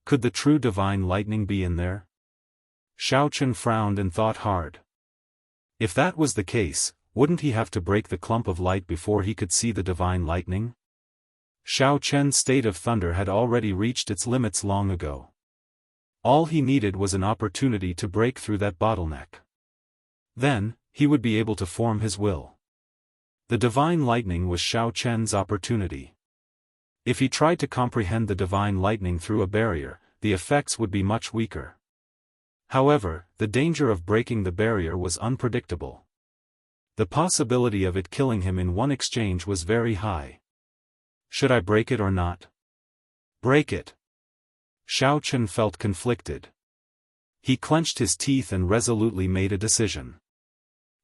Could the true divine lightning be in there? Xiao Chen frowned and thought hard. If that was the case, wouldn't he have to break the clump of light before he could see the divine lightning? Xiao Chen's state of thunder had already reached its limits long ago. All he needed was an opportunity to break through that bottleneck. Then, he would be able to form his will. The divine lightning was Xiao Chen's opportunity. If he tried to comprehend the divine lightning through a barrier, the effects would be much weaker. However, the danger of breaking the barrier was unpredictable. The possibility of it killing him in one exchange was very high. Should I break it or not? Break it. Xiao Chen felt conflicted. He clenched his teeth and resolutely made a decision.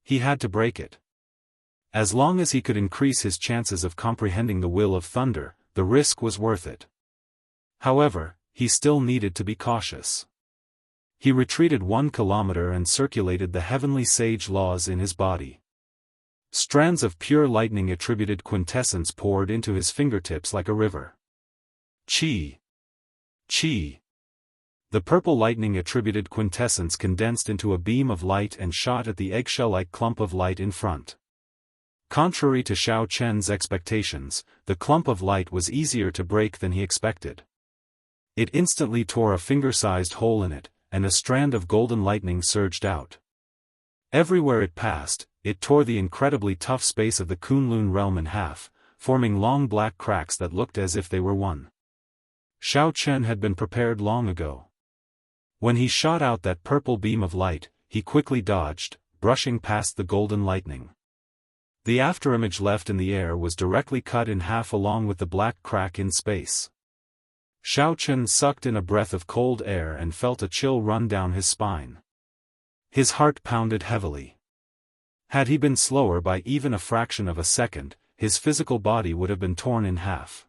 He had to break it. As long as he could increase his chances of comprehending the will of thunder, the risk was worth it. However, he still needed to be cautious. He retreated 1 kilometer and circulated the heavenly sage laws in his body. Strands of pure lightning attributed quintessence poured into his fingertips like a river. Qi. Qi. The purple lightning attributed quintessence condensed into a beam of light and shot at the eggshell-like clump of light in front. Contrary to Xiao Chen's expectations, the clump of light was easier to break than he expected. It instantly tore a finger-sized hole in it, and a strand of golden lightning surged out. Everywhere it passed, it tore the incredibly tough space of the Kunlun realm in half, forming long black cracks that looked as if they were one. Xiao Chen had been prepared long ago. When he shot out that purple beam of light, he quickly dodged, brushing past the golden lightning. The afterimage left in the air was directly cut in half along with the black crack in space. Xiao Chen sucked in a breath of cold air and felt a chill run down his spine. His heart pounded heavily. Had he been slower by even a fraction of a second, his physical body would have been torn in half.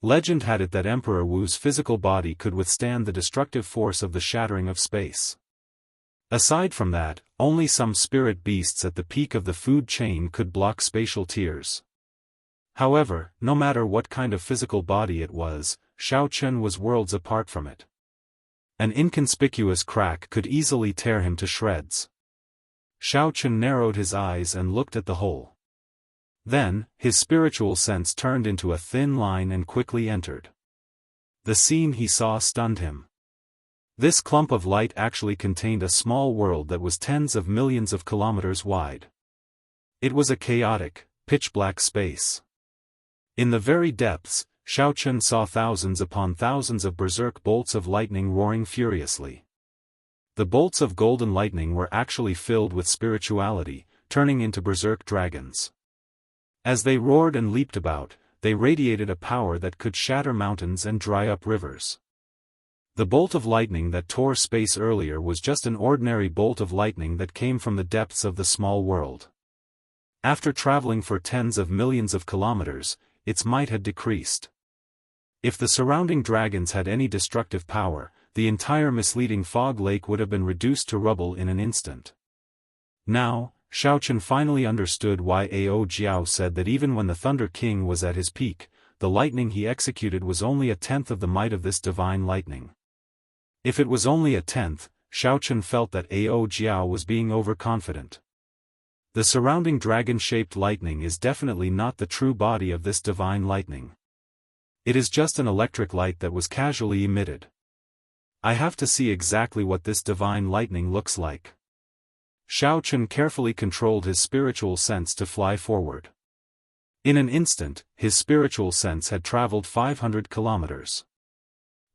Legend had it that Emperor Wu's physical body could withstand the destructive force of the shattering of space. Aside from that, only some spirit beasts at the peak of the food chain could block spatial tears. However, no matter what kind of physical body it was, Xiao Chen was worlds apart from it. An inconspicuous crack could easily tear him to shreds. Xiao Chen narrowed his eyes and looked at the hole. Then, his spiritual sense turned into a thin line and quickly entered. The scene he saw stunned him. This clump of light actually contained a small world that was tens of millions of kilometers wide. It was a chaotic, pitch-black space. In the very depths, Xiaochen saw thousands upon thousands of berserk bolts of lightning roaring furiously. The bolts of golden lightning were actually filled with spirituality, turning into berserk dragons. As they roared and leaped about, they radiated a power that could shatter mountains and dry up rivers. The bolt of lightning that tore space earlier was just an ordinary bolt of lightning that came from the depths of the small world. After traveling for tens of millions of kilometers, its might had decreased. If the surrounding dragons had any destructive power, the entire misleading fog lake would have been reduced to rubble in an instant. Now, Xiaochen finally understood why Ao Jiao said that even when the Thunder King was at his peak, the lightning he executed was only a tenth of the might of this divine lightning. If it was only a tenth, Xiaochen felt that Ao Jiao was being overconfident. The surrounding dragon-shaped lightning is definitely not the true body of this divine lightning. It is just an electric light that was casually emitted. I have to see exactly what this divine lightning looks like. Xiaochen carefully controlled his spiritual sense to fly forward. In an instant, his spiritual sense had traveled 500 kilometers.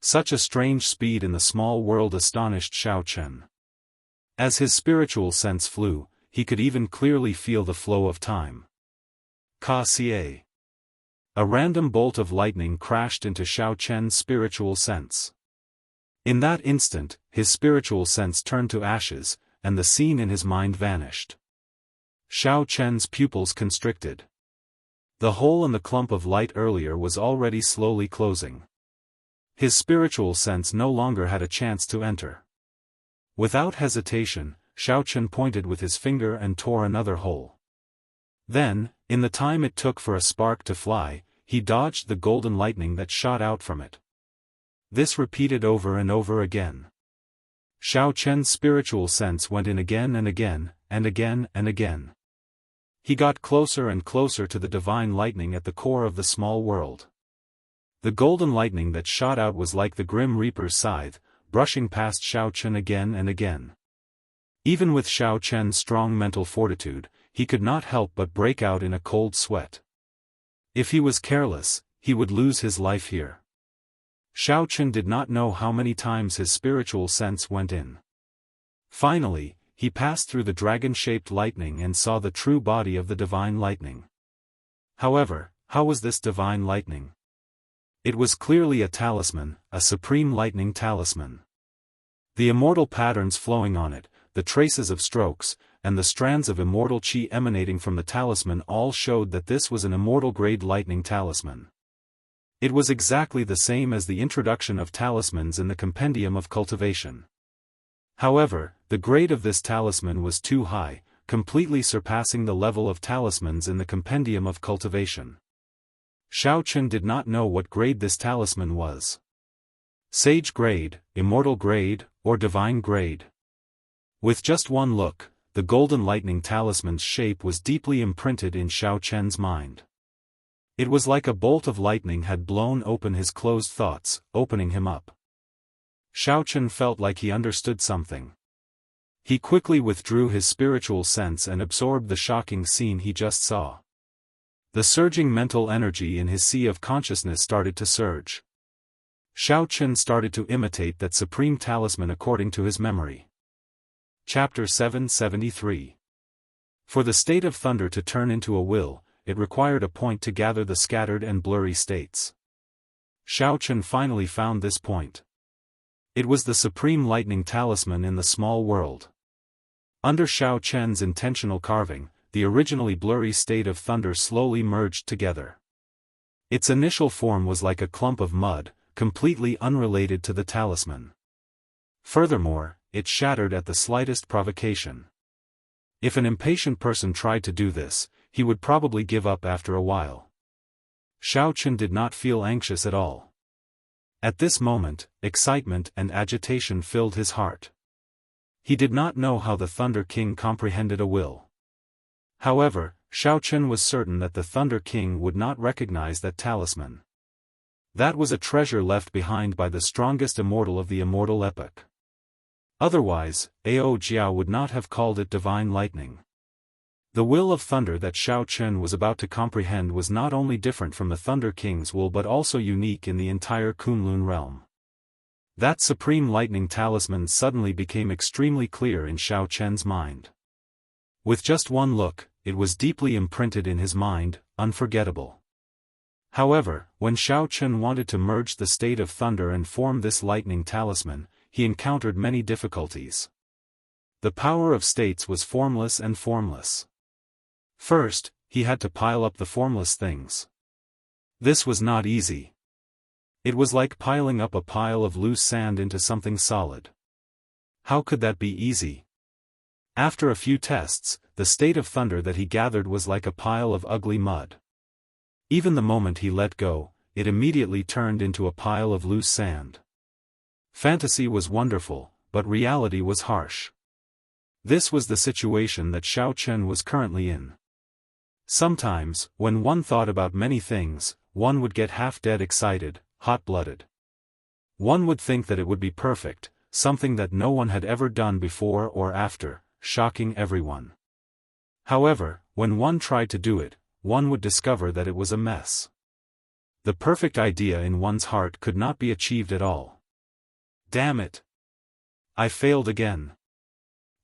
Such a strange speed in the small world astonished Xiaochen. As his spiritual sense flew, he could even clearly feel the flow of time. Ka-ca. A random bolt of lightning crashed into Xiaochen's spiritual sense. In that instant, his spiritual sense turned to ashes, and the scene in his mind vanished. Xiaochen's pupils constricted. The hole in the clump of light earlier was already slowly closing. His spiritual sense no longer had a chance to enter. Without hesitation, Xiaochen pointed with his finger and tore another hole. Then, in the time it took for a spark to fly, he dodged the golden lightning that shot out from it. This repeated over and over again. Xiaochen's spiritual sense went in again and again, and again and again. He got closer and closer to the divine lightning at the core of the small world. The golden lightning that shot out was like the Grim Reaper's scythe, brushing past Xiaochen again and again. Even with Xiaochen's strong mental fortitude, he could not help but break out in a cold sweat. If he was careless, he would lose his life here. Xiaochen did not know how many times his spiritual sense went in. Finally, he passed through the dragon-shaped lightning and saw the true body of the divine lightning. However, how was this divine lightning? It was clearly a talisman, a supreme lightning talisman. The immortal patterns flowing on it, the traces of strokes, and the strands of immortal chi emanating from the talisman all showed that this was an immortal-grade lightning talisman. It was exactly the same as the introduction of talismans in the Compendium of Cultivation. However, the grade of this talisman was too high, completely surpassing the level of talismans in the Compendium of Cultivation. Xiaochen did not know what grade this talisman was. Sage grade, immortal grade, or divine grade. With just one look, the golden lightning talisman's shape was deeply imprinted in Xiaochen's mind. It was like a bolt of lightning had blown open his closed thoughts, opening him up. Xiaochen felt like he understood something. He quickly withdrew his spiritual sense and absorbed the shocking scene he just saw. The surging mental energy in his sea of consciousness started to surge. Xiaochen started to imitate that supreme talisman according to his memory. Chapter 773. For the state of thunder to turn into a will, it required a point to gather the scattered and blurry states. Xiaochen finally found this point. It was the supreme lightning talisman in the small world. Under Xiaochen's intentional carving, the originally blurry state of thunder slowly merged together. Its initial form was like a clump of mud, completely unrelated to the talisman. Furthermore, it shattered at the slightest provocation. If an impatient person tried to do this, he would probably give up after a while. Xiaochen did not feel anxious at all. At this moment, excitement and agitation filled his heart. He did not know how the Thunder King comprehended a will. However, Xiao Chen was certain that the Thunder King would not recognize that talisman. That was a treasure left behind by the strongest immortal of the immortal epoch. Otherwise, Ao Jiao would not have called it divine lightning. The will of thunder that Xiao Chen was about to comprehend was not only different from the Thunder King's will but also unique in the entire Kunlun realm. That supreme lightning talisman suddenly became extremely clear in Xiao Chen's mind. With just one look, it was deeply imprinted in his mind, unforgettable. However, when Xiao Chen wanted to merge the state of thunder and form this lightning talisman, he encountered many difficulties. The power of states was formless and formless. First, he had to pile up the formless things. This was not easy. It was like piling up a pile of loose sand into something solid. How could that be easy? After a few tests, the state of thunder that he gathered was like a pile of ugly mud. Even the moment he let go, it immediately turned into a pile of loose sand. Fantasy was wonderful, but reality was harsh. This was the situation that Xiao Chen was currently in. Sometimes, when one thought about many things, one would get half-dead excited, hot-blooded. One would think that it would be perfect, something that no one had ever done before or after, shocking everyone. However, when one tried to do it, one would discover that it was a mess. The perfect idea in one's heart could not be achieved at all. Damn it! I failed again.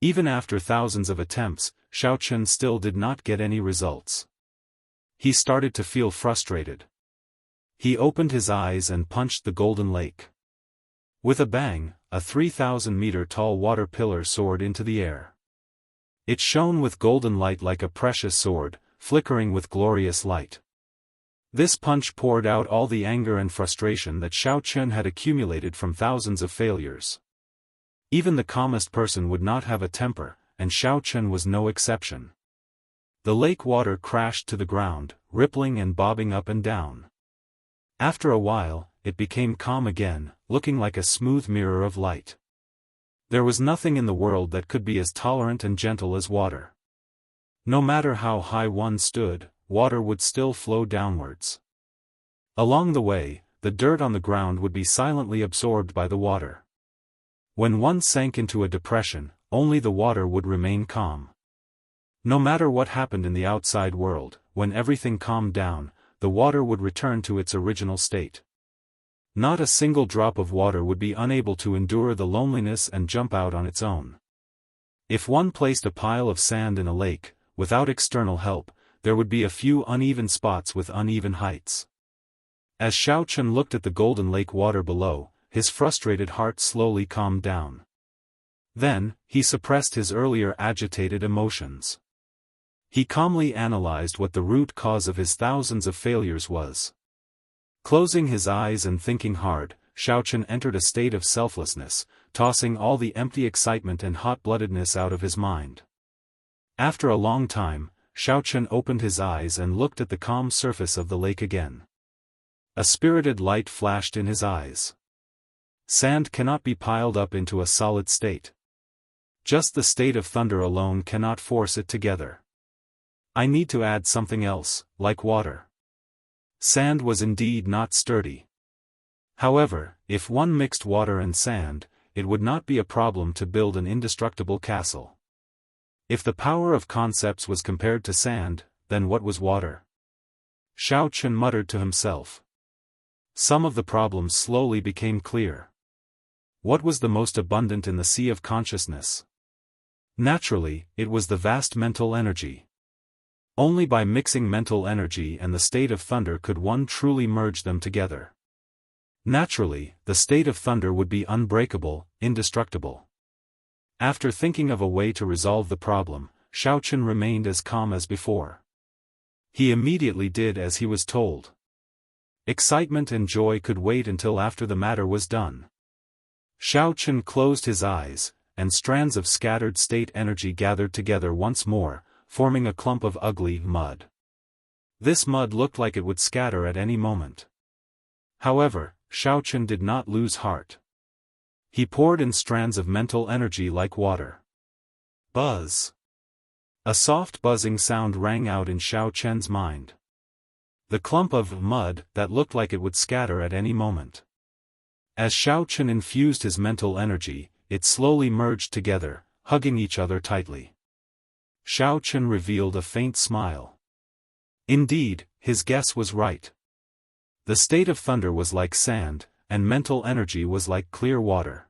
Even after thousands of attempts, Xiao Chen still did not get any results. He started to feel frustrated. He opened his eyes and punched the golden lake. With a bang, a 3,000-meter-tall water pillar soared into the air. It shone with golden light like a precious sword, flickering with glorious light. This punch poured out all the anger and frustration that Xiao Chen had accumulated from thousands of failures. Even the calmest person would not have a temper, and Xiao Chen was no exception. The lake water crashed to the ground, rippling and bobbing up and down. After a while, it became calm again, looking like a smooth mirror of light. There was nothing in the world that could be as tolerant and gentle as water. No matter how high one stood, water would still flow downwards. Along the way, the dirt on the ground would be silently absorbed by the water. When one sank into a depression, only the water would remain calm. No matter what happened in the outside world, when everything calmed down, the water would return to its original state. Not a single drop of water would be unable to endure the loneliness and jump out on its own. If one placed a pile of sand in a lake, without external help, there would be a few uneven spots with uneven heights. As Xiao Chen looked at the golden lake water below, his frustrated heart slowly calmed down. Then, he suppressed his earlier agitated emotions. He calmly analyzed what the root cause of his thousands of failures was. Closing his eyes and thinking hard, Xiao Chen entered a state of selflessness, tossing all the empty excitement and hot-bloodedness out of his mind. After a long time, Xiao Chen opened his eyes and looked at the calm surface of the lake again. A spirited light flashed in his eyes. Sand cannot be piled up into a solid state. Just the state of thunder alone cannot force it together. I need to add something else, like water. Sand was indeed not sturdy. However, if one mixed water and sand, it would not be a problem to build an indestructible castle. If the power of concepts was compared to sand, then what was water? Xiao Chen muttered to himself. Some of the problems slowly became clear. What was the most abundant in the sea of consciousness? Naturally, it was the vast mental energy. Only by mixing mental energy and the state of thunder could one truly merge them together. Naturally, the state of thunder would be unbreakable, indestructible. After thinking of a way to resolve the problem, Xiao Chen remained as calm as before. He immediately did as he was told. Excitement and joy could wait until after the matter was done. Xiao Chen closed his eyes, and strands of scattered state energy gathered together once more, forming a clump of ugly mud. This mud looked like it would scatter at any moment. However, Xiao Chen did not lose heart. He poured in strands of mental energy like water. Buzz! A soft buzzing sound rang out in Xiao Chen's mind. The clump of mud that looked like it would scatter at any moment. As Xiao Chen infused his mental energy, it slowly merged together, hugging each other tightly. Xiao Chen revealed a faint smile. Indeed, his guess was right. The state of thunder was like sand, and mental energy was like clear water.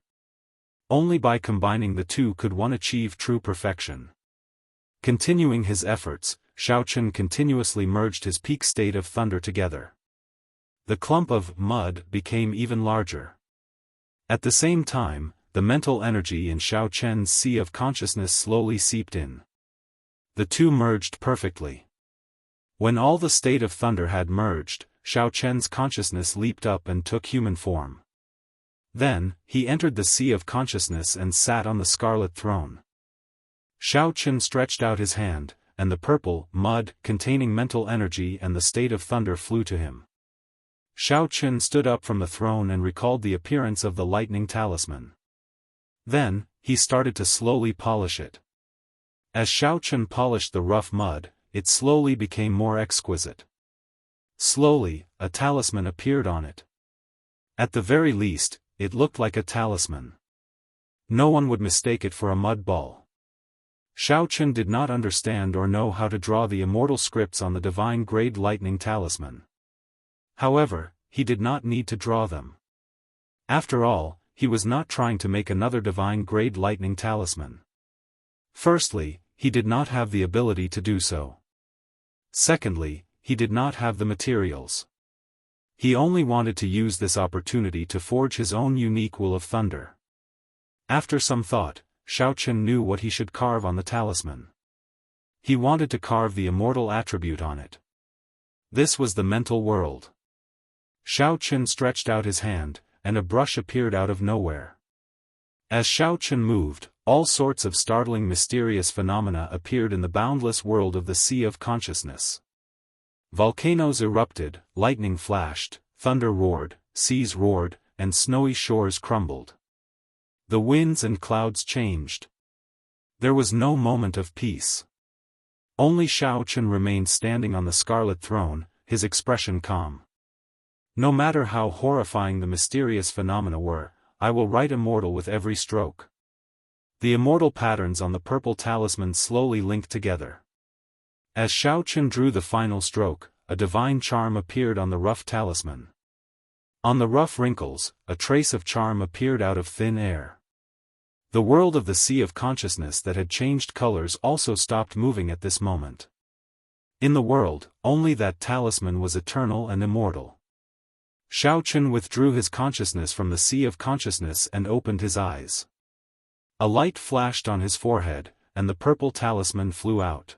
Only by combining the two could one achieve true perfection. Continuing his efforts, Xiao Chen continuously merged his peak state of thunder together. The clump of mud became even larger. At the same time, the mental energy in Xiao Chen's sea of consciousness slowly seeped in. The two merged perfectly. When all the state of thunder had merged, Xiao Chen's consciousness leaped up and took human form. Then, he entered the sea of consciousness and sat on the scarlet throne. Xiao Chen stretched out his hand, and the purple mud containing mental energy and the state of thunder flew to him. Xiao Chen stood up from the throne and recalled the appearance of the lightning talisman. Then, he started to slowly polish it. As Xiao Chen polished the rough mud, it slowly became more exquisite. Slowly, a talisman appeared on it. At the very least, it looked like a talisman. No one would mistake it for a mud ball. Xiao Chen did not understand or know how to draw the immortal scripts on the divine-grade lightning talisman. However, he did not need to draw them. After all, he was not trying to make another divine-grade lightning talisman. Firstly, he did not have the ability to do so. Secondly, he did not have the materials. He only wanted to use this opportunity to forge his own unique will of thunder. After some thought, Xiao Chen knew what he should carve on the talisman. He wanted to carve the immortal attribute on it. This was the mental world. Xiao Chen stretched out his hand, and a brush appeared out of nowhere. As Xiao Chen moved, all sorts of startling mysterious phenomena appeared in the boundless world of the Sea of Consciousness. Volcanoes erupted, lightning flashed, thunder roared, seas roared, and snowy shores crumbled. The winds and clouds changed. There was no moment of peace. Only Xiao Chen remained standing on the scarlet throne, his expression calm. No matter how horrifying the mysterious phenomena were, I will write immortal with every stroke. The immortal patterns on the purple talisman slowly linked together. As Xiao Chen drew the final stroke, a divine charm appeared on the rough talisman. On the rough wrinkles, a trace of charm appeared out of thin air. The world of the Sea of Consciousness that had changed colors also stopped moving at this moment. In the world, only that talisman was eternal and immortal. Xiao Chen withdrew his consciousness from the Sea of Consciousness and opened his eyes. A light flashed on his forehead, and the purple talisman flew out.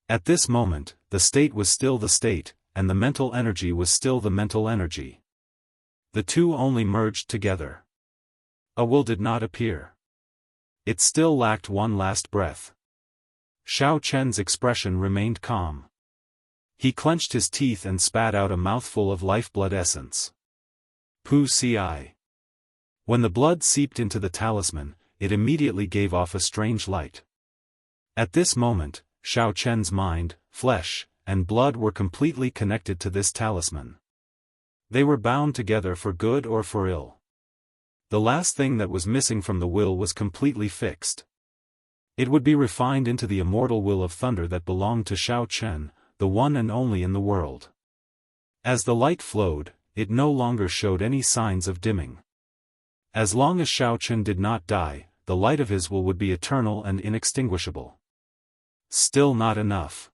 At this moment, the state was still the state, and the mental energy was still the mental energy. The two only merged together. A will did not appear. It still lacked one last breath. Xiao Chen's expression remained calm. He clenched his teeth and spat out a mouthful of lifeblood essence. Pu Ci. When the blood seeped into the talisman, it immediately gave off a strange light. At this moment, Xiao Chen's mind, flesh, and blood were completely connected to this talisman. They were bound together for good or for ill. The last thing that was missing from the will was completely fixed. It would be refined into the immortal will of thunder that belonged to Xiao Chen, the one and only in the world. As the light flowed, it no longer showed any signs of dimming. As long as Xiao Chen did not die, the light of his will would be eternal and inextinguishable. Still not enough.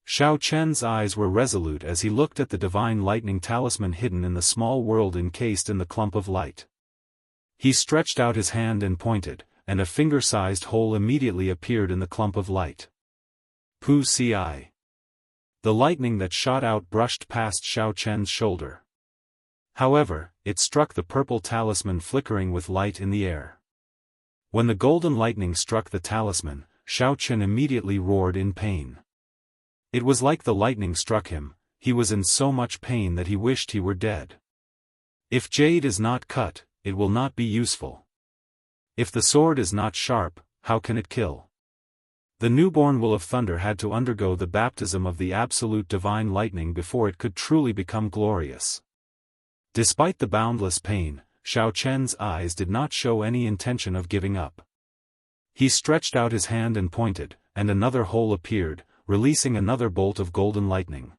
Xiao Chen's eyes were resolute as he looked at the divine lightning talisman hidden in the small world encased in the clump of light. He stretched out his hand and pointed, and a finger-sized hole immediately appeared in the clump of light. Pu Ci. The lightning that shot out brushed past Xiao Chen's shoulder. However, it struck the purple talisman flickering with light in the air. When the golden lightning struck the talisman, Xiao Chen immediately roared in pain. It was like the lightning struck him, he was in so much pain that he wished he were dead. If jade is not cut, it will not be useful. If the sword is not sharp, how can it kill? The newborn will of thunder had to undergo the baptism of the absolute divine lightning before it could truly become glorious. Despite the boundless pain, Xiao Chen's eyes did not show any intention of giving up. He stretched out his hand and pointed, and another hole appeared, releasing another bolt of golden lightning.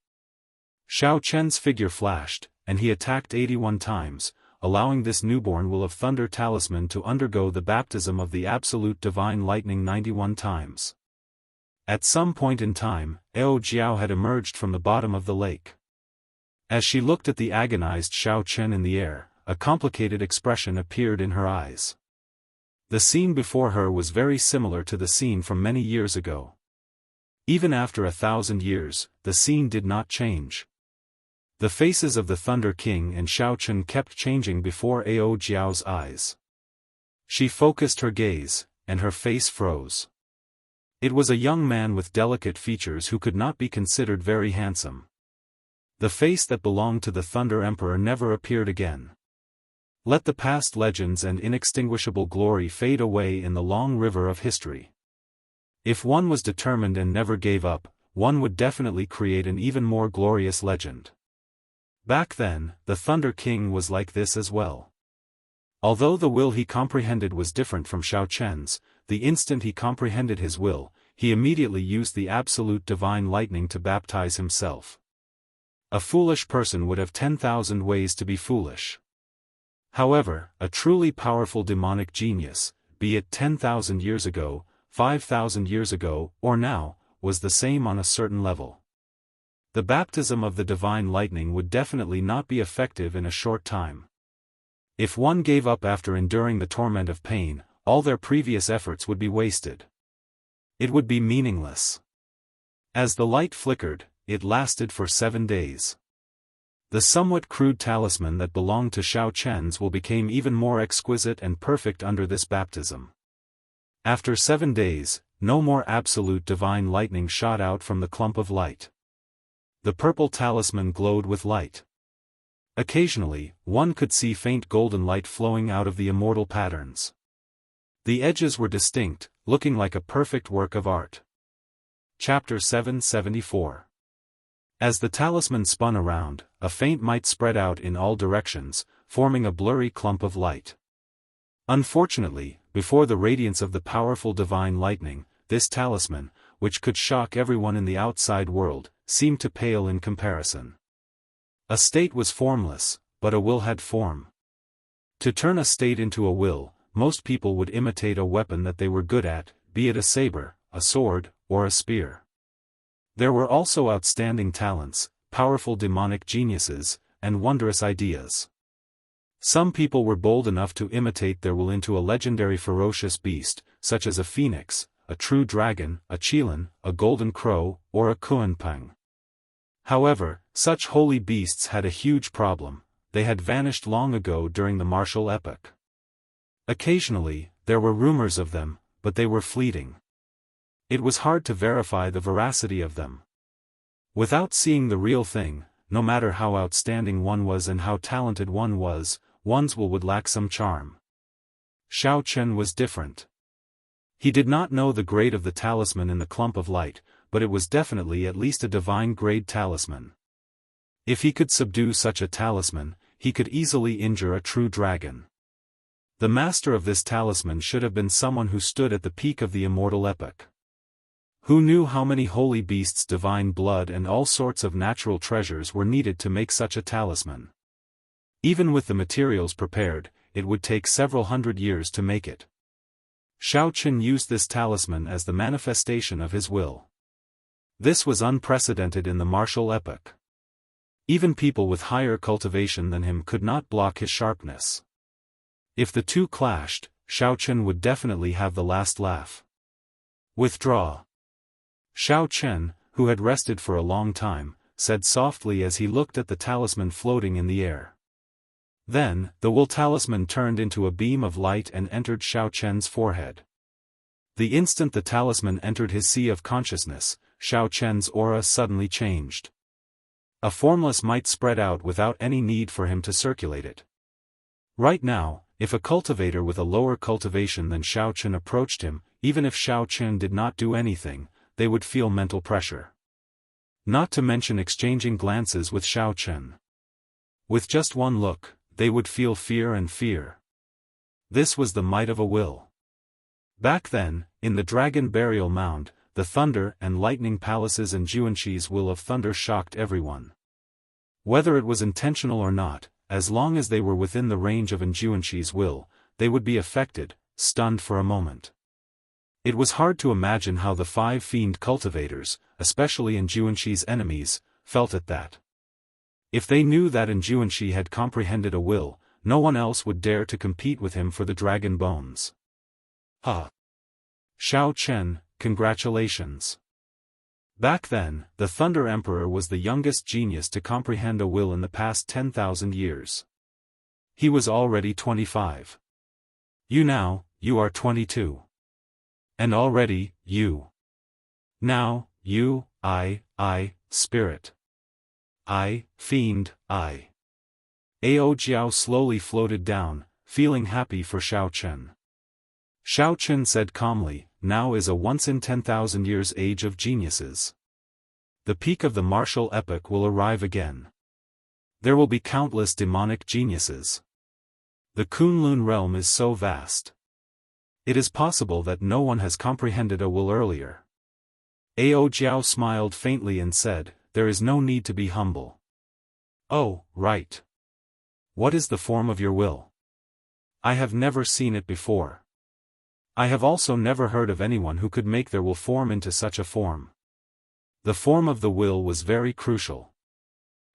Xiao Chen's figure flashed, and he attacked 81 times, allowing this newborn will of thunder talisman to undergo the baptism of the absolute divine lightning 91 times. At some point in time, Ao Jiao had emerged from the bottom of the lake. As she looked at the agonized Xiao Chen in the air, a complicated expression appeared in her eyes. The scene before her was very similar to the scene from many years ago. Even after 1,000 years, the scene did not change. The faces of the Thunder King and Xiao Chen kept changing before Ao Jiao's eyes. She focused her gaze, and her face froze. It was a young man with delicate features who could not be considered very handsome. The face that belonged to the Thunder Emperor never appeared again. Let the past legends and inextinguishable glory fade away in the long river of history. If one was determined and never gave up, one would definitely create an even more glorious legend. Back then, the Thunder King was like this as well. Although the will he comprehended was different from Xiao Chen's, the instant he comprehended his will, he immediately used the absolute divine lightning to baptize himself. A foolish person would have 10,000 ways to be foolish. However, a truly powerful demonic genius, be it 10,000 years ago, 5,000 years ago, or now, was the same on a certain level. The baptism of the divine lightning would definitely not be effective in a short time. If one gave up after enduring the torment of pain, all their previous efforts would be wasted. It would be meaningless. As the light flickered, it lasted for 7 days. The somewhat crude talisman that belonged to Xiao Chen's will became even more exquisite and perfect under this baptism. After 7 days, no more absolute divine lightning shot out from the clump of light. The purple talisman glowed with light. Occasionally, one could see faint golden light flowing out of the immortal patterns. The edges were distinct, looking like a perfect work of art. Chapter 774. As the talisman spun around, a faint light spread out in all directions, forming a blurry clump of light. Unfortunately, before the radiance of the powerful divine lightning, this talisman, which could shock everyone in the outside world, seemed to pale in comparison. A state was formless, but a will had form. To turn a state into a will, most people would imitate a weapon that they were good at, be it a saber, a sword, or a spear. There were also outstanding talents, powerful demonic geniuses, and wondrous ideas. Some people were bold enough to imitate their will into a legendary ferocious beast, such as a phoenix, a true dragon, a qilin, a golden crow, or a kuanpeng. However, such holy beasts had a huge problem: they had vanished long ago during the martial epoch. Occasionally, there were rumors of them, but they were fleeting. It was hard to verify the veracity of them. Without seeing the real thing, no matter how outstanding one was and how talented one was, one's will would lack some charm. Xiao Chen was different. He did not know the grade of the talisman in the clump of light, but it was definitely at least a divine-grade talisman. If he could subdue such a talisman, he could easily injure a true dragon. The master of this talisman should have been someone who stood at the peak of the immortal epoch. Who knew how many holy beasts, divine blood and all sorts of natural treasures were needed to make such a talisman. Even with the materials prepared, it would take several hundred years to make it. Xiao Chen used this talisman as the manifestation of his will. This was unprecedented in the martial epoch. Even people with higher cultivation than him could not block his sharpness. If the two clashed, Xiao Chen would definitely have the last laugh. Withdraw. Xiao Chen, who had rested for a long time, said softly as he looked at the talisman floating in the air. Then, the will talisman turned into a beam of light and entered Xiao Chen's forehead. The instant the talisman entered his sea of consciousness, Xiao Chen's aura suddenly changed. A formless might spread out without any need for him to circulate it. Right now, If a cultivator with a lower cultivation than Xiao Chen approached him, even if Xiao Chen did not do anything, they would feel mental pressure. Not to mention exchanging glances with Xiao Chen. With just one look, they would feel fear and fear. This was the might of a will. Back then, in the Dragon Burial Mound, the thunder and lightning palaces and Jianghu's will of thunder shocked everyone. Whether it was intentional or not, as long as they were within the range of Jianghu's will, they would be affected, stunned for a moment. It was hard to imagine how the 5 fiend cultivators, especially Jianghu's enemies, felt at that. If they knew that Jianghu had comprehended a will, no one else would dare to compete with him for the dragon bones. Xiao Chen, congratulations. Back then, the Thunder Emperor was the youngest genius to comprehend a will in the past 10,000 years. He was already 25. You are 22. And already, Now, spirit. Fiend, Ao Jiao slowly floated down, feeling happy for Xiao Chen. Xiao Chen said calmly, now is a once in 10,000 years age of geniuses. The peak of the martial epoch will arrive again. There will be countless demonic geniuses. The Kunlun realm is so vast. It is possible that no one has comprehended a will earlier. Ao Jiao smiled faintly and said, there is no need to be humble. Oh, right. What is the form of your will? I have never seen it before. I have also never heard of anyone who could make their will form into such a form. The form of the will was very crucial.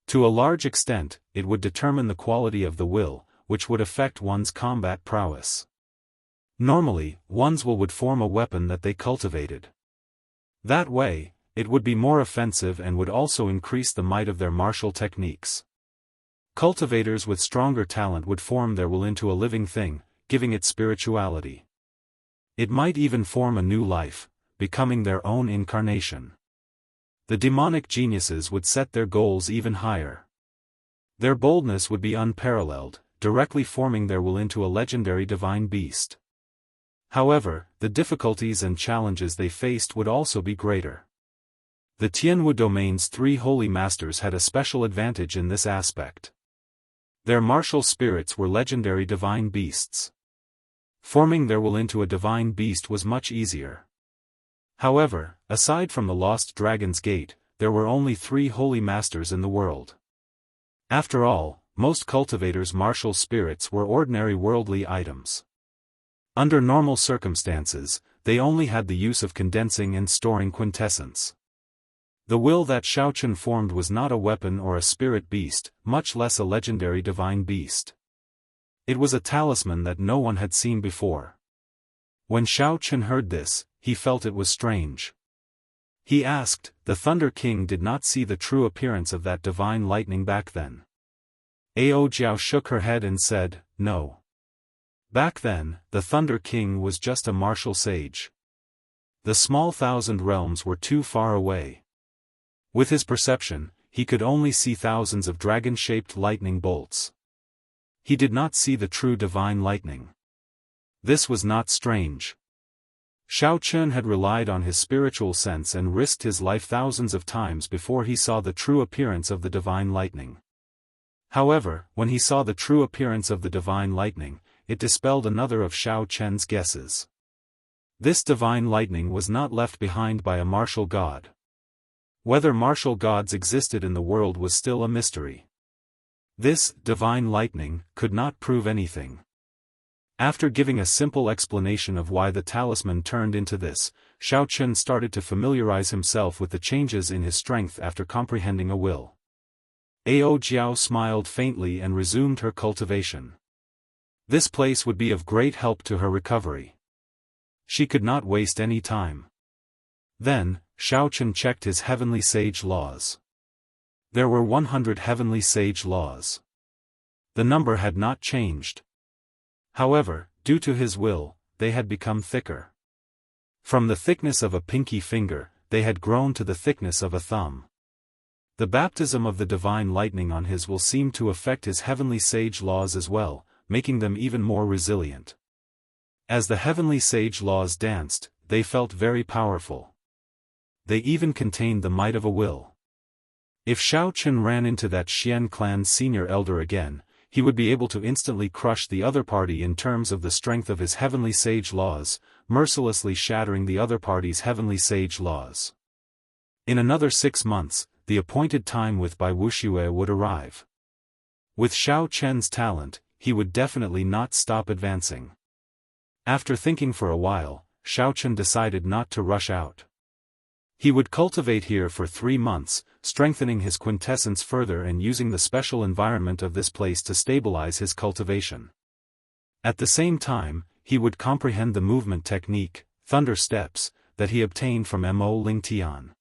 To a large extent, it would determine the quality of the will, which would affect one's combat prowess. Normally, one's will would form a weapon that they cultivated. That way, it would be more offensive and would also increase the might of their martial techniques. Cultivators with stronger talent would form their will into a living thing, giving it spirituality. It might even form a new life, becoming their own incarnation. The demonic geniuses would set their goals even higher. Their boldness would be unparalleled, directly forming their will into a legendary divine beast. However, the difficulties and challenges they faced would also be greater. The Tianwu domain's 3 holy masters had a special advantage in this aspect. Their martial spirits were legendary divine beasts. Forming their will into a divine beast was much easier. However, aside from the Lost Dragon's Gate, there were only 3 holy masters in the world. After all, most cultivators' martial spirits were ordinary worldly items. Under normal circumstances, they only had the use of condensing and storing quintessence. The will that Xiao Chen formed was not a weapon or a spirit beast, much less a legendary divine beast. It was a talisman that no one had seen before. When Xiao Chen heard this, he felt it was strange. He asked, the Thunder King did not see the true appearance of that divine lightning back then. Ao Jiao shook her head and said, no. Back then, the Thunder King was just a martial sage. The small 1,000 realms were too far away. With his perception, he could only see thousands of dragon-shaped lightning bolts. He did not see the true divine lightning. This was not strange. Xiao Chen had relied on his spiritual sense and risked his life thousands of times before he saw the true appearance of the divine lightning. However, when he saw the true appearance of the divine lightning, it dispelled another of Xiao Chen's guesses. This divine lightning was not left behind by a martial god. Whether martial gods existed in the world was still a mystery. This divine lightning could not prove anything. After giving a simple explanation of why the talisman turned into this, Xiao Chen started to familiarize himself with the changes in his strength after comprehending a will. Ao Jiao smiled faintly and resumed her cultivation. This place would be of great help to her recovery. She could not waste any time. Then, Xiao Chen checked his heavenly sage laws. There were 100 heavenly sage laws. The number had not changed. However, due to his will, they had become thicker. From the thickness of a pinky finger, they had grown to the thickness of a thumb. The baptism of the divine lightning on his will seemed to affect his heavenly sage laws as well, making them even more resilient. As the heavenly sage laws danced, they felt very powerful. They even contained the might of a will. If Shao Chun ran into that Xian clan's senior elder again, he would be able to instantly crush the other party in terms of the strength of his heavenly sage laws, mercilessly shattering the other party's heavenly sage laws. In another 6 months, the appointed time with Bai Wuxia would arrive. With Shao Chen's talent, he would definitely not stop advancing. After thinking for a while, Shao Chen decided not to rush out. He would cultivate here for 3 months, strengthening his quintessence further and using the special environment of this place to stabilize his cultivation. At the same time, he would comprehend the movement technique, thunder steps, that he obtained from Mo Ling Tian.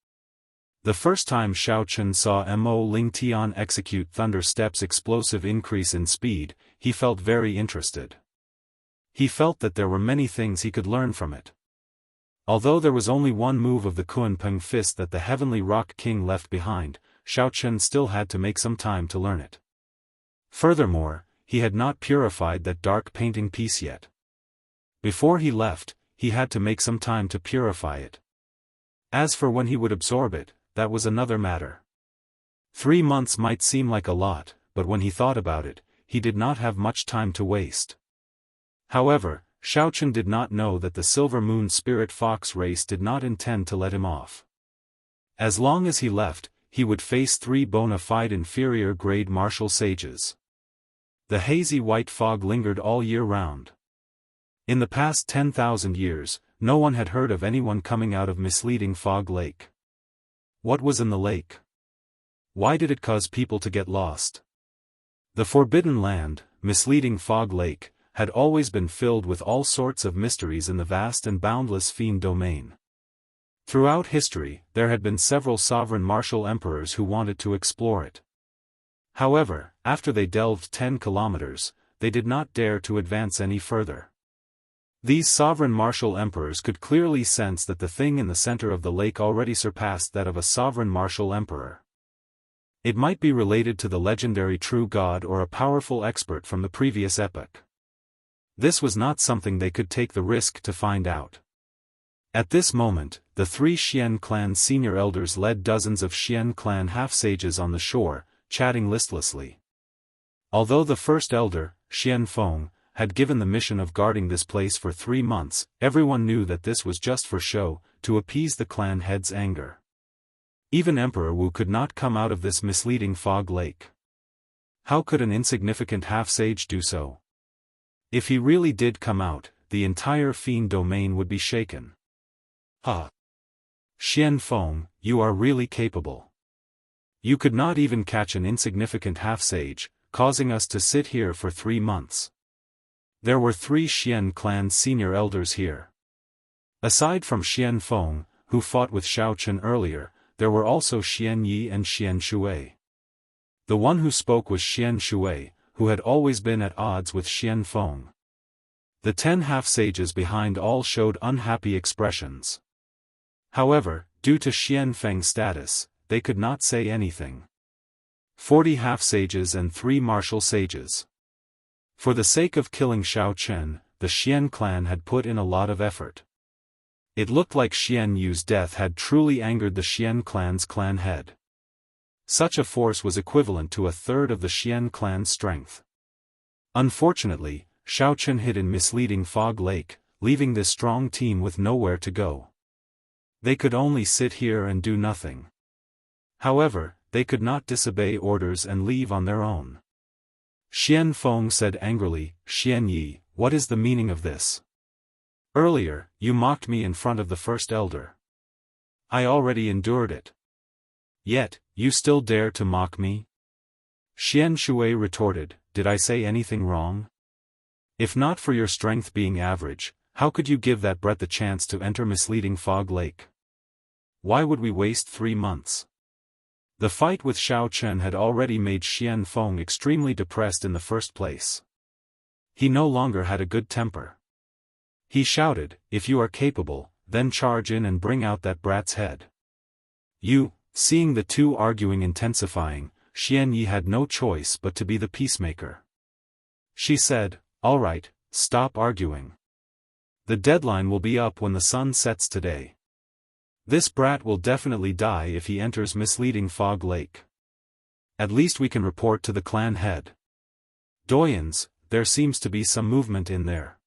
The first time Shao Chun saw Mo Ling Tian execute thunder steps' explosive increase in speed, he felt very interested. He felt that there were many things he could learn from it. Although there was only one move of the Kunpeng fist that the Heavenly Rock King left behind, Shao Chun still had to make some time to learn it. Furthermore, he had not purified that dark painting piece yet. Before he left, he had to make some time to purify it. As for when he would absorb it, that was another matter. 3 months might seem like a lot, but when he thought about it, he did not have much time to waste. However, Shao Chun did not know that the Silver Moon Spirit Fox race did not intend to let him off. As long as he left, he would face 3 bona fide inferior grade martial sages. The hazy white fog lingered all year round. In the past 10,000 years, no one had heard of anyone coming out of misleading Fog Lake. What was in the lake? Why did it cause people to get lost? The Forbidden Land, misleading Fog Lake, had always been filled with all sorts of mysteries in the vast and boundless fiend domain. Throughout history, there had been several sovereign martial emperors who wanted to explore it. However, after they delved 10 kilometers, they did not dare to advance any further. These sovereign martial emperors could clearly sense that the thing in the center of the lake already surpassed that of a sovereign martial emperor. It might be related to the legendary true god or a powerful expert from the previous epoch. This was not something they could take the risk to find out. At this moment, the 3 Xian clan senior elders led dozens of Xian clan half-sages on the shore, chatting listlessly. Although the first elder, Xian Feng, had given the mission of guarding this place for 3 months, everyone knew that this was just for show, to appease the clan head's anger. Even Emperor Wu could not come out of this misleading fog lake. How could an insignificant half-sage do so? If he really did come out, the entire fiend domain would be shaken. Ha! Xian Feng, you are really capable. You could not even catch an insignificant half-sage, causing us to sit here for 3 months. There were 3 Xian clan senior elders here. Aside from Xian Feng, who fought with Shao Chun earlier, there were also Xian Yi and Xian Shui. The one who spoke was Xian Shui, who had always been at odds with Xian Feng. The 10 half-sages behind all showed unhappy expressions. However, due to Xian Feng's status, they could not say anything. 40 half-sages and 3 martial sages. For the sake of killing Shao Chen, the Xian clan had put in a lot of effort. It looked like Xian Yu's death had truly angered the Xian clan's clan head. Such a force was equivalent to 1/3 of the Xian clan's strength. Unfortunately, Shao Chen hid in misleading Fog Lake, leaving this strong team with nowhere to go. They could only sit here and do nothing. However, they could not disobey orders and leave on their own. Xian Feng said angrily, "Xian Yi, what is the meaning of this? Earlier, you mocked me in front of the first elder. I already endured it. Yet, you still dare to mock me?" Xian Shui retorted, "Did I say anything wrong? If not for your strength being average, how could you give that brat the chance to enter misleading Fog Lake? Why would we waste 3 months?" The fight with Shao Chen had already made Xian Feng extremely depressed in the first place. He no longer had a good temper. He shouted, "If you are capable, then charge in and bring out that brat's head." Seeing the 2 arguing intensifying, Xian Yi had no choice but to be the peacemaker. She said, "All right, stop arguing. The deadline will be up when the sun sets today. This brat will definitely die if he enters misleading Fog Lake. At least we can report to the clan head. Doyens, there seems to be some movement in there."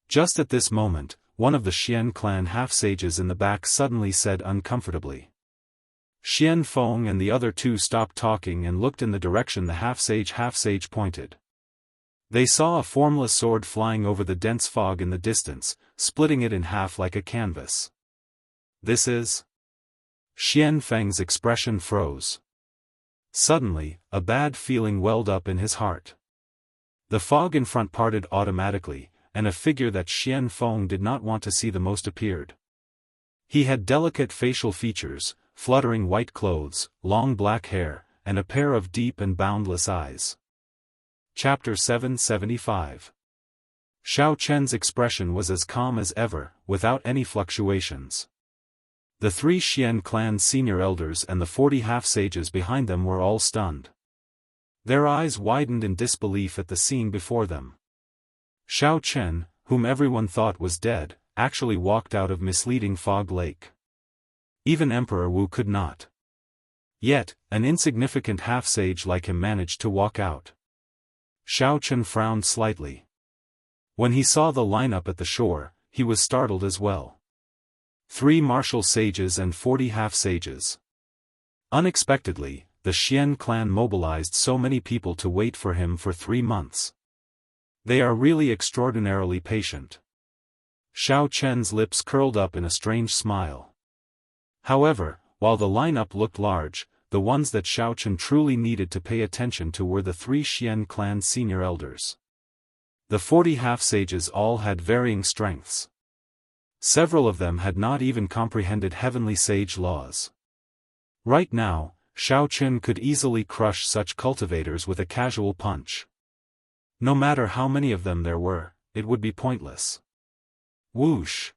Just at this moment, one of the Xian clan half-sages in the back suddenly said uncomfortably. Xian Feng and the other two stopped talking and looked in the direction the half-sage pointed. They saw a formless sword flying over the dense fog in the distance, splitting it in half like a canvas. "This is..." Xian Feng's expression froze. Suddenly, a bad feeling welled up in his heart. The fog in front parted automatically, and a figure that Xian Feng did not want to see the most appeared. He had delicate facial features, fluttering white clothes, long black hair, and a pair of deep and boundless eyes. Chapter 775. Xiao Chen's expression was as calm as ever, without any fluctuations. The 3 Xian clan senior elders and the 40 half-sages behind them were all stunned. Their eyes widened in disbelief at the scene before them. Xiao Chen, whom everyone thought was dead, actually walked out of misleading Fog Lake. Even Emperor Wu could not. Yet, an insignificant half-sage like him managed to walk out. Xiao Chen frowned slightly. When he saw the lineup at the shore, he was startled as well. 3 martial sages and 40 half-sages. Unexpectedly, the Xian clan mobilized so many people to wait for him for 3 months. They are really extraordinarily patient. Xiao Chen's lips curled up in a strange smile. However, while the lineup looked large, the ones that Xiao Chen truly needed to pay attention to were the 3 Xian clan senior elders. The 40 half-sages all had varying strengths. Several of them had not even comprehended heavenly sage laws. Right now, Xiao Chen could easily crush such cultivators with a casual punch. No matter how many of them there were, it would be pointless. Whoosh!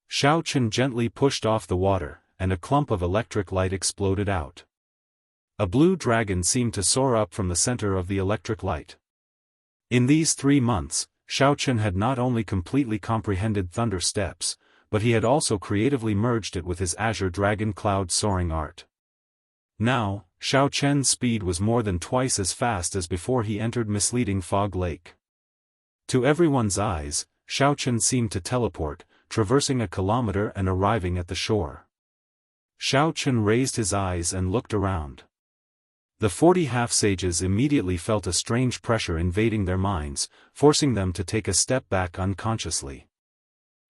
Xiao Chen gently pushed off the water, and a clump of electric light exploded out. A blue dragon seemed to soar up from the center of the electric light. In these 3 months, Xiao Chen had not only completely comprehended thunder steps, but he had also creatively merged it with his azure dragon cloud soaring art. Now, Xiao Chen's speed was more than twice as fast as before he entered misleading Fog Lake. To everyone's eyes, Xiao Chen seemed to teleport, traversing a kilometer and arriving at the shore. Xiao Chen raised his eyes and looked around. The 40 half-sages immediately felt a strange pressure invading their minds, forcing them to take a step back unconsciously.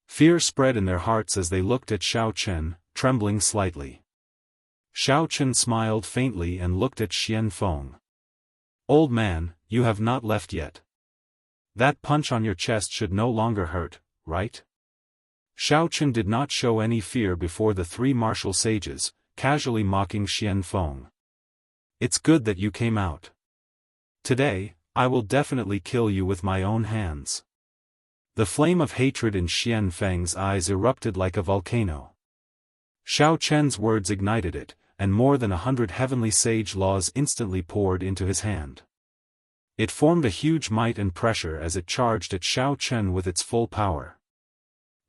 Fear spread in their hearts as they looked at Xiao Chen, trembling slightly. Xiao Chen smiled faintly and looked at Xian Feng. "Old man, you have not left yet. That punch on your chest should no longer hurt, right?" Xiao Chen did not show any fear before the 3 martial sages, casually mocking Xian Feng. "It's good that you came out. Today, I will definitely kill you with my own hands." The flame of hatred in Xian Feng's eyes erupted like a volcano. Xiao Chen's words ignited it, and more than 100 heavenly sage laws instantly poured into his hand. It formed a huge might and pressure as it charged at Xiao Chen with its full power.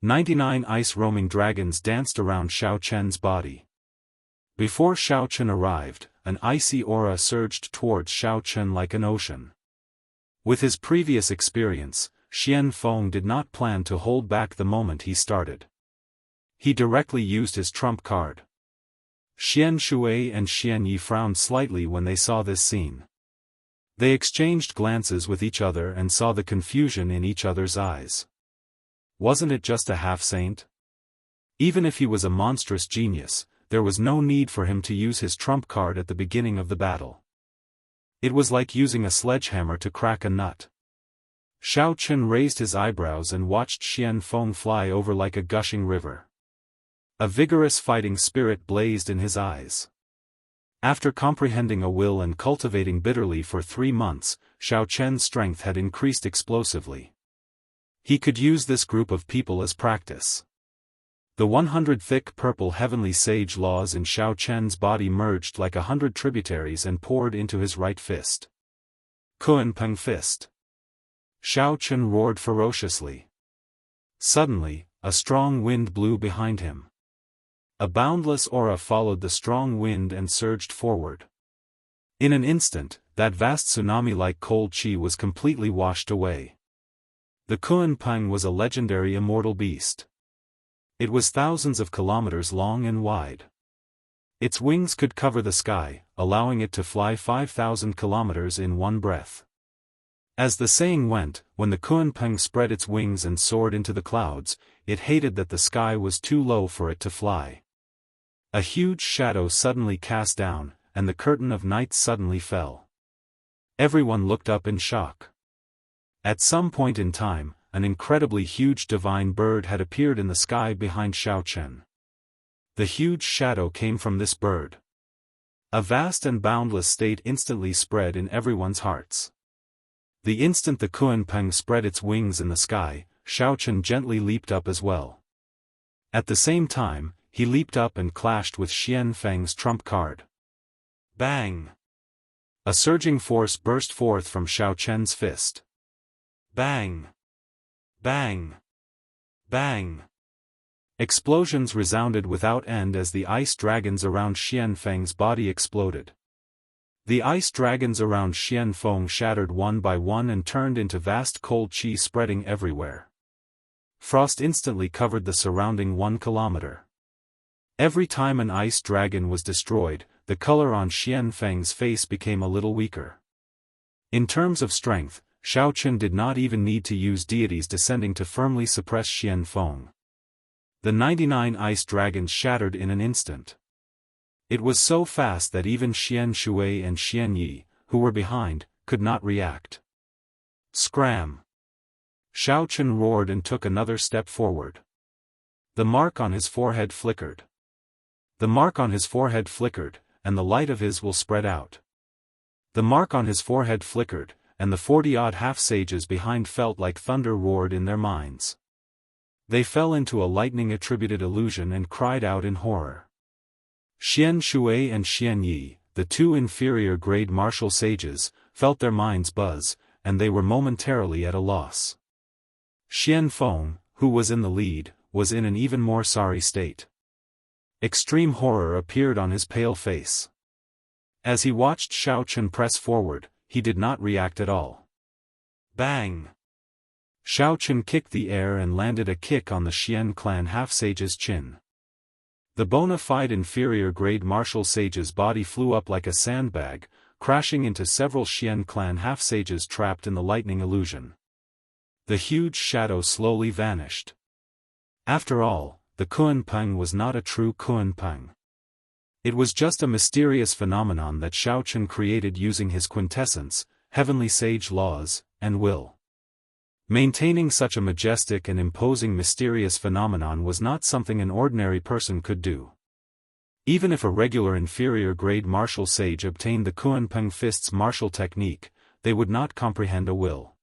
99 ice-roaming dragons danced around Xiao Chen's body. Before Xiao Chen arrived, an icy aura surged towards Xiao Chen like an ocean. With his previous experience, Xian Feng did not plan to hold back the moment he started. He directly used his trump card. Xian Shui and Xian Yi frowned slightly when they saw this scene. They exchanged glances with each other and saw the confusion in each other's eyes. Wasn't it just a half-saint? Even if he was a monstrous genius, there was no need for him to use his trump card at the beginning of the battle. It was like using a sledgehammer to crack a nut. Xiao Chen raised his eyebrows and watched Xian Feng fly over like a gushing river. A vigorous fighting spirit blazed in his eyes. After comprehending a will and cultivating bitterly for 3 months, Xiao Chen's strength had increased explosively. He could use this group of people as practice. The 100 thick purple heavenly sage laws in Xiao Chen's body merged like 100 tributaries and poured into his right fist. Kunpeng fist. Xiao Chen roared ferociously. Suddenly, a strong wind blew behind him. A boundless aura followed the strong wind and surged forward. In an instant, that vast tsunami-like cold chi was completely washed away. The Kunpeng was a legendary immortal beast. It was thousands of kilometers long and wide. Its wings could cover the sky, allowing it to fly 5,000 kilometers in one breath. As the saying went, when the Kunpeng spread its wings and soared into the clouds, it hated that the sky was too low for it to fly. A huge shadow suddenly cast down, and the curtain of night suddenly fell. Everyone looked up in shock. At some point in time, an incredibly huge divine bird had appeared in the sky behind Xiao Chen. The huge shadow came from this bird. A vast and boundless state instantly spread in everyone's hearts. The instant the Kunpeng spread its wings in the sky, Xiao Chen gently leaped up as well. At the same time, he leaped up and clashed with Xian Feng's trump card. Bang! A surging force burst forth from Xiao Chen's fist. Bang! Bang! Bang! Explosions resounded without end as the ice dragons around Xian Feng's body exploded. The ice dragons around Xian Feng shattered one by one and turned into vast cold chi spreading everywhere. Frost instantly covered the surrounding 1 kilometer. Every time an ice dragon was destroyed, the color on Xian Feng's face became a little weaker. In terms of strength, Xiao Chen did not even need to use deities descending to firmly suppress Xian Feng. The 99 ice dragons shattered in an instant. It was so fast that even Xian Shui and Xian Yi, who were behind, could not react. Scram! Xiao Chen roared and took another step forward. The mark on his forehead flickered. The mark on his forehead flickered, and the light of his will spread out. The mark on his forehead flickered, and the 40-odd half-sages behind felt like thunder roared in their minds. They fell into a lightning-attributed illusion and cried out in horror. Xian Shui and Xian Yi, the two inferior-grade martial sages, felt their minds buzz, and they were momentarily at a loss. Xian Feng, who was in the lead, was in an even more sorry state. Extreme horror appeared on his pale face. As he watched Xiao Chen press forward, he did not react at all. Bang! Xiao Chen kicked the air and landed a kick on the Xian clan half-sage's chin. The bona fide inferior-grade martial sage's body flew up like a sandbag, crashing into several Xian clan half-sages trapped in the lightning illusion. The huge shadow slowly vanished. After all, the Kunpeng was not a true Kunpeng. It was just a mysterious phenomenon that Xiao Chen created using his quintessence, heavenly sage laws, and will. Maintaining such a majestic and imposing mysterious phenomenon was not something an ordinary person could do. Even if a regular inferior-grade martial sage obtained the Kunpeng fist's martial technique, they would not comprehend a will.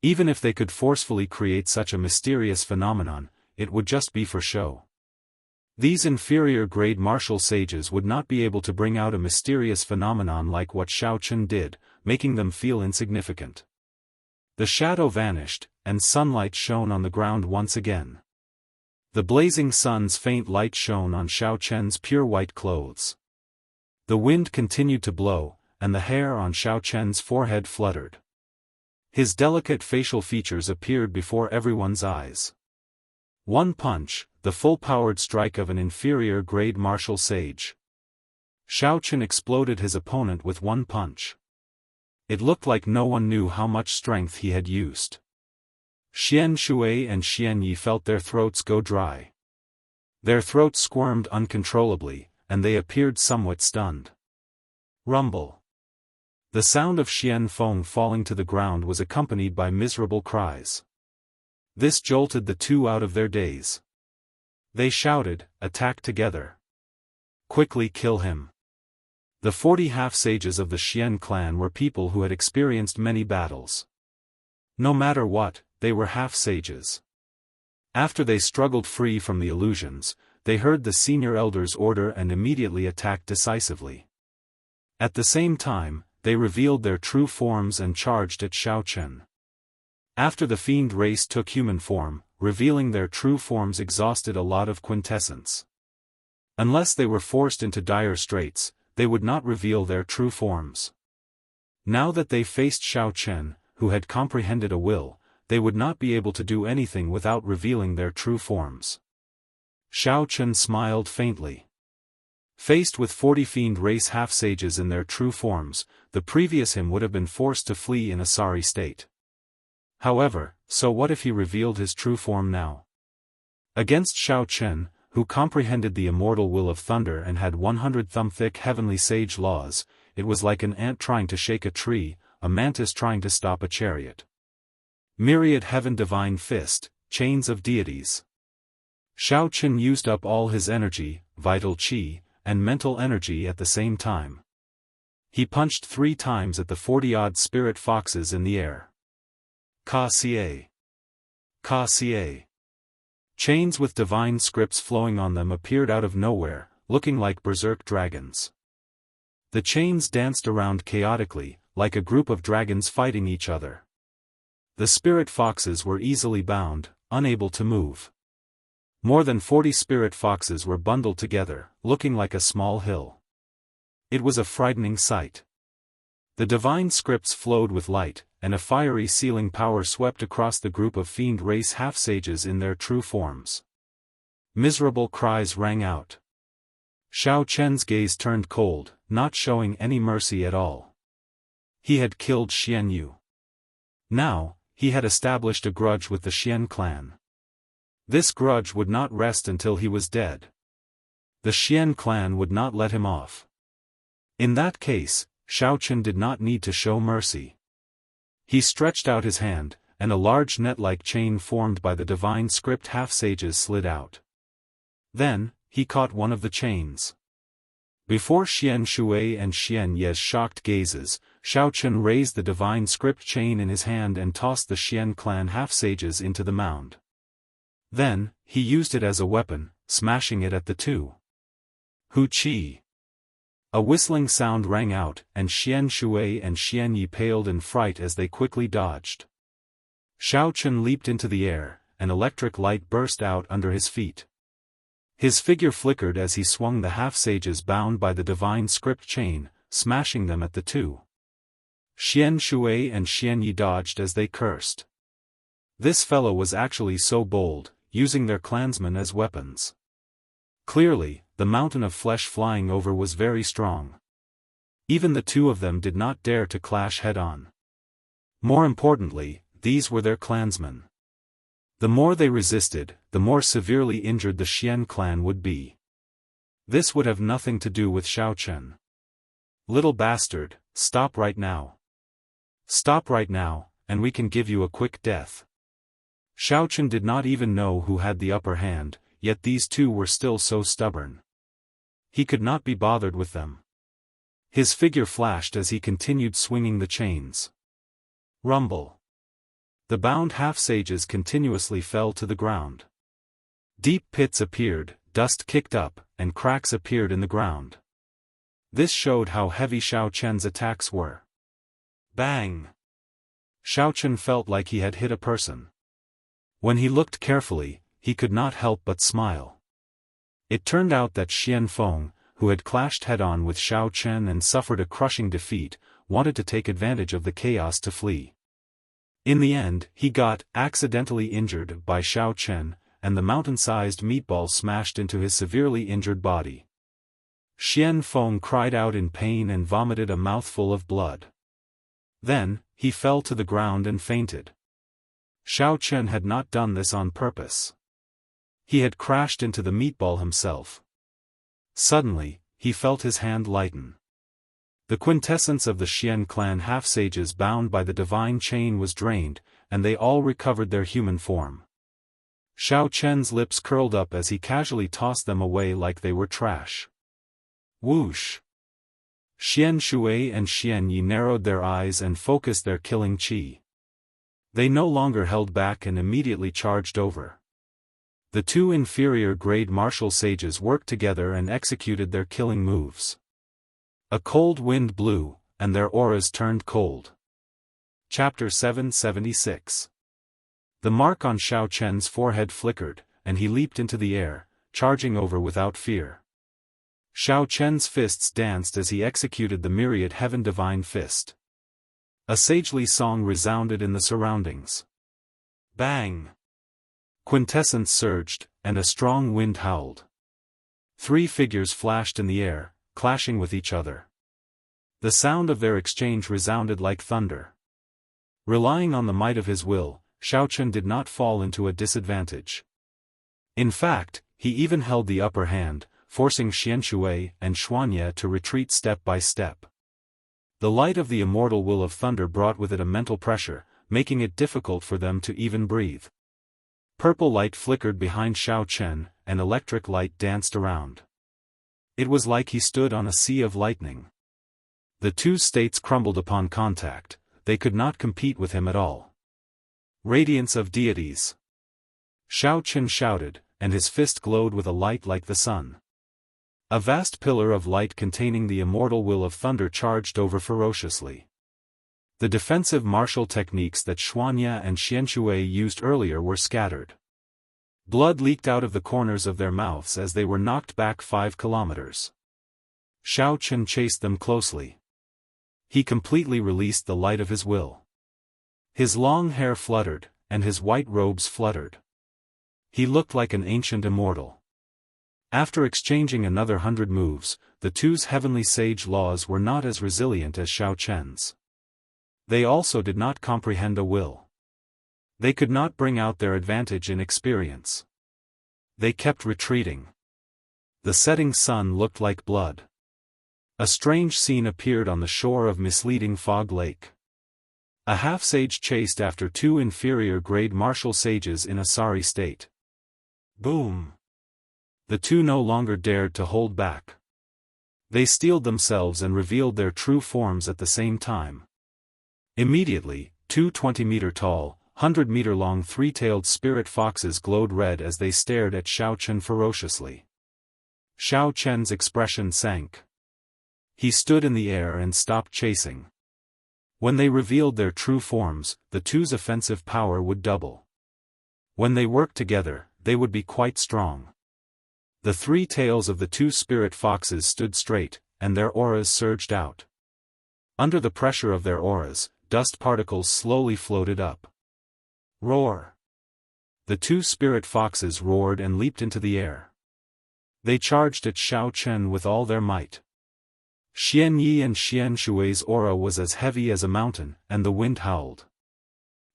Even if they could forcefully create such a mysterious phenomenon, it would just be for show. These inferior-grade martial sages would not be able to bring out a mysterious phenomenon like what Xiao Chen did, making them feel insignificant. The shadow vanished, and sunlight shone on the ground once again. The blazing sun's faint light shone on Xiao Chen's pure white clothes. The wind continued to blow, and the hair on Xiao Chen's forehead fluttered. His delicate facial features appeared before everyone's eyes. One punch, the full-powered strike of an inferior-grade martial sage. Xiao Chen exploded his opponent with one punch. It looked like no one knew how much strength he had used. Xian Shui and Xian Yi felt their throats go dry. Their throats squirmed uncontrollably, and they appeared somewhat stunned. Rumble. The sound of Xian Feng falling to the ground was accompanied by miserable cries. This jolted the two out of their daze. They shouted, "Attack together! Quickly kill him!" The 40 half-sages of the Xian clan were people who had experienced many battles. No matter what, they were half-sages. After they struggled free from the illusions, they heard the senior elder's order and immediately attacked decisively. At the same time, they revealed their true forms and charged at Xiao Chen. After the fiend race took human form, revealing their true forms exhausted a lot of quintessence. Unless they were forced into dire straits, they would not reveal their true forms. Now that they faced Xiao Chen, who had comprehended a will, they would not be able to do anything without revealing their true forms. Xiao Chen smiled faintly. Faced with 40 fiend race half-sages in their true forms, the previous him would have been forced to flee in a sorry state. However, so what if he revealed his true form now? Against Xiao Chen, who comprehended the immortal will of thunder and had 100 thumb-thick heavenly sage laws, it was like an ant trying to shake a tree, a mantis trying to stop a chariot. Myriad heaven divine fist, chains of deities. Xiao Chen used up all his energy, vital qi, and mental energy at the same time. He punched 3 times at the 40-odd spirit foxes in the air. Ka Xie. Ka Xie. Chains with divine scripts flowing on them appeared out of nowhere, looking like berserk dragons. The chains danced around chaotically, like a group of dragons fighting each other. The spirit foxes were easily bound, unable to move. More than 40 spirit foxes were bundled together, looking like a small hill. It was a frightening sight. The divine scripts flowed with light, and a fiery sealing power swept across the group of fiend race half-sages in their true forms. Miserable cries rang out. Xiao Chen's gaze turned cold, not showing any mercy at all. He had killed Xian Yu. Now, he had established a grudge with the Xian clan. This grudge would not rest until he was dead. The Xian clan would not let him off. In that case, Xiao Chen did not need to show mercy. He stretched out his hand, and a large net-like chain formed by the divine script half-sages slid out. Then, he caught one of the chains. Before Xian Shui and Xian Ye's shocked gazes, Xiao Chen raised the divine script chain in his hand and tossed the Xian clan half-sages into the mound. Then, he used it as a weapon, smashing it at the 2. Hu Qi. A whistling sound rang out, and Xian Shui and Xian Yi paled in fright as they quickly dodged. Xiao Chen leaped into the air, and electric light burst out under his feet. His figure flickered as he swung the half-sages bound by the divine script chain, smashing them at the 2. Xian Shui and Xian Yi dodged as they cursed. This fellow was actually so bold, using their clansmen as weapons. Clearly, the mountain of flesh flying over was very strong. Even the 2 of them did not dare to clash head-on. More importantly, these were their clansmen. The more they resisted, the more severely injured the Xian clan would be. This would have nothing to do with Xiao Chen. Little bastard, stop right now. Stop right now, and we can give you a quick death. Xiao Chen did not even know who had the upper hand, yet these 2 were still so stubborn. He could not be bothered with them. His figure flashed as he continued swinging the chains. Rumble. The bound half-sages continuously fell to the ground. Deep pits appeared, dust kicked up, and cracks appeared in the ground. This showed how heavy Xiao Chen's attacks were. Bang! Xiao Chen felt like he had hit a person. When he looked carefully, he could not help but smile. It turned out that Xian Feng, who had clashed head-on with Xiao Chen and suffered a crushing defeat, wanted to take advantage of the chaos to flee. In the end, he got accidentally injured by Xiao Chen, and the mountain-sized meatball smashed into his severely injured body. Xian Feng cried out in pain and vomited a mouthful of blood. Then, he fell to the ground and fainted. Xiao Chen had not done this on purpose. He had crashed into the meatball himself. Suddenly, he felt his hand lighten. The quintessence of the Xian clan half-sages bound by the divine chain was drained, and they all recovered their human form. Xiao Chen's lips curled up as he casually tossed them away like they were trash. Whoosh! Xian Shui and Xian Yi narrowed their eyes and focused their killing qi. They no longer held back and immediately charged over. The 2 inferior-grade martial sages worked together and executed their killing moves. A cold wind blew, and their auras turned cold. Chapter 776. The mark on Xiao Chen's forehead flickered, and he leaped into the air, charging over without fear. Xiao Chen's fists danced as he executed the myriad heaven divine fist. A sagely song resounded in the surroundings. Bang! Quintessence surged, and a strong wind howled. 3 figures flashed in the air, clashing with each other. The sound of their exchange resounded like thunder. Relying on the might of his will, Xiao Chen did not fall into a disadvantage. In fact, he even held the upper hand, forcing Xianxia and Xuanye to retreat step by step. The light of the immortal will of thunder brought with it a mental pressure, making it difficult for them to even breathe. Purple light flickered behind Xiao Chen, and electric light danced around. It was like he stood on a sea of lightning. The 2 states crumbled upon contact, they could not compete with him at all. Radiance of deities! Xiao Chen shouted, and his fist glowed with a light like the sun. A vast pillar of light containing the immortal will of thunder charged over ferociously. The defensive martial techniques that Xuanye and Xianxia used earlier were scattered. Blood leaked out of the corners of their mouths as they were knocked back 5 kilometers. Xiao Chen chased them closely. He completely released the light of his will. His long hair fluttered, and his white robes fluttered. He looked like an ancient immortal. After exchanging another 100 moves, the 2's heavenly sage laws were not as resilient as Xiao Chen's. They also did not comprehend a will. They could not bring out their advantage in experience. They kept retreating. The setting sun looked like blood. A strange scene appeared on the shore of misleading Fog Lake. A half-sage chased after 2 inferior-grade martial sages in a sorry state. Boom! The 2 no longer dared to hold back. They steeled themselves and revealed their true forms at the same time. Immediately, 2 20-meter-tall, 100-meter-long 3-tailed spirit foxes glowed red as they stared at Xiao Chen ferociously. Xiao Chen's expression sank. He stood in the air and stopped chasing. When they revealed their true forms, the 2's offensive power would double. When they worked together, they would be quite strong. The 3 tails of the 2 spirit foxes stood straight, and their auras surged out. Under the pressure of their auras, dust particles slowly floated up. Roar! The 2 spirit foxes roared and leaped into the air. They charged at Xiao Chen with all their might. Xianyi and Xianxui's aura was as heavy as a mountain, and the wind howled.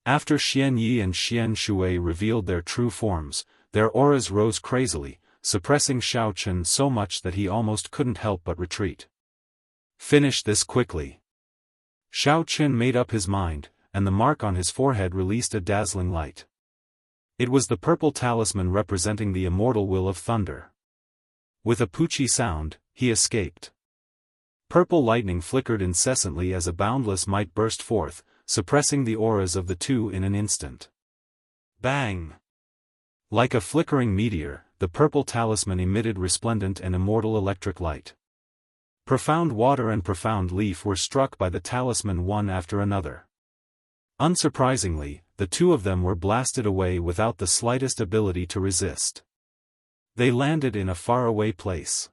After Xianyi and Xianxui revealed their true forms, their auras rose crazily, suppressing Xiao Chen so much that he almost couldn't help but retreat. Finish this quickly. Xiao Chen made up his mind, and the mark on his forehead released a dazzling light. It was the purple talisman representing the immortal will of thunder. With a poochie sound, he escaped. Purple lightning flickered incessantly as a boundless might burst forth, suppressing the auras of the 2 in an instant. Bang! Like a flickering meteor, the purple talisman emitted resplendent and immortal electric light. Profound water and profound leaf were struck by the talisman one after another. Unsurprisingly, the 2 of them were blasted away without the slightest ability to resist. They landed in a faraway place.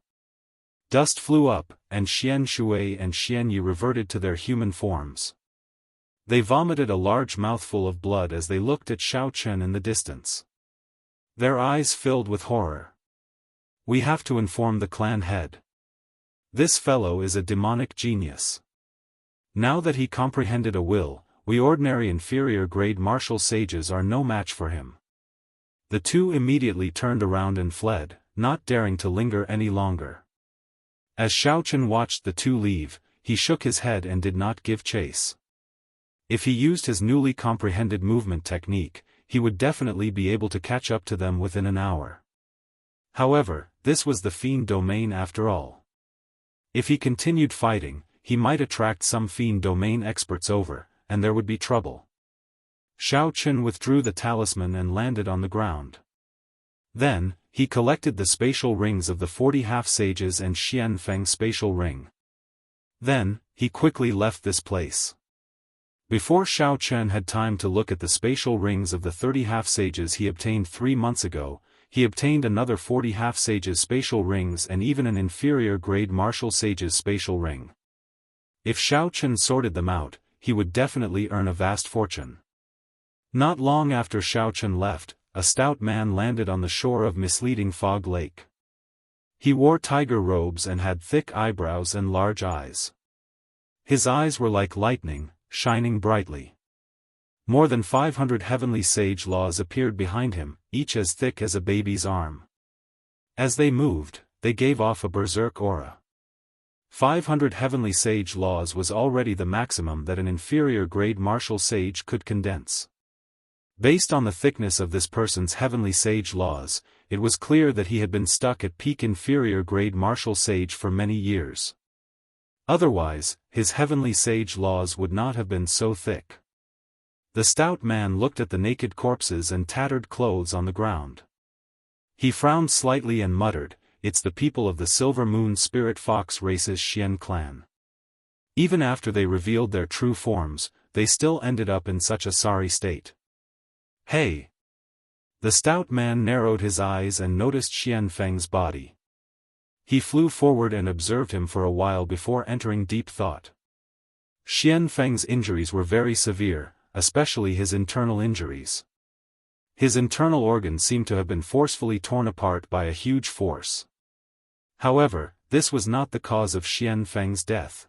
Dust flew up, and Xianxui and Xianyi reverted to their human forms. They vomited a large mouthful of blood as they looked at Xiao Chen in the distance. Their eyes filled with horror. We have to inform the clan head. This fellow is a demonic genius. Now that he comprehended a will, we ordinary inferior-grade martial sages are no match for him. The 2 immediately turned around and fled, not daring to linger any longer. As Xiao Chen watched the 2 leave, he shook his head and did not give chase. If he used his newly comprehended movement technique, he would definitely be able to catch up to them within an hour. However, this was the fiend domain after all. If he continued fighting, he might attract some fiend domain experts over, and there would be trouble. Xiao Chen withdrew the talisman and landed on the ground. Then, he collected the spatial rings of the 40 half-sages and Xian Feng's spatial ring. Then, he quickly left this place. Before Xiao Chen had time to look at the spatial rings of the 30 half-sages he obtained 3 months ago, he obtained another 40 half-sages spatial rings and even an inferior-grade martial sage's spatial ring. If Xiao Chen sorted them out, he would definitely earn a vast fortune. Not long after Xiao Chen left, a stout man landed on the shore of misleading Fog Lake. He wore tiger robes and had thick eyebrows and large eyes. His eyes were like lightning, shining brightly. More than 500 heavenly sage laws appeared behind him, each as thick as a baby's arm. As they moved, they gave off a berserk aura. 500 heavenly sage laws was already the maximum that an inferior-grade martial sage could condense. Based on the thickness of this person's heavenly sage laws, it was clear that he had been stuck at peak inferior-grade martial sage for many years. Otherwise, his heavenly sage laws would not have been so thick. The stout man looked at the naked corpses and tattered clothes on the ground. He frowned slightly and muttered, "It's the people of the Silver Moon Spirit Fox Race's Xian clan. Even after they revealed their true forms, they still ended up in such a sorry state." "Hey!" The stout man narrowed his eyes and noticed Xian Feng's body. He flew forward and observed him for a while before entering deep thought. Xian Feng's injuries were very severe, especially his internal injuries. His internal organs seemed to have been forcefully torn apart by a huge force. However, this was not the cause of Xian Feng's death.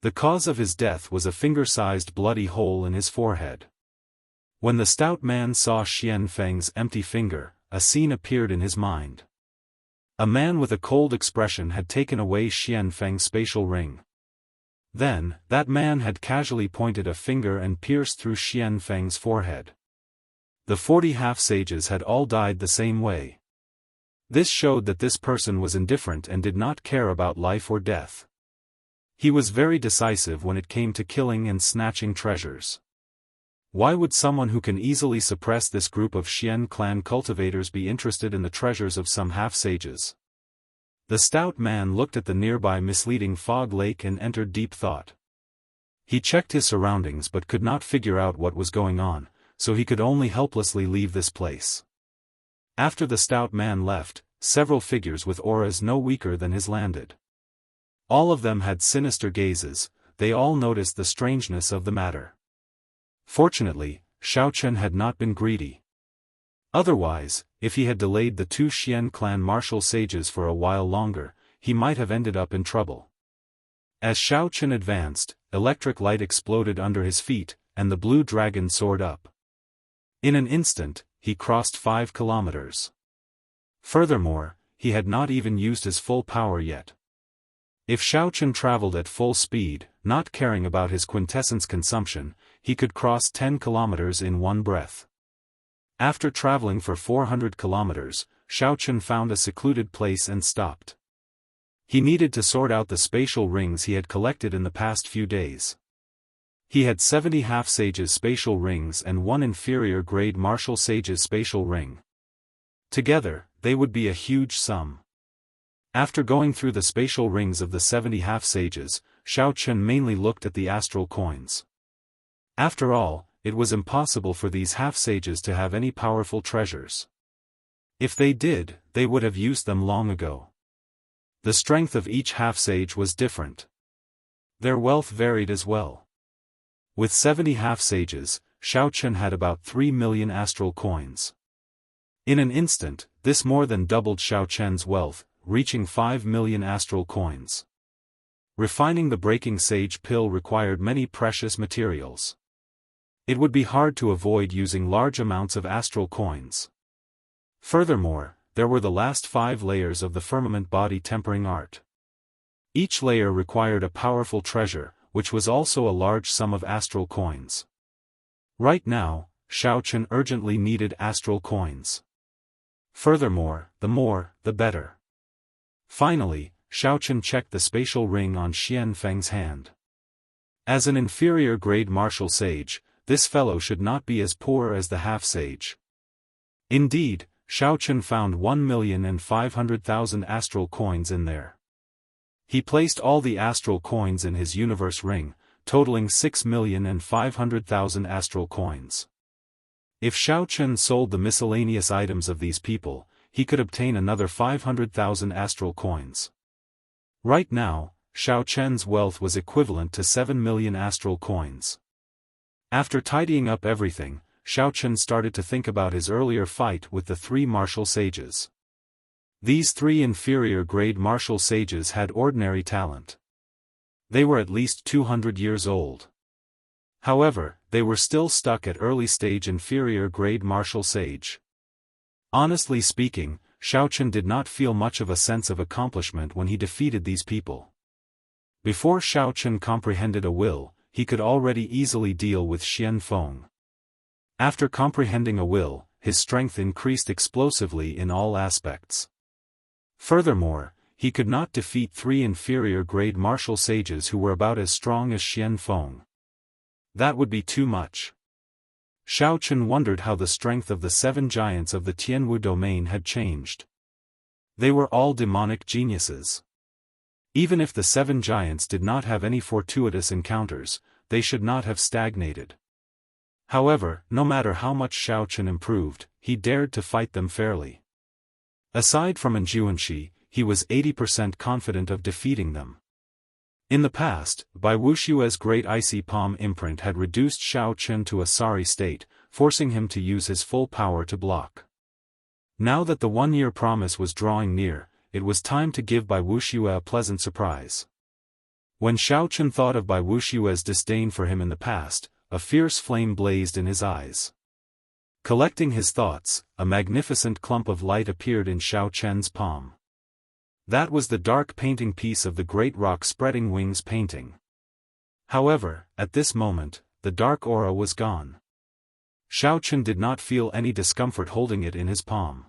The cause of his death was a finger-sized bloody hole in his forehead. When the stout man saw Xian Feng's empty finger, a scene appeared in his mind. A man with a cold expression had taken away Xian Feng's spatial ring. Then, that man had casually pointed a finger and pierced through Xian Feng's forehead. The 40 half-sages had all died the same way. This showed that this person was indifferent and did not care about life or death. He was very decisive when it came to killing and snatching treasures. Why would someone who can easily suppress this group of Xian clan cultivators be interested in the treasures of some half-sages? The stout man looked at the nearby misleading Fog Lake and entered deep thought. He checked his surroundings but could not figure out what was going on, so he could only helplessly leave this place. After the stout man left, several figures with auras no weaker than his landed. All of them had sinister gazes, they all noticed the strangeness of the matter. Fortunately, Xiao Chen had not been greedy. Otherwise, if he had delayed the 2 Xian clan martial sages for a while longer, he might have ended up in trouble. As Xiao Chen advanced, electric light exploded under his feet, and the blue dragon soared up. In an instant, he crossed 5 kilometers. Furthermore, he had not even used his full power yet. If Xiao Chen traveled at full speed, not caring about his quintessence consumption, he could cross 10 kilometers in one breath. After traveling for 400 kilometers, Xiao Chen found a secluded place and stopped. He needed to sort out the spatial rings he had collected in the past few days. He had 70 half-sages spatial rings and 1 inferior-grade martial sage's spatial ring. Together, they would be a huge sum. After going through the spatial rings of the 70 half-sages, Xiao Chen mainly looked at the astral coins. After all, it was impossible for these half-sages to have any powerful treasures. If they did, they would have used them long ago. The strength of each half-sage was different. Their wealth varied as well. With 70 half-sages, Xiao Chen had about 3 million astral coins. In an instant, this more than doubled Xiao Chen's wealth, reaching 5 million astral coins. Refining the breaking sage pill required many precious materials. It would be hard to avoid using large amounts of astral coins. Furthermore, there were the last 5 layers of the firmament body tempering art. Each layer required a powerful treasure, which was also a large sum of astral coins. Right now, Xiao Chen urgently needed astral coins. Furthermore, the more, the better. Finally, Xiao Chen checked the spatial ring on Xian Feng's hand. As an inferior-grade martial sage, this fellow should not be as poor as the half-sage. Indeed, Xiao Chen found 1,500,000 astral coins in there. He placed all the astral coins in his universe ring, totaling 6,500,000 astral coins. If Xiao Chen sold the miscellaneous items of these people, he could obtain another 500,000 astral coins. Right now, Xiao Chen's wealth was equivalent to 7 million astral coins. After tidying up everything, Xiao Chen started to think about his earlier fight with the 3 martial sages. These 3 inferior-grade martial sages had ordinary talent. They were at least 200 years old. However, they were still stuck at early-stage inferior-grade martial sage. Honestly speaking, Xiao Chen did not feel much of a sense of accomplishment when he defeated these people. Before Xiao Chen comprehended a will, he could already easily deal with Xian Feng. After comprehending a will, his strength increased explosively in all aspects. Furthermore, he could not defeat 3 inferior-grade martial sages who were about as strong as Xian Feng. That would be too much. Xiao Chen wondered how the strength of the 7 giants of the Tianwu domain had changed. They were all demonic geniuses. Even if the 7 giants did not have any fortuitous encounters, they should not have stagnated. However, no matter how much Xiao Chen improved, he dared to fight them fairly. Aside from Anjuanshi, he was 80% confident of defeating them. In the past, Bai Wushue's great icy palm imprint had reduced Xiao Chen to a sorry state, forcing him to use his full power to block. Now that the 1-year promise was drawing near, it was time to give Bai Wushue a pleasant surprise. When Xiao Chen thought of Bai Wushue's disdain for him in the past, a fierce flame blazed in his eyes. Collecting his thoughts, a magnificent clump of light appeared in Xiao Chen's palm. That was the dark painting piece of the great rock spreading wings painting. However, at this moment, the dark aura was gone. Xiao Chen did not feel any discomfort holding it in his palm.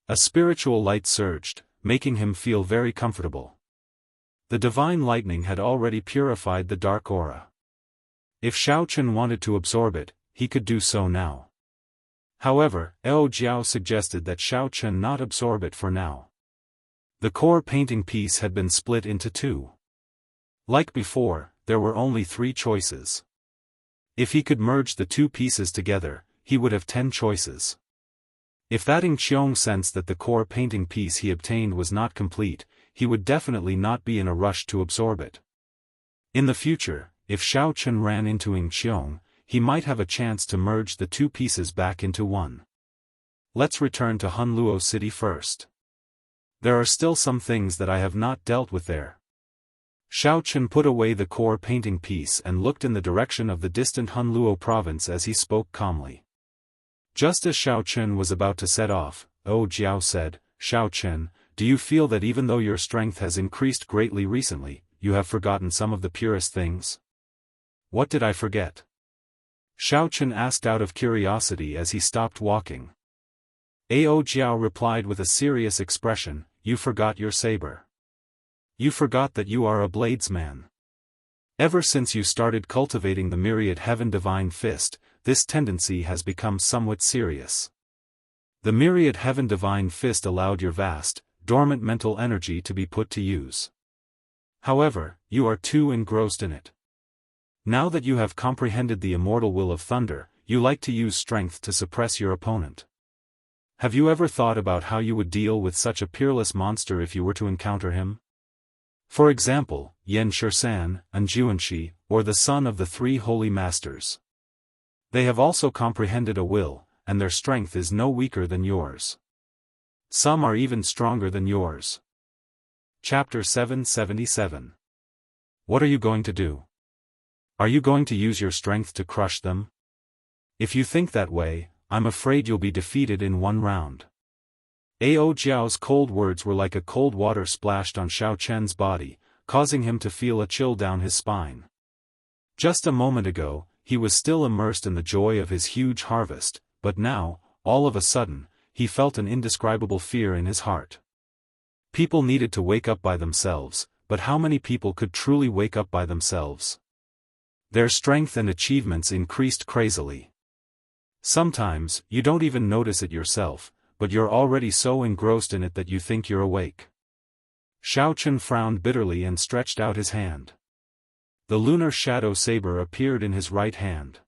A spiritual light surged, making him feel very comfortable. The divine lightning had already purified the dark aura. If Xiao Chen wanted to absorb it, he could do so now. However, Eo Jiao suggested that Xiao Chen not absorb it for now. The core painting piece had been split into 2. Like before, there were only 3 choices. If he could merge the 2 pieces together, he would have 10 choices. If that Ing Qiong sensed that the core painting piece he obtained was not complete, he would definitely not be in a rush to absorb it. In the future, if Xiao Chen ran into Ing Qiong, he might have a chance to merge the 2 pieces back into 1. Let's return to Hunluo City first. There are still some things that I have not dealt with there. Xiao Chen put away the core painting piece and looked in the direction of the distant Hunluo province as he spoke calmly. Just as Xiao Chen was about to set off, Eo Jiao said, "Xiao Chen, do you feel that even though your strength has increased greatly recently, you have forgotten some of the purest things?" "What did I forget?" Xiao Chen asked out of curiosity as he stopped walking. Eo Jiao replied with a serious expression, "You forgot your saber. You forgot that you are a bladesman. Ever since you started cultivating the myriad heaven divine fist, this tendency has become somewhat serious. The myriad heaven divine fist allowed your vast, dormant mental energy to be put to use. However, you are too engrossed in it. Now that you have comprehended the immortal will of thunder, you like to use strength to suppress your opponent. Have you ever thought about how you would deal with such a peerless monster if you were to encounter him? For example, Yan Shisan, Anjuanshi, or the son of the 3 holy masters. They have also comprehended a will, and their strength is no weaker than yours. Some are even stronger than yours. Chapter 777. What are you going to do? Are you going to use your strength to crush them? If you think that way, I'm afraid you'll be defeated in 1 round. Eo Jiao's cold words were like a cold water splashed on Xiao Chen's body, causing him to feel a chill down his spine. Just a moment ago, he was still immersed in the joy of his huge harvest, but now, all of a sudden, he felt an indescribable fear in his heart. People needed to wake up by themselves, but how many people could truly wake up by themselves? Their strength and achievements increased crazily. Sometimes, you don't even notice it yourself, but you're already so engrossed in it that you think you're awake. Xiao Chen frowned bitterly and stretched out his hand. The lunar shadow saber appeared in his right hand.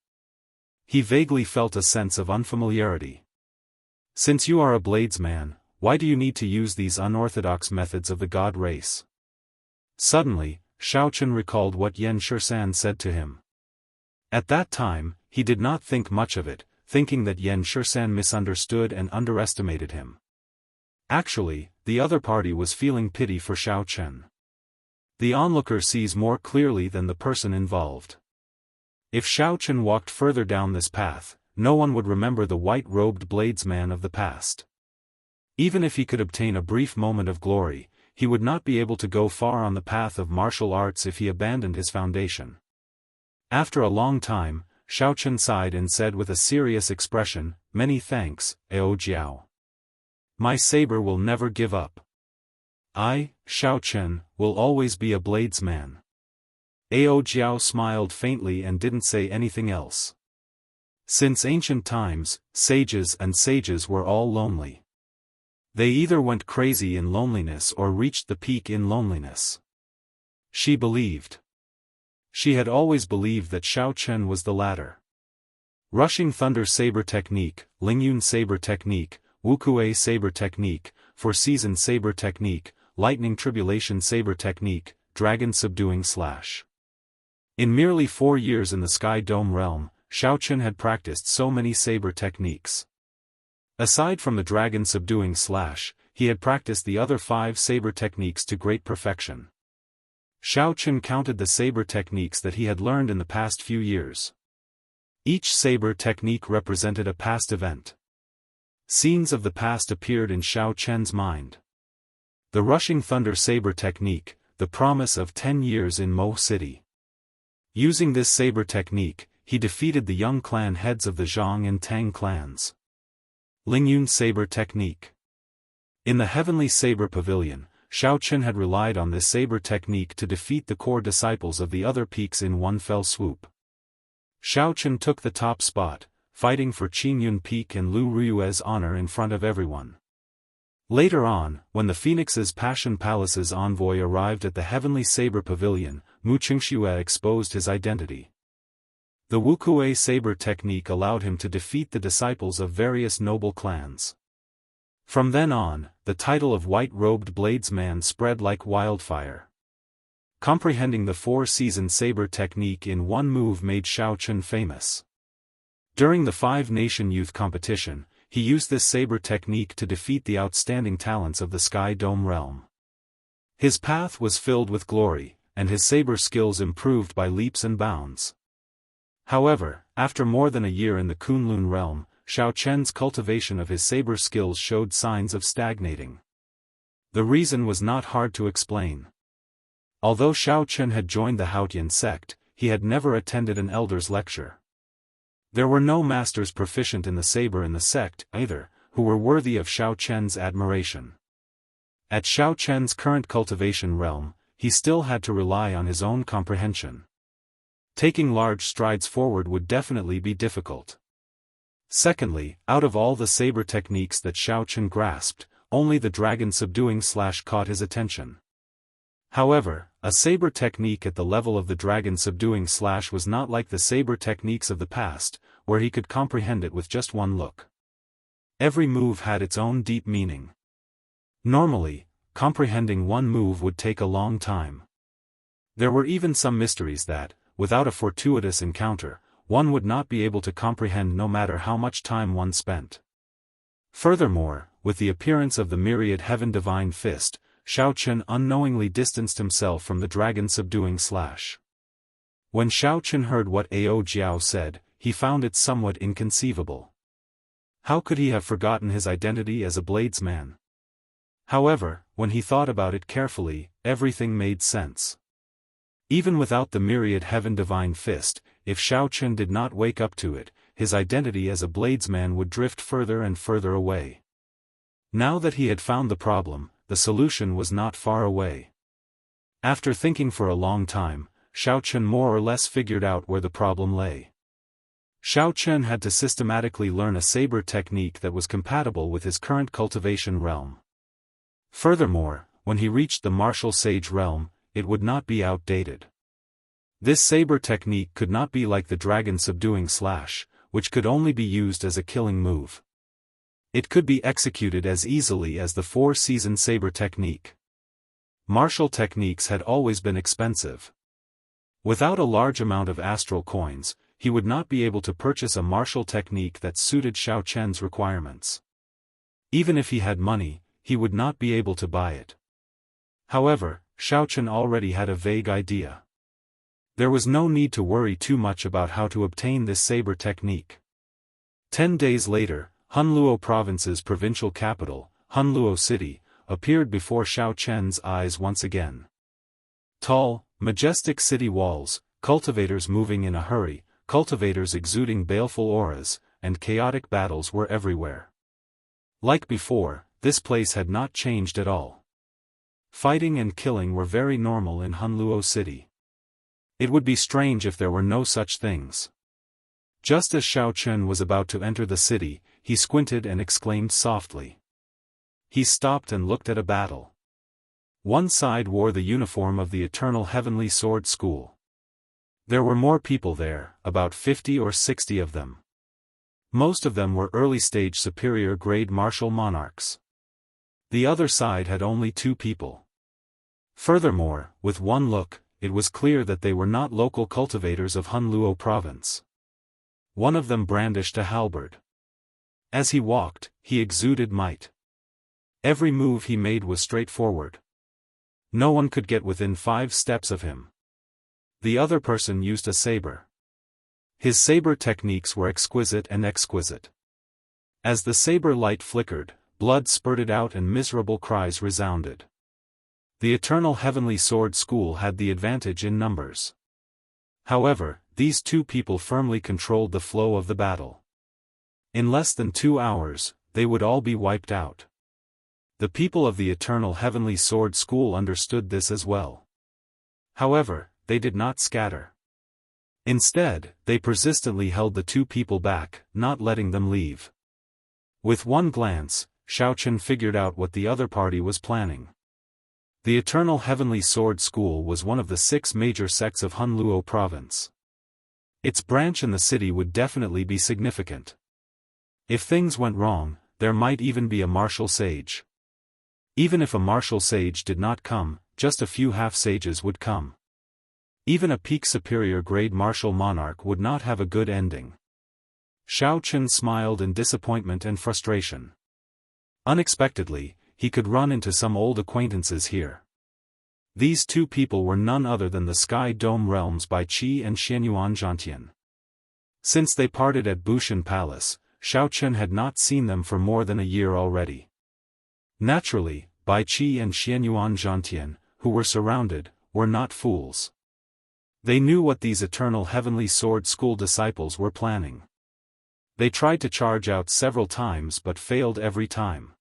He vaguely felt a sense of unfamiliarity. Since you are a bladesman, why do you need to use these unorthodox methods of the god race? Suddenly, Xiaochen recalled what Yan Shisan said to him. At that time, he did not think much of it, thinking that Yan Shisan misunderstood and underestimated him. Actually, the other party was feeling pity for Xiaochen. The onlooker sees more clearly than the person involved. If Xiaochen walked further down this path, no one would remember the white-robed bladesman of the past. Even if he could obtain a brief moment of glory, he would not be able to go far on the path of martial arts if he abandoned his foundation. After a long time, Xiaochen sighed and said with a serious expression, "Many thanks, Ao Jiao. My saber will never give up. I, Xiaochen, will always be a bladesman." Ao Jiao smiled faintly and didn't say anything else. Since ancient times, sages were all lonely. They either went crazy in loneliness or reached the peak in loneliness. She believed. She had always believed that Xiaochen was the latter. Rushing Thunder Saber Technique, Lingyun Saber Technique, Wuxia Saber Technique, Four Season Saber Technique, Lightning Tribulation Saber Technique, Dragon Subduing Slash. In merely 4 years in the Sky Dome realm, Xiaochen had practiced so many saber techniques. Aside from the Dragon Subduing Slash, he had practiced the other 5 saber techniques to great perfection. Xiaochen counted the saber techniques that he had learned in the past few years. Each saber technique represented a past event. Scenes of the past appeared in Xiaochen's mind. The Rushing Thunder Saber Technique, the promise of 10 years in Mo City. Using this saber technique, he defeated the young clan heads of the Zhang and Tang clans. Lingyun Saber Technique. In the Heavenly Saber Pavilion, Xiaochen had relied on this saber technique to defeat the core disciples of the other peaks in one fell swoop. Xiaochen took the top spot, fighting for Qingyun Peak and Lu Rui's honor in front of everyone. Later on, when the Phoenix's Passion Palace's envoy arrived at the Heavenly Saber Pavilion, Mu Qingxue exposed his identity. The Wuxia Saber technique allowed him to defeat the disciples of various noble clans. From then on, the title of White-Robed Bladesman spread like wildfire. Comprehending the 4-season saber technique in one move made Xiaochen famous. During the 5-nation youth competition, he used this saber technique to defeat the outstanding talents of the Sky Dome realm. His path was filled with glory, and his saber skills improved by leaps and bounds. However, after more than a year in the Kunlun realm, Xiaochen's cultivation of his saber skills showed signs of stagnating. The reason was not hard to explain. Although Xiaochen had joined the Haotian sect, he had never attended an elder's lecture. There were no masters proficient in the saber in the sect, either, who were worthy of Xiaochen's admiration. At Xiaochen's current cultivation realm, he still had to rely on his own comprehension. Taking large strides forward would definitely be difficult. Secondly, out of all the saber techniques that Xiaochen grasped, only the Dragon Subduing Slash caught his attention. However, a saber technique at the level of the Dragon Subduing Slash was not like the saber techniques of the past, where he could comprehend it with just one look. Every move had its own deep meaning. Normally, comprehending one move would take a long time. There were even some mysteries that, without a fortuitous encounter, one would not be able to comprehend no matter how much time one spent. Furthermore, with the appearance of the myriad Heaven Divine Fist, Xiaochen unknowingly distanced himself from the Dragon Subduing Slash. When Xiaochen heard what Ao Jiao said, he found it somewhat inconceivable. How could he have forgotten his identity as a bladesman? However, when he thought about it carefully, everything made sense. Even without the myriad Heaven Divine Fist, if Xiaochen did not wake up to it, his identity as a bladesman would drift further and further away. Now that he had found the problem, the solution was not far away. After thinking for a long time, Xiaochen more or less figured out where the problem lay. Xiaochen had to systematically learn a saber technique that was compatible with his current cultivation realm. Furthermore, when he reached the martial sage realm, it would not be outdated. This saber technique could not be like the dragon subduing slash, which could only be used as a killing move. It could be executed as easily as the four-season saber technique. Martial techniques had always been expensive. Without a large amount of astral coins, he would not be able to purchase a martial technique that suited Xiao Chen's requirements. Even if he had money, he would not be able to buy it. However, Xiao Chen already had a vague idea. There was no need to worry too much about how to obtain this saber technique. 10 days later, Hunluo Province's provincial capital, Hunluo City, appeared before Xiao Chen's eyes once again. Tall, majestic city walls, cultivators moving in a hurry, cultivators exuding baleful auras, and chaotic battles were everywhere. Like before, this place had not changed at all. Fighting and killing were very normal in Hunluo City. It would be strange if there were no such things. Just as Xiao Chen was about to enter the city, he squinted and exclaimed softly. He stopped and looked at a battle. One side wore the uniform of the Eternal Heavenly Sword School. There were more people there, about 50 or 60 of them. Most of them were early-stage superior-grade martial monarchs. The other side had only 2 people. Furthermore, with one look, it was clear that they were not local cultivators of Hunluo Province. One of them brandished a halberd. As he walked, he exuded might. Every move he made was straightforward. No one could get within 5 steps of him. The other person used a saber. His saber techniques were exquisite and exquisite. As the saber light flickered, blood spurted out and miserable cries resounded. The Eternal Heavenly Sword School had the advantage in numbers. However, these 2 people firmly controlled the flow of the battle. In less than 2 hours, they would all be wiped out. The people of the Eternal Heavenly Sword School understood this as well. However, they did not scatter. Instead, they persistently held the 2 people back, not letting them leave. With one glance, Xiao Chen figured out what the other party was planning. The Eternal Heavenly Sword School was one of the 6 major sects of Hunluo Province. Its branch in the city would definitely be significant. If things went wrong, there might even be a martial sage. Even if a martial sage did not come, just a few half-sages would come. Even a peak superior grade martial monarch would not have a good ending. Xiao Chen smiled in disappointment and frustration. Unexpectedly, he could run into some old acquaintances here. These 2 people were none other than the Sky Dome Realms Bai Qi and Xianyuan Zhantian. Since they parted at Bushan Palace, Xiao Chen had not seen them for more than a year already. Naturally, Bai Qi and Xianyuan Zhantian, who were surrounded, were not fools. They knew what these Eternal Heavenly Sword School disciples were planning. They tried to charge out several times but failed every time.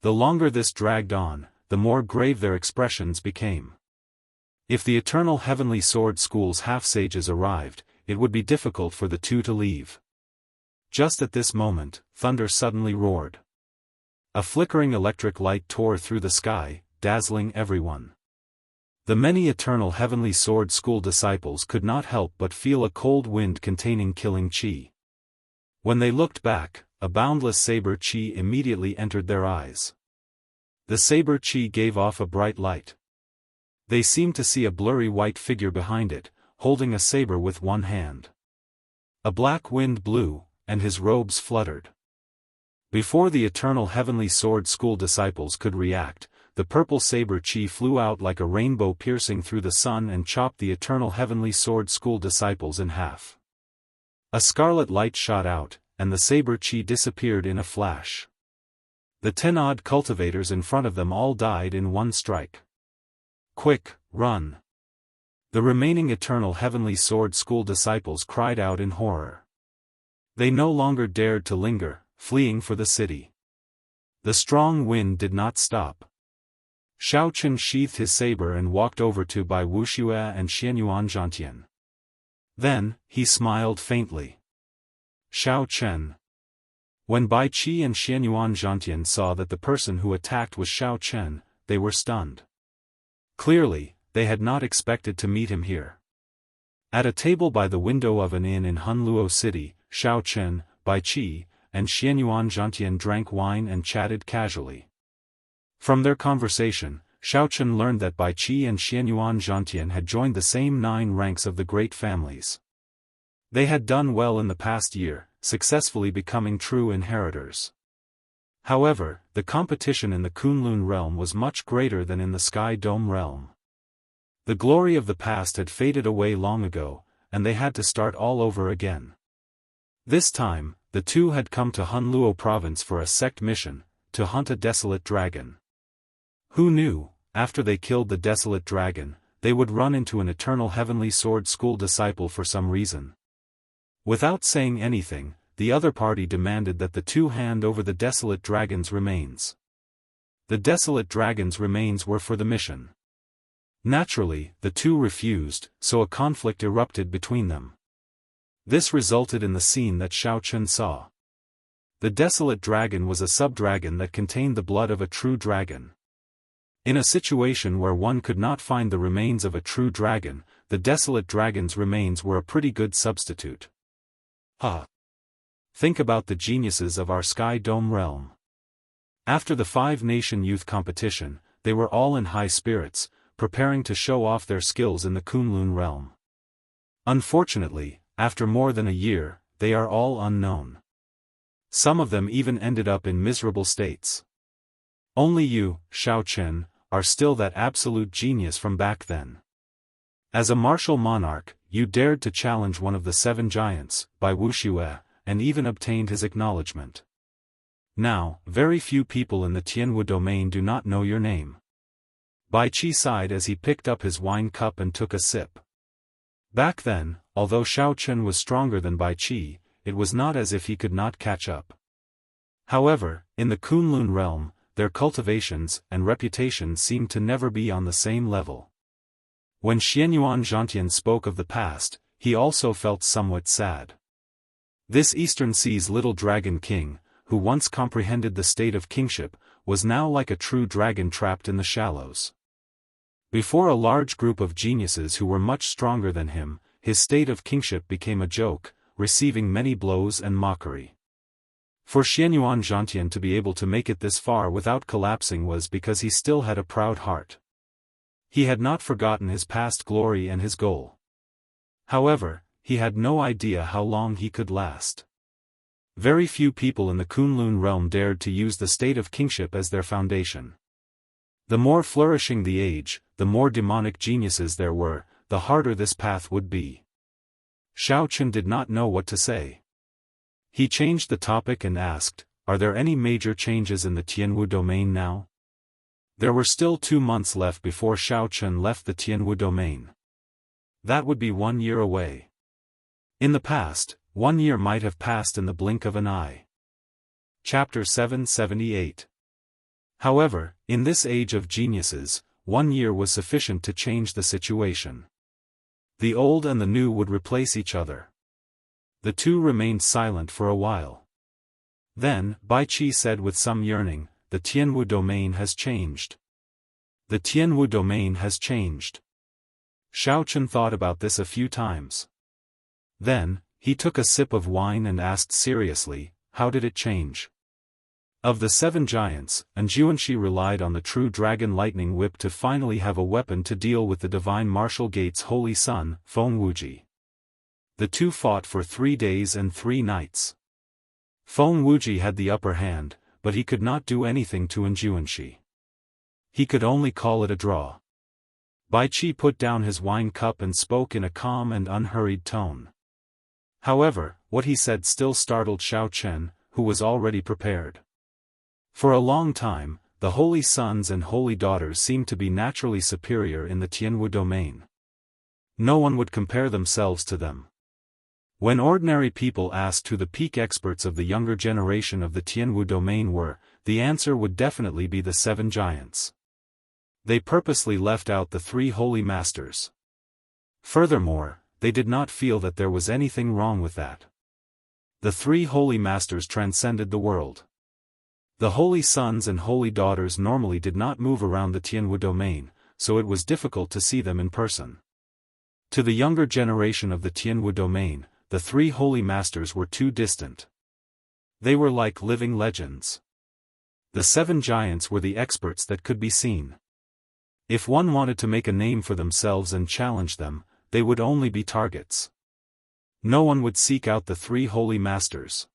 The longer this dragged on, the more grave their expressions became. If the Eternal Heavenly Sword School's half-sages arrived, it would be difficult for the 2 to leave. Just at this moment, thunder suddenly roared. A flickering electric light tore through the sky, dazzling everyone. The many Eternal Heavenly Sword School disciples could not help but feel a cold wind containing killing chi. When they looked back, a boundless saber chi immediately entered their eyes. The saber chi gave off a bright light. They seemed to see a blurry white figure behind it, holding a saber with one hand. A black wind blew, and his robes fluttered. Before the Eternal Heavenly Sword School disciples could react, the purple saber chi flew out like a rainbow piercing through the sun and chopped the Eternal Heavenly Sword School disciples in half. A scarlet light shot out, and the saber chi disappeared in a flash. The 10-odd cultivators in front of them all died in one strike. Quick, run! The remaining Eternal Heavenly Sword School disciples cried out in horror. They no longer dared to linger, fleeing for the city. The strong wind did not stop. Xiao Chen sheathed his saber and walked over to Bai Wuxia and Xianyuan Zhantian. Then, he smiled faintly. Xiao Chen. When Bai Qi and Xianyuan Zhantian saw that the person who attacked was Xiao Chen, they were stunned. Clearly, they had not expected to meet him here. At a table by the window of an inn in Hunluo City, Shao Chen, Bai Qi, and Xianyuan Zhantian drank wine and chatted casually. From their conversation, Shao Chen learned that Bai Qi and Xianyuan Zhantian had joined the same 9 ranks of the great families. They had done well in the past year, successfully becoming true inheritors. However, the competition in the Kunlun realm was much greater than in the Sky Dome realm. The glory of the past had faded away long ago, and they had to start all over again. This time, the two had come to Hunluo province for a sect mission, to hunt a desolate dragon. Who knew, after they killed the desolate dragon, they would run into an eternal heavenly sword school disciple for some reason. Without saying anything, the other party demanded that the two hand over the desolate dragon's remains. The desolate dragon's remains were for the mission. Naturally, the two refused, so a conflict erupted between them. This resulted in the scene that Shao Chen saw. The desolate dragon was a sub-dragon that contained the blood of a true dragon. In a situation where one could not find the remains of a true dragon, the desolate dragon's remains were a pretty good substitute. Think about the geniuses of our Sky Dome realm. After the 5-nation youth competition, they were all in high spirits, preparing to show off their skills in the Kunlun realm. Unfortunately, after more than a year, they are all unknown. Some of them even ended up in miserable states. Only you, Shao Chen, are still that absolute genius from back then. As a martial monarch, you dared to challenge one of the 7 giants, by Wuxia, and even obtained his acknowledgement. Now, very few people in the Tianwu domain do not know your name. Bai Qi sighed as he picked up his wine cup and took a sip. Back then, although Shao Chen was stronger than Bai Qi, it was not as if he could not catch up. However, in the Kunlun realm, their cultivations and reputations seemed to never be on the same level. When Xianyuan Zhantian spoke of the past, he also felt somewhat sad. This Eastern Sea's little dragon king, who once comprehended the state of kingship, was now like a true dragon trapped in the shallows. Before a large group of geniuses who were much stronger than him, his state of kingship became a joke, receiving many blows and mockery. For Xianyuan Zhantian to be able to make it this far without collapsing was because he still had a proud heart. He had not forgotten his past glory and his goal. However, he had no idea how long he could last. Very few people in the Kunlun realm dared to use the state of kingship as their foundation. The more flourishing the age, the more demonic geniuses there were, the harder this path would be. Shao Chen did not know what to say. He changed the topic and asked, "Are there any major changes in the Tianwu domain now?" There were still 2 months left before Shao Chen left the Tianwu domain. That would be 1 year away. In the past, 1 year might have passed in the blink of an eye. Chapter 778. However, in this age of geniuses, 1 year was sufficient to change the situation. The old and the new would replace each other. The two remained silent for a while. Then, Bai Qi said with some yearning, "The Tianwu domain has changed. The Tianwu domain has changed." Shao Chen thought about this a few times. Then, he took a sip of wine and asked seriously, "How did it change?" Of the 7 giants, Anjuanshi relied on the true dragon lightning whip to finally have a weapon to deal with the divine martial gate's holy son, Feng Wuji. The two fought for 3 days and 3 nights. Feng Wuji had the upper hand, but he could not do anything to Anjuanshi. He could only call it a draw. Bai Qi put down his wine cup and spoke in a calm and unhurried tone. However, what he said still startled Shao Chen, who was already prepared. For a long time, the holy sons and holy daughters seemed to be naturally superior in the Tianwu domain. No one would compare themselves to them. When ordinary people asked who the peak experts of the younger generation of the Tianwu domain were, the answer would definitely be the 7 giants. They purposely left out the 3 holy masters. Furthermore, they did not feel that there was anything wrong with that. The 3 holy masters transcended the world. The holy sons and holy daughters normally did not move around the Tianwu domain, so it was difficult to see them in person. To the younger generation of the Tianwu domain, the three holy masters were too distant. They were like living legends. The seven giants were the experts that could be seen. If one wanted to make a name for themselves and challenge them, they would only be targets. No one would seek out the three holy masters.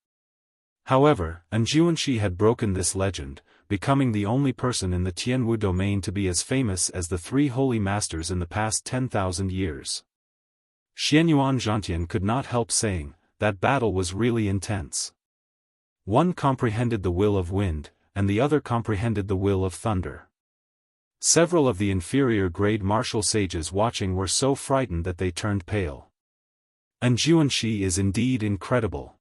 However, Jianghu had broken this legend, becoming the only person in the Tianwu domain to be as famous as the three holy masters in the past 10,000 years. Xianyuan Zhantian could not help saying, that battle was really intense. One comprehended the will of wind, and the other comprehended the will of thunder. Several of the inferior grade martial sages watching were so frightened that they turned pale. Jianghu is indeed incredible.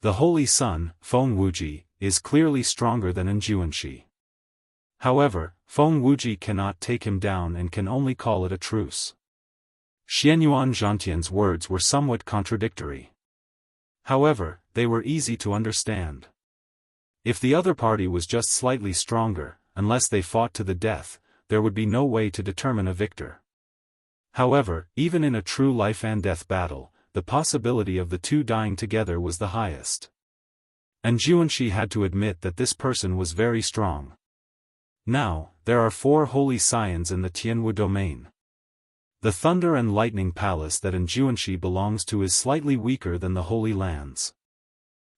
The Holy Sun, Feng Wuji, is clearly stronger than Jianghu. However, Feng Wuji cannot take him down and can only call it a truce. Xianyuan Zhantian's words were somewhat contradictory. However, they were easy to understand. If the other party was just slightly stronger, unless they fought to the death, there would be no way to determine a victor. However, even in a true life-and-death battle, the possibility of the two dying together was the highest. Jianghu had to admit that this person was very strong. Now, there are 4 holy scions in the Tianwu domain. The Thunder and Lightning Palace that Jianghu belongs to is slightly weaker than the Holy Lands.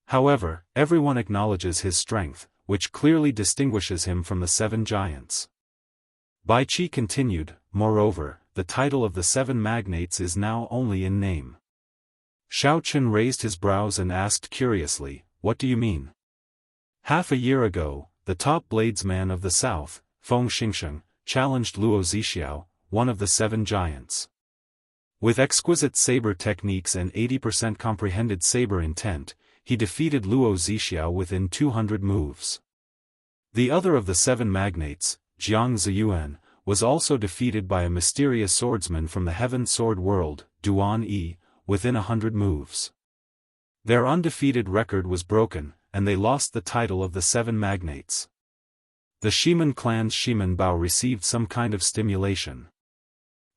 However, everyone acknowledges his strength, which clearly distinguishes him from the 7 giants. Bai Qi continued, moreover, the title of the 7 magnates is now only in name. Shao Chen raised his brows and asked curiously, what do you mean? Half a year ago, the top bladesman of the south, Feng Xingsheng, challenged Luo Zixiao, one of the 7 giants. With exquisite saber techniques and 80% comprehended saber intent, he defeated Luo Zixiao within 200 moves. The other of the 7 magnates, Jiang Ziyuan, was also defeated by a mysterious swordsman from the Heaven Sword World, Duan Yi, within 100 moves. Their undefeated record was broken, and they lost the title of the 7 magnates. The Shiman clan's Shiman Bao received some kind of stimulation.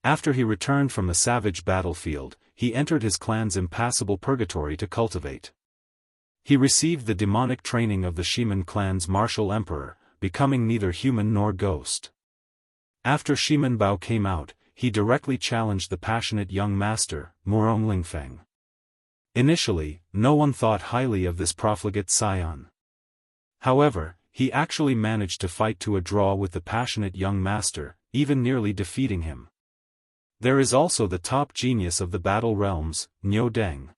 After he returned from the savage battlefield, he entered his clan's impassable purgatory to cultivate. He received the demonic training of the Shiman clan's martial emperor, becoming neither human nor ghost. After Shiman Bao came out, he directly challenged the passionate young master, Murong Lingfeng. Initially, no one thought highly of this profligate scion. However, he actually managed to fight to a draw with the passionate young master, even nearly defeating him. There is also the top genius of the battle realms, Niu Deng.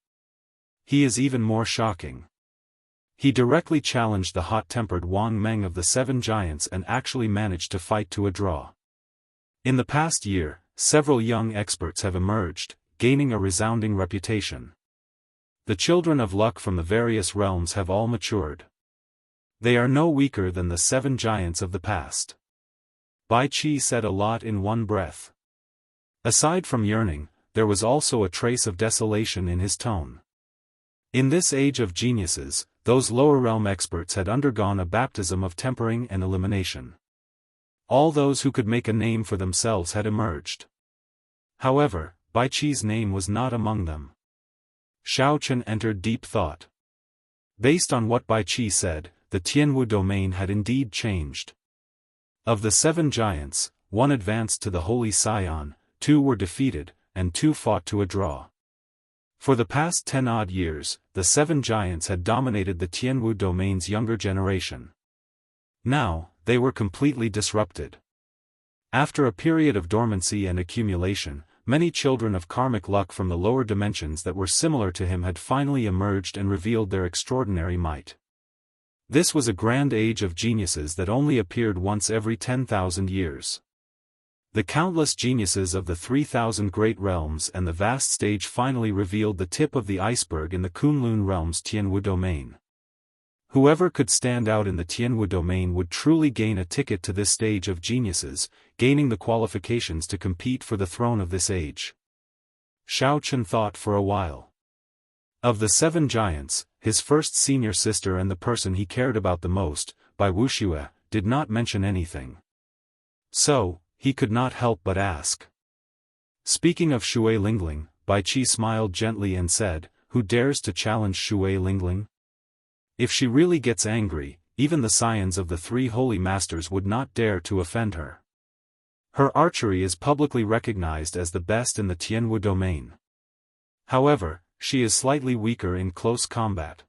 He is even more shocking. He directly challenged the hot-tempered Wang Meng of the 7 giants and actually managed to fight to a draw. In the past year, several young experts have emerged, gaining a resounding reputation. The children of luck from the various realms have all matured. They are no weaker than the 7 giants of the past. Bai Qi said a lot in one breath. Aside from yearning, there was also a trace of desolation in his tone. In this age of geniuses, those lower realm experts had undergone a baptism of tempering and elimination. All those who could make a name for themselves had emerged. However, Bai Qi's name was not among them. Shao Chen entered deep thought. Based on what Bai Qi said, the Tianwu domain had indeed changed. Of the 7 giants, 1 advanced to the Holy Scion, 2 were defeated, and 2 fought to a draw. For the past 10-odd years, the 7 giants had dominated the Tianwu domain's younger generation. Now, they were completely disrupted. After a period of dormancy and accumulation, many children of karmic luck from the lower dimensions that were similar to him had finally emerged and revealed their extraordinary might. This was a grand age of geniuses that only appeared once every 10,000 years. The countless geniuses of the 3,000 great realms and the vast stage finally revealed the tip of the iceberg in the Kunlun realm's Tianwu domain. Whoever could stand out in the Tianwu domain would truly gain a ticket to this stage of geniuses, gaining the qualifications to compete for the throne of this age. Shao Chen thought for a while. Of the 7 giants, his first senior sister and the person he cared about the most, Bai Wuxia, did not mention anything. So, he could not help but ask. Speaking of Shui Lingling, Bai Qi smiled gently and said, "Who dares to challenge Shui Lingling? If she really gets angry, even the scions of the three holy masters would not dare to offend her. Her archery is publicly recognized as the best in the Tianwu domain. However, she is slightly weaker in close combat.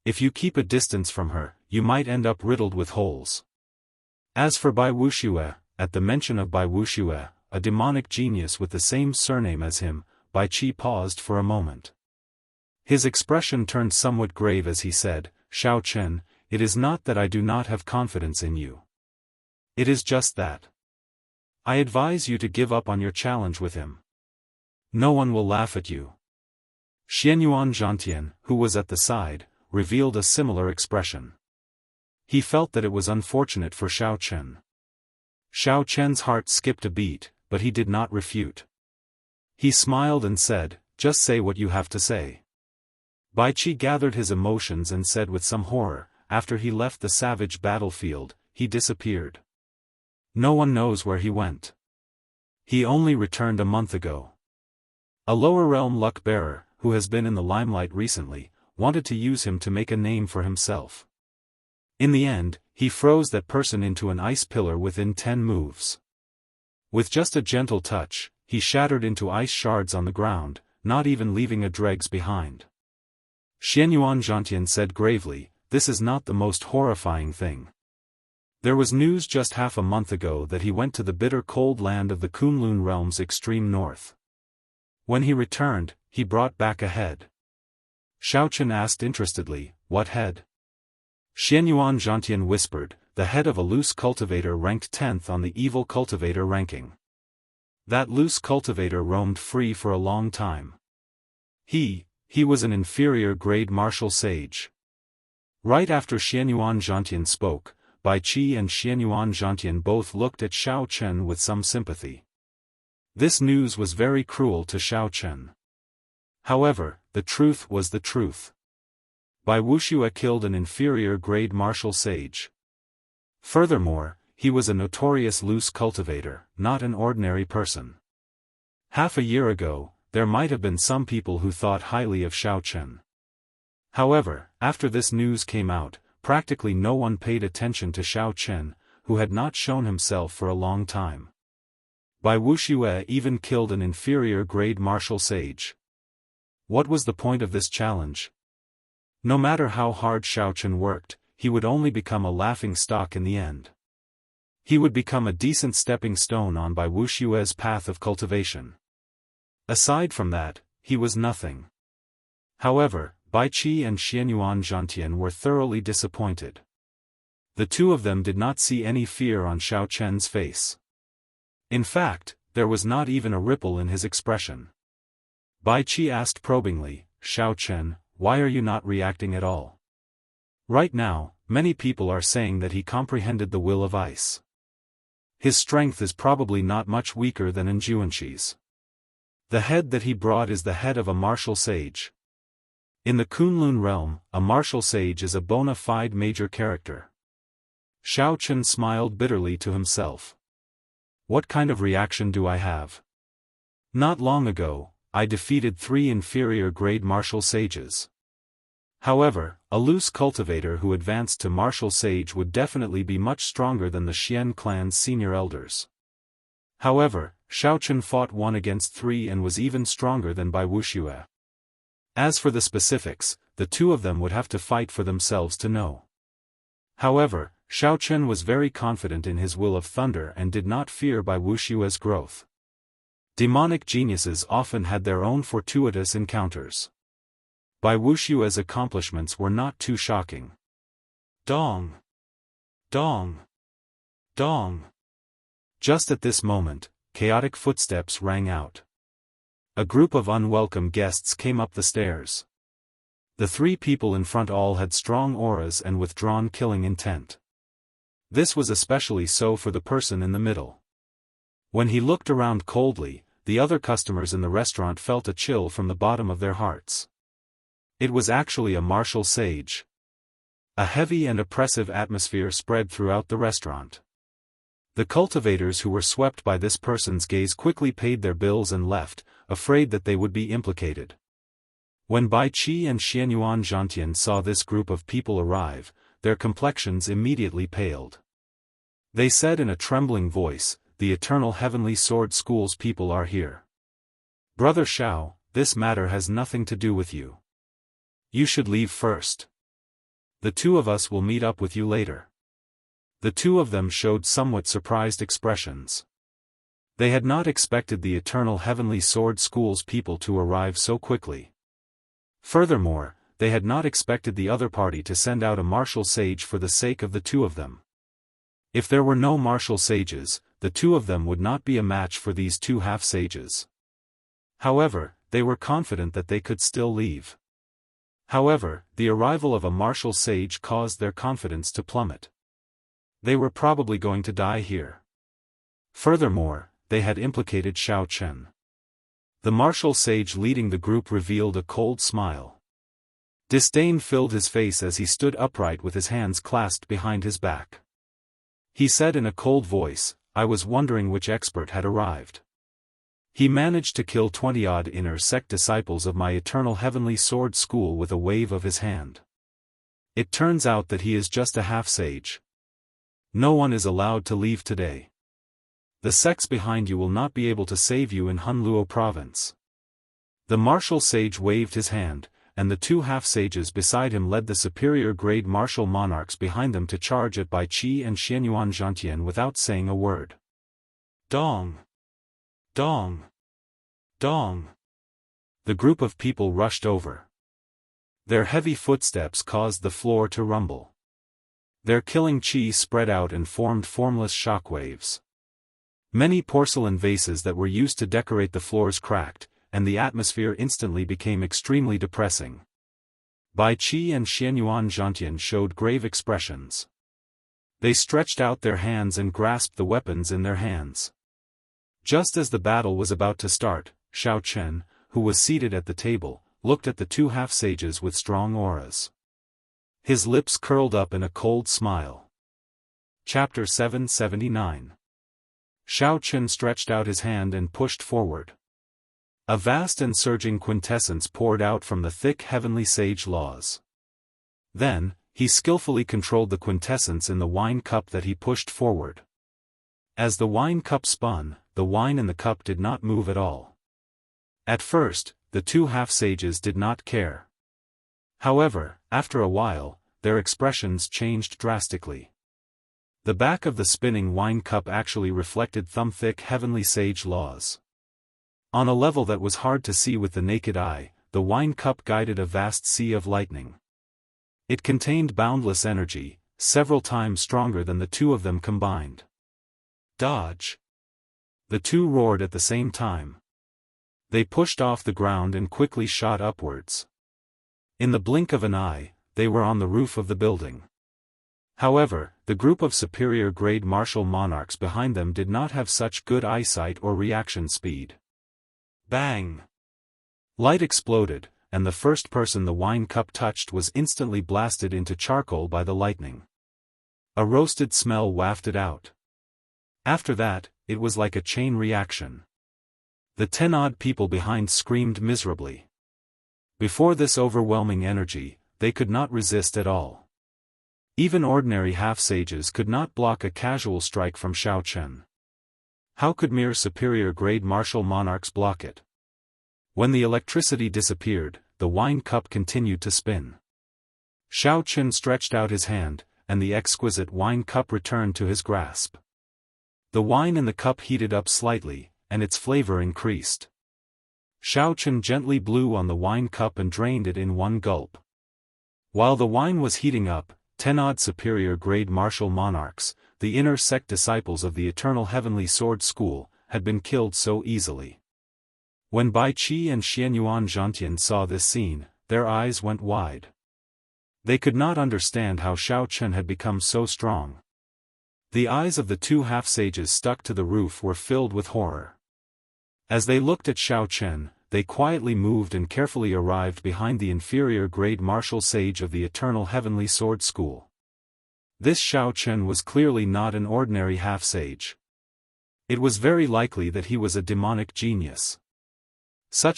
If you keep a distance from her, you might end up riddled with holes." As for Bai Wuxia, at the mention of Bai Wuxia, a demonic genius with the same surname as him, Bai Qi paused for a moment. His expression turned somewhat grave as he said, "Xiao Chen, it is not that I do not have confidence in you. It is just that I advise you to give up on your challenge with him. No one will laugh at you." Xianyuan Zhantian, who was at the side, revealed a similar expression. He felt that it was unfortunate for Xiao Chen. Xiao Chen's heart skipped a beat, but he did not refute. He smiled and said, "Just say what you have to say." Bai Qi gathered his emotions and said with some horror, "After he left the savage battlefield, he disappeared. No one knows where he went. He only returned a month ago." A lower realm luck-bearer, who has been in the limelight recently, wanted to use him to make a name for himself. In the end, he froze that person into an ice pillar within 10 moves. With just a gentle touch, he shattered into ice shards on the ground, not even leaving a dregs behind. Xianyuan Zhantian said gravely, "This is not the most horrifying thing. There was news just half a month ago that he went to the bitter cold land of the Kunlun realm's extreme north. When he returned, he brought back a head." Xiao Chen asked interestedly, "What head?" Xianyuan Zhantian whispered, "The head of a loose cultivator ranked 10th on the evil cultivator ranking. That loose cultivator roamed free for a long time. He was an inferior grade martial sage." Right after Xianyuan Zhantian spoke, Bai Qi and Xianyuan Zhantian both looked at Xiao Chen with some sympathy. This news was very cruel to Xiao Chen. However, the truth was the truth. Bai Wuxia killed an inferior grade martial sage. Furthermore, he was a notorious loose cultivator, not an ordinary person. Half a year ago, there might have been some people who thought highly of Xiao Chen. However, after this news came out, practically no one paid attention to Xiao Chen, who had not shown himself for a long time. Bai Wuxia even killed an inferior grade martial sage. What was the point of this challenge? No matter how hard Xiao Chen worked, he would only become a laughing stock in the end. He would become a decent stepping stone on Bai Wuxia's path of cultivation. Aside from that, he was nothing. However, Bai Qi and Xianyuan Zhantian were thoroughly disappointed. The two of them did not see any fear on Xiao Chen's face. In fact, there was not even a ripple in his expression. Bai Qi asked probingly, "Xiao Chen, why are you not reacting at all? Right now, many people are saying that he comprehended the will of ice. His strength is probably not much weaker than Enjuanxi's. The head that he brought is the head of a martial sage. In the Kunlun realm, a martial sage is a bona fide major character." Xiao Chen smiled bitterly to himself. What kind of reaction do I have? Not long ago, I defeated 3 inferior grade martial sages. However, a loose cultivator who advanced to martial sage would definitely be much stronger than the Xian clan's senior elders. However, Xiao Chen fought 1 against 3 and was even stronger than Bai Wuxia. As for the specifics, the two of them would have to fight for themselves to know. However, Xiao Chen was very confident in his will of thunder and did not fear Bai Wuxia's growth. Demonic geniuses often had their own fortuitous encounters. Bai Wuxia's accomplishments were not too shocking. Dong! Dong! Dong! Just at this moment, chaotic footsteps rang out. A group of unwelcome guests came up the stairs. The 3 people in front all had strong auras and withdrawn killing intent. This was especially so for the person in the middle. When he looked around coldly, the other customers in the restaurant felt a chill from the bottom of their hearts. It was actually a martial sage. A heavy and oppressive atmosphere spread throughout the restaurant. The cultivators who were swept by this person's gaze quickly paid their bills and left, afraid that they would be implicated. When Bai Qi and Xianyuan Zhantian saw this group of people arrive, their complexions immediately paled. They said in a trembling voice, "The Eternal Heavenly Sword School's people are here. Brother Shao, this matter has nothing to do with you. You should leave first. The two of us will meet up with you later." The two of them showed somewhat surprised expressions. They had not expected the Eternal Heavenly Sword School's people to arrive so quickly. Furthermore, they had not expected the other party to send out a martial sage for the sake of the two of them. If there were no martial sages, the two of them would not be a match for these two half-sages. However, they were confident that they could still leave. However, the arrival of a martial sage caused their confidence to plummet. They were probably going to die here. Furthermore, they had implicated Shao Chen. The martial sage leading the group revealed a cold smile. Disdain filled his face as he stood upright with his hands clasped behind his back. He said in a cold voice, "I was wondering which expert had arrived. He managed to kill 20-odd inner sect disciples of my Eternal Heavenly Sword School with a wave of his hand. It turns out that he is just a half-sage. No one is allowed to leave today. The sects behind you will not be able to save you in Hunluo province." The martial sage waved his hand, and the two half-sages beside him led the superior-grade martial monarchs behind them to charge at Bai Qi and Xianyuan Zhantian without saying a word. Dong! Dong! Dong! The group of people rushed over. Their heavy footsteps caused the floor to rumble. Their killing qi spread out and formed formless shockwaves. Many porcelain vases that were used to decorate the floors cracked, and the atmosphere instantly became extremely depressing. Bai Qi and Xianyuan Zhantian showed grave expressions. They stretched out their hands and grasped the weapons in their hands. Just as the battle was about to start, Shao Chen, who was seated at the table, looked at the two half-sages with strong auras. His lips curled up in a cold smile. Chapter 779. Shao Chen stretched out his hand and pushed forward. A vast and surging quintessence poured out from the thick heavenly sage laws. Then, he skillfully controlled the quintessence in the wine cup that he pushed forward. As the wine cup spun, the wine in the cup did not move at all. At first, the two half-sages did not care. However, after a while, their expressions changed drastically. The back of the spinning wine cup actually reflected thumb-thick heavenly sage laws. On a level that was hard to see with the naked eye, the wine cup guided a vast sea of lightning. It contained boundless energy, several times stronger than the two of them combined. Dodge! The two roared at the same time. They pushed off the ground and quickly shot upwards. In the blink of an eye, they were on the roof of the building. However, the group of superior-grade martial monarchs behind them did not have such good eyesight or reaction speed. Bang! Light exploded, and the first person the wine cup touched was instantly blasted into charcoal by the lightning. A roasted smell wafted out. After that, it was like a chain reaction. The 10-odd people behind screamed miserably. Before this overwhelming energy, they could not resist at all. Even ordinary half-sages could not block a casual strike from Shao Chen. How could mere superior-grade martial monarchs block it? When the electricity disappeared, the wine cup continued to spin. Shao Chen stretched out his hand, and the exquisite wine cup returned to his grasp. The wine in the cup heated up slightly, and its flavor increased. Shao Chen gently blew on the wine cup and drained it in one gulp. While the wine was heating up, 10-odd superior-grade martial monarchs, the inner sect disciples of the Eternal Heavenly Sword School, had been killed so easily. When Bai Qi and Xianyuan Zhantian saw this scene, their eyes went wide. They could not understand how Shao Chen had become so strong. The eyes of the two half-sages stuck to the roof were filled with horror. As they looked at Shao Chen, they quietly moved and carefully arrived behind the inferior-grade martial sage of the Eternal Heavenly Sword School. This Xiao Chen was clearly not an ordinary half-sage. It was very likely that he was a demonic genius. Such